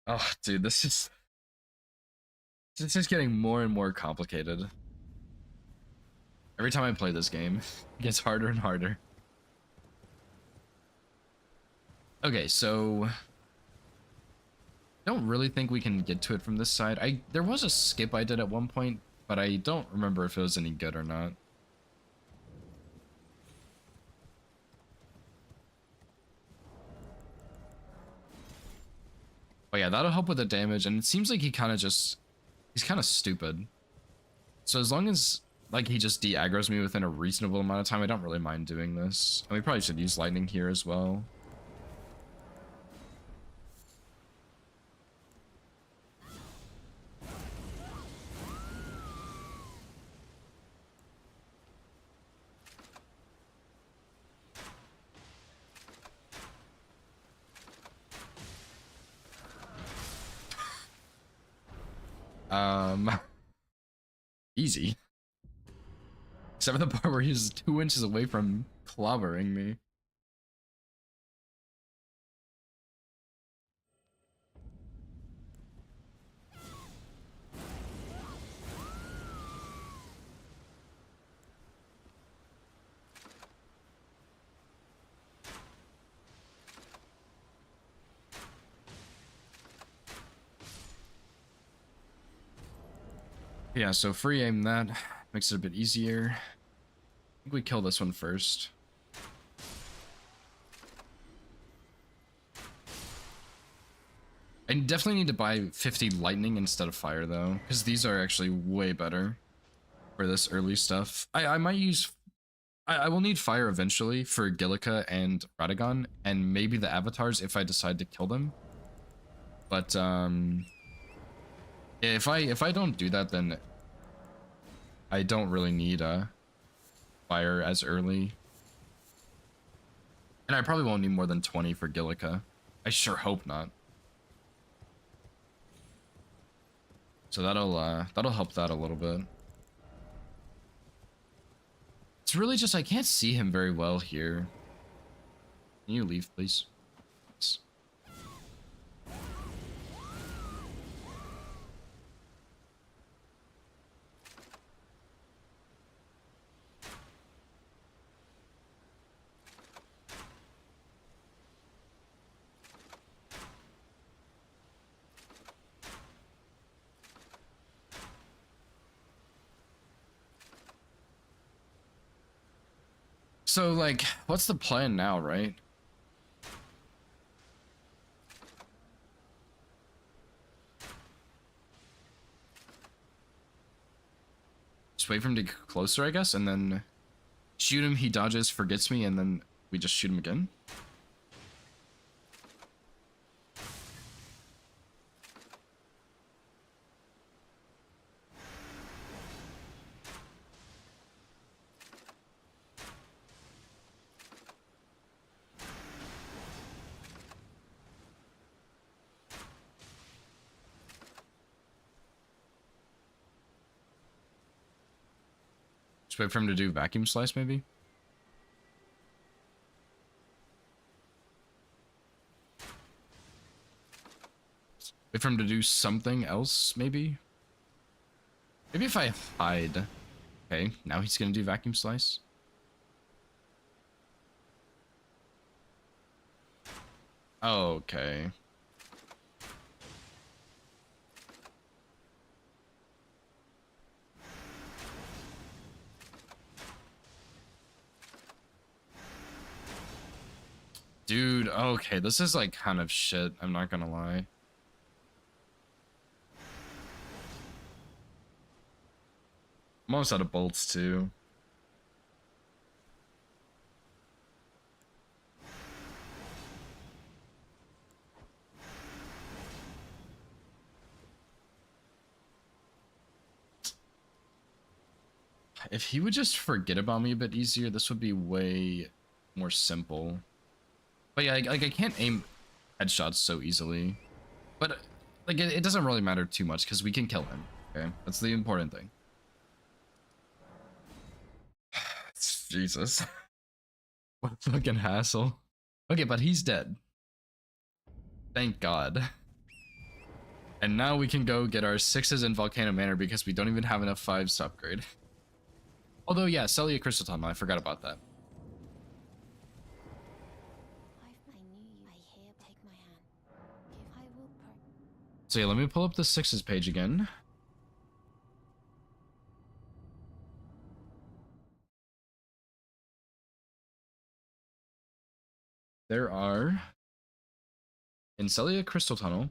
Oh, dude, this is getting more and more complicated. Every time I play this game, it gets harder and harder. Okay, so don't really think we can get to it from this side. There was a skip I did at one point, but I don't remember if it was any good or not. But yeah, that'll help with the damage, and it seems like he's kind of stupid. So as long as like he just de-aggroes me within a reasonable amount of time, I don't really mind doing this. And we probably should use lightning here as well. Easy. Except for the part where he's 2 inches away from clobbering me. Yeah, so free aim that makes it a bit easier. I think we kill this one first. I definitely need to buy 50 lightning instead of fire though, because these are actually way better for this early stuff. I might use... I will need fire eventually for Gillica and Radagon, and maybe the avatars if I decide to kill them. But if I don't do that, then I don't really need fire as early. And I probably won't need more than 20 for Gillica. I sure hope not. So that'll help that a little bit. It's really just I can't see him very well here. Can you leave, please? Thanks. So, like, what's the plan now, right? Just wait for him to get closer, I guess, and then shoot him, he dodges, forgets me, and then we just shoot him again? Just wait for him to do vacuum slice, maybe? Wait for him to do something else, maybe? Maybe if I hide. Okay, now he's gonna do vacuum slice. Okay. Dude, okay, this is like kind of shit, I'm not gonna lie. I'm almost out of bolts too. If he would just forget about me a bit easier, this would be way more simple. But yeah, like I can't aim headshots so easily. But like it doesn't really matter too much because we can kill him. Okay, that's the important thing. Jesus, what a fucking hassle. Okay, but he's dead. Thank God. And now we can go get our 6s in Volcano Manor because we don't even have enough 5s to upgrade. Although, yeah, Celia Crystal Tunnel, I forgot about that. I knew you. I hear. Take my hand. If I will. So yeah, let me pull up the 6s page again. There are in Celia Crystal Tunnel.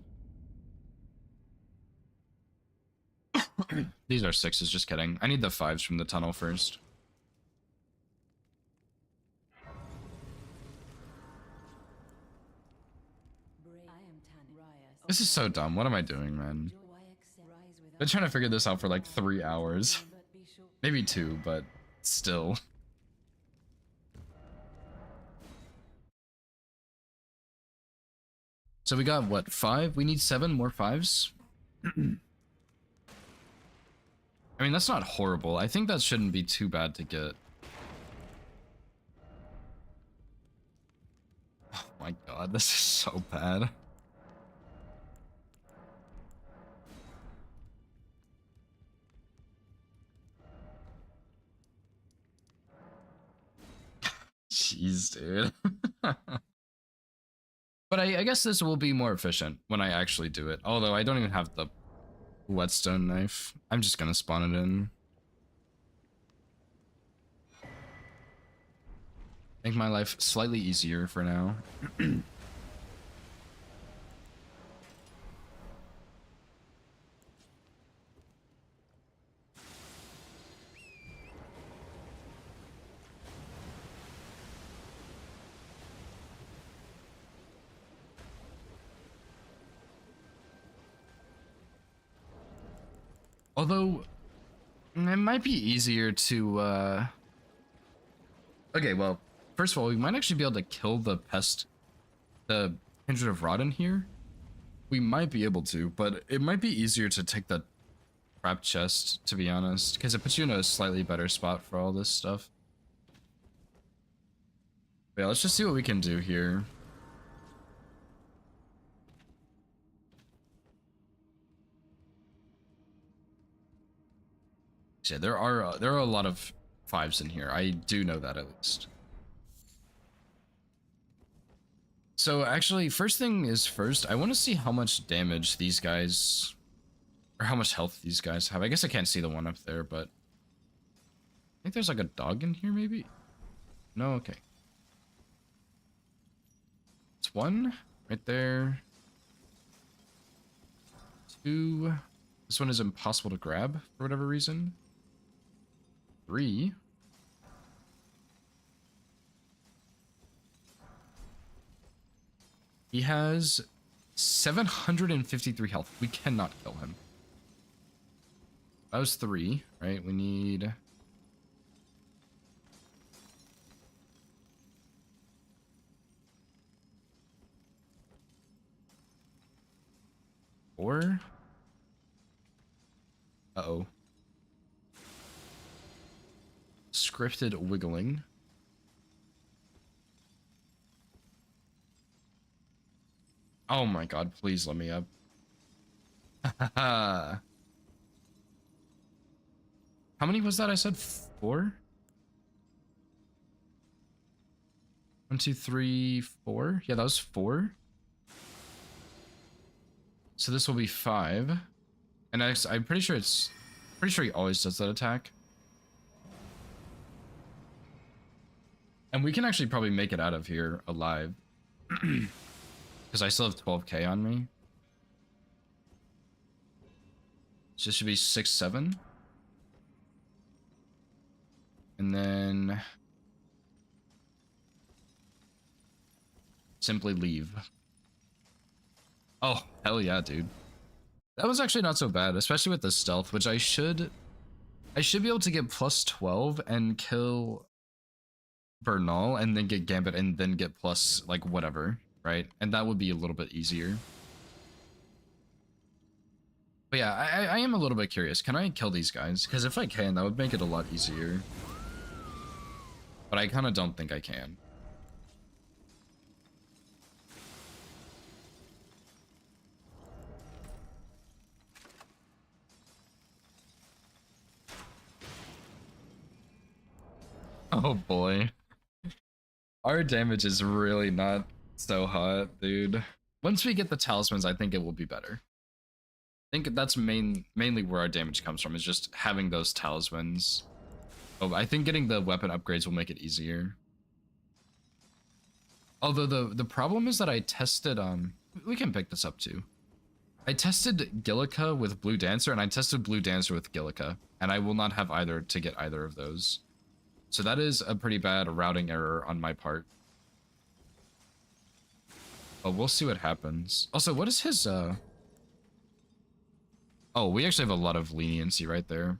These are 6s, just kidding. I need the 5s from the tunnel first. This is so dumb. What am I doing, man? I've been trying to figure this out for like 3 hours. Maybe 2, but still. So we got what, 5? We need 7 more 5s? I mean, that's not horrible. I think that shouldn't be too bad to get. Oh my god, this is so bad. Jeez, dude. But I guess this will be more efficient when I actually do it. Although I don't even have the whetstone knife. I'm just gonna spawn it in. Make my life slightly easier for now. Although, it might be easier to, okay, well, first of all, we might actually be able to kill the pest, the Kindred of Rot in here. We might be able to, but it might be easier to take the trap chest, to be honest, because it puts you in a slightly better spot for all this stuff. But yeah, let's just see what we can do here. Yeah, there are a lot of 5s in here. I do know that at least. So actually, first thing is first, I want to see how much damage these guys, or how much health these guys have. I guess I can't see the one up there, but I think there's like a dog in here maybe? No, okay. It's 1 right there. 2. This one is impossible to grab for whatever reason. 3. He has 753 health. We cannot kill him. That was 3, right? We need... Four. Uh-oh. Scripted wiggling. Oh my god, please let me up. How many was that? I said 4? 1, 2, 3, 4. Yeah, that was 4. So this will be 5. And I'm pretty sure he always does that attack. And we can actually probably make it out of here alive. Because I still have 12k on me. So this should be 6, 7. And then simply leave. Oh, hell yeah, dude. That was actually not so bad, especially with the stealth, which I should be able to get plus 12 and kill Bernal and then get Gambit and then get plus like whatever, right? And that would be a little bit easier. But yeah, I am a little bit curious. Can I kill these guys? Because if I can, that would make it a lot easier. But I kind of don't think I can. Oh boy. Our damage is really not so hot, dude. Once we get the talismans, I think it will be better. I think that's mainly where our damage comes from, is just having those talismans. Oh, I think getting the weapon upgrades will make it easier. Although the problem is that I tested we can pick this up too. I tested Gillica with Blue Dancer and I tested Blue Dancer with Gillica, and I will not have either to get either of those. So that is a pretty bad routing error on my part. But we'll see what happens. Also, what is his Oh, we actually have a lot of leniency right there.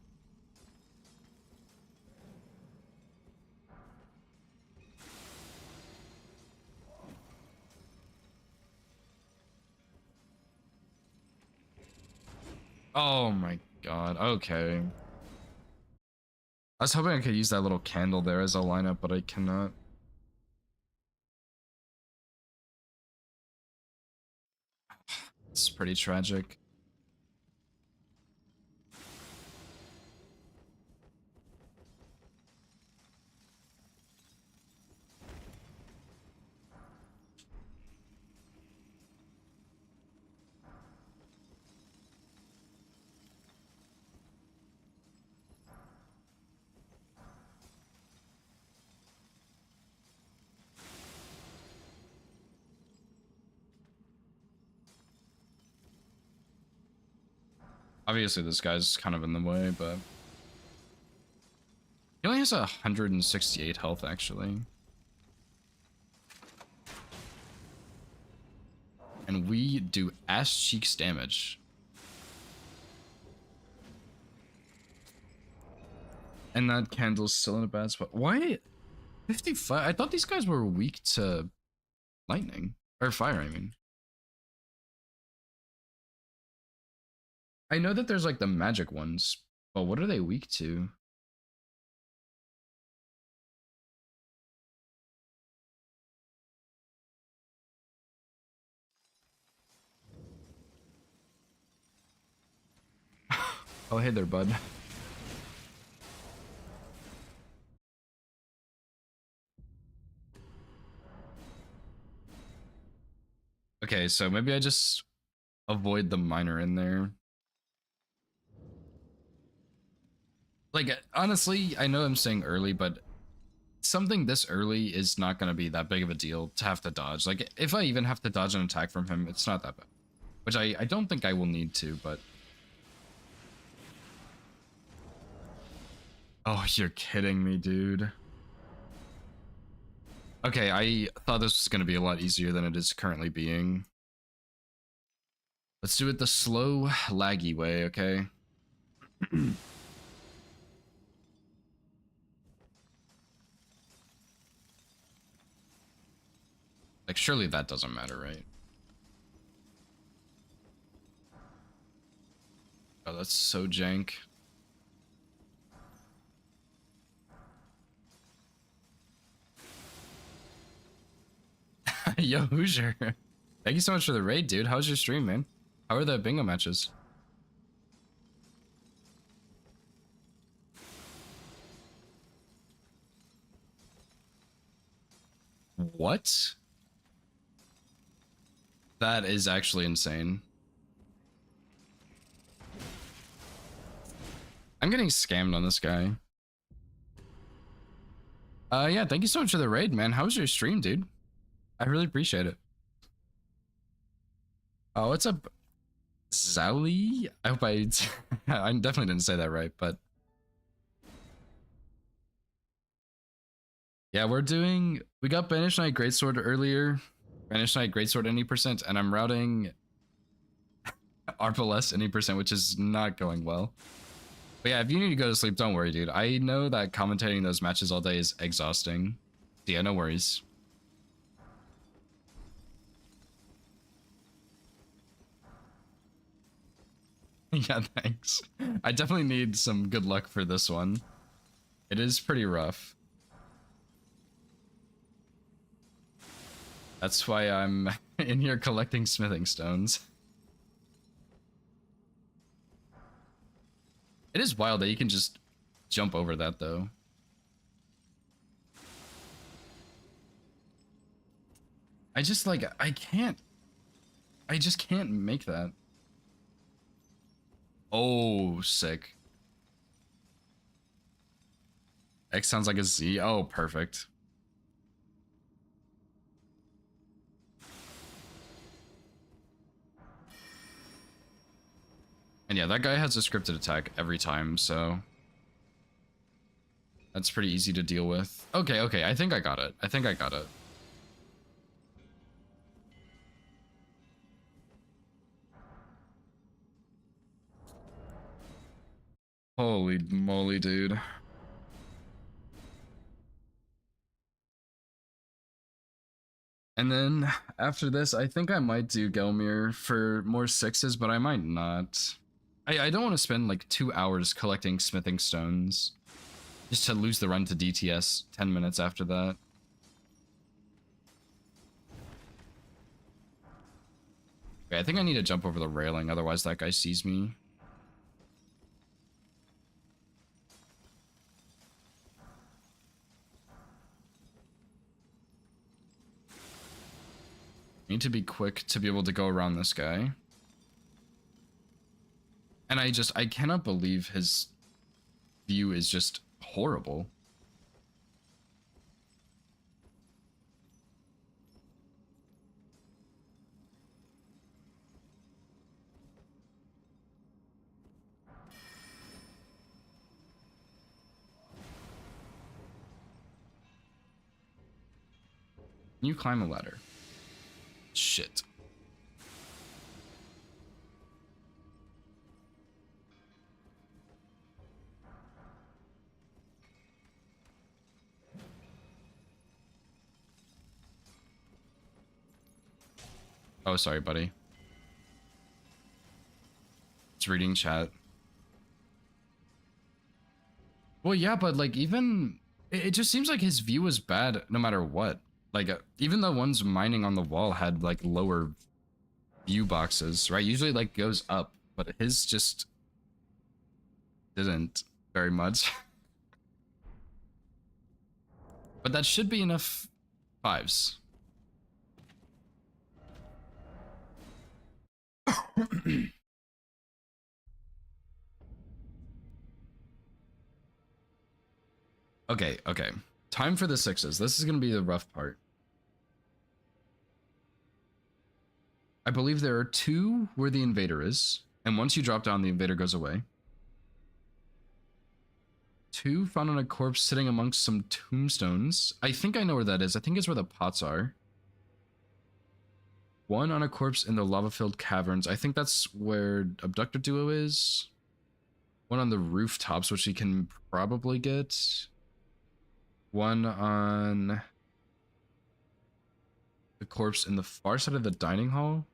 Oh my god, okay. I was hoping I could use that little candle there as a lineup, but I cannot. It's pretty tragic. Obviously, this guy's kind of in the way, but he only has 168 health, actually. And we do ass cheeks damage. And that candle's still in a bad spot. Why? 55? I thought these guys were weak to lightning. Or fire, I mean. I know that there's like the magic ones, but what are they weak to? Oh, hey there, bud. Okay, so maybe I just avoid the miner in there. Like, honestly, I know I'm saying early, but something this early is not going to be that big of a deal to have to dodge. Like, if I even have to dodge an attack from him, it's not that bad. Which I don't think I will need to, but... Oh, you're kidding me, dude. Okay, I thought this was going to be a lot easier than it is currently being. Let's do it the slow, laggy way, okay? Like, surely that doesn't matter, right? Oh, that's so jank. Yo, Hoosier. Thank you so much for the raid, dude. How's your stream, man? How are the bingo matches? What? That is actually insane. I'm getting scammed on this guy. Yeah, thank you so much for the raid, man. How was your stream, dude? I really appreciate it. Oh, what's up, Zali? I hope I I definitely didn't say that right, but yeah, we got Banished Knight Greatsword earlier. Banished Knight Greatsword any percent, and I'm routing Arbalest any percent, which is not going well. But yeah, if you need to go to sleep, don't worry, dude. I know that commentating those matches all day is exhausting. So yeah, no worries. Yeah, thanks. I definitely need some good luck for this one. It is pretty rough. That's why I'm in here collecting smithing stones. It is wild that you can just jump over that, though. I just, like, I just can't make that. Oh, sick. X sounds like a Z. Oh, perfect. And yeah, that guy has a scripted attack every time, so that's pretty easy to deal with. Okay, okay, I think I got it. I think I got it. Holy moly, dude. And then after this, I think I might do Gelmir for more sixes, but I might not. I don't want to spend like 2 hours collecting smithing stones just to lose the run to DTS 10 minutes after that. Okay, I think I need to jump over the railing, otherwise that guy sees me. Need to be quick to be able to go around this guy. And I cannot believe his view is just horrible. Can you climb a ladder? Shit. Oh, sorry, buddy. It's reading chat. Well, yeah, but like even it just seems like his view was bad no matter what. Like even the ones mining on the wall had like lower view boxes, right? Usually like goes up, but his just didn't very much. But that should be enough fives. Okay, okay. Time for the sixes. This is going to be the rough part. I believe there are 2 where the invader is, and once you drop down, the invader goes away. 2 found on a corpse sitting amongst some tombstones. I think I know where that is. I think it's where the pots are. 1 on a corpse in the lava-filled caverns. I think that's where Abductor Duo is. 1 on the rooftops, which we can probably get. 1 on the corpse in the far side of the dining hall.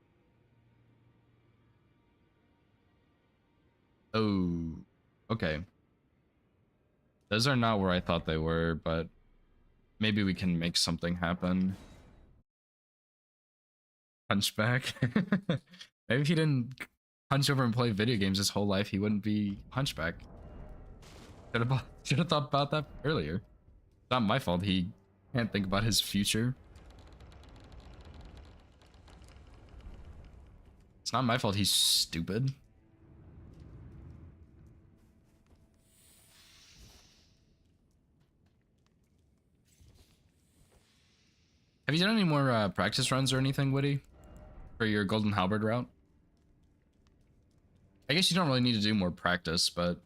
Oh, okay. Those are not where I thought they were, but maybe we can make something happen. Hunchback. Maybe if he didn't hunch over and play video games his whole life, he wouldn't be Hunchback. Should have thought about that earlier. It's not my fault he can't think about his future. It's not my fault he's stupid. Have you done any more practice runs or anything, Woody, for your Golden Halberd route? I guess you don't really need to do more practice, but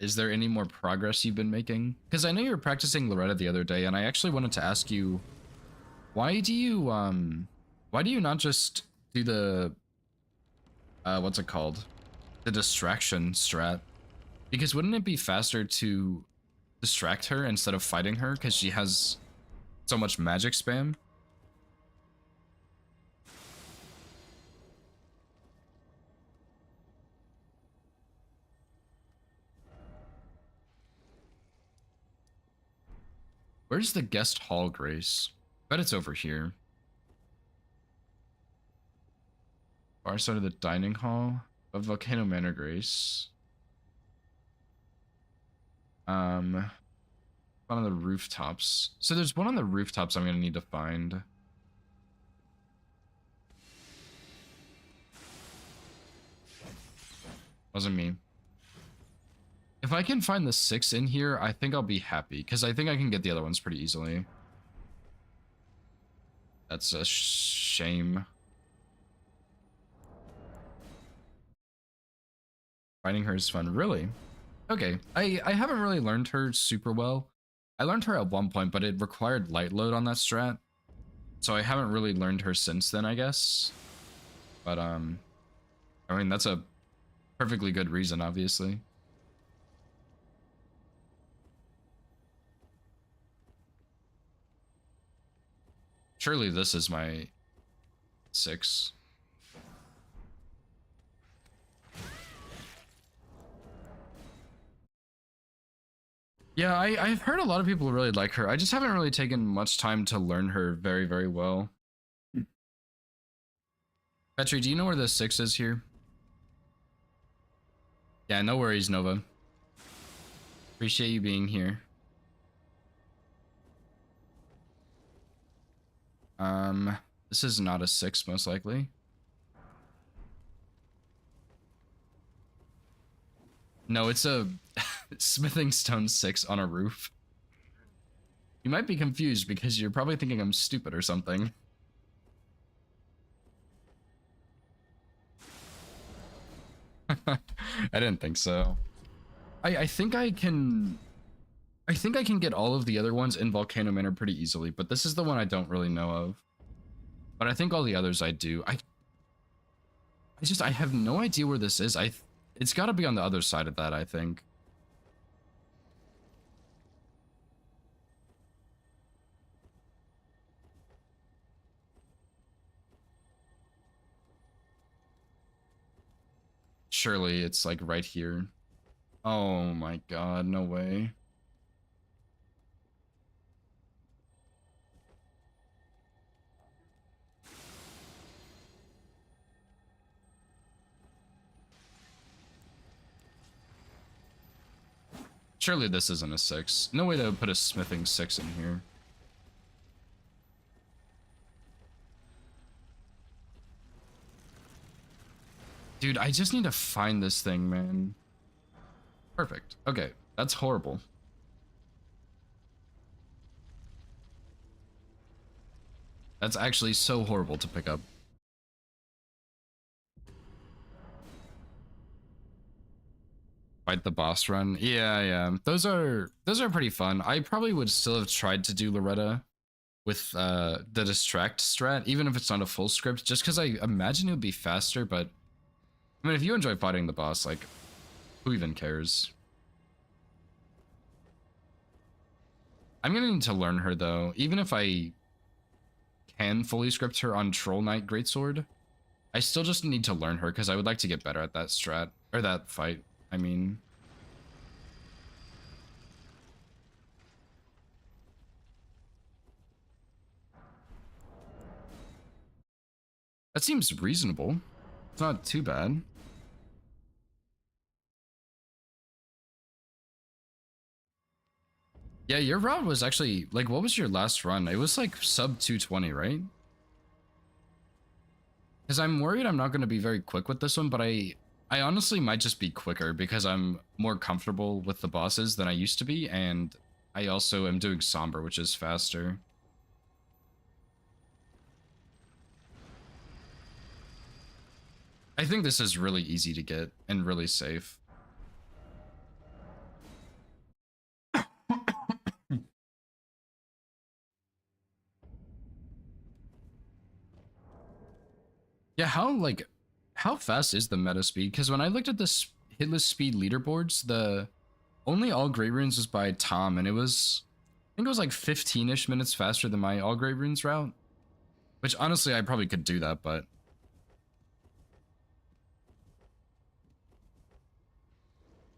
is there any more progress you've been making? Because I know you were practicing Loretta the other day, and I actually wanted to ask you, why do you not just do the what's it called? The distraction strat? Because wouldn't it be faster to distract her instead of fighting her because she has so much magic spam? Where's the guest hall, Grace? Bet it's over here. Far side of the dining hall of Volcano Manor, Grace. One on the rooftops. So there's one on the rooftops I'm gonna need to find. Wasn't me. If I can find the 6 in here, I think I'll be happy, because I think I can get the other ones pretty easily. That's a shame. Fighting her is fun. Really? Okay. I haven't really learned her super well. I learned her at one point, but it required light load on that strat. So I haven't really learned her since then, I guess. But, I mean, that's a perfectly good reason, obviously. Surely this is my 6. Yeah, I've heard a lot of people really like her. I just haven't really taken much time to learn her very, very well. Petri, do you know where the 6 is here? Yeah, no worries, Nova. Appreciate you being here. This is not a 6, most likely. No, it's a smithing stone 6 on a roof. You might be confused because you're probably thinking I'm stupid or something. I didn't think so. I think I can get all of the other ones in Volcano Manor pretty easily, but this is the one I don't really know of. But I think all the others I do. I have no idea where this is. It's got to be on the other side of that, I think. Surely it's like right here. Oh my god, no way. Surely this isn't a 6. No way to put a smithing 6 in here. Dude, I just need to find this thing, man. Perfect. Okay, that's horrible. That's actually so horrible to pick up. Fight the boss run. Yeah. Those are pretty fun. I probably would still have tried to do Loretta with the distract strat, even if it's not a full script, just because I imagine it would be faster, but I mean, if you enjoy fighting the boss, like, who even cares? I'm gonna need to learn her, though. Even if I can fully script her on Troll Knight Greatsword, I still just need to learn her, because I would like to get better at that strat, or that fight, I mean. That seems reasonable. It's not too bad. Yeah, your route was actually, like, what was your last run? It was like sub 220, right? Because I'm worried I'm not going to be very quick with this one, but I honestly might just be quicker because I'm more comfortable with the bosses than I used to be, and I also am doing Somber, which is faster. I think this is really easy to get and really safe. Yeah, how fast is the meta speed? Because when I looked at the hitless speed leaderboards, the only all great runes was by Tom, and I think it was like 15-ish minutes faster than my all great runes route. Which honestly, I probably could do that, but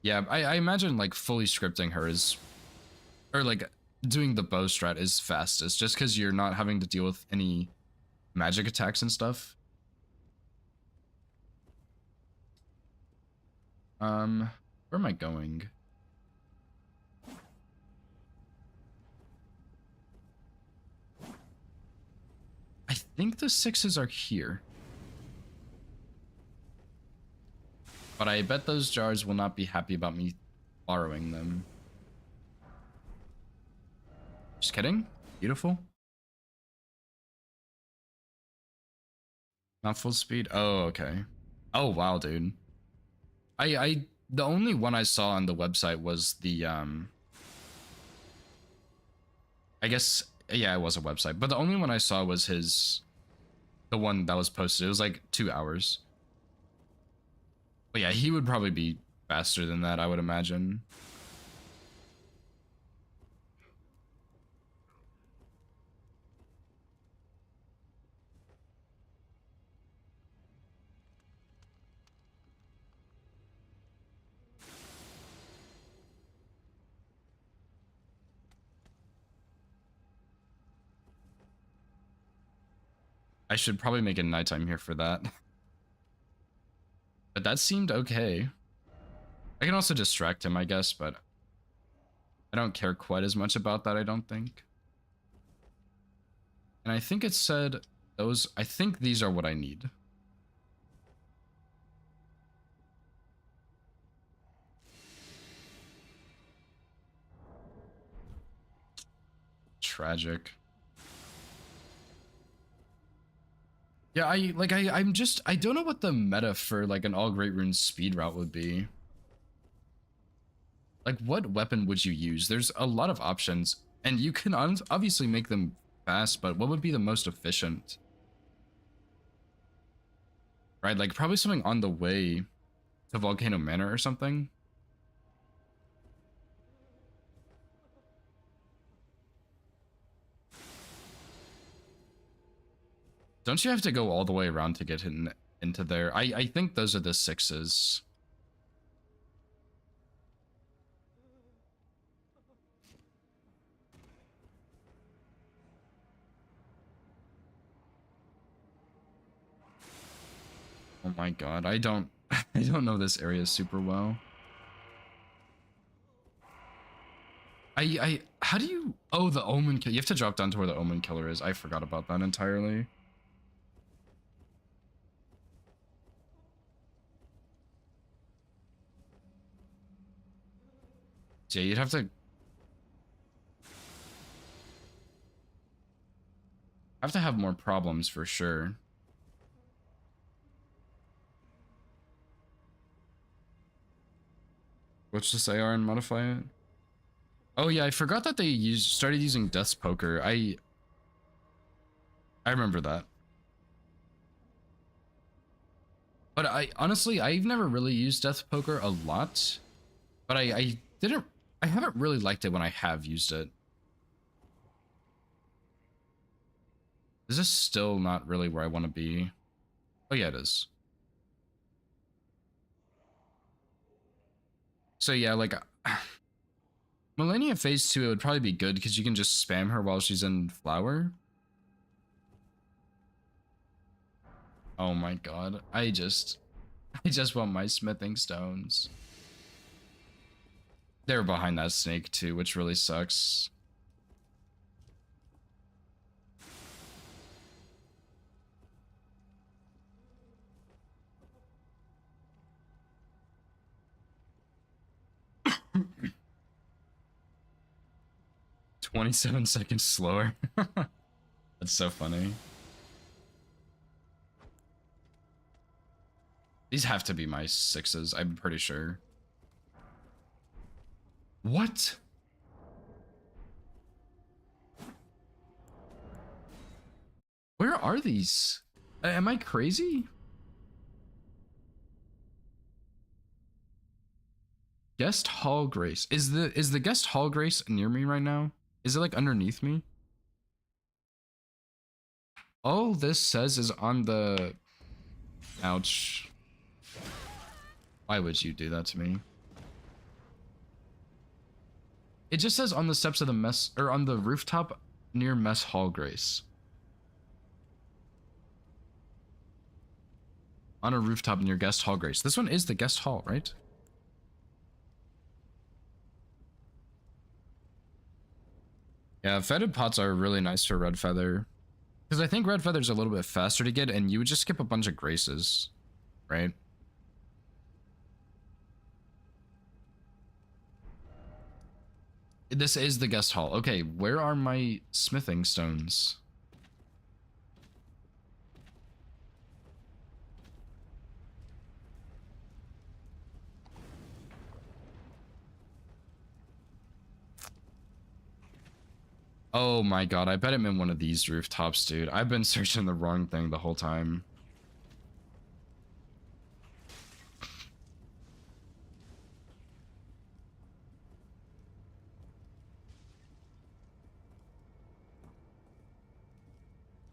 yeah, I imagine like fully scripting her is, or like doing the bow strat is fastest, just because you're not having to deal with any magic attacks and stuff. Where am I going? I think the 6s are here. But I bet those jars will not be happy about me borrowing them. Just kidding. Beautiful. Not full speed. Oh, okay. Oh, wow, dude. The only one I saw on the website was the, I guess, yeah, it was a website, but the only one I saw was the one that was posted. It was like 2 hours. But yeah, he would probably be faster than that, I would imagine. I should probably make it nighttime here for that. But that seemed okay. I can also distract him, I guess, but I don't care quite as much about that, I don't think. And I think it said those, I think these are what I need. Tragic. Yeah, I don't know what the meta for like an all great runes speed route would be. Like, what weapon would you use? There's a lot of options, and you can obviously make them fast, but what would be the most efficient? Right, like probably something on the way to Volcano Manor or something. Don't you have to go all the way around to get into there? I think those are the 6s. Oh my god, I don't I don't know this area super well. How do you, oh, the Omen Killer, you have to drop down to where the Omen Killer is. I forgot about that entirely. So yeah, you'd have to have more problems for sure. What's this AR and modify it? Oh yeah, I forgot that they started using Death's Poker. I remember that. But I honestly, I've never really used Death Poker a lot. But I haven't really liked it when I have used it. Is this still not really where I want to be? Oh yeah, it is. So yeah, like Millennia Phase 2, it would probably be good because you can just spam her while she's in Flower. Oh my god. I just want my smithing stones. They're behind that snake too, which really sucks. "27 seconds slower." That's so funny. These have to be my 6s, I'm pretty sure. What? Where are these? Am I crazy? Guest Hall Grace. Is the Guest Hall Grace near me right now? Is it like underneath me? All this says is on the... Ouch. Why would you do that to me? It just says on the steps of the mess, or on the rooftop near Mess Hall Grace. On a rooftop near Guest Hall Grace. This one is the Guest Hall, right? Yeah, feathered pots are really nice for red feather. Because I think red feather's a little bit faster to get, and you would just skip a bunch of graces, right? This is the guest hall. Okay, where are my smithing stones? Oh my god, I bet I'm in one of these rooftops, dude. I've been searching the wrong thing the whole time.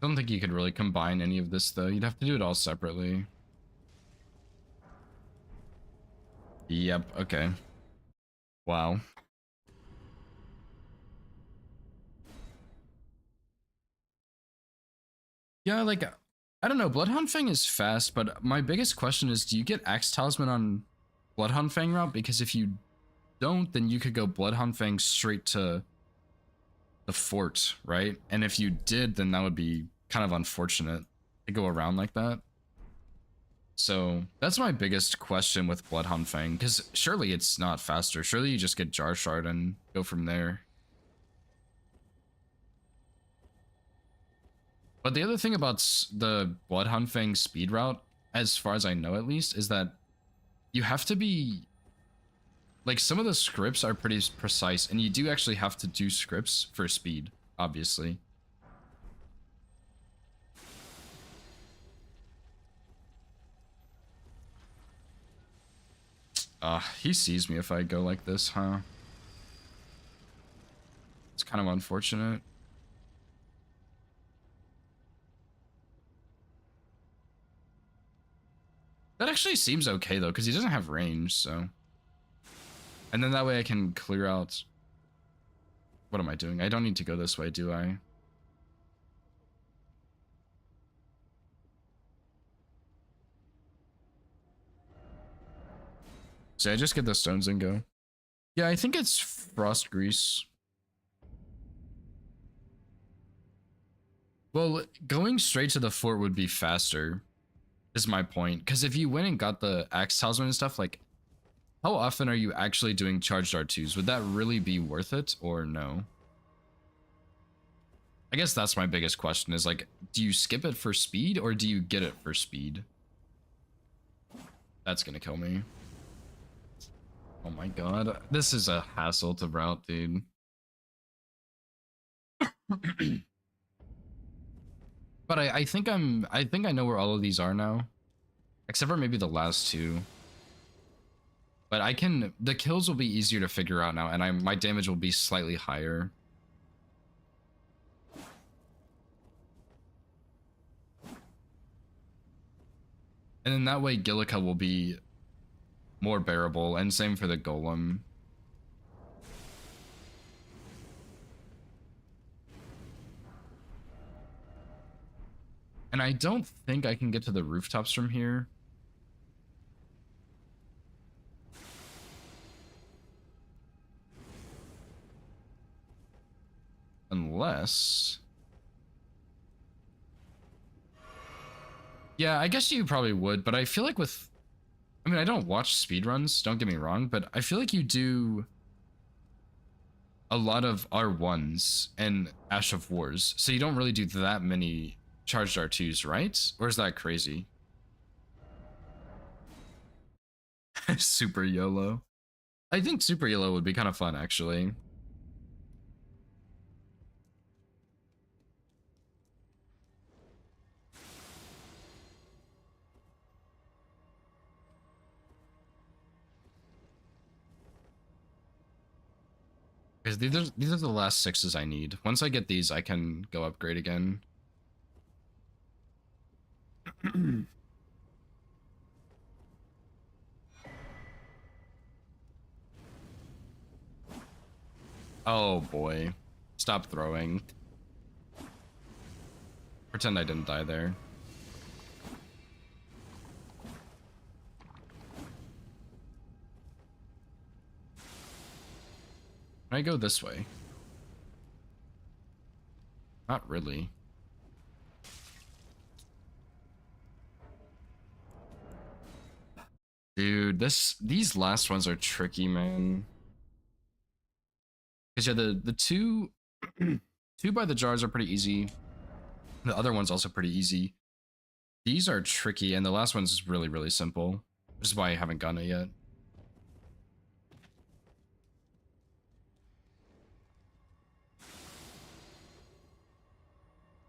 I don't think you could really combine any of this though. You'd have to do it all separately. Yep, okay. Wow. Yeah, like, I don't know, Bloodhound Fang is fast, but my biggest question is, do you get Axe Talisman on Bloodhound Fang route? Because if you don't, then you could go Bloodhound Fang straight to the fort, right? And if you did, then that would be kind of unfortunate to go around like that. So that's my biggest question with Bloodhound Fang, because surely it's not faster. Surely you just get Jar Shard and go from there. But the other thing about the Bloodhound Fang speed route, as far as I know at least, is that you have to be... Like, some of the scripts are pretty precise, and you do actually have to do scripts for speed, obviously. He sees me if I go like this, huh? It's kind of unfortunate. That actually seems okay, though, because he doesn't have range, so... And then that way I can clear out... What am I doing? I don't need to go this way, do I? So I just get the stones and go. Yeah, I think it's Frost Grease. Well, going straight to the fort would be faster, is my point. Because if you went and got the Axe Talisman and stuff, like, how often are you actually doing charged R2s? Would that really be worth it, or no? I guess that's my biggest question, is like, do you skip it for speed, or do you get it for speed? That's gonna kill me. Oh my god, this is a hassle to route, dude. But I think I know where all of these are now. Except for maybe the last two. But the kills will be easier to figure out now, and my damage will be slightly higher. And then that way Gillica will be more bearable, and same for the Golem. And I don't think I can get to the rooftops from here. Unless... Yeah, I guess you probably would, but I feel like with... I mean, I don't watch speedruns, don't get me wrong, but I feel like you do a lot of R1s and Ash of Wars, so you don't really do that many charged R2s, right? Or is that crazy? Super YOLO. I think Super YOLO would be kind of fun, actually. Because these are the last 6s I need. Once I get these, I can go upgrade again. Oh boy. Stop throwing. Pretend I didn't die there. Can I go this way? Not really. Dude, these last ones are tricky, man. Because yeah, the two two by the jars are pretty easy. The other one's also pretty easy. These are tricky, and the last one's really, really simple. Which is why I haven't gotten it yet.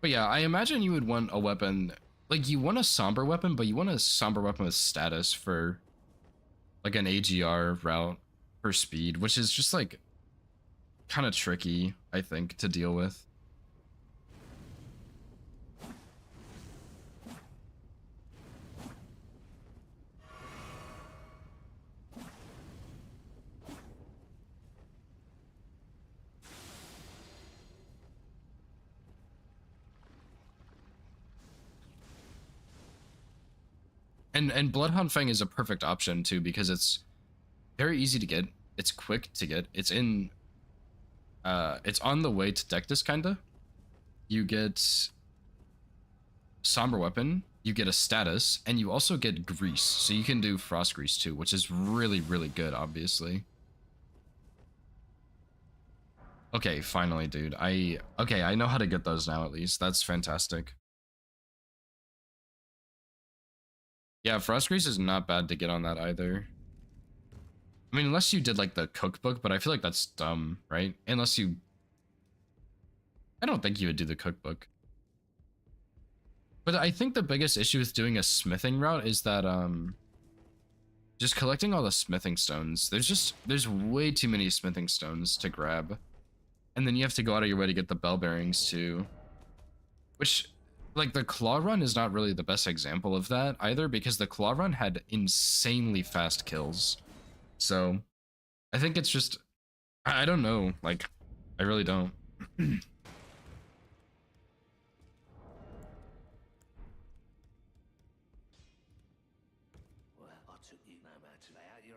But yeah, I imagine you would want a weapon, like you want a somber weapon, but you want a somber weapon with status for like an AGR route for speed, which is just like kind of tricky, I think, to deal with. And Bloodhound Fang is a perfect option too, because it's very easy to get, it's quick to get, it's on the way to Dectus kinda. You get somber weapon, you get a status, and you also get grease, so you can do frost grease too, which is really, really good, obviously. Okay, finally, dude. I know how to get those now, at least. That's fantastic. Yeah, frost grease is not bad to get on that either. I mean, unless you did like the cookbook, but I feel like that's dumb, right? Unless you... I don't think you would do the cookbook. But I think the biggest issue with doing a smithing route is that, just collecting all the smithing stones. There's way too many smithing stones to grab. And then you have to go out of your way to get the bell bearings too. Which, like, the claw run is not really the best example of that either, because the claw run had insanely fast kills. So, I think it's just, I don't know, like, I really don't. Well, I took you no man to lay out your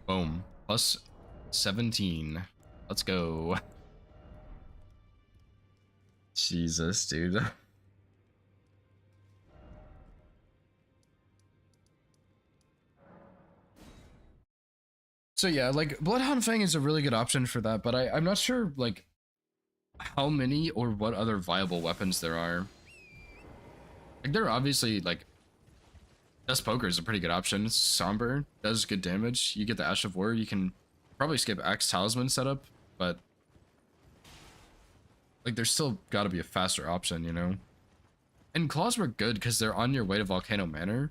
own. Boom. Plus 17. Let's go. Jesus, dude. So yeah, like Bloodhound Fang is a really good option for that, but I'm not sure like how many or what other viable weapons there are. Like there are obviously like Dust Poker is a pretty good option. Somber does good damage. You get the Ash of War. You can probably skip Axe Talisman setup, but like there's still got to be a faster option, you know? And Claws were good because they're on your way to Volcano Manor.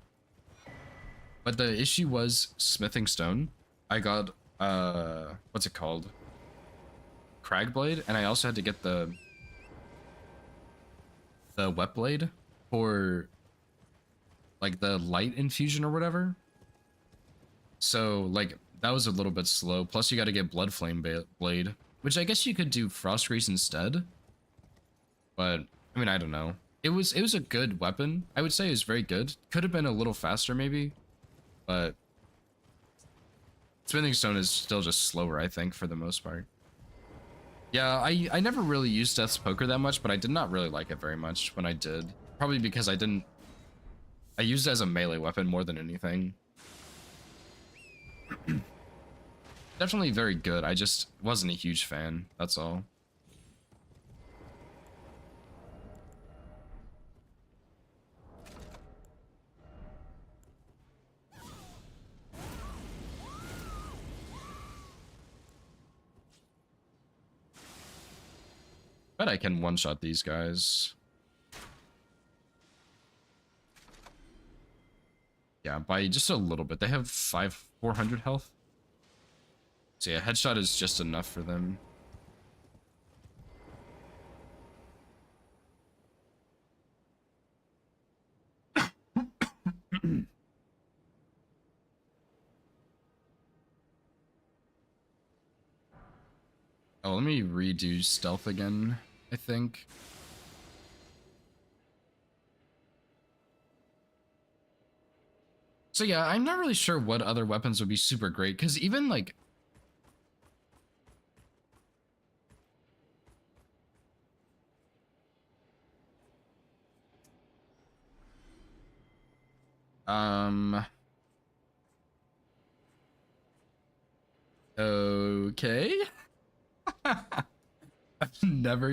But the issue was Smithing Stone. I got, what's it called? Cragblade, and I also had to get the Wet Blade for like the light infusion or whatever. So like that was a little bit slow. Plus you got to get Blood Flame Blade, which I guess you could do Frost Grease instead. But I mean, I don't know. It was a good weapon. I would say it was very good. Could have been a little faster maybe, but Smithing Stone is still just slower, I think, for the most part. Yeah, I never really used Death's Poker that much, but I did not really like it very much when I did. Probably because I used it as a melee weapon more than anything. Definitely very good, I just wasn't a huge fan, that's all. bet I can one-shot these guys. Yeah, by just a little bit. They have 400 health. So yeah, headshot is just enough for them. Oh, let me redo stealth again, I think. So yeah, I'm not really sure what other weapons would be super great, because even like... Okay. I've never,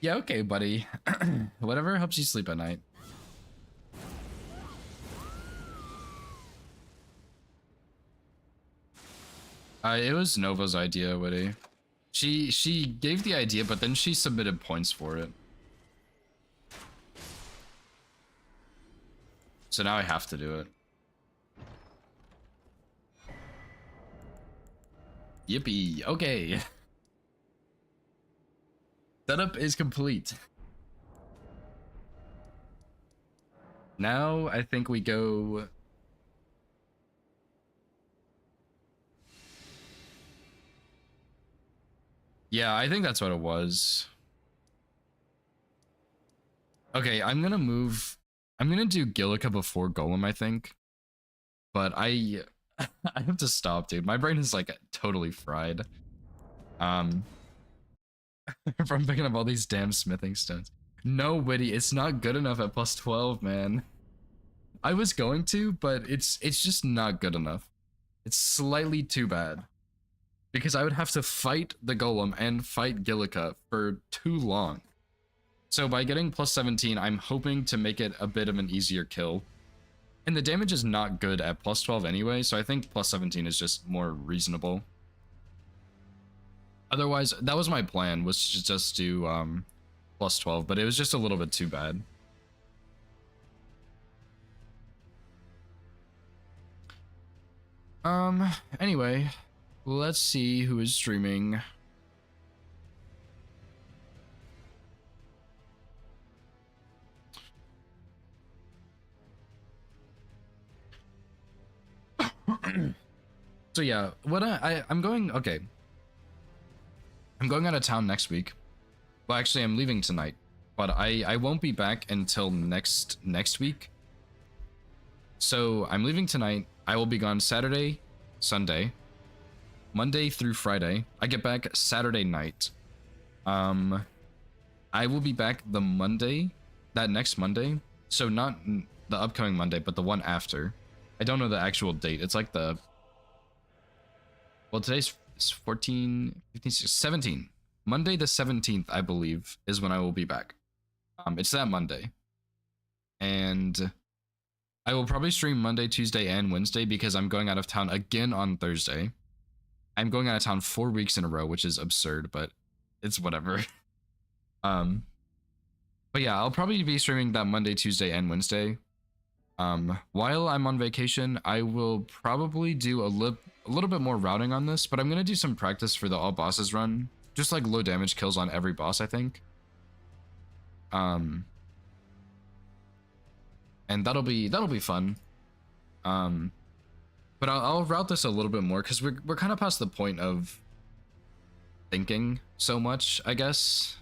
Yeah, okay, buddy. Whatever helps you sleep at night. It was Nova's idea, Witty. She gave the idea, but then she submitted points for it. So now I have to do it. Yippee, okay. Setup is complete. Now I think we go... Yeah, I think that's what it was. Okay, I'm gonna do Gillica before Golem, I think. But I have to stop, dude. My brain is like totally fried. From picking up all these damn smithing stones. No, Witty, it's not good enough at plus 12, man. I was going to, but it's just not good enough. It's slightly too bad. Because I would have to fight the Golem and fight Gillica for too long. So by getting plus 17, I'm hoping to make it a bit of an easier kill. And the damage is not good at plus 12 anyway, so I think plus 17 is just more reasonable. Otherwise, that was my plan, was to just do plus 12, but it was just a little bit too bad. Anyway, let's see who is streaming. So yeah, what I'm going, okay. I'm going out of town next week. Well, actually, I'm leaving tonight, but I won't be back until next week. So I'm leaving tonight. I will be gone Saturday, Sunday, Monday through Friday. I get back Saturday night. I will be back the Monday, that next Monday. So not the upcoming Monday, but the one after. I don't know the actual date. It's like the... Well, today's 14, 15, 17. Monday the 17th, I believe, is when I will be back. It's that Monday. And I will probably stream Monday, Tuesday, and Wednesday because I'm going out of town again on Thursday. I'm going out of town 4 weeks in a row, which is absurd, but it's whatever. But yeah, I'll probably be streaming that Monday, Tuesday, and Wednesday. While I'm on vacation, I will probably do a little bit more routing on this, but I'm gonna do some practice for the all bosses run, just like low damage kills on every boss, I think. And that'll be fun. But I'll route this a little bit more because we're kind of past the point of thinking so much, I guess.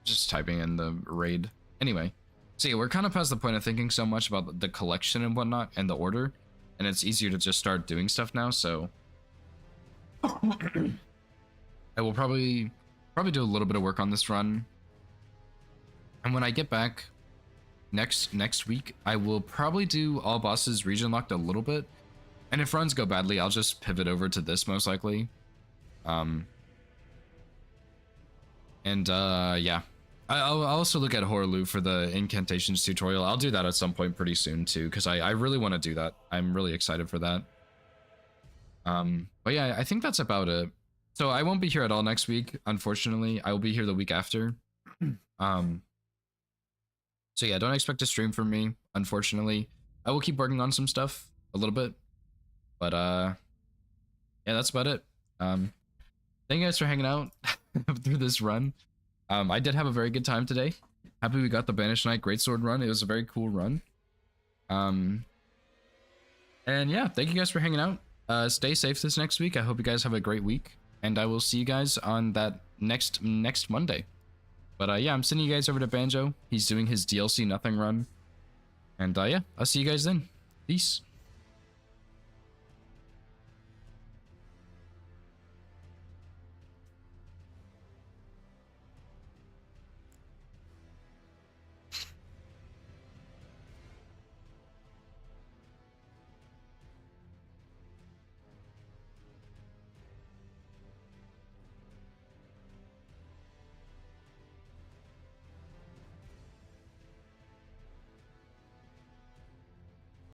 Just typing in the raid. Anyway, so yeah, we're kind of past the point of thinking so much about the collection and whatnot and the order, and it's easier to just start doing stuff now, so I will probably do a little bit of work on this run. And when I get back next week, I will probably do all bosses region locked a little bit. And if runs go badly, I'll just pivot over to this most likely. Yeah. I'll also look at Horlu for the incantations tutorial. I'll do that at some point pretty soon too, because I really want to do that. I'm really excited for that. But yeah, I think that's about it. So I won't be here at all next week, unfortunately. I will be here the week after. So yeah, don't expect a stream from me, unfortunately. I will keep working on some stuff a little bit. But yeah, that's about it. Thank you guys for hanging out through this run. I did have a very good time today. Happy we got the Banished Knight Greatsword run. It was a very cool run. And yeah, thank you guys for hanging out. Stay safe this next week. I hope you guys have a great week. And I will see you guys on that next Monday. But yeah, I'm sending you guys over to Banjo. He's doing his DLC Nothing run. And yeah, I'll see you guys then. Peace.